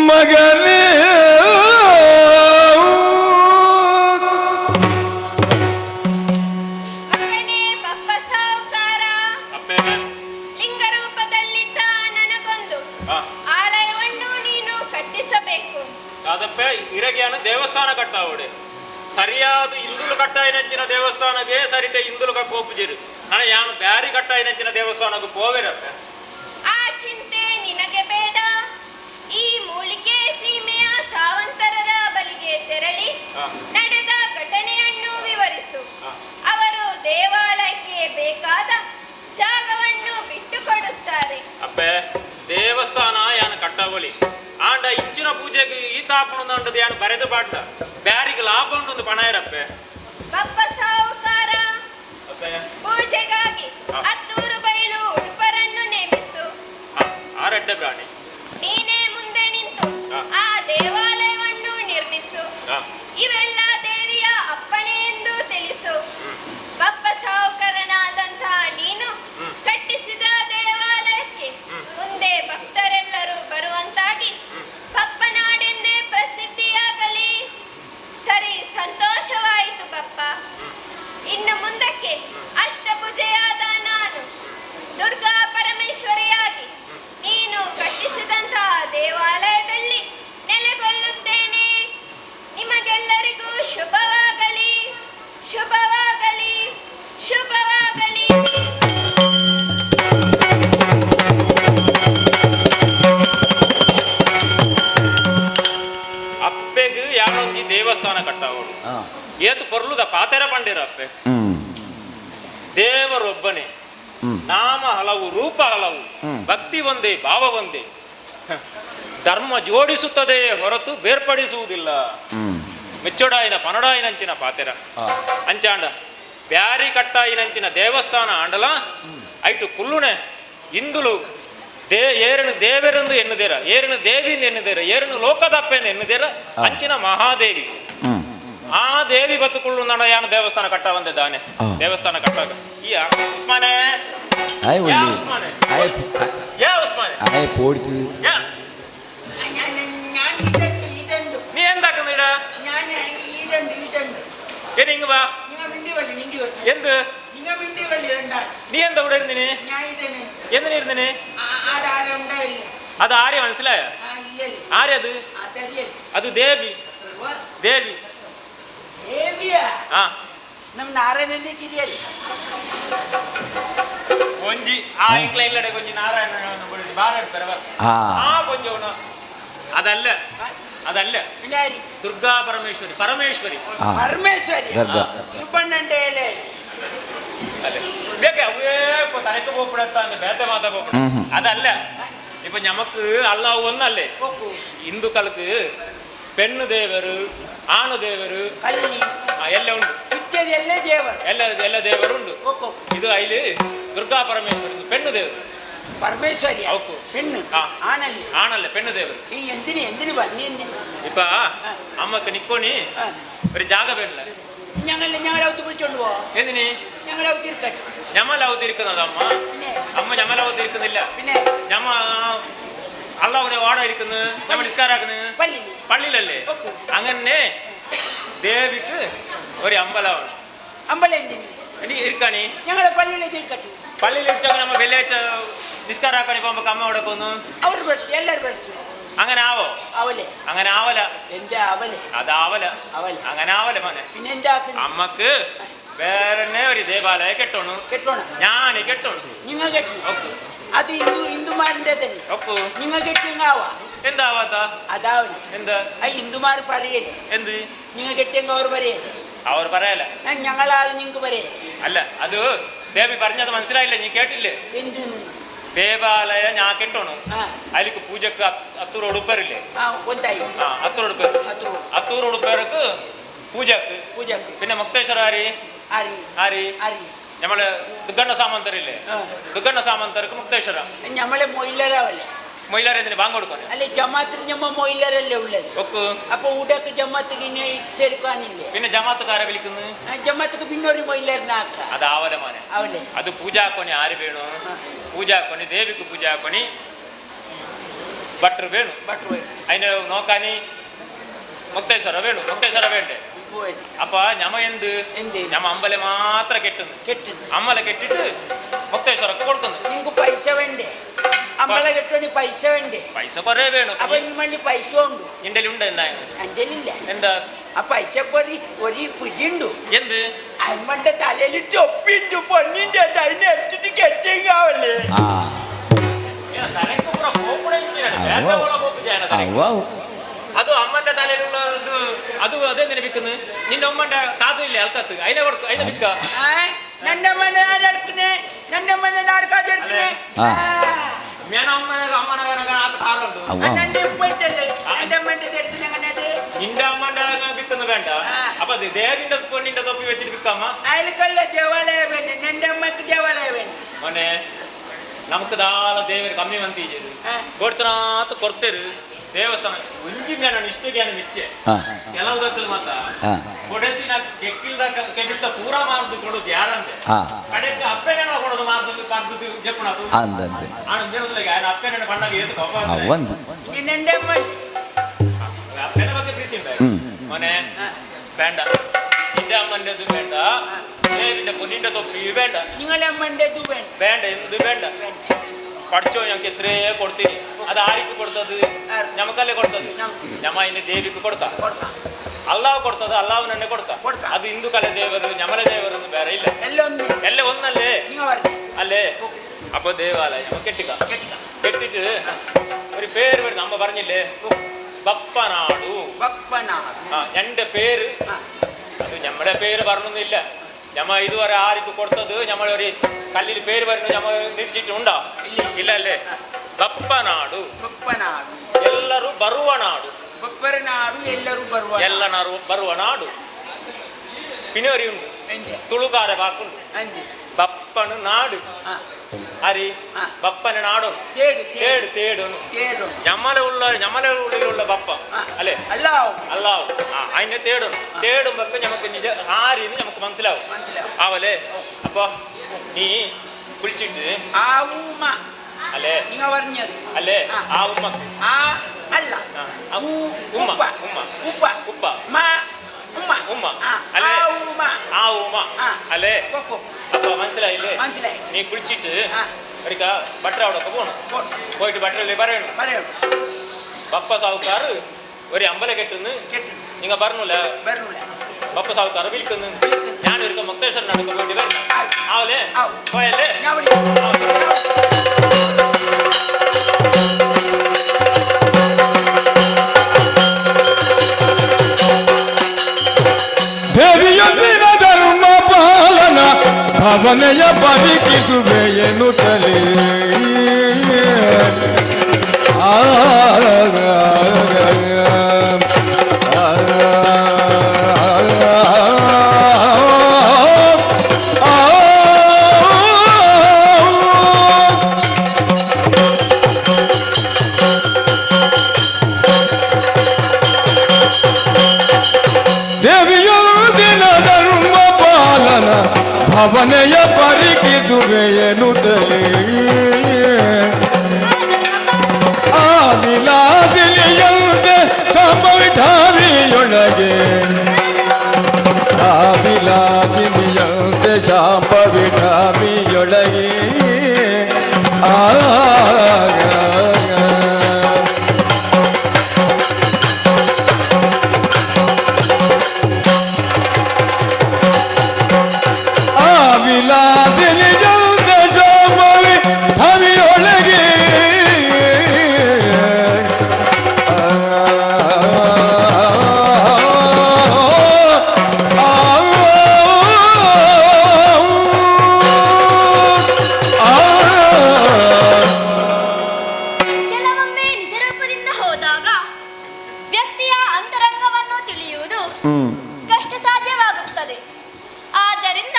ಮಗನೇ ಬಪ್ಪ ಸಾಹುಕಾರ, ಲಿಂಗರೂಪದಲ್ಲಿದ್ದ ನನಗೊಂದು ಆಲಯವನ್ನು ನೀನು ಕಟ್ಟಿಸಬೇಕು. ಅದಪ್ಪೆ ಇರಗಿಯನ್ನು ದೇವಸ್ಥಾನ ಕಟ್ಟಾವಡೆ ಸರಿಯಾದ ಇಂದುಲು ಕಟ್ಟಾಯಿನಂಚಿನ ದೇವಸ್ಥಾನಕ್ಕೆ ಸರಿಟ ಇಂದುಲು ಕಪ್ಪೊಪ್ಪುಜಿರು ನಾನು ಯಾನು ಬ್ಯಾರಿ ಕಟ್ಟಾಯಿನಂಚಿನ ದೇವಸ್ಥಾನಕ್ಕೆ ಹೋವೆರಪ್ಪ. ಆ ಚಿಂತೆ ನಿನಗೆ ಬೇಡ. ಈ ಮೂಲಿಕೆ ಸೀಮೆಯ ಸಾವಂತರರ ಬಳಿಗೆ ತೆರಳಿ ನಡೆದ ಘಟನೆಯನ್ನು ವಿವರಿಸು. ಅವರು ದೇವಾಲಯಕ್ಕೆ ಬೇಕಾದ ಜಾಗವನ್ನು ಬಿಟ್ಟು ಕೊಡುತ್ತಾರೆ. ಅಪ್ಪೆ ದೇವಸ್ಥಾನ ಯಾನು ಕಟ್ಟವಳಿ ಆಂಡ ಇಂಚಿನ ಪೂಜೆಗೆ ಈ ತಾಪಣದ ಯಾನು ಬರೆದು ಬಾಟ ಬ್ಯಾರಿಗೆ ಲಾಭ ಉಂಟು ಪಣ ಇರಪ್ಪೆ. ಬಪ್ಪ ಸಾಹುಕಾರ, ಪೂಜೆಗಾಗಿ 10 ಬಯಲು ಉಡುಪರನ್ನು ನೇಮಿಸು. ಆ ರೆಡ್ಡ ಪ್ರಾಣಿ ನೀನೇ ಮುಂದೆ ನಿಂತು ಆ ದೇವಾಲಯವನ್ನು ನಿರ್ಮಿಸು. ಇವೆಲ್ಲ ದೇವಿಯ ಅಪ್ಪಣೆ ಎಂದು ತಿಳಿಸು. ಬಪ್ಪ ಸಾಹುಕಾರನಾದಂತಹ ನೀನು ಕಟ್ಟಿಸಿದ ದೇವಾಲಯಕ್ಕೆ ಮುಂದೆ ಭಕ್ತರೆಲ್ಲರೂ ಬರುವಂತಾಗಿ ಬಪ್ಪನಾಡೆಂದೇ ಪ್ರಸಿದ್ಧಿಯಾಗಲಿ. ಸರಿ, ಸಂತೋಷವಾಯಿತು ಬಪ್ಪ. ಇನ್ನು ಮುಂದಕ್ಕೆ ಅಷ್ಟಭುಜೆಯಾದ ನಾನು ದುರ್ಗಾ ಪರಮೇಶ್ವರಿಯಾಗಿ ನೀನು ಕಟ್ಟಿಸಿದಂತಹ ದೇವಾಲಯದಲ್ಲಿ ನೆಲೆಗೊಳ್ಳುತ್ತೇನೆ. ನಿಮಗೆಲ್ಲರಿಗೂ ಶುಭವಾಗಲಿ, ಶುಭವಾಗಲಿ, ಶುಭವಾಗಲಿ. ಅಪ್ಪೆಗೆ ಯಾನೊಂಜಿ ದೇವಸ್ಥಾನ ಕಟ್ಟಾವಳು ಏತು ಪೊರ್ಲುದ ಪಾತೆರ ಪಂಡಿರಪ್ಪೆ. ದೇವರೊಬ್ಬನೇ, ನಾಮ ಹಲವು, ರೂಪ ಹಲವು, ಭಕ್ತಿ ಒಂದೇ, ಭಾವ ಒಂದೇ. ಧರ್ಮ ಜೋಡಿಸುತ್ತದೆ ಹೊರತು ಬೇರ್ಪಡಿಸುವುದಿಲ್ಲ. ಮೆಚ್ಚೊಡಾಯಿನ ಪನಡಾಯಿನಂಚಿನ ಪಾತೆರ ಅಂಚಾಂಡ ಬ್ಯಾರಿ ಕಟ್ಟಾಯಿನಂಚಿನ ದೇವಸ್ಥಾನ ಆಂಡಲ ಐಟು ಕುಲ್ಲುಣೆ ಇಂದುಲು ಏರನು ದೇವರೆಂದು ಎನ್ನುದೇರ, ಏರನು ದೇವಿಂದು ಎನ್ನುದೇರ, ಏರನು ಲೋಕದಪ್ಪೆಂದು ಎನ್ನುದೇರ ಅಂಚಿನ ಮಹಾದೇವಿ. ಆ ದೇವಿ ಬತ್ತುಕೊಳ್ಳು ನಡ ಯಾನು ದೇವಸ್ಥಾನ ಕಟ್ಟಾವಂದೆ ದಾನೆ ದೇವಸ್ಥಾನ ಕಟ್ಟಾಗ ಈ ಉಸ್ಮಾನೆ ಯಾ ಉಸ್ಮಾನೆ ಯಾ ಉಸ್ಮಾನೆ ಯಾ ನೀ ಎಂದಾಕಂದ ಇಡ ಏನು ಹಿಂಗ ಬಾ ಎಂದು ನೀ ಎಂದ ಉಡರ್ದಿನಿ ಎಂದು ನೀರ್ದಿನಿ ಅದು ಆರ್ಯ ಮನಸ್ಸಿಲ್ಲ ಆರ್ಯ ಅದು ದೇವಿ ದೇವಿ ನಮ್ ನಾರಾಯಣನೇ ಕಿರಿಯರಿ ಒಂಜಿ ಆ ಇಂಕ್ಲ ಇಲ್ಲಡೆ ಕೊಂಜಿ ನಾರಾಯಣ ಬಾರ ಇರ್ತಾರೆ ಆ ಕೊಂಜವನು ಅದಲ್ಲ ಅದಲ್ಲ ದುರ್ಗಾ ಪರಮೇಶ್ವರಿ ಪರಮೇಶ್ವರಿ ಪರಮೇಶ್ವರಿ ಸುಬ್ಬಣ್ಣಂటే ಹೇಳಿ ಅದೇ ಬೇಕೆ ಅವೇ ತನಕ ಹೋಗ್ಬಿಡತ್ತ ಅಂದ್ರೆ ಬೇತೆ ಮಾತಾಡ್ಬಿಡ ಅದಲ್ಲ இப்ப நமக்கு அல்லாஹ் ஒன்னு அல்ல இந்து கலுக்கு பெண்ணு தேவரு ஆணு தேவரு ಎಲ್ಲ ಉಂಟು ಎಲ್ಲ ದೇವರು ಉಂಟು. ಇದು ಐಲಿ ದುರ್ಗಾ ಪರಮೇಶ್ವರಿ ಪೆಣ್ಣು ದೇವರು ಪರಮೇಶ್ವರಿ ಅವಕು ಹೆಣ್ಣು ಆಣಲ್ಲ ಪೆಣ್ಣು ದೇವರು ಇಪ್ಪ ಅಮ್ಮಕ್ಕೆ ನಿಕ್ಕೋನಿ ഒരു ജാഗ വേണ്ട ഞങ്ങൾ ഔത്ത് പിടിച്ചോണ്ട് പോവാ എന്തിനി ഞങ്ങൾ ഔത്ത് ഇരിക്കട്ടെ ഞമ്മല ഔത്തിരിക്കുന്നത് അമ്മ അമ്മ ഞമ്മല ഔത്തിരിക്കുന്നില്ല പിന്നെ ഞമ്മ അള്ളാഹുവിനെ വാടായിരിക്കുന്നു ഞമ്മ നിസ്കാരാക്കുന്നു പള്ളിയിലല്ലേ അങ്ങനെ ദേവിക്ക് ഒരു അമ്പലമാണ് അമ്പലം എന്തിന് ഇരിക്കാണി ഞങ്ങളെ പള്ളിയിലേക്ക് ഇരിക്കട്ടെ. പള്ളിയിൽ ഇടിച്ചൊക്കെ നമ്മ വെള്ളിയാഴ്ച നിസ്കാരാക്കണി പോകുമ്പോ അമ്മ അവിടെ കൊന്നു അവർ പെട്ടു, എല്ലാവരും പെട്ടു. അങ്ങനെ ആവോ? അവലെ അങ്ങനെ ആവല. എന്റെ അവലെ അതാവല. അവൽ അങ്ങനെ ആവല മോനെ. പിന്നെ എന്താ അമ്മക്ക് വേറെ ഒരു ദേവാലയ കെട്ടോണു. കെട്ടോണം. ഞാൻ കെട്ടോണു. നിങ്ങൾ കെട്ടി. അത് ഹിന്ദുമാരുടെ തന്നെ. ഒക്കു. നിങ്ങൾ കെട്ടിയങ്ങാവാ. എന്താവാത്ത? അതാവല്. എന്താ? ആ ഹിന്ദുമാർ പറയല്ലേ എന്ത്? നിങ്ങൾ കെട്ടിയെങ്ക അവർ പറയല്ലേ? അവർ പറയല. ഞങ്ങളാൾ നിങ്ങൾക്ക് പറയേ. അല്ല അത് ദേവി പറഞ്ഞത് മനസ്സിലായില്ല, നീ കേട്ടില്ലേ? എന്ത്? ദേവാലയ ഞാൻ കെട്ടോണു. അതിലേക്ക് പൂജക്ക് അത്തൂർ ഉടുപ്പരില്ലേ? അത്തൂർ ഉടുപ്പേര്. അത്തൂർ ഉടുപ്പേർക്ക് പൂജക്ക്. പിന്നെ മുക്തേശ്വര ആരി നമ്മള് ദുഗണ്ണ സാമന്തരില്ലേ? ദുഗണ്ണ സാമന്തർക്ക് മുക്തേശ്വര. നമ്മളെ മൊയിലരാവല്ലേ? മൊയിലാരെന്തിന് ബാങ്ക് കൊടുക്കണം? അല്ലെ ജമാത്തിന് ഞമ്മ മൊയിലരല്ലേ ഉള്ളത്? ഒക്ക്. അപ്പൊ ഉടക്ക് ജമാത്തിന് ഇങ്ങനെ ചേർക്കാനില്ലേ? പിന്നെ ജമാത്തുകാരെ വിളിക്കുന്നത്? ജമാത്തക്ക് പിന്നെ ഒരു മൊയിലരനാക്ക. അത് ആവലമാനെ. അവലെ അത് പൂജാക്കൊണി ആര് വേണു? പൂജാക്കൊണി ദേവിക്ക് പൂജാക്കൊണി ഭട്ടർ വേണു. അതിനെ നോക്കാനി മുക്തേശ്വര വേണു. മുക്തേശ്വര വേണ്ടേ? അപ്പൊ ഞമ്മ എന്ത് ഞമ്മ അമ്പല മാത്രം കെട്ടുന്നു. അമ്പല കെട്ടിട്ട് മുക്തേശ്വരക്ക് കൊടുക്കുന്നു. നിങ്ങക്ക് പൈസ വേണ്ടേ? അമ്പല കെട്ടണി പൈസ വേണ്ടേ? പൈസ കൊറേ വേണം. അപ്പൊ നിമ്മള്ളി പൈസ ഉണ്ട്? ഇന്റലുണ്ട്. എന്തായാലും എന്റെലില്ല. എന്താ? ആ പൈസ ഒരു പിടിയുണ്ടു. എന്ത്? അമ്മന്റെ തലയിൽ ചൊപ്പിണ്ട് പൊന്നിന്റെ അതിനെ എടുത്തിട്ട് കെട്ടിങ്ങാവല്ലേ? അത് അമ്മന്റെ തലയിലുള്ള അത് അതെങ്ങനെ വിൽക്കുന്നത്? നിന്റെ ഉമ്മന്റെ കാതില്ലേ അൽക്കത്ത് അതിനെ അതിനെ വിൽക്ക. നിന്റെ അമ്മന്റെ വിൽക്കുന്നത് വേണ്ട. അപ്പൊ ദേവിന്റെ പൊന്നിന്റെ തൊപ്പി വെച്ചിട്ട് വിൽക്കാമ? അയൽക്കല്ല ദേവാലയം വേണ്ട. എന്റെ അമ്മക്ക് ദേവാലയം വേണ്ട. മോനെ നമുക്ക് ದಾಲ ದೇವರಿಗೆ ಕಮ್ಮಿ ಮಂತಿಜರು ಕೊಡ್ತಾನಾತ ಕೊಡ್ತೇರು ದೇವಸ್ಥಾನ ಒಂಜಿ ಜ್ಞಾನ ಇಷ್ಟ ಜ್ಞಾನ ಮಿಚ್ಚೆ ಕೆಲವು ದಕ್ಕಲು ಮಾತ ಕೊಡೆದಿನ ಕೆಕ್ಕಿಲ್ದಾಗ ಕೆಗಿತ್ತ ಪೂರಾ ಮಾರ್ದು ಕೊಡೋದು ಯಾರಂತೆ ಕಡೆಗೆ ಅಪ್ಪೆನ ಕೊಡೋದು ಮಾರ್ದು ಕರ್ದು ಜಪ್ಪಣದು ಅಂದಂತೆ ಆನ ಬೇಡದಲ್ಲ ಯಾನ ಅಪ್ಪೆನ ಬಣ್ಣಗೆ ಏತು ಕಪ್ಪ ಒಂದು ನಿನ್ನೆಂಡೆ ಅಪ್ಪೆನ ಬಗ್ಗೆ ಪ್ರೀತಿ ಉಂಟು ಮನೆ ಬೇಡ നിന്റെ അമ്മൻ്റെത് വേണ്ട ദേവിന്റെ പൊന്നിന്റെ തൊപ്പി വേണ്ട നിങ്ങളെ അമ്മൻ്റെത് വേണ്ട വേണ്ട എന്ത് വേണ്ട പഠിച്ചോ ഞങ്ങൾക്ക് എത്രയേ കൊടുത്തിന് അത് ആർക്ക് കൊടുത്തത് ഞമ്മക്കല്ലേ കൊടുത്തത് ഞമ്മ അതിന് ദേവിക്ക് കൊടുക്കാം അള്ളാഹ് കൊടുത്തത് അള്ളാഹു തന്നെ കൊടുക്കാം അത് ഹിന്ദുക്കളെ ദേവർ ഞമ്മലെ ദേവർ വേറെ ഇല്ല എല്ലാം ഒന്നല്ലേ അല്ലേ അപ്പൊ ദേവാലയം ഞമ്മ കെട്ടിക്കാം കെട്ടിട്ട് ഒരു പേര് വരും നമ്മ പറഞ്ഞില്ലേ ബപ്പനാടു എന്റെ പേര് അത് നമ്മുടെ പേര് പറഞ്ഞൊന്നുമില്ല ഞമ്മ ഇതുവരെ ആർക്ക് കൊടുത്തത് നമ്മളൊരു കല്ലിൽ പേര് വരുന്നു ഞമ്മ തിരിച്ചിട്ടുണ്ടോ ഇല്ല അല്ലേ ബപ്പനാടു ಎಲ್ಲರೂ ಬರುವ ನಾಡು ಎಲ್ಲರೂ ಬರುವ ನಾಡು പിന്നെ ഒരു തുളുകാരെ വാക്കുണ്ട് ബപ്പണ് നാട് അരി ബപ്പന് നാടും തേട് തേടും ഞമ്മലെ ഉള്ളിലുള്ള ബപ്പ അല്ലെ അല്ലാവും അതിനെ തേടും തേടുമ്പോ നമുക്ക് നിജ ആരിന്ന് നമുക്ക് മനസ്സിലാവും ആവല്ലേ അപ്പൊ നീ കുളിച്ചിട്ട് അല്ലേ അല്ലേ ആ ഉമ്മ അല്ല ഉമ്മ ഉമ്മ ഉപ്പ ഉപ്പ ഉമ്മ അല്ലേ ആ ഉമ്മ അല്ലേ അപ്പൊ മനസ്സിലായില്ലേ നീ കുളിച്ചിട്ട് ഒരിക്ക ഭട്ടർ അവിടെ പോകണം പോയിട്ട് ഭട്ടറിൽ പറയണം ബപ്പ സാവുക്കാർ ഒരു അമ്പല കെട്ടുന്ന് നിങ്ങ പറഞ്ഞില്ല ബപ്പ സാവുക്കാർ വിളിക്കുന്നു ഞാനൊരുക്ക മുക്തേശ്വരനടുക്ക പോയിട്ട് വരണം ആവല്ലേ പോയല്ലേ ದೇವಿಯೊಂದಿನ ಧರ್ಮ ಪಾಲನ ಭವನೆಯ ಬದುಕಿಸುವೆ ಎನ್ನುತ್ತಲೇ ದೇವಿಯೊಂದಿನ ಧರ್ಮ ಪಾಲನ ಭವನೆಯ ಪರಿಕಿಸುವೆ ಎನ್ನುತ್ತಲೇ ಆ ವಿಲಾಸಿಲಿಯಂತೆ ಸಂಭವಿತಾವಿಯೊಳಗೆ ಆ ವಿಲಾಸಿಲಿಯಂತೆ ಶಾಂಭವಿಟಾಮಿಯೊಳಗೆ ವಿಲಾಸಿನಿ ಜಲ್ದ ಶಾಂಭವಿ ಠಮಿಯೊಳಗೆ ಕೆಲವೊಮ್ಮೆ ನಿಜ ರೂಪದಿಂದ ಹೋದಾಗ ವ್ಯಕ್ತಿಯ ಅಂತರಂಗವನ್ನು ತಿಳಿಯುವುದು ಕಷ್ಟ ಸಾಧ್ಯವಾಗುತ್ತದೆ. ಆದ್ದರಿಂದ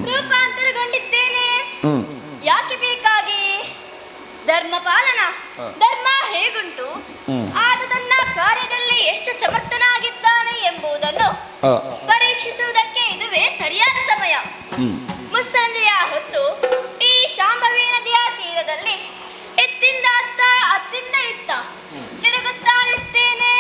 ರೂಪಾಂತರಗೊಂಡಿದ್ದೇನೆ. ಯಾಕೆ ಬೇಕಾಗಿ? ಧರ್ಮ ಪಾಲನ. ಧರ್ಮ ಹೇಗುಂಟು, ಆತ ತನ್ನ ಕಾರ್ಯದಲ್ಲಿ ಎಷ್ಟು ಸಮರ್ಥನಾಗಿದ್ದಾನೆ ಎಂಬುದನ್ನು ಪರೀಕ್ಷಿಸುವುದಕ್ಕೆ ಇದುವೇ ಸರಿಯಾದ ಸಮಯ. ಮುಸ್ಸಂಜೆಯ ಹೊತ್ತು ಈ ಶಾಂಭವಿ ನದಿಯ ತೀರದಲ್ಲಿ ಎತ್ತಿಂದ ಅತ್ತ ಅತ್ತಿಂದ ಇತ್ತ ತಿರುಗುತ್ತಾ ಇರ್ತೇನೆ.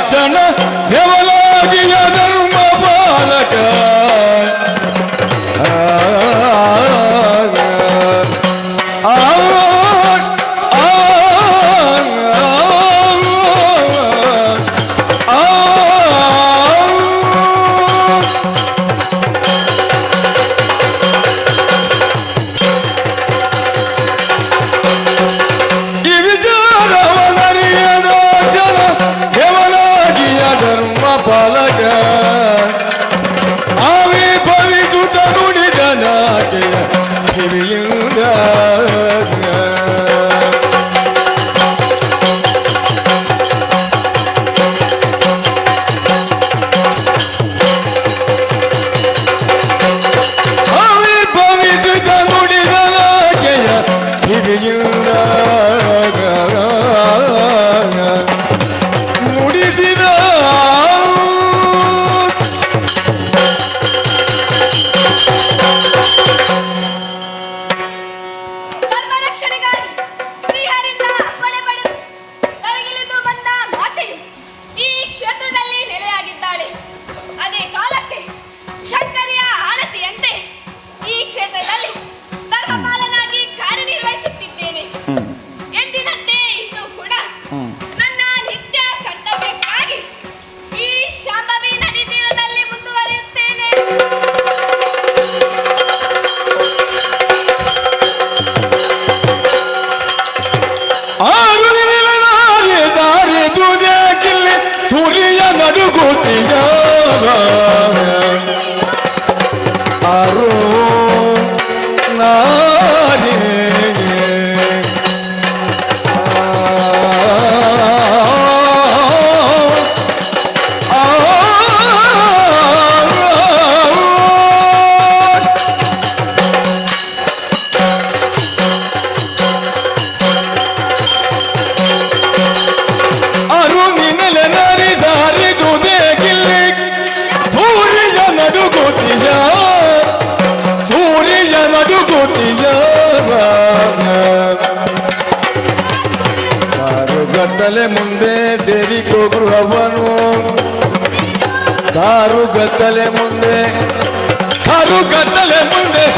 ಕ್ಷಣ ದೇವಲಾಗಿಯ ಧರ್ಮ ಪಾಲಕ ಈ ವಿಚಾರವನರಿಯದ ಜನ ದೇವಲಾಗಿಯ ಧರ್ಮ ಪಾಲಕ ಆವಿ ಭವಿಸುತ್ತ ನುಡಿದನಾಕೆಯ ಕಿವಿಯಿಂದ ಆವಿರ್ಭವಿಸುತ್ತ ನುಡಿದನಾಕೆಯ ಕಿವಿಯಿಂದ ನುಡಿಸಿದ ಧರ್ಮ ರಕ್ಷಣೆಗಾಗಿ ಶ್ರೀಹರಿಯಿಂದ ಅಪ್ಪಣೆ ಪಡೆದು ಕರಗಿಳಿದು ಬಂದ ಮಾತೆಯು ಈ ಕ್ಷೇತ್ರದಲ್ಲಿ ನೆಲೆಯಾಗಿದ್ದಾಳೆ. ಅದೇ ಕಾಲಕ್ಕೆ ಶಂಕರಿಯ ಆಣತಿಯಂತೆ ಈ ಕ್ಷೇತ್ರದಲ್ಲಿ ಧರ್ಮಪಾಲನಾಗಿ ಕಾರ್ಯನಿರ್ವಹಿಸುತ್ತಿದ್ದೇನೆ. ಎಂದಿನಂತೆ ಇಂದು ಕೂಡ ನನ್ನ ನಿತ್ಯ ಕರ್ತವ್ಯಕ್ಕಾಗಿ ಈ ಶಾಂಭವಿ ನದಿ ತೀರದಲ್ಲಿ ಮುಂದುವರಿಯುತ್ತೇನೆ. ಆರು ನಿಲನಾರಿ ಸಾರಿ ತುದೆ ಕಿಲ್ಲಿ ಸೂರ್ಯ ನಡುಗುತ್ತಿಯ ಆರು ನಾರಿ ಅರು ನಿನಲೆ ನರಿ ಸಾರಿ ತುದೆ ಕಿಲ್ಲಿ ಸೂರ್ಯ ನಡುಗುತ್ತಿಯ ಸೂರ್ಯ ನಡುಗುತ್ತಿಯ ಕಾರುಗತ್ತಲೆ ಮುಂದೆ ಸೇರಿಕೋ ಗೃಹವನು ಕಾರುಗತ್ತಲೆ ಮುಂದೆ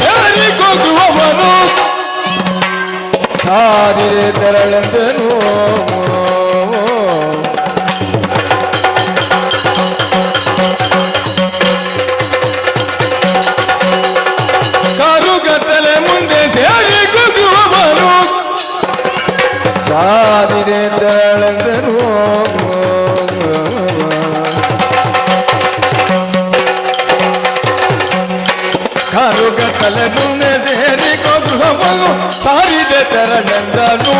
ಸೇರಿಕೋ ಗೃಹವನು ಸಾರಿರೆ ತೆರಳೆಂದನು ಕಾರುಗತ್ತಲೆ ಮುಂದೆ ಸೇರಿಕೋ ಗೃಹವನು ಸಾರಿದೆ ತೆರಳೆಂದರು ಕರುಗತ್ತಲೆ ಮುಂದೆ ಸೇರಿಕೋ ಗೃಹವನ್ನು ಸಾರಿದೆ ತೆರಳೆಂದರು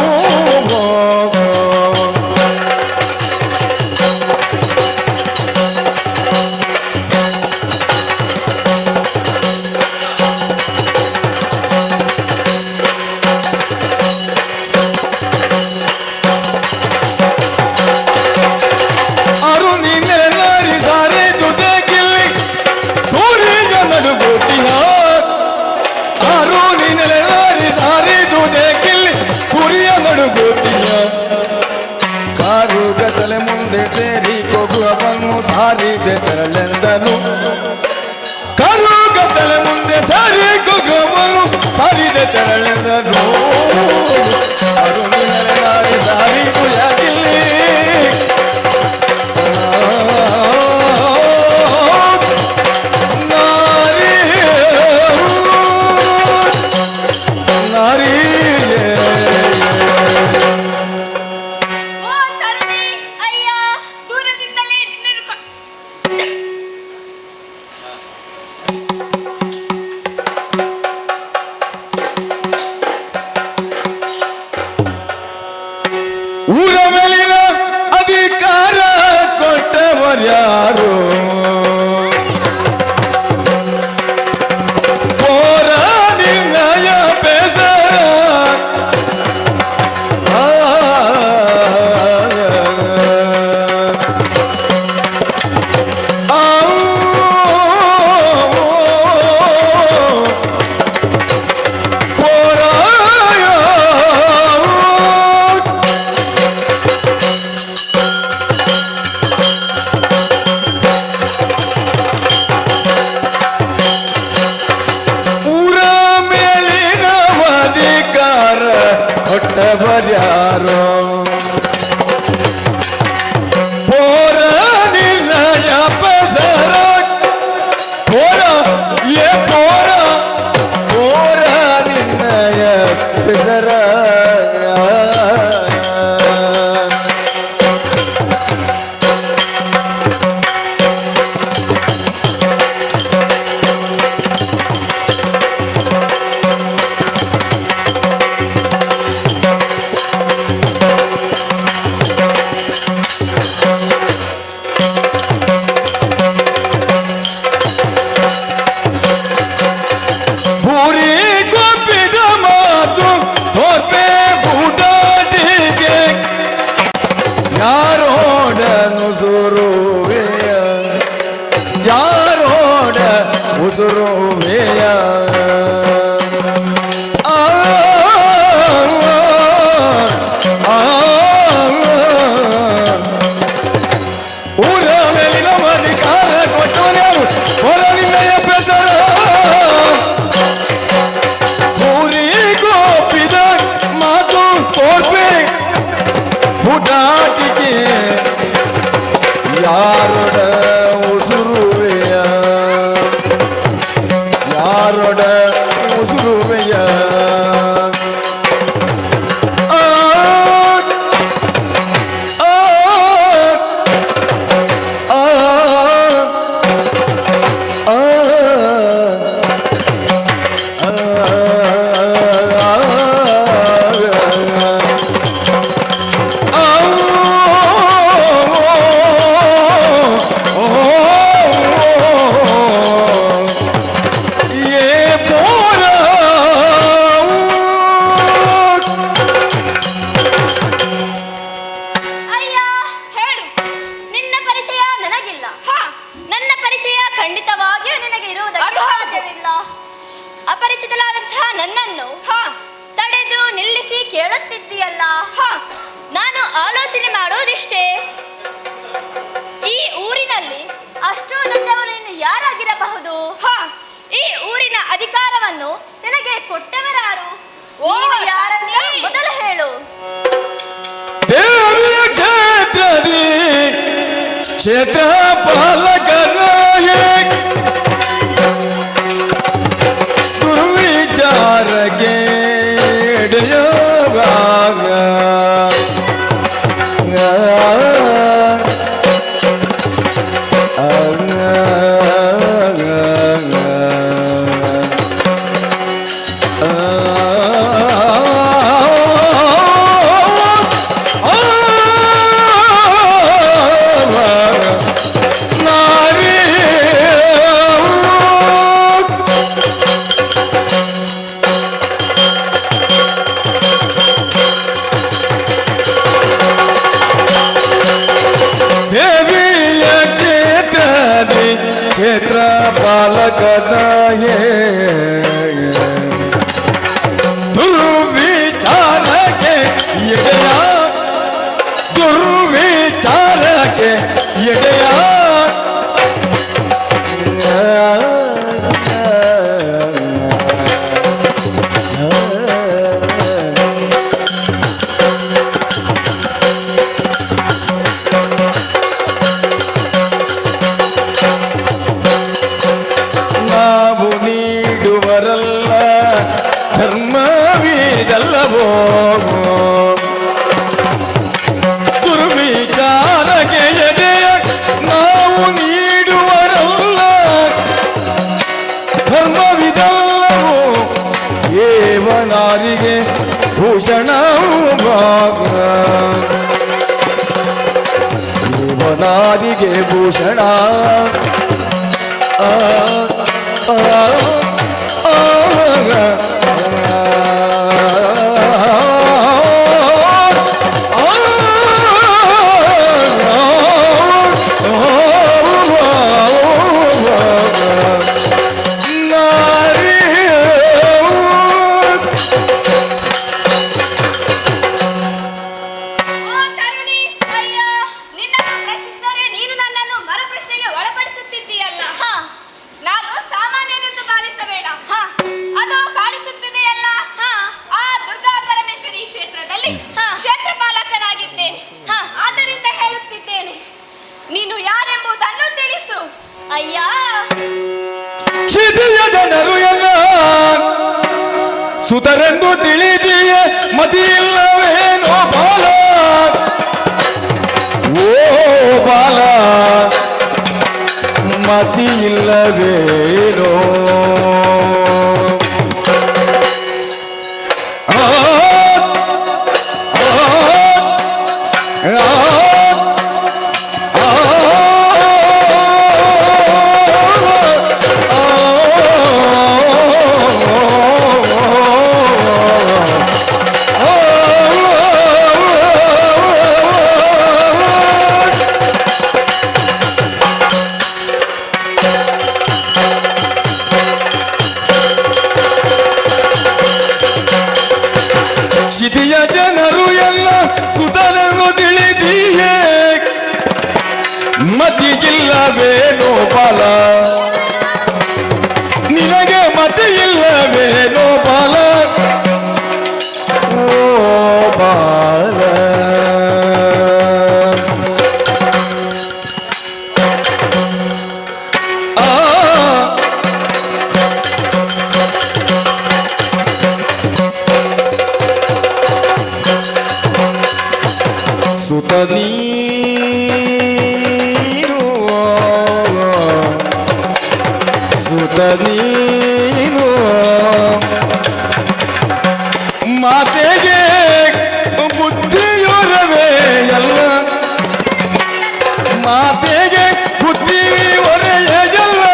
ಕಾರುಗತ್ತಲೆ ಮುಂದೆ ಸೇರಿ ಕೊಗುವವನ್ನು ಸಾರಿದೆ ತೆರಳೆಂದನು ಕಾರುಗತ್ತಲೆ ಮುಂದೆ ಸೇರಿ ಕೊಗುವವನ್ನು ಸಾರಿದೆ ತೆರಳೆಂದನು ಅರುಣಿನರೆ ಸಾರಿದು ಯಾಕಿಲ್ಲಿ ಊರ ಮೇಲಿನ ಅಧಿಕಾರ ಕೊಟ್ಟವರ್ಯಾರು ಪೋರ ನಿರ್ಣಯ ಬೇಸರ ಕೊಟ್ಟವರ್ಯಾರೋ ಪೋರ ನಿರ್ಣಯ ಬೇಸರ ಪೋರ ಪೋರ ಪೋರ ನಿರ್ಣಯ ಬೇಸರ ಯಾರೋಡ ಉಸುರುವೆಯ ಊರ ಮೇಲಿನ ಅಧಿಕಾರ ಕೊಟ್ಟವನ್ಯಾರು ಹೊರಲಿಲ್ಲಯ ಬೆಸರ ಊರಿ ಗೋಪಿದ ಮಾತು ತೋರ್ಪೆ ಪುಟಾಟಿಕೆ ಯಾರೋಡ ಉಸುರುವೆಯ ಯಾರೋಡ ಉಸುರುವೆಯ ಅಪರಿಚಿತಲಾದಂತಹ ನನ್ನನ್ನು ತಡೆದು ನಿಲ್ಲಿಸಿ ಕೇಳುತ್ತಿದ್ದೀಯಲ್ಲ, ನಾನು ಆಲೋಚನೆ ಮಾಡೋದಿಷ್ಟೇ. ಈ ಊರಿನಲ್ಲಿ ಅಷ್ಟು ದೊಡ್ಡವರು ಇನ್ನು ಯಾರಾಗಿರಬಹುದು? ಈ ಊರಿನ ಅಧಿಕಾರವನ್ನು ನಿನಗೆ ಕೊಟ್ಟವರಾರು? ಯಾರನ್ನೇ ಮೊದಲು ಹೇಳು. ಕ್ಷೇತ್ರ ಪಾಲಕರ ಗುರು ವಿಚಾರಗೆ ಭಾಗ ಕದಯೇ ದುರ್ವಿಚಾರಕ್ಕೆ ಎಡೆಯ ದುರ್ವಿಚಾರಕ್ಕೆ ಎಡೆಯ ನಾವು ನೀಡುವರಲ್ಲ ಧರ್ಮವಿದಲ್ಲವೋ ದುರ್ವಿಚಾರಕ್ಕೆ ಎದೆಯ ನಾವು ನೀಡುವರಲ್ಲ ಧರ್ಮವಿದಲ್ಲವೋ ಏವನಾರಿಗೆ ಭೂಷಣವು ಭಾಗ ಏವನಾರಿಗೆ ಭೂಷಣ ಓ ತರುಣಿ, ಅಯ್ಯ, ನಿನ್ನನ್ನು ಪ್ರಶ್ನಿಸಿದರೆ ನೀನು ನನ್ನನ್ನು ಮರುಪ್ರಶ್ನೆಗೆ ಒಳಪಡಿಸುತ್ತಿದ್ದೀಯಲ್ಲ. ನಾನು ಸಾಮಾನ್ಯನೆಂದು ಭಾವಿಸಬೇಡ. ಅದು ಕಾಣಿಸುತ್ತಿದೆಯಲ್ಲ, ಆ ದುರ್ಗಾ ಪರಮೇಶ್ವರಿ ಕ್ಷೇತ್ರದಲ್ಲಿ ಕ್ಷೇತ್ರಪಾಲಕನಾಗಿದ್ದೇನೆ. ಆದ್ದರಿಂದ ಹೇಳುತ್ತಿದ್ದೇನೆ, ನೀನು ಯಾರೆಂಬುದನ್ನು ತಿಳಿಸು. ಅಯ್ಯ, ಕ್ಷಿತಿಯ ಜನರು ಎಲ್ಲ ಸುತರೆಂದು ತಿಳಿದಿಯ ಮತಿಯಿಲ್ಲವೇನೋ ಬಾಲ ಓ ಬಾಲ ಮತಿಯಿಲ್ಲವೇನೋ ಆ, ಆ, ಆ, ಕ್ಷಿತಿಯ ಜನರು ಎಲ್ಲ ಸುತರನ್ನು ತಿಳಿದಿಯೇ ಮತಿಯಿಲ್ಲವೇನೋ ಬಾಲ ನಿನಗೆ ಮತಿಯಿಲ್ಲವೇನೋ ಬಾಲ ಓ ಬಾಲ ಆ ಸುತ ನೀನು ಸುತ ನೀನು ಮಾತೆಗೆ ಬುದ್ಧಿಯೊರವೇ ಎಲ್ಲ ಮಾತೆಗೆ ಬುದ್ಧಿ ಒರೆಯಲ್ಲ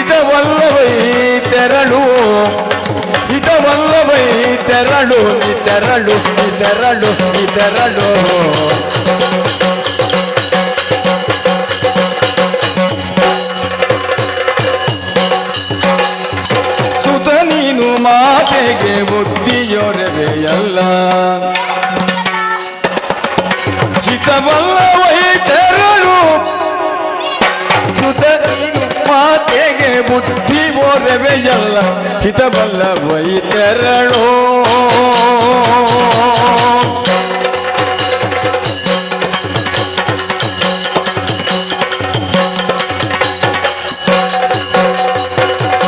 ಇದವಲ್ಲವೈ ತೆರಳು ಇದವಲ್ಲವೈ ತೆರಳು ನಿ ತೆರಳು ನಿ ತೆರಳು ನಿ ತೆರಳು ಸುತ ನೀನು ಮಾತೆಗೆ ಬುದ್ಧಿಯೊರವೆಯಲ್ಲ ಹಿತವಲ್ಲವೈ ತೆರಳು ಸುತ ನೀನು ಮಾತೆಗೆ ಬುದ್ಧಿ ಒರವೆಯಲ್ಲ ಹಿತವಲ್ಲವೈ ತೆರಳು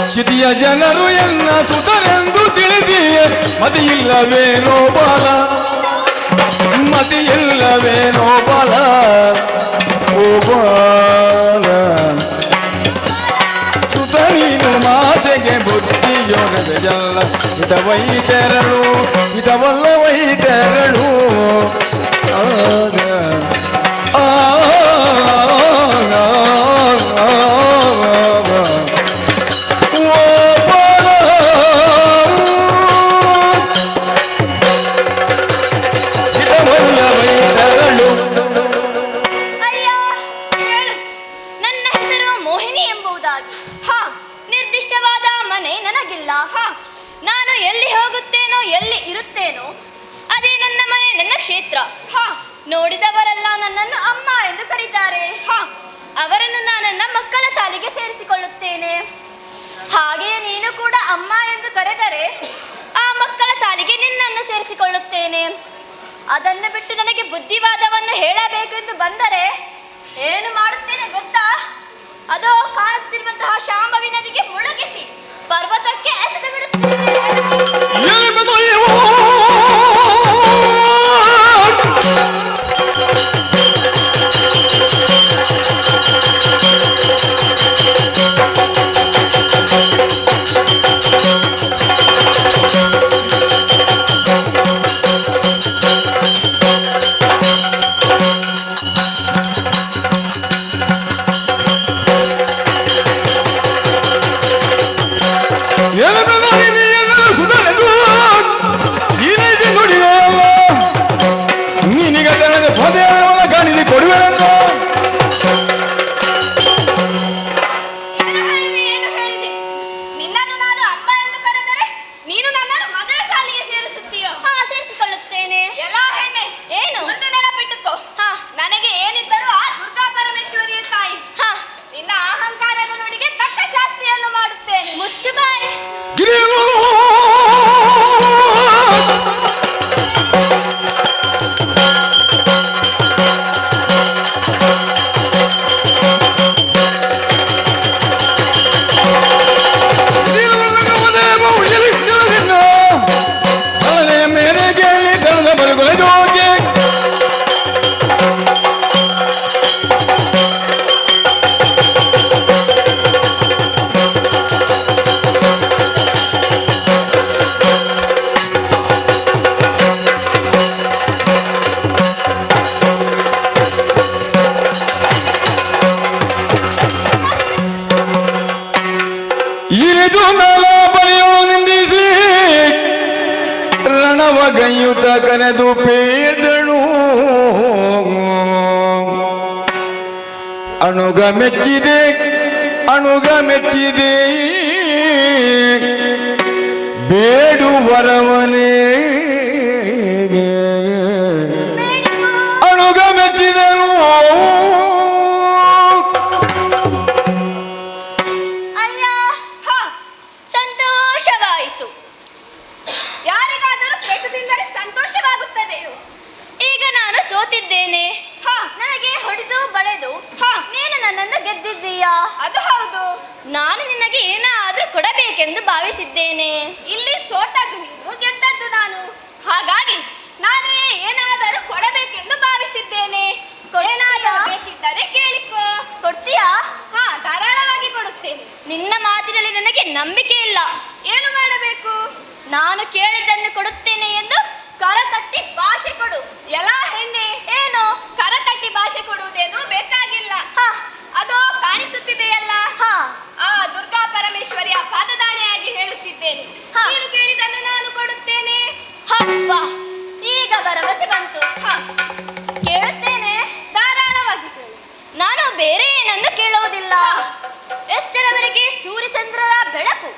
ಕ್ಷಿತಿಯ ಜನರು ಎಲ್ಲ ಸುತರೆಂದು ತಿಳಿದಿಯೇ ಮತಿಯಿಲ್ಲವೇನೋ ಬಾಲ ಮತಿಯಿಲ್ಲವೇನೋ ಬಾಲ ಓ ಬಾಲ ಸುತ ನೀನು ಮಾತೆಗೆ ಬುದ್ಧಿಯೊರವೆಯಲ್ಲ ಹಿತವೈ ತೆರಳು ಹಿತವಲ್ಲವೈ ತೆರಳು ಆಗ ಆ ಅಯ್ಯ, ಹೇಳು. ನನ್ನ ಹೆಸರು ಮೋಹಿನಿ ಎಂಬುದು. ಕ್ಷೇತ್ರ. ನೋಡಿದವರೆಲ್ಲ ನನ್ನನ್ನು ಅಮ್ಮ ಎಂದು ಕರೀತಾರೆ. ಅವರನ್ನು ನನ್ನ ಮಕ್ಕಳ ಶಾಲೆಗೆ ಸೇರಿಸಿಕೊಳ್ಳುತ್ತೇನೆ. ಹಾಗೆಯೇ ನೀನು ಕೂಡ ಅಮ್ಮ ಎಂದು ಕರೆದರೆ ಆ ಮಕ್ಕಳ ಶಾಲೆಗೆ ನಿನ್ನನ್ನು ಸೇರಿಸಿಕೊಳ್ಳುತ್ತೇನೆ. ಅದನ್ನು ಬಿಟ್ಟು ನನಗೆ ಬುದ್ಧಿವಾದವನ್ನು ಹೇಳಬೇಕೆಂದು ಬಂದರೆ ಏನು ಮಾಡುತ್ತೇನೆ ಗೊತ್ತಾ? ಅದೋ ಕಾಣುತ್ತಿರುವಂತಹ ಶಾಂಭವಿ ನದಿಗೆ ಮುಳುಗಿಸಿ ಪರ್ವತಕ್ಕೆ ಎಸೆದು ಬಿಡುತ್ತೇನೆ. ರಣವಗೈಯುತ ಕರೆದು ಪೇದಳು ಅಣುಗ ಮೆಚ್ಚಿದೆ ಬೇಡುವರವನೇ ಅಣುಗ ಮೆಚ್ಚಿದನು. ಸಂತೋಷವಾಯಿತು. ಯಾರಿಗಾದರೂ ಕೆಟ್ಟದಿಂದರೆ ಸಂತೋಷವಾಗುತ್ತದೆ. ಈಗ ನಾನು ಸೋತಿದ್ದೇನೆ. ನನಗೆ ಹೊಡೆದು ಬಳೆದು ನೀನು ನನ್ನನ್ನು ಗೆದ್ದಿದ್ದೀಯಾ? ಅದು ಹೌದು. ನಾನು ನಿನಗೆ ಏನಾದರೂ ಕೊಡಬೇಕೆಂದು ಭಾವಿಸಿದ್ದೇನೆ. ಇಲ್ಲಿ ಸೋತದ್ದು ನೀನು, ಗೆದ್ದದ್ದು ನಾನು. ಹಾಗಾಗಿ ನಾನೇ ಏನಾದರೂ ಕೊಡಬೇಕೆಂದು ಭಾವಿಸಿದ್ದೇನೆ. ಏನಾದರೂ ಬೇಕಿದ್ದರೆ ಕೇಳಿಕೋ. ಕೊಡ್ತೀಯಾ? ಧಾರಾಳವಾಗಿ ಕೊಡುತ್ತೇನೆ. ನಿನ್ನ ಮಾತಿನಲ್ಲಿ ನನಗೆ ನಂಬಿಕೆ ಇಲ್ಲ. ಏನು ಮಾಡಬೇಕು? ನಾನು ಕೇಳಿದ್ದನ್ನು ಕೊಡುತ್ತೇನೆ ಎಂದು ಕರತಟ್ಟಿ ಭಾಷೆ ಕೊಡು. ಎಲ್ಲ ಹೆಣ್ಣೆ, ಏನು ಕರತಟ್ಟಿ ಭಾಷೆ ಕೊಡುವುದೇನು ಬೇಕಾಗಿಲ್ಲ. ಅದು ಕಾಣಿಸುತ್ತಿದೆಯಲ್ಲ, ಆ ದುರ್ಗಾ ಪರಮೇಶ್ವರಿಯ ಪಾದದಾಣೆಯಾಗಿ ಹೇಳುತ್ತಿದ್ದೇನೆ. ನೀನು ಕೇಳಿದನ್ನು ನಾನು ಕೊಡುತ್ತೇನೆ. ಈಗ ಭರವಸೆ ಬಂತು. ಕೇಳುತ್ತೇನೆ, ಧಾರಾಳವಾಗಿ ಕೇಳು. ನಾನು ಬೇರೆ ಏನನ್ನು ಕೇಳುವುದಿಲ್ಲ. ಎಷ್ಟರವರೆಗೆ ಸೂರ್ಯಚಂದ್ರರ ಬೆಳಕು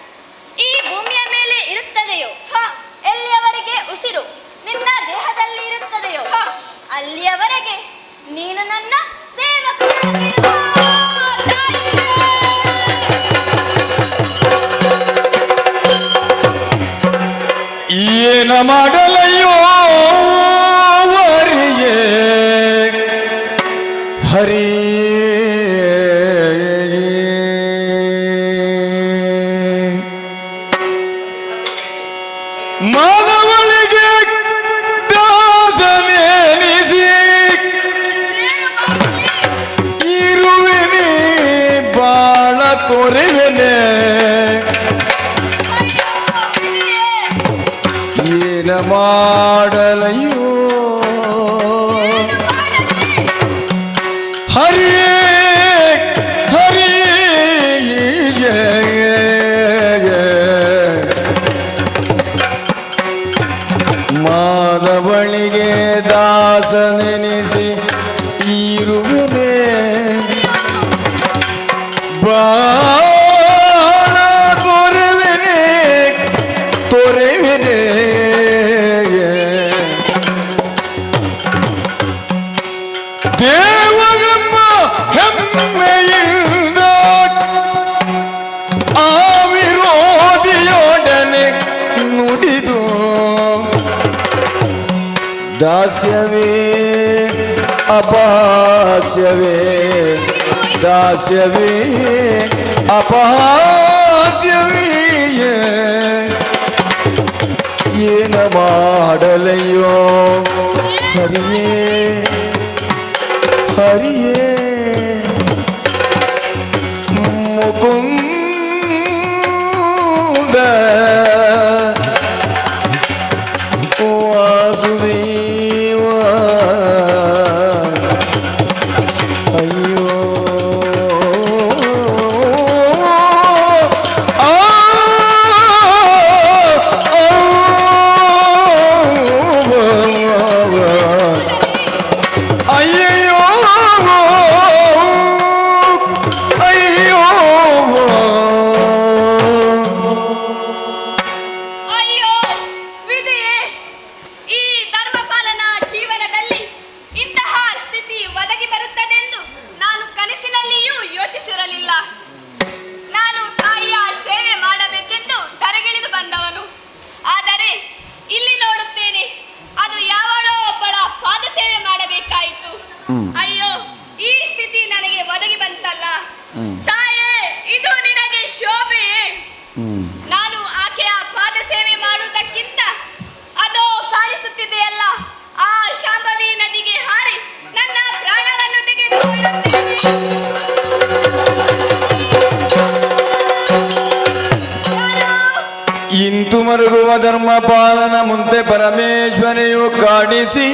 ಈ ಭೂಮಿಯ ಮೇಲೆ ಇರುತ್ತದೆಯೋ, ಎಲ್ಲಿಯವರೆಗೆ ಉಸಿರು ನಿನ್ನ ದೇಹದಲ್ಲಿ ಇರುತ್ತದೆಯೋ, ಅಲ್ಲಿಯವರೆಗೆ ನೀನು ನನ್ನ ಸೇವಕನಾಗಿರು. ಏನ ಮಾಡಲಯ್ಯೋ ವರಿಯೇ ಹರಿ ಮಾನವನಿಗೆ ದಾಸನೆನಿಸಿ ಇರುವೆನೆ ಬಾಳ ತೊರೆವೆನೆ. ಏನ ಮಾಡಲಯ್ಯೋ ಹರಿ ಹರಿ ಮಾನವಳಿಗೆ ದಾಸನೆನಿಸಿ ಇರುವೆನೆ ಬಾಳ ತೊರೆವೆನೆ ದಾಸ್ಯವೇ ಅಪಹಾಸ್ಯವೇ ದಾಸ್ಯವೇ ಅಪಹಾಸ್ಯವೇ ಏನ ಮಾಡಲಯ್ಯೋ ಹರಿಯೇ ಹರಿಯೇ ಮುಕುಂದ ವಾಸುದೇವ ಅಯ್ಯೋ ಅಯ್ಯಯ್ಯೋ ಅಯ್ಯೋ ಅಯ್ಯೋ ವಿಧಿಯೇ, ಈ ಧರ್ಮಪಾಲನ ಜೀವನದಲ್ಲಿ ಇಂತಹ ಸ್ಥಿತಿ ಒದಗಿ ಬರುತ್ತದೆಂದು ನಾನು ಕನಸಿನಲ್ಲಿಯೂ ಯೋಚಿಸಿರಲಿಲ್ಲ. ನಾನು ತಾಯಿಯ ಸೇವೆ ಮಾಡಬೇಕೆಂದು ಧರೆಗಿಳಿದು ಬಂದವನು. ಆದರೆ ಇಲ್ಲಿ ನೋಡುತ್ತೇನೆ, ಅದು ಯಾವಳೋ ಒಬ್ಬಳ ಪಾದ ಸೇವೆ ಮಾಡಬೇಕಾಯಿತು. ಅಯ್ಯೋ, ಈ ಸ್ಥಿತಿ ನನಗೆ ಒದಗಿ ಬಂತಲ್ಲ. ತಾಯೇ, ಇದು ನಿನಗೆ ಶೋಭೆಯೇ? ನಾನು ಆಕೆಯ ಪಾದ ಸೇವೆ ಮಾಡುವುದಕ್ಕಿಂತ ಅದೋ ಕಾಣಿಸುತ್ತಿದೆಯಲ್ಲ ಆ ಶಾಂಭವಿ ನದಿಗೆ ಹಾರಿ ನನ್ನ ಪ್ರಾಣವನ್ನು ತೆಗೆದುಕೊಳ್ಳುತ್ತೇನೆ. ಇಂತು ಮರುಗುವ ಧರ್ಮ ಪಾಲನ ಮುಂದೆ ಪರಮೇಶ್ವರಿಯು ಕಾಣಿಸಿ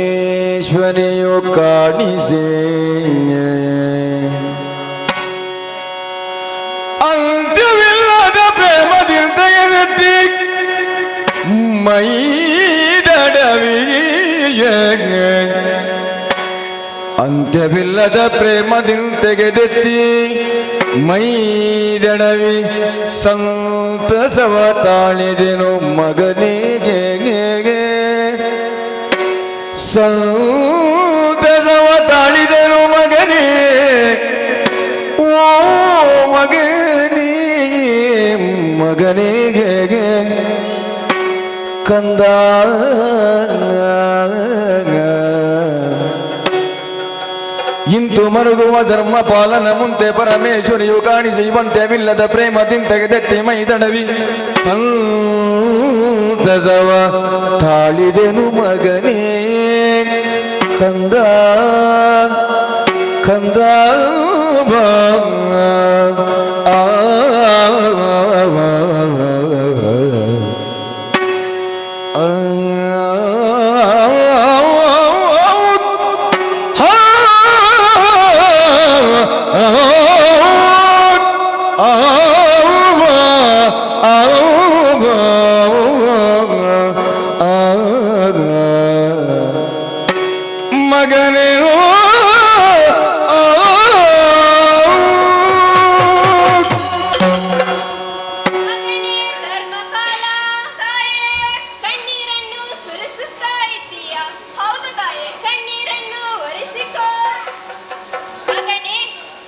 ಪರಮೇಶ್ವರಿಯು ಕಾಣಿಸಿ ಅಂತ್ಯವಿಲ್ಲದ ಪ್ರೇಮದಿಂದ ಎತ್ತಿ ಮೈದಡವಿಗೆ ಅಂತ್ಯವಿಲ್ಲದ ಪ್ರೇಮದಿಂದ ತೆಗೆದೆತ್ತಿ ಮೈದಡವಿ ಸಂತಸವ ತಾಳಿದೆನು ಮಗನಿಗೆ ಸಂತಸವ ತಾಳಿದೆನು ಮಗನೇ ಓ ಮಗನೇ ಮಗನಿಗೆ ಕಂದ ಇಂತು ಮರುಗುವ ಧರ್ಮ ಪಾಲನ ಮುಂದೆ ಪರಮೇಶ್ವರಿಯು ಕಾಣಿಸಿ ಇವಂತ್ಯವಿಲ್ಲದ ಪ್ರೇಮದಿಂದ ತೆಗೆದೆತ್ತಿ ಮೈದಡವಿ ಸಂತಸವ ತಾಳಿದೆನು ಮಗನೇ ಕಂದ ಕಂದ ಮಗನೇ ಮಗನೇ ಧರ್ಮಪಾಲ, ತಾಯೇ ಕಣ್ಣೀರನ್ನು ಸುರಿಸುತ್ತಾ ಇದ್ದೀಯ. ಹೌದು ತಾಯೇ, ಕಣ್ಣೀರನ್ನು ಒರೆಸಿಕೋ. ಮಗನೇ,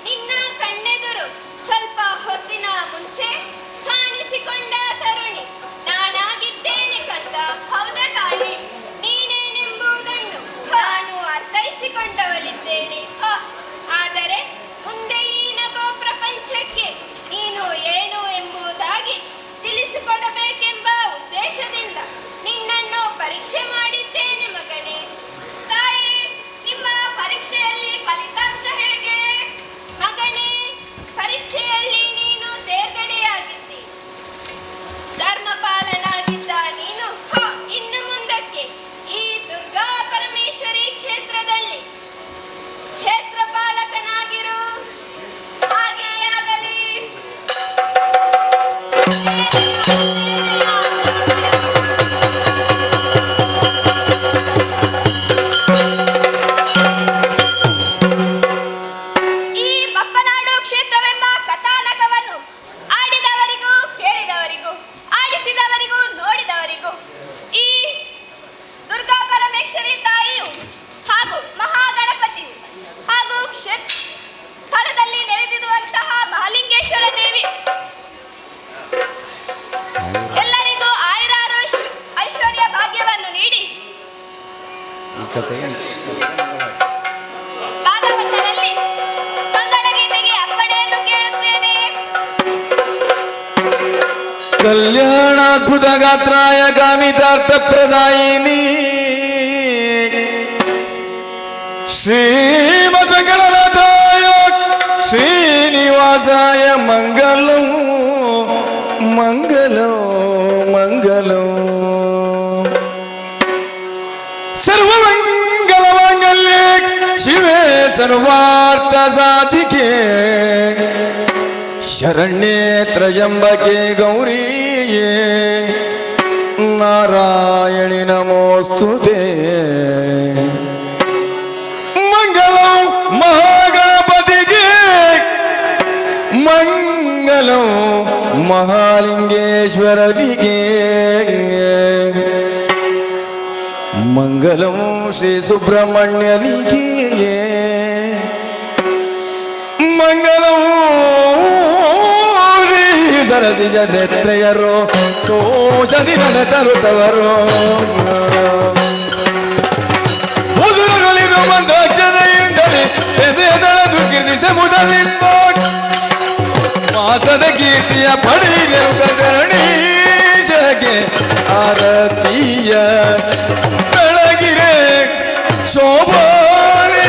ನಿನ್ನ ಕಣ್ಣೆದುರು ಸ್ವಲ್ಪ ಹೊತ್ತಿನ ಮುಂಚೆ ಕಾಣಿಸಿಕೊಂಡ ತರುಣಿ ನಾನಾಗಿದ್ದೇನೆ ಕಂದ. ಹೌದೇ ತಾಯಿ? ನೀನೇನೆಂಬುದನ್ನು ನಾನು ಅರ್ಥೈಸಿಕೊಂಡವಳಿದ್ದೇನೆ. ಆದರೆ ಮುಂದೆ ಈ ನಭೋ ಪ್ರಪಂಚಕ್ಕೆ ನೀನು ಏನು ಎಂಬುದಾಗಿ ತಿಳಿಸಿಕೊಡಬೇಕೆಂಬ ಉದ್ದೇಶದಿಂದ ನಿನ್ನನ್ನು ಪರೀಕ್ಷೆ ಮಾಡಿದ್ದೇನೆ ಮಗನೇ. ತಾಯಿ, ನಿಮ್ಮ ಪರೀಕ್ಷೆಯಲ್ಲಿ ಫಲಿತಾಂಶ ಹೇಗೆ? ಮಗನೇ, ಪರೀಕ್ಷೆಯಲ್ಲಿ ನೀನು ತೇರ್ಗಡೆಯಾಗಿದ್ದಿ. ಧರ್ಮಪಾಲನಾಗಿದ್ದ ನೀನು ಇನ್ನು ಮುಂದಕ್ಕೆ ಈ ದುರ್ಗಾ ಪರಮೇಶ್ವರಿ ಕ್ಷೇತ್ರದಲ್ಲಿ ಕ್ಷೇತ್ರಪಾಲಕನಾಗಿರು. ಹಾಗೇ ಆಗಲಿ. ಈ ಬಪ್ಪನಾಡು ಕ್ಷೇತ್ರವೆಂಬ ಕಥಾನಕವನ್ನು ಆಡಿದವರಿಗೂ ಕೇಳಿದವರಿಗೂ ಆಡಿಸಿದವರಿಗೂ ನೋಡಿದವರಿಗೂ ಈ ದುರ್ಗಾ ಪರಮೇಶ್ವರಿ ತಾಯಿಯು ಹಾಗೂ ಮಹಾಗಣಪತಿಯು ಹಾಗೂ ಸ್ಥಳದಲ್ಲಿ ನೆರೆದಿರುವಂತಹ ಮಹಾಲಿಂಗೇಶ್ವರ ದೇವಿ ಅವಶ್ಯಕತೆ ಇಲ್ಲ. ಭಾಗವತರಲ್ಲಿ ಮಂಗಳಗೀತೆಗೆ ಅಪ್ಪಣೆಯನ್ನು ಕೇಳುತ್ತೇನೆ. ಕಲ್ಯಾಣಾದ್ಭುತ ಗಾತ್ರಾಯ ಕಾಮಿತಾರ್ಥ ಪ್ರದಾಯಿನಿ ಶ್ರೀಮದ್ ಗಣನಾಥಾಯ ಶ್ರೀನಿವಾಸಾಯ ಮಂಗಲಂ ಮಂಗಲಂ ಮಂಗಲಂ ಸರ್ವಮಂಗಲಮಾಂಗಲ್ಯೆ ಶಿವೆ ಸರ್ವಾರ್ಥ ಸಾಧಿಕೆ ಶರಣ್ಯೇ ತ್ರಯಂಬಕೆ ಗೌರಿಯೇ ನಾರಾಯಣಿ ನಮೋಸ್ತುತೆ. ಮಂಗಲಂ ಮಹಾಗಣಪತಿಗೆ ಮಂಗಲಂ ಮಹಾಲಿಂಗೇಶ್ವರನಿಗೆ ಮಂಗಲಂ ಶ್ರೀ ಸುಬ್ರಹ್ಮಣ್ಯನಿಗೆ ಮಂಗಲಂ ಸರಸಿಜ ನೆತ್ರೆಯರೋ ಕೋಶದಿ ತರುತ್ತವರು ಮುದುರುಗಳಿದು ಮಂದಾಕ್ಷತೆಯಿಂದಲೇ ಸೆಸೆದಳದು ಕೀರ್ತಿಸೆ ಮುದಲಿಂದ ಮಾಸದ ಕೀರ್ತಿಯ ಪಡೆಯಲು ಗಣೇಶಗೆ ಆರತಿಯ ಬೆಳಗಿರೆ ಶೋಭಾನೆ.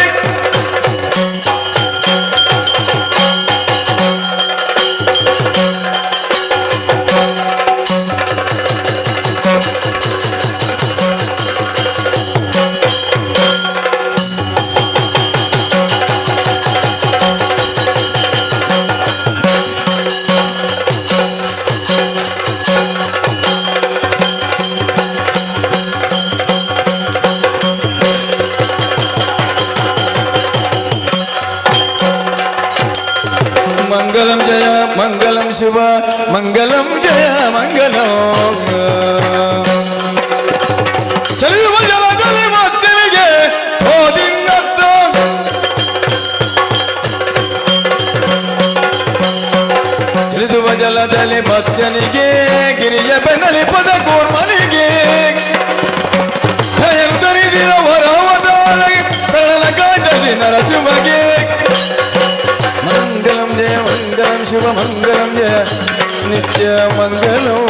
ಮಂಗಲಂ ಜಯ ಮಂಗಲಂ ಶಿವ ಮಂಗಲಂ ಜಯ ಮಂಗಲಂ ಚಲಿಸುವ ಜಲದಲ್ಲಿ ಮತ್ತನಿಗೆ ಹೋದಿಂಗತ್ತ ಚಲಿಸುವ ಜಲದಲ್ಲಿ ಭಕ್ತನಿಗೆ ಗಿರಿಯ ಬೆನ್ನಲಿ ಪದ ಕೂರ್ಮನಿಗೆ ಹರೆಯನ್ನು ಧರಿಸಿದ ವರವದಾರಗೆ ಕಳ್ಳನ ಕಾಂಡಲಿ ನರಸಿಂಹಗೆ ಮಂಗಲಂ ಜಯ ಮಂಗಲಂ ಶಿವ ಮಂಗಲಂ ಜಯ ನಿತ್ಯ ಮಂಗಲಂ